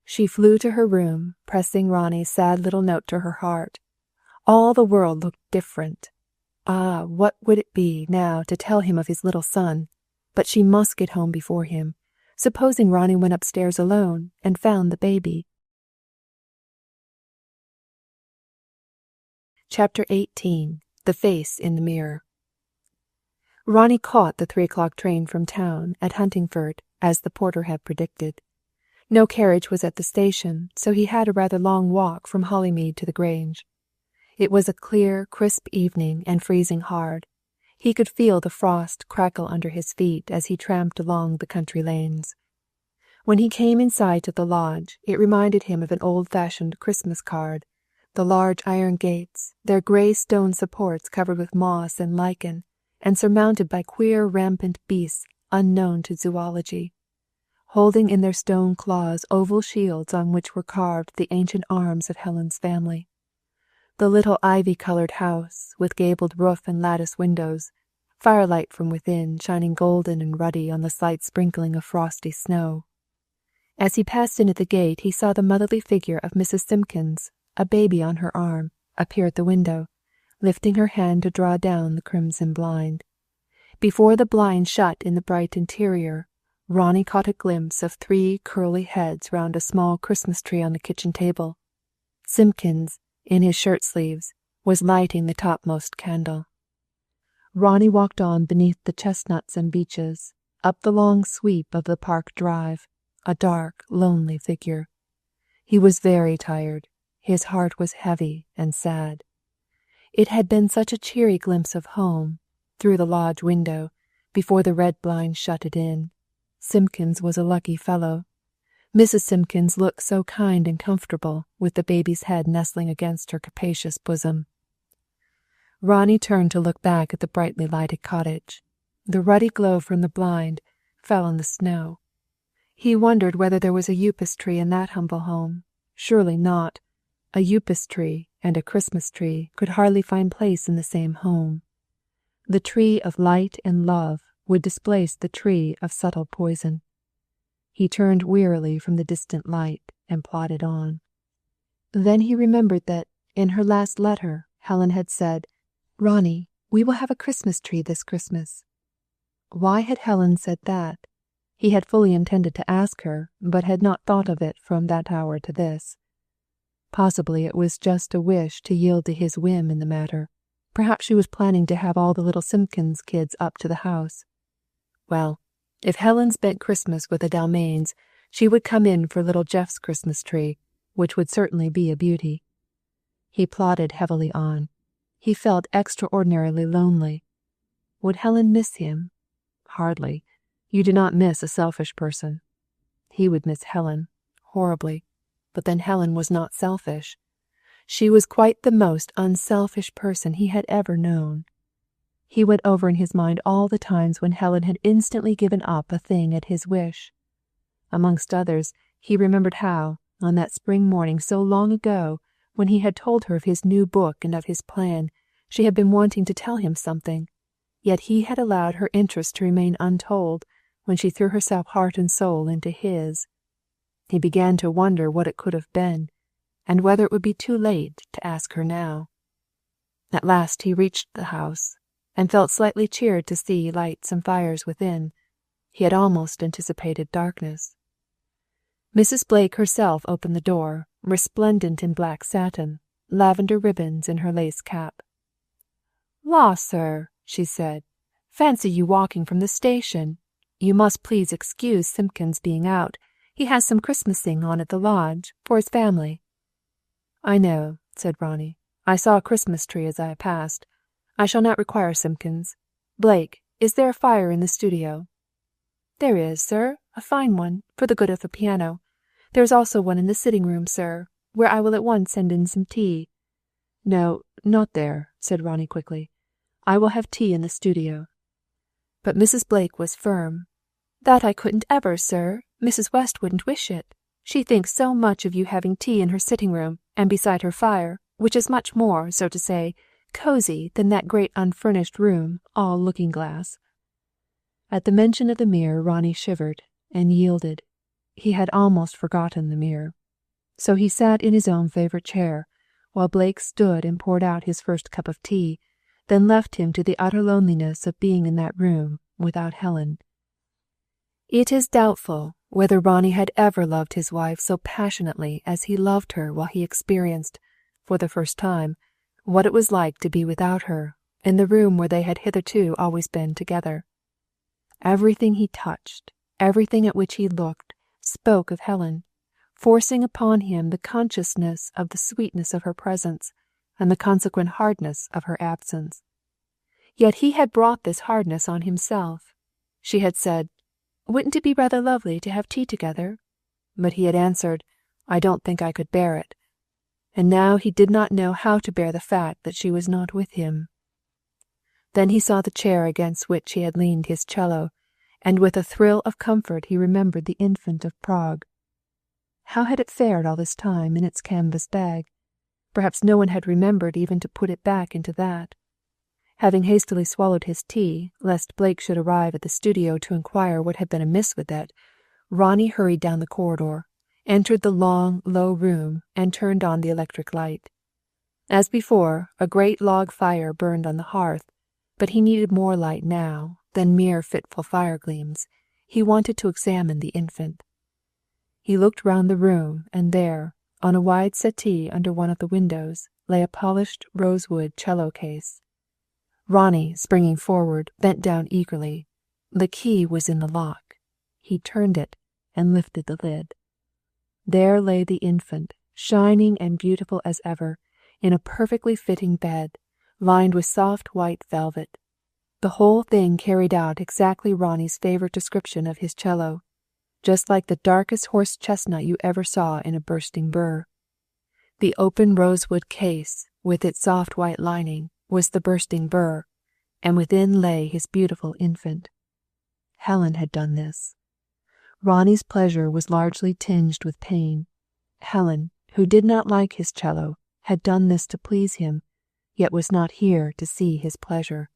She flew to her room, pressing Ronnie's sad little note to her heart. All the world looked different. Ah, what would it be, now, to tell him of his little son? But she must get home before him. Supposing Ronnie went upstairs alone and found the baby. Chapter 18. The Face in the Mirror. Ronnie caught the 3 o'clock train from town at Huntingford, as the porter had predicted. No carriage was at the station, so he had a rather long walk from Hollymead to the Grange. It was a clear, crisp evening and freezing hard. He could feel the frost crackle under his feet as he tramped along the country lanes. When he came in sight of the lodge, it reminded him of an old-fashioned Christmas card. The large iron gates, their grey stone supports covered with moss and lichen, and surmounted by queer rampant beasts unknown to zoology, holding in their stone claws oval shields on which were carved the ancient arms of Helen's family. The little ivy-coloured house, with gabled roof and lattice windows, firelight from within shining golden and ruddy on the slight sprinkling of frosty snow. As he passed in at the gate, he saw the motherly figure of Mrs. Simpkins, a baby on her arm, appear at the window, lifting her hand to draw down the crimson blind. Before the blind shut in the bright interior, Ronnie caught a glimpse of 3 curly heads round a small Christmas tree on the kitchen table. Simpkins, in his shirt-sleeves, was lighting the topmost candle. Ronnie walked on beneath the chestnuts and beeches, up the long sweep of the park drive, a dark, lonely figure. He was very tired. His heart was heavy and sad. It had been such a cheery glimpse of home, through the lodge window, before the red blind shut it in. Simpkins was a lucky fellow. Mrs. Simpkins looked so kind and comfortable, with the baby's head nestling against her capacious bosom. Ronnie turned to look back at the brightly lighted cottage. The ruddy glow from the blind fell on the snow. He wondered whether there was a Upas tree in that humble home. Surely not. A Upas tree and a Christmas tree could hardly find place in the same home. The tree of light and love would displace the tree of subtle poison. He turned wearily from the distant light and plodded on. Then he remembered that, in her last letter, Helen had said, "Ronnie, we will have a Christmas tree this Christmas." Why had Helen said that? He had fully intended to ask her, but had not thought of it from that hour to this. Possibly it was just a wish to yield to his whim in the matter. Perhaps she was planning to have all the little Simpkins kids up to the house. Well, if Helen spent Christmas with the Dalmains, she would come in for little Jeff's Christmas tree, which would certainly be a beauty. He plodded heavily on. He felt extraordinarily lonely. Would Helen miss him? Hardly. You do not miss a selfish person. He would miss Helen, horribly. But then Helen was not selfish. She was quite the most unselfish person he had ever known. He went over in his mind all the times when Helen had instantly given up a thing at his wish. Amongst others, he remembered how, on that spring morning so long ago, when he had told her of his new book and of his plan, she had been wanting to tell him something, yet he had allowed her interest to remain untold when she threw herself heart and soul into his. He began to wonder what it could have been, and whether it would be too late to ask her now. At last he reached the house, and felt slightly cheered to see lights and fires within. He had almost anticipated darkness. Mrs. Blake herself opened the door, resplendent in black satin, lavender ribbons in her lace cap. "Law, sir," she said, "fancy you walking from the station. You must please excuse Simpkins being out. He has some Christmasing on at the lodge, for his family." "I know," said Ronnie. "I saw a Christmas tree as I passed. I shall not require Simpkins. Blake, is there a fire in the studio?" "There is, sir, a fine one, for the good of the piano. There is also one in the sitting-room, sir, where I will at once send in some tea." "No, not there," said Ronnie quickly. "I will have tea in the studio." But Mrs. Blake was firm. "That I couldn't ever, sir. Mrs. West wouldn't wish it. She thinks so much of you having tea in her sitting-room, and beside her fire, which is much more, so to say, cosy than that great unfurnished room, all looking-glass." At the mention of the mirror, Ronnie shivered, and yielded. He had almost forgotten the mirror. So he sat in his own favourite chair, while Blake stood and poured out his first cup of tea, then left him to the utter loneliness of being in that room without Helen. It is doubtful whether Ronnie had ever loved his wife so passionately as he loved her while he experienced, for the first time, what it was like to be without her, in the room where they had hitherto always been together. Everything he touched, everything at which he looked, spoke of Helen, forcing upon him the consciousness of the sweetness of her presence and the consequent hardness of her absence. Yet he had brought this hardness on himself. She had said, "Wouldn't it be rather lovely to have tea together?" But he had answered, "I don't think I could bear it." And now he did not know how to bear the fact that she was not with him. Then he saw the chair against which he had leaned his cello, and with a thrill of comfort he remembered the infant of Prague. How had it fared all this time in its canvas bag? Perhaps no one had remembered even to put it back into that. Having hastily swallowed his tea, lest Blake should arrive at the studio to inquire what had been amiss with it, Ronnie hurried down the corridor, entered the long, low room, and turned on the electric light. As before, a great log fire burned on the hearth, but he needed more light now than mere fitful fire gleams. He wanted to examine the infant. He looked round the room, and there, on a wide settee under one of the windows, lay a polished rosewood cello case. Ronnie, springing forward, bent down eagerly. The key was in the lock. He turned it and lifted the lid. There lay the infant, shining and beautiful as ever, in a perfectly fitting bed, lined with soft white velvet. The whole thing carried out exactly Ronnie's favorite description of his cello, just like the darkest horse chestnut you ever saw in a bursting burr. The open rosewood case, with its soft white lining, was the bursting burr, and within lay his beautiful infant. Helen had done this. Ronnie's pleasure was largely tinged with pain. Helen, who did not like his cello, had done this to please him, yet was not here to see his pleasure.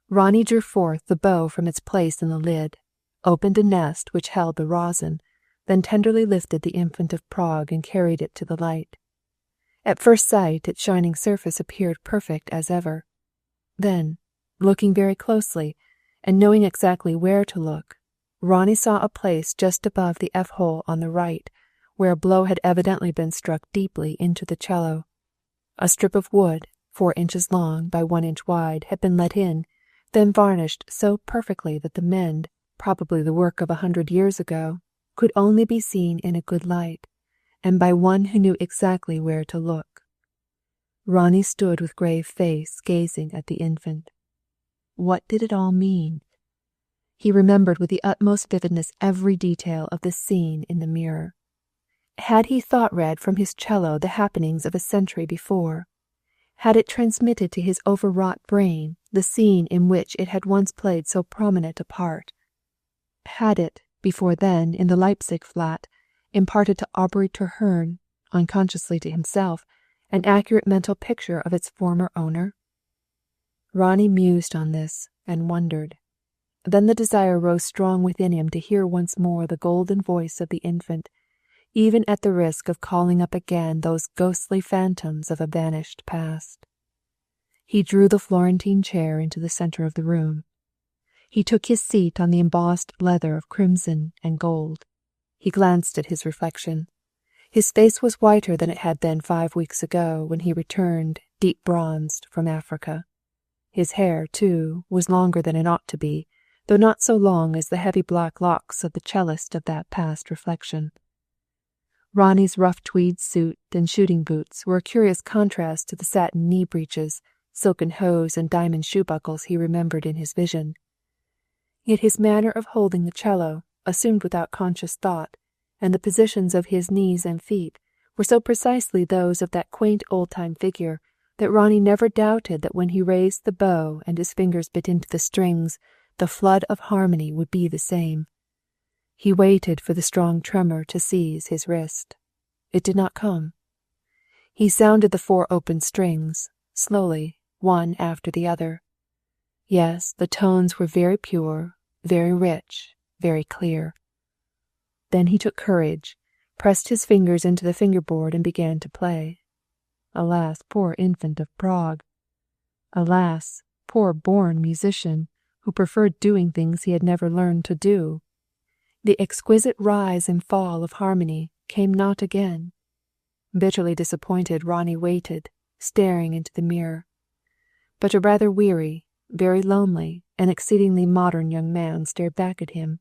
Ronnie drew forth the bow from its place in the lid, opened a nest which held the rosin, then tenderly lifted the infant of Prague and carried it to the light. At first sight its shining surface appeared perfect as ever. Then, looking very closely, and knowing exactly where to look, Ronnie saw a place just above the F-hole on the right, where a blow had evidently been struck deeply into the cello. A strip of wood, 4 inches long by 1 inch wide, had been let in, then varnished so perfectly that the mend, probably the work of 100 years ago, could only be seen in a good light, and by one who knew exactly where to look. Ronnie stood with grave face, gazing at the infant. What did it all mean? He remembered with the utmost vividness every detail of the scene in the mirror. Had he thought-read from his cello the happenings of a century before? Had it transmitted to his overwrought brain the scene in which it had once played so prominent a part? Had it, before then, in the Leipzig flat, imparted to Aubury Treherne, unconsciously to himself, an accurate mental picture of its former owner? Ronnie mused on this and wondered. Then the desire rose strong within him to hear once more the golden voice of the infant, even at the risk of calling up again those ghostly phantoms of a vanished past. He drew the Florentine chair into the center of the room. He took his seat on the embossed leather of crimson and gold. He glanced at his reflection. His face was whiter than it had been 5 weeks ago when he returned, deep-bronzed, from Africa. His hair, too, was longer than it ought to be, though not so long as the heavy black locks of the cellist of that past reflection. Ronnie's rough tweed suit and shooting boots were a curious contrast to the satin knee breeches, silken hose, and diamond shoe buckles he remembered in his vision. Yet his manner of holding the cello, assumed without conscious thought, and the positions of his knees and feet were so precisely those of that quaint old-time figure that Ronnie never doubted that when he raised the bow and his fingers bit into the strings, the flood of harmony would be the same. He waited for the strong tremor to seize his wrist. It did not come. He sounded the 4 open strings, slowly, one after the other. Yes, the tones were very pure, very rich, very clear. Then he took courage, pressed his fingers into the fingerboard and began to play. Alas, poor infant of Prague! Alas, poor born musician, who preferred doing things he had never learned to do! The exquisite rise and fall of harmony came not again. Bitterly disappointed, Ronnie waited, staring into the mirror. But a rather weary, very lonely, and exceedingly modern young man stared back at him.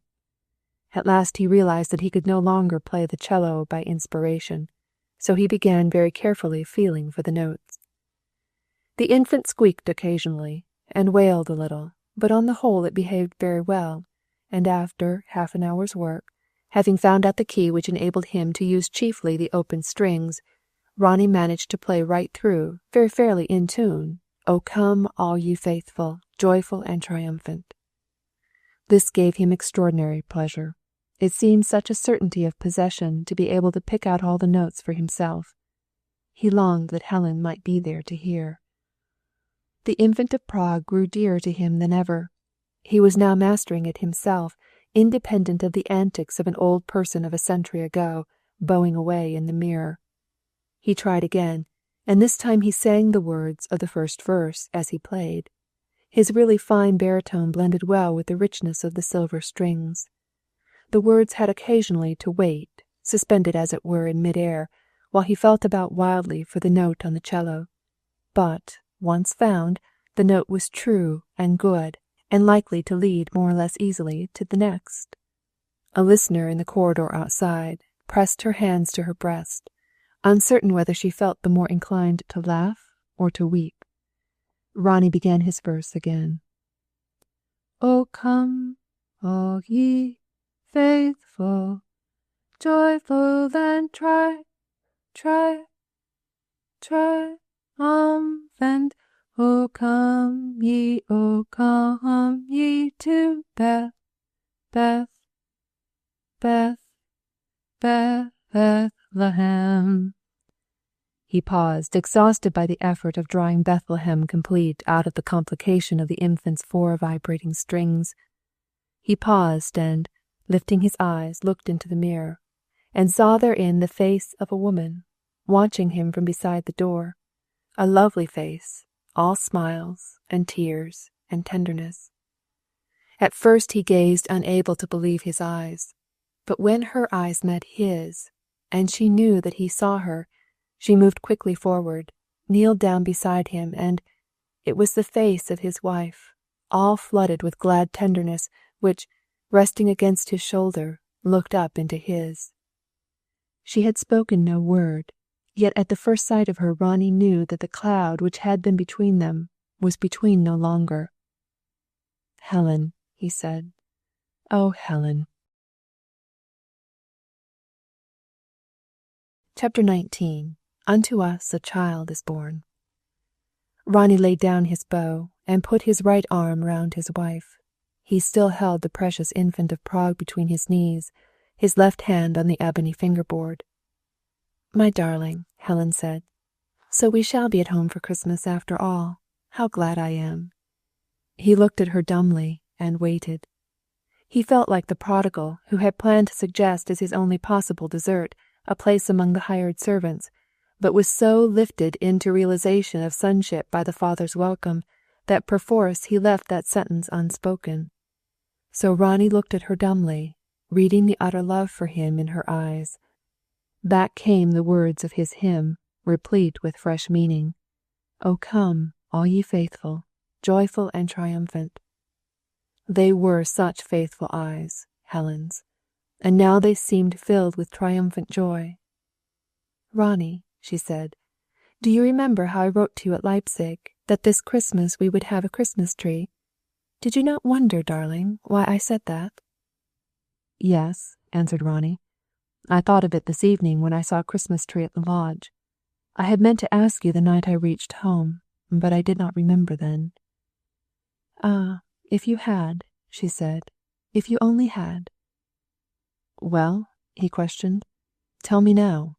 At last he realized that he could no longer play the cello by inspiration, so he began very carefully feeling for the notes. The infant squeaked occasionally, and wailed a little, but on the whole it behaved very well, and after half an hour's work, having found out the key which enabled him to use chiefly the open strings, Ronnie managed to play right through, very fairly in tune, "O come, all you faithful, joyful and triumphant." This gave him extraordinary pleasure. It seemed such a certainty of possession to be able to pick out all the notes for himself. He longed that Helen might be there to hear. The infant of Prague grew dearer to him than ever. He was now mastering it himself, independent of the antics of an old person of a century ago, bowing away in the mirror. He tried again, and this time he sang the words of the first verse as he played. His really fine baritone blended well with the richness of the silver strings. The words had occasionally to wait, suspended as it were in mid-air, while he felt about wildly for the note on the cello. But, once found, the note was true and good, and likely to lead more or less easily to the next. A listener in the corridor outside pressed her hands to her breast, uncertain whether she felt the more inclined to laugh or to weep. Ronnie began his verse again. O come, all ye faithful, joyful and triumphant. O come ye to Bethlehem. He paused, exhausted by the effort of drawing Bethlehem complete out of the complication of the infant's 4 vibrating strings. He paused and, lifting his eyes, looked into the mirror, and saw therein the face of a woman, watching him from beside the door, a lovely face, all smiles and tears and tenderness. At first he gazed, unable to believe his eyes, but when her eyes met his, and she knew that he saw her, she moved quickly forward, kneeled down beside him, and it was the face of his wife, all flooded with glad tenderness, which, resting against his shoulder, looked up into his. She had spoken no word, yet at the first sight of her Ronnie knew that the cloud which had been between them was between no longer. "Helen," he said. "Oh, Helen." Chapter 19. Unto us a child is born. Ronnie laid down his bow and put his right arm round his wife. He still held the precious infant of Prague between his knees, his left hand on the ebony fingerboard. "My darling," Helen said, "so we shall be at home for Christmas after all. How glad I am." He looked at her dumbly and waited. He felt like the prodigal who had planned to suggest as his only possible dessert a place among the hired servants, but was so lifted into realization of sonship by the Father's welcome that perforce he left that sentence unspoken. So Ronnie looked at her dumbly, reading the utter love for him in her eyes. Back came the words of his hymn, replete with fresh meaning. O come, all ye faithful, joyful and triumphant. They were such faithful eyes, Helen's, and now they seemed filled with triumphant joy. "Ronnie," she said, "do you remember how I wrote to you at Leipzig that this Christmas we would have a Christmas tree? Did you not wonder, darling, why I said that?" "Yes," answered Ronnie. "I thought of it this evening when I saw a Christmas tree at the lodge. I had meant to ask you the night I reached home, but I did not remember then." "Ah, if you had," she said, "if you only had." "Well?" he questioned. "Tell me now."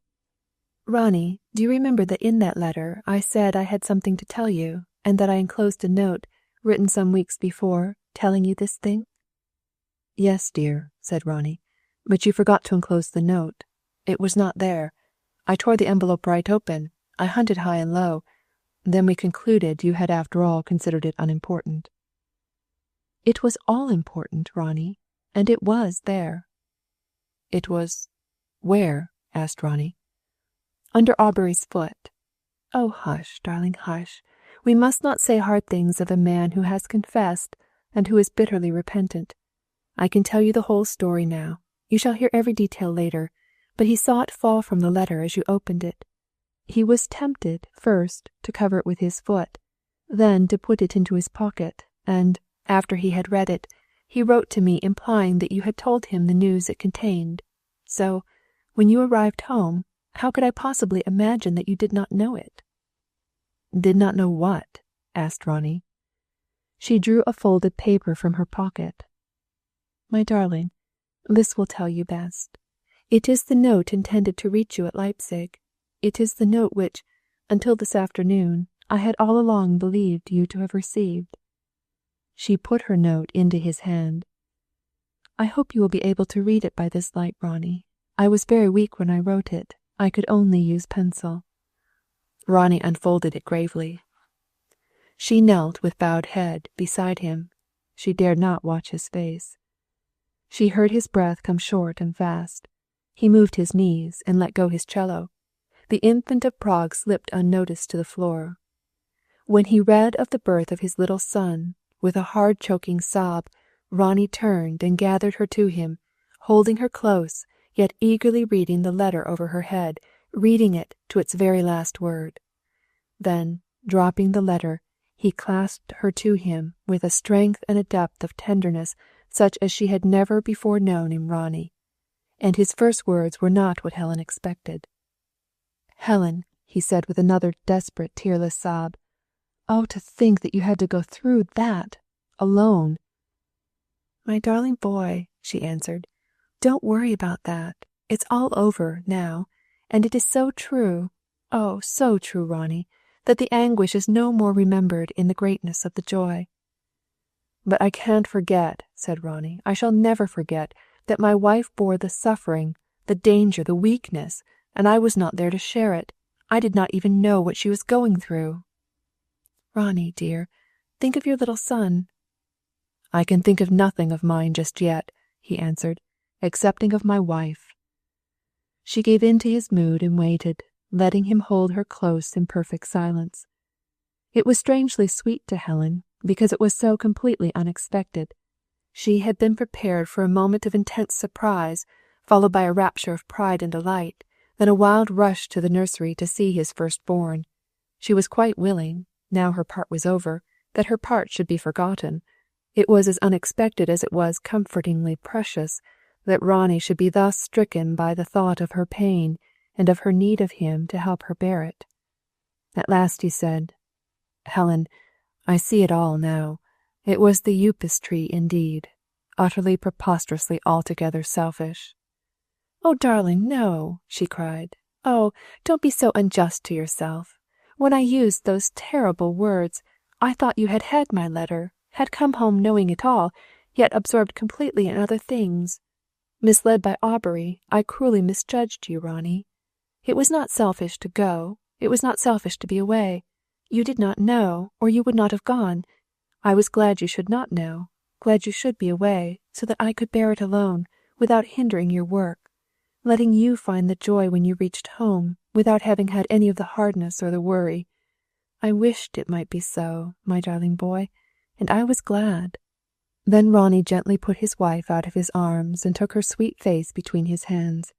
"Ronnie, do you remember that in that letter I said I had something to tell you, and that I enclosed a note, written some weeks before, telling you this thing?" "Yes, dear," said Ronnie, "but you forgot to enclose the note. It was not there. I tore the envelope right open. I hunted high and low. Then we concluded you had after all considered it unimportant." "It was all important, Ronnie, and it was there." "It was where?" asked Ronnie. "Under Aubury's foot. Oh, hush, darling, hush. We must not say hard things of a man who has confessed and who is bitterly repentant. I can tell you the whole story now. You shall hear every detail later, but he saw it fall from the letter as you opened it. He was tempted, first, to cover it with his foot, then to put it into his pocket, and, after he had read it, he wrote to me implying that you had told him the news it contained. So, when you arrived home, how could I possibly imagine that you did not know it?" "Did not know what?" asked Ronnie. She drew a folded paper from her pocket. "My darling, this will tell you best. It is the note intended to reach you at Leipzig. It is the note which, until this afternoon, I had all along believed you to have received." She put her note into his hand. "I hope you will be able to read it by this light, Ronnie. I was very weak when I wrote it. I could only use pencil." Ronnie unfolded it gravely. She knelt with bowed head beside him. She dared not watch his face. She heard his breath come short and fast. He moved his knees and let go his cello. The infant of Prague slipped unnoticed to the floor. When he read of the birth of his little son, with a hard choking sob, Ronnie turned and gathered her to him, holding her close, yet eagerly reading the letter over her head, reading it to its very last word. Then, dropping the letter, He clasped her to him with a strength and a depth of tenderness such as she had never before known in Ronnie, and his first words were not what Helen expected. "Helen," he said with another desperate, tearless sob, "oh, to think that you had to go through that, alone." "My darling boy," she answered, "don't worry about that. It's all over, now, and it is so true, oh, so true, Ronnie, that the anguish is no more remembered in the greatness of the joy." "But I can't forget," said Ronnie. "I shall never forget that my wife bore the suffering, the danger, the weakness, and I was not there to share it. I did not even know what she was going through." "Ronnie, dear, think of your little son." "I can think of nothing of mine just yet," he answered, "excepting of my wife." She gave in to his mood and waited, letting him hold her close in perfect silence. It was strangely sweet to Helen, because it was so completely unexpected. She had been prepared for a moment of intense surprise, followed by a rapture of pride and delight, then a wild rush to the nursery to see his firstborn. She was quite willing, now her part was over, that her part should be forgotten. It was as unexpected as it was comfortingly precious that Ronnie should be thus stricken by the thought of her pain and of her need of him to help her bear it. At last he said, "Helen, I see it all now. It was the Upas Tree indeed. Utterly, preposterously, altogether selfish." "Oh, darling, no," she cried. "Oh, don't be so unjust to yourself. When I used those terrible words, I thought you had my letter, had come home knowing it all, yet absorbed completely in other things. Misled by Aubury, I cruelly misjudged you, Ronnie. It was not selfish to go. It was not selfish to be away. You did not know, or you would not have gone. I was glad you should not know, glad you should be away, so that I could bear it alone, without hindering your work, letting you find the joy when you reached home, without having had any of the hardness or the worry. I wished it might be so, my darling boy, and I was glad." Then Ronnie gently put his wife out of his arms and took her sweet face between his hands,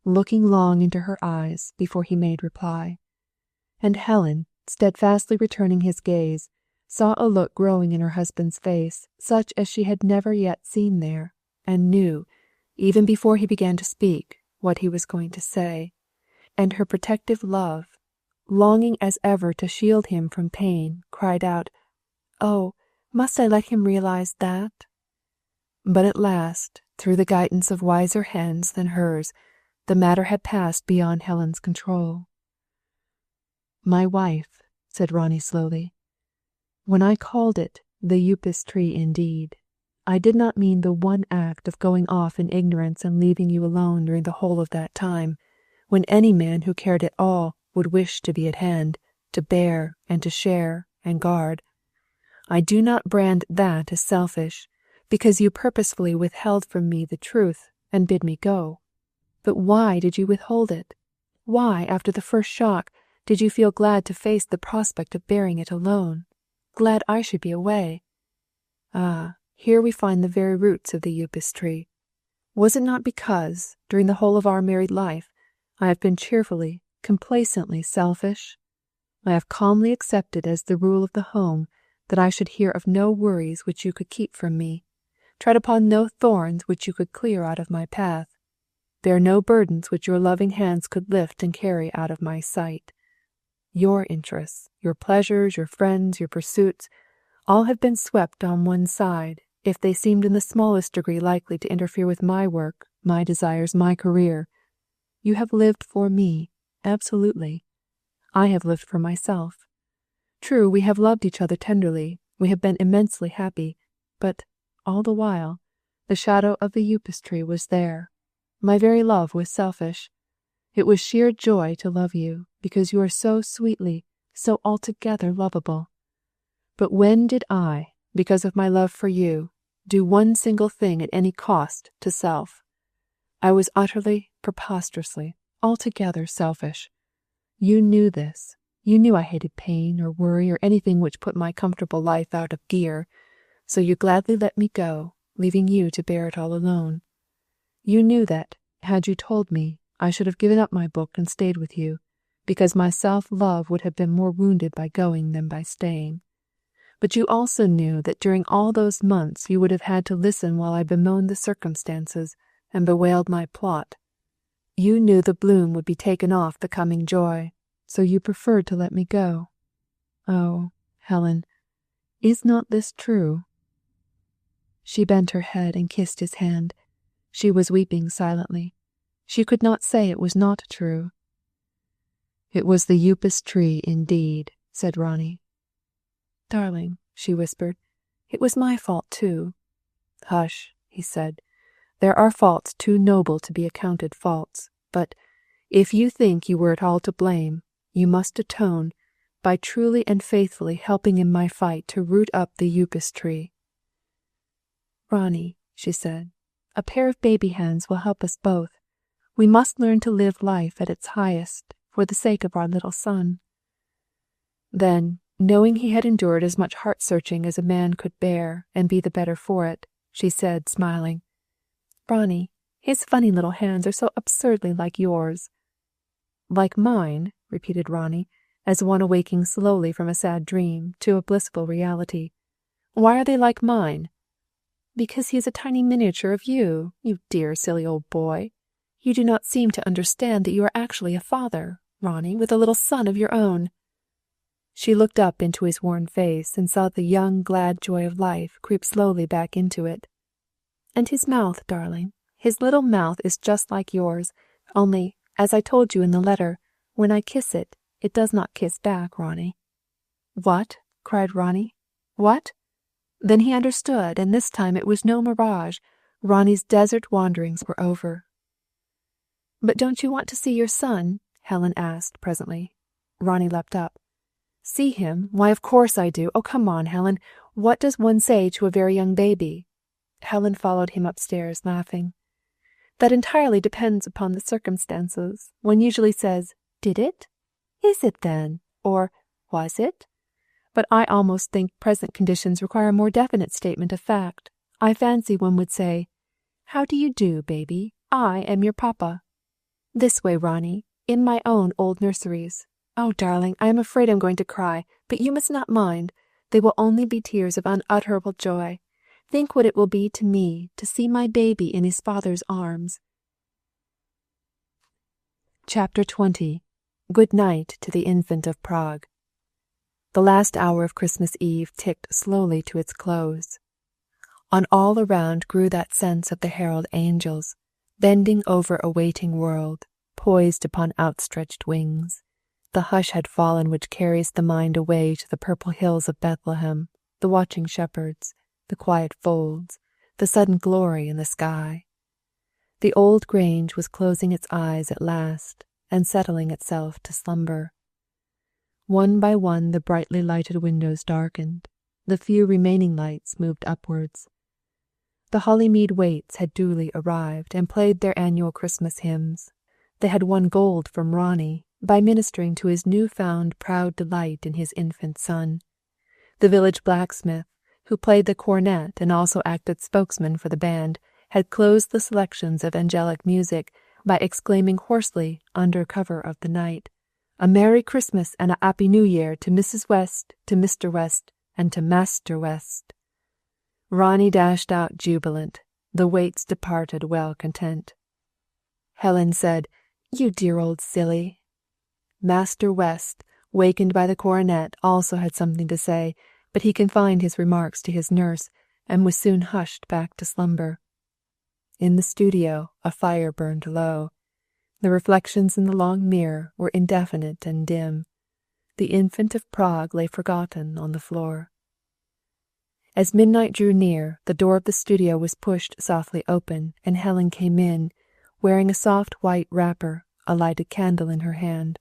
looking long into her eyes before he made reply. And Helen, steadfastly returning his gaze, saw a look growing in her husband's face, such as she had never yet seen there, and knew, even before he began to speak, what he was going to say. And her protective love, longing as ever to shield him from pain, cried out, "Oh, must I let him realize that?" But at last, through the guidance of wiser hands than hers, the matter had passed beyond Helen's control. "My wife," said Ronnie slowly, "when I called it the Upas Tree indeed, I did not mean the one act of going off in ignorance and leaving you alone during the whole of that time, when any man who cared at all would wish to be at hand, to bear and to share and guard. I do not brand that as selfish, because you purposefully withheld from me the truth and bid me go. But why did you withhold it? Why, after the first shock, did you feel glad to face the prospect of bearing it alone? Glad I should be away? Ah, here we find the very roots of the Upas Tree. Was it not because, during the whole of our married life, I have been cheerfully, complacently selfish? I have calmly accepted as the rule of the home that I should hear of no worries which you could keep from me, tread upon no thorns which you could clear out of my path, bear no burdens which your loving hands could lift and carry out of my sight. Your interests, your pleasures, your friends, your pursuits, all have been swept on one side, if they seemed in the smallest degree likely to interfere with my work, my desires, my career. You have lived for me, absolutely. I have lived for myself. True, we have loved each other tenderly, we have been immensely happy, but, all the while, the shadow of the Upas Tree was there. My very love was selfish. It was sheer joy to love you, because you are so sweetly, so altogether lovable. But when did I, because of my love for you, do one single thing at any cost to self? I was utterly, preposterously, altogether selfish. You knew this. You knew I hated pain or worry or anything which put my comfortable life out of gear, so you gladly let me go, leaving you to bear it all alone. You knew that, had you told me, I should have given up my book and stayed with you, because my self-love would have been more wounded by going than by staying. But you also knew that during all those months you would have had to listen while I bemoaned the circumstances and bewailed my plot. You knew the bloom would be taken off the coming joy, so you preferred to let me go. Oh, Helen, is not this true?" She bent her head and kissed his hand. She was weeping silently. She could not say it was not true. "It was the Upas Tree, indeed," said Ronnie. "Darling," she whispered, "it was my fault too." "Hush," he said. "There are faults too noble to be accounted faults, but if you think you were at all to blame, you must atone by truly and faithfully helping in my fight to root up the Upas Tree." "Ronnie," she said, "a pair of baby hands will help us both. We must learn to live life at its highest, for the sake of our little son." Then, knowing he had endured as much heart-searching as a man could bear and be the better for it, she said, smiling, "Ronnie, his funny little hands are so absurdly like yours." "Like mine?" repeated Ronnie, as one awaking slowly from a sad dream to a blissful reality. "Why are they like mine?" "Because he is a tiny miniature of you, you dear silly old boy. You do not seem to understand that you are actually a father, Ronnie, with a little son of your own." She looked up into his worn face and saw the young, glad joy of life creep slowly back into it. "And his mouth, darling, his little mouth is just like yours, only, as I told you in the letter, when I kiss it, it does not kiss back, Ronnie." "What?" cried Ronnie. "What?" Then he understood, and this time it was no mirage. Ronnie's desert wanderings were over. "But don't you want to see your son?" Helen asked presently. Ronnie leapt up. "See him? Why, of course I do. Oh, come on, Helen. What does one say to a very young baby?" Helen followed him upstairs, laughing. "That entirely depends upon the circumstances. One usually says, 'Did it?' 'Is it then?' or 'Was it?' But I almost think present conditions require a more definite statement of fact. I fancy one would say, 'How do you do, baby? I am your papa.' This way, Ronnie, in my own old nurseries. Oh, darling, I am afraid I'm going to cry, but you must not mind. They will only be tears of unutterable joy. Think what it will be to me to see my baby in his father's arms." Chapter 20. Good Night to the Infant of Prague. The last hour of Christmas Eve ticked slowly to its close. On all around grew that sense of the herald angels, bending over a waiting world, poised upon outstretched wings. The hush had fallen which carries the mind away to the purple hills of Bethlehem, the watching shepherds, the quiet folds, the sudden glory in the sky. The old grange was closing its eyes at last, and settling itself to slumber. One by one the brightly lighted windows darkened. The few remaining lights moved upwards. The Hollymead Waits had duly arrived and played their annual Christmas hymns. They had won gold from Ronnie by ministering to his new-found proud delight in his infant son. The village blacksmith, who played the cornet and also acted spokesman for the band, had closed the selections of angelic music by exclaiming hoarsely under cover of the night, "A Merry Christmas and a Happy New Year to Mrs. West, to Mr. West, and to Master West." Ronnie dashed out jubilant. The Waits departed well content. Helen said, "You dear old silly." Master West, wakened by the cornet, also had something to say, but he confined his remarks to his nurse, and was soon hushed back to slumber. In the studio, a fire burned low. The reflections in the long mirror were indefinite and dim. The infant of Prague lay forgotten on the floor. As midnight drew near, the door of the studio was pushed softly open, and Helen came in, wearing a soft white wrapper, a lighted candle in her hand.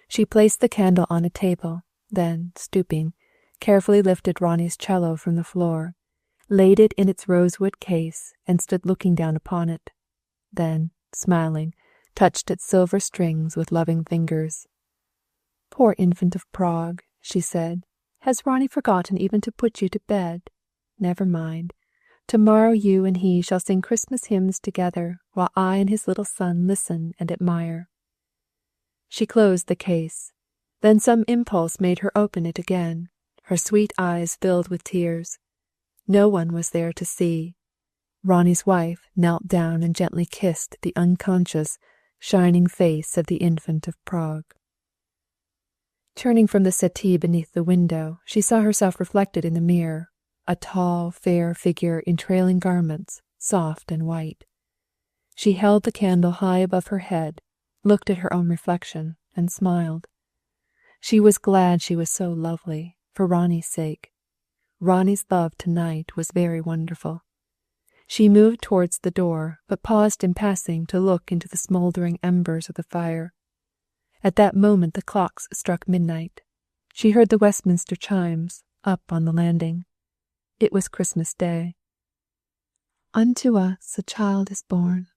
She placed the candle on a table, then, stooping, carefully lifted Ronnie's cello from the floor, laid it in its rosewood case, and stood looking down upon it. Then, smiling, touched its silver strings with loving fingers. "Poor infant of Prague," she said. "Has Ronnie forgotten even to put you to bed? Never mind. Tomorrow you and he shall sing Christmas hymns together, while I and his little son listen and admire." She closed the case. Then some impulse made her open it again. Her sweet eyes filled with tears. No one was there to see. Ronnie's wife knelt down and gently kissed the unconscious, shining face of the infant of Prague. Turning from the settee beneath the window, she saw herself reflected in the mirror, a tall, fair figure in trailing garments, soft and white. She held the candle high above her head, looked at her own reflection, and smiled. She was glad she was so lovely, for Ronnie's sake. Ronnie's love tonight was very wonderful. She moved towards the door, but paused in passing to look into the smouldering embers of the fire. At that moment the clocks struck midnight. She heard the Westminster chimes, up on the landing. It was Christmas Day. "Unto us a child is born,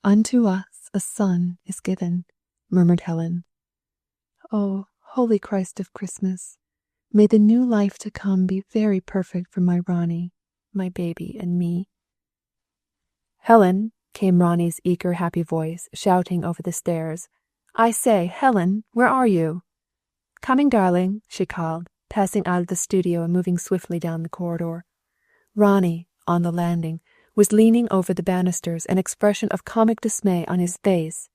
unto us a son is given," murmured Helen. "Oh, Holy Christ of Christmas, may the new life to come be very perfect for my Ronnie, my baby, and me." "Helen," came Ronnie's eager, happy voice, shouting over the stairs. "I say, Helen, where are you?" "Coming, darling," she called, passing out of the studio and moving swiftly down the corridor. Ronnie, on the landing, was leaning over the banisters, an expression of comic dismay on his face.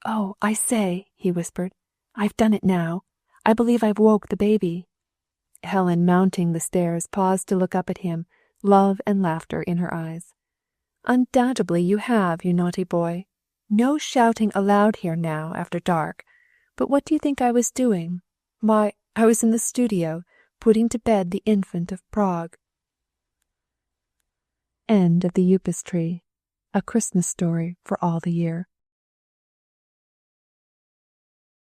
"Oh, I say," he whispered, "I've done it now. I believe I've woke the baby." Helen, mounting the stairs, paused to look up at him, love and laughter in her eyes. "Undoubtedly you have, you naughty boy. No shouting allowed here now, after dark. But what do you think I was doing? Why, I was in the studio, putting to bed the infant of Prague." End of the Upas Tree, a Christmas story for all the year.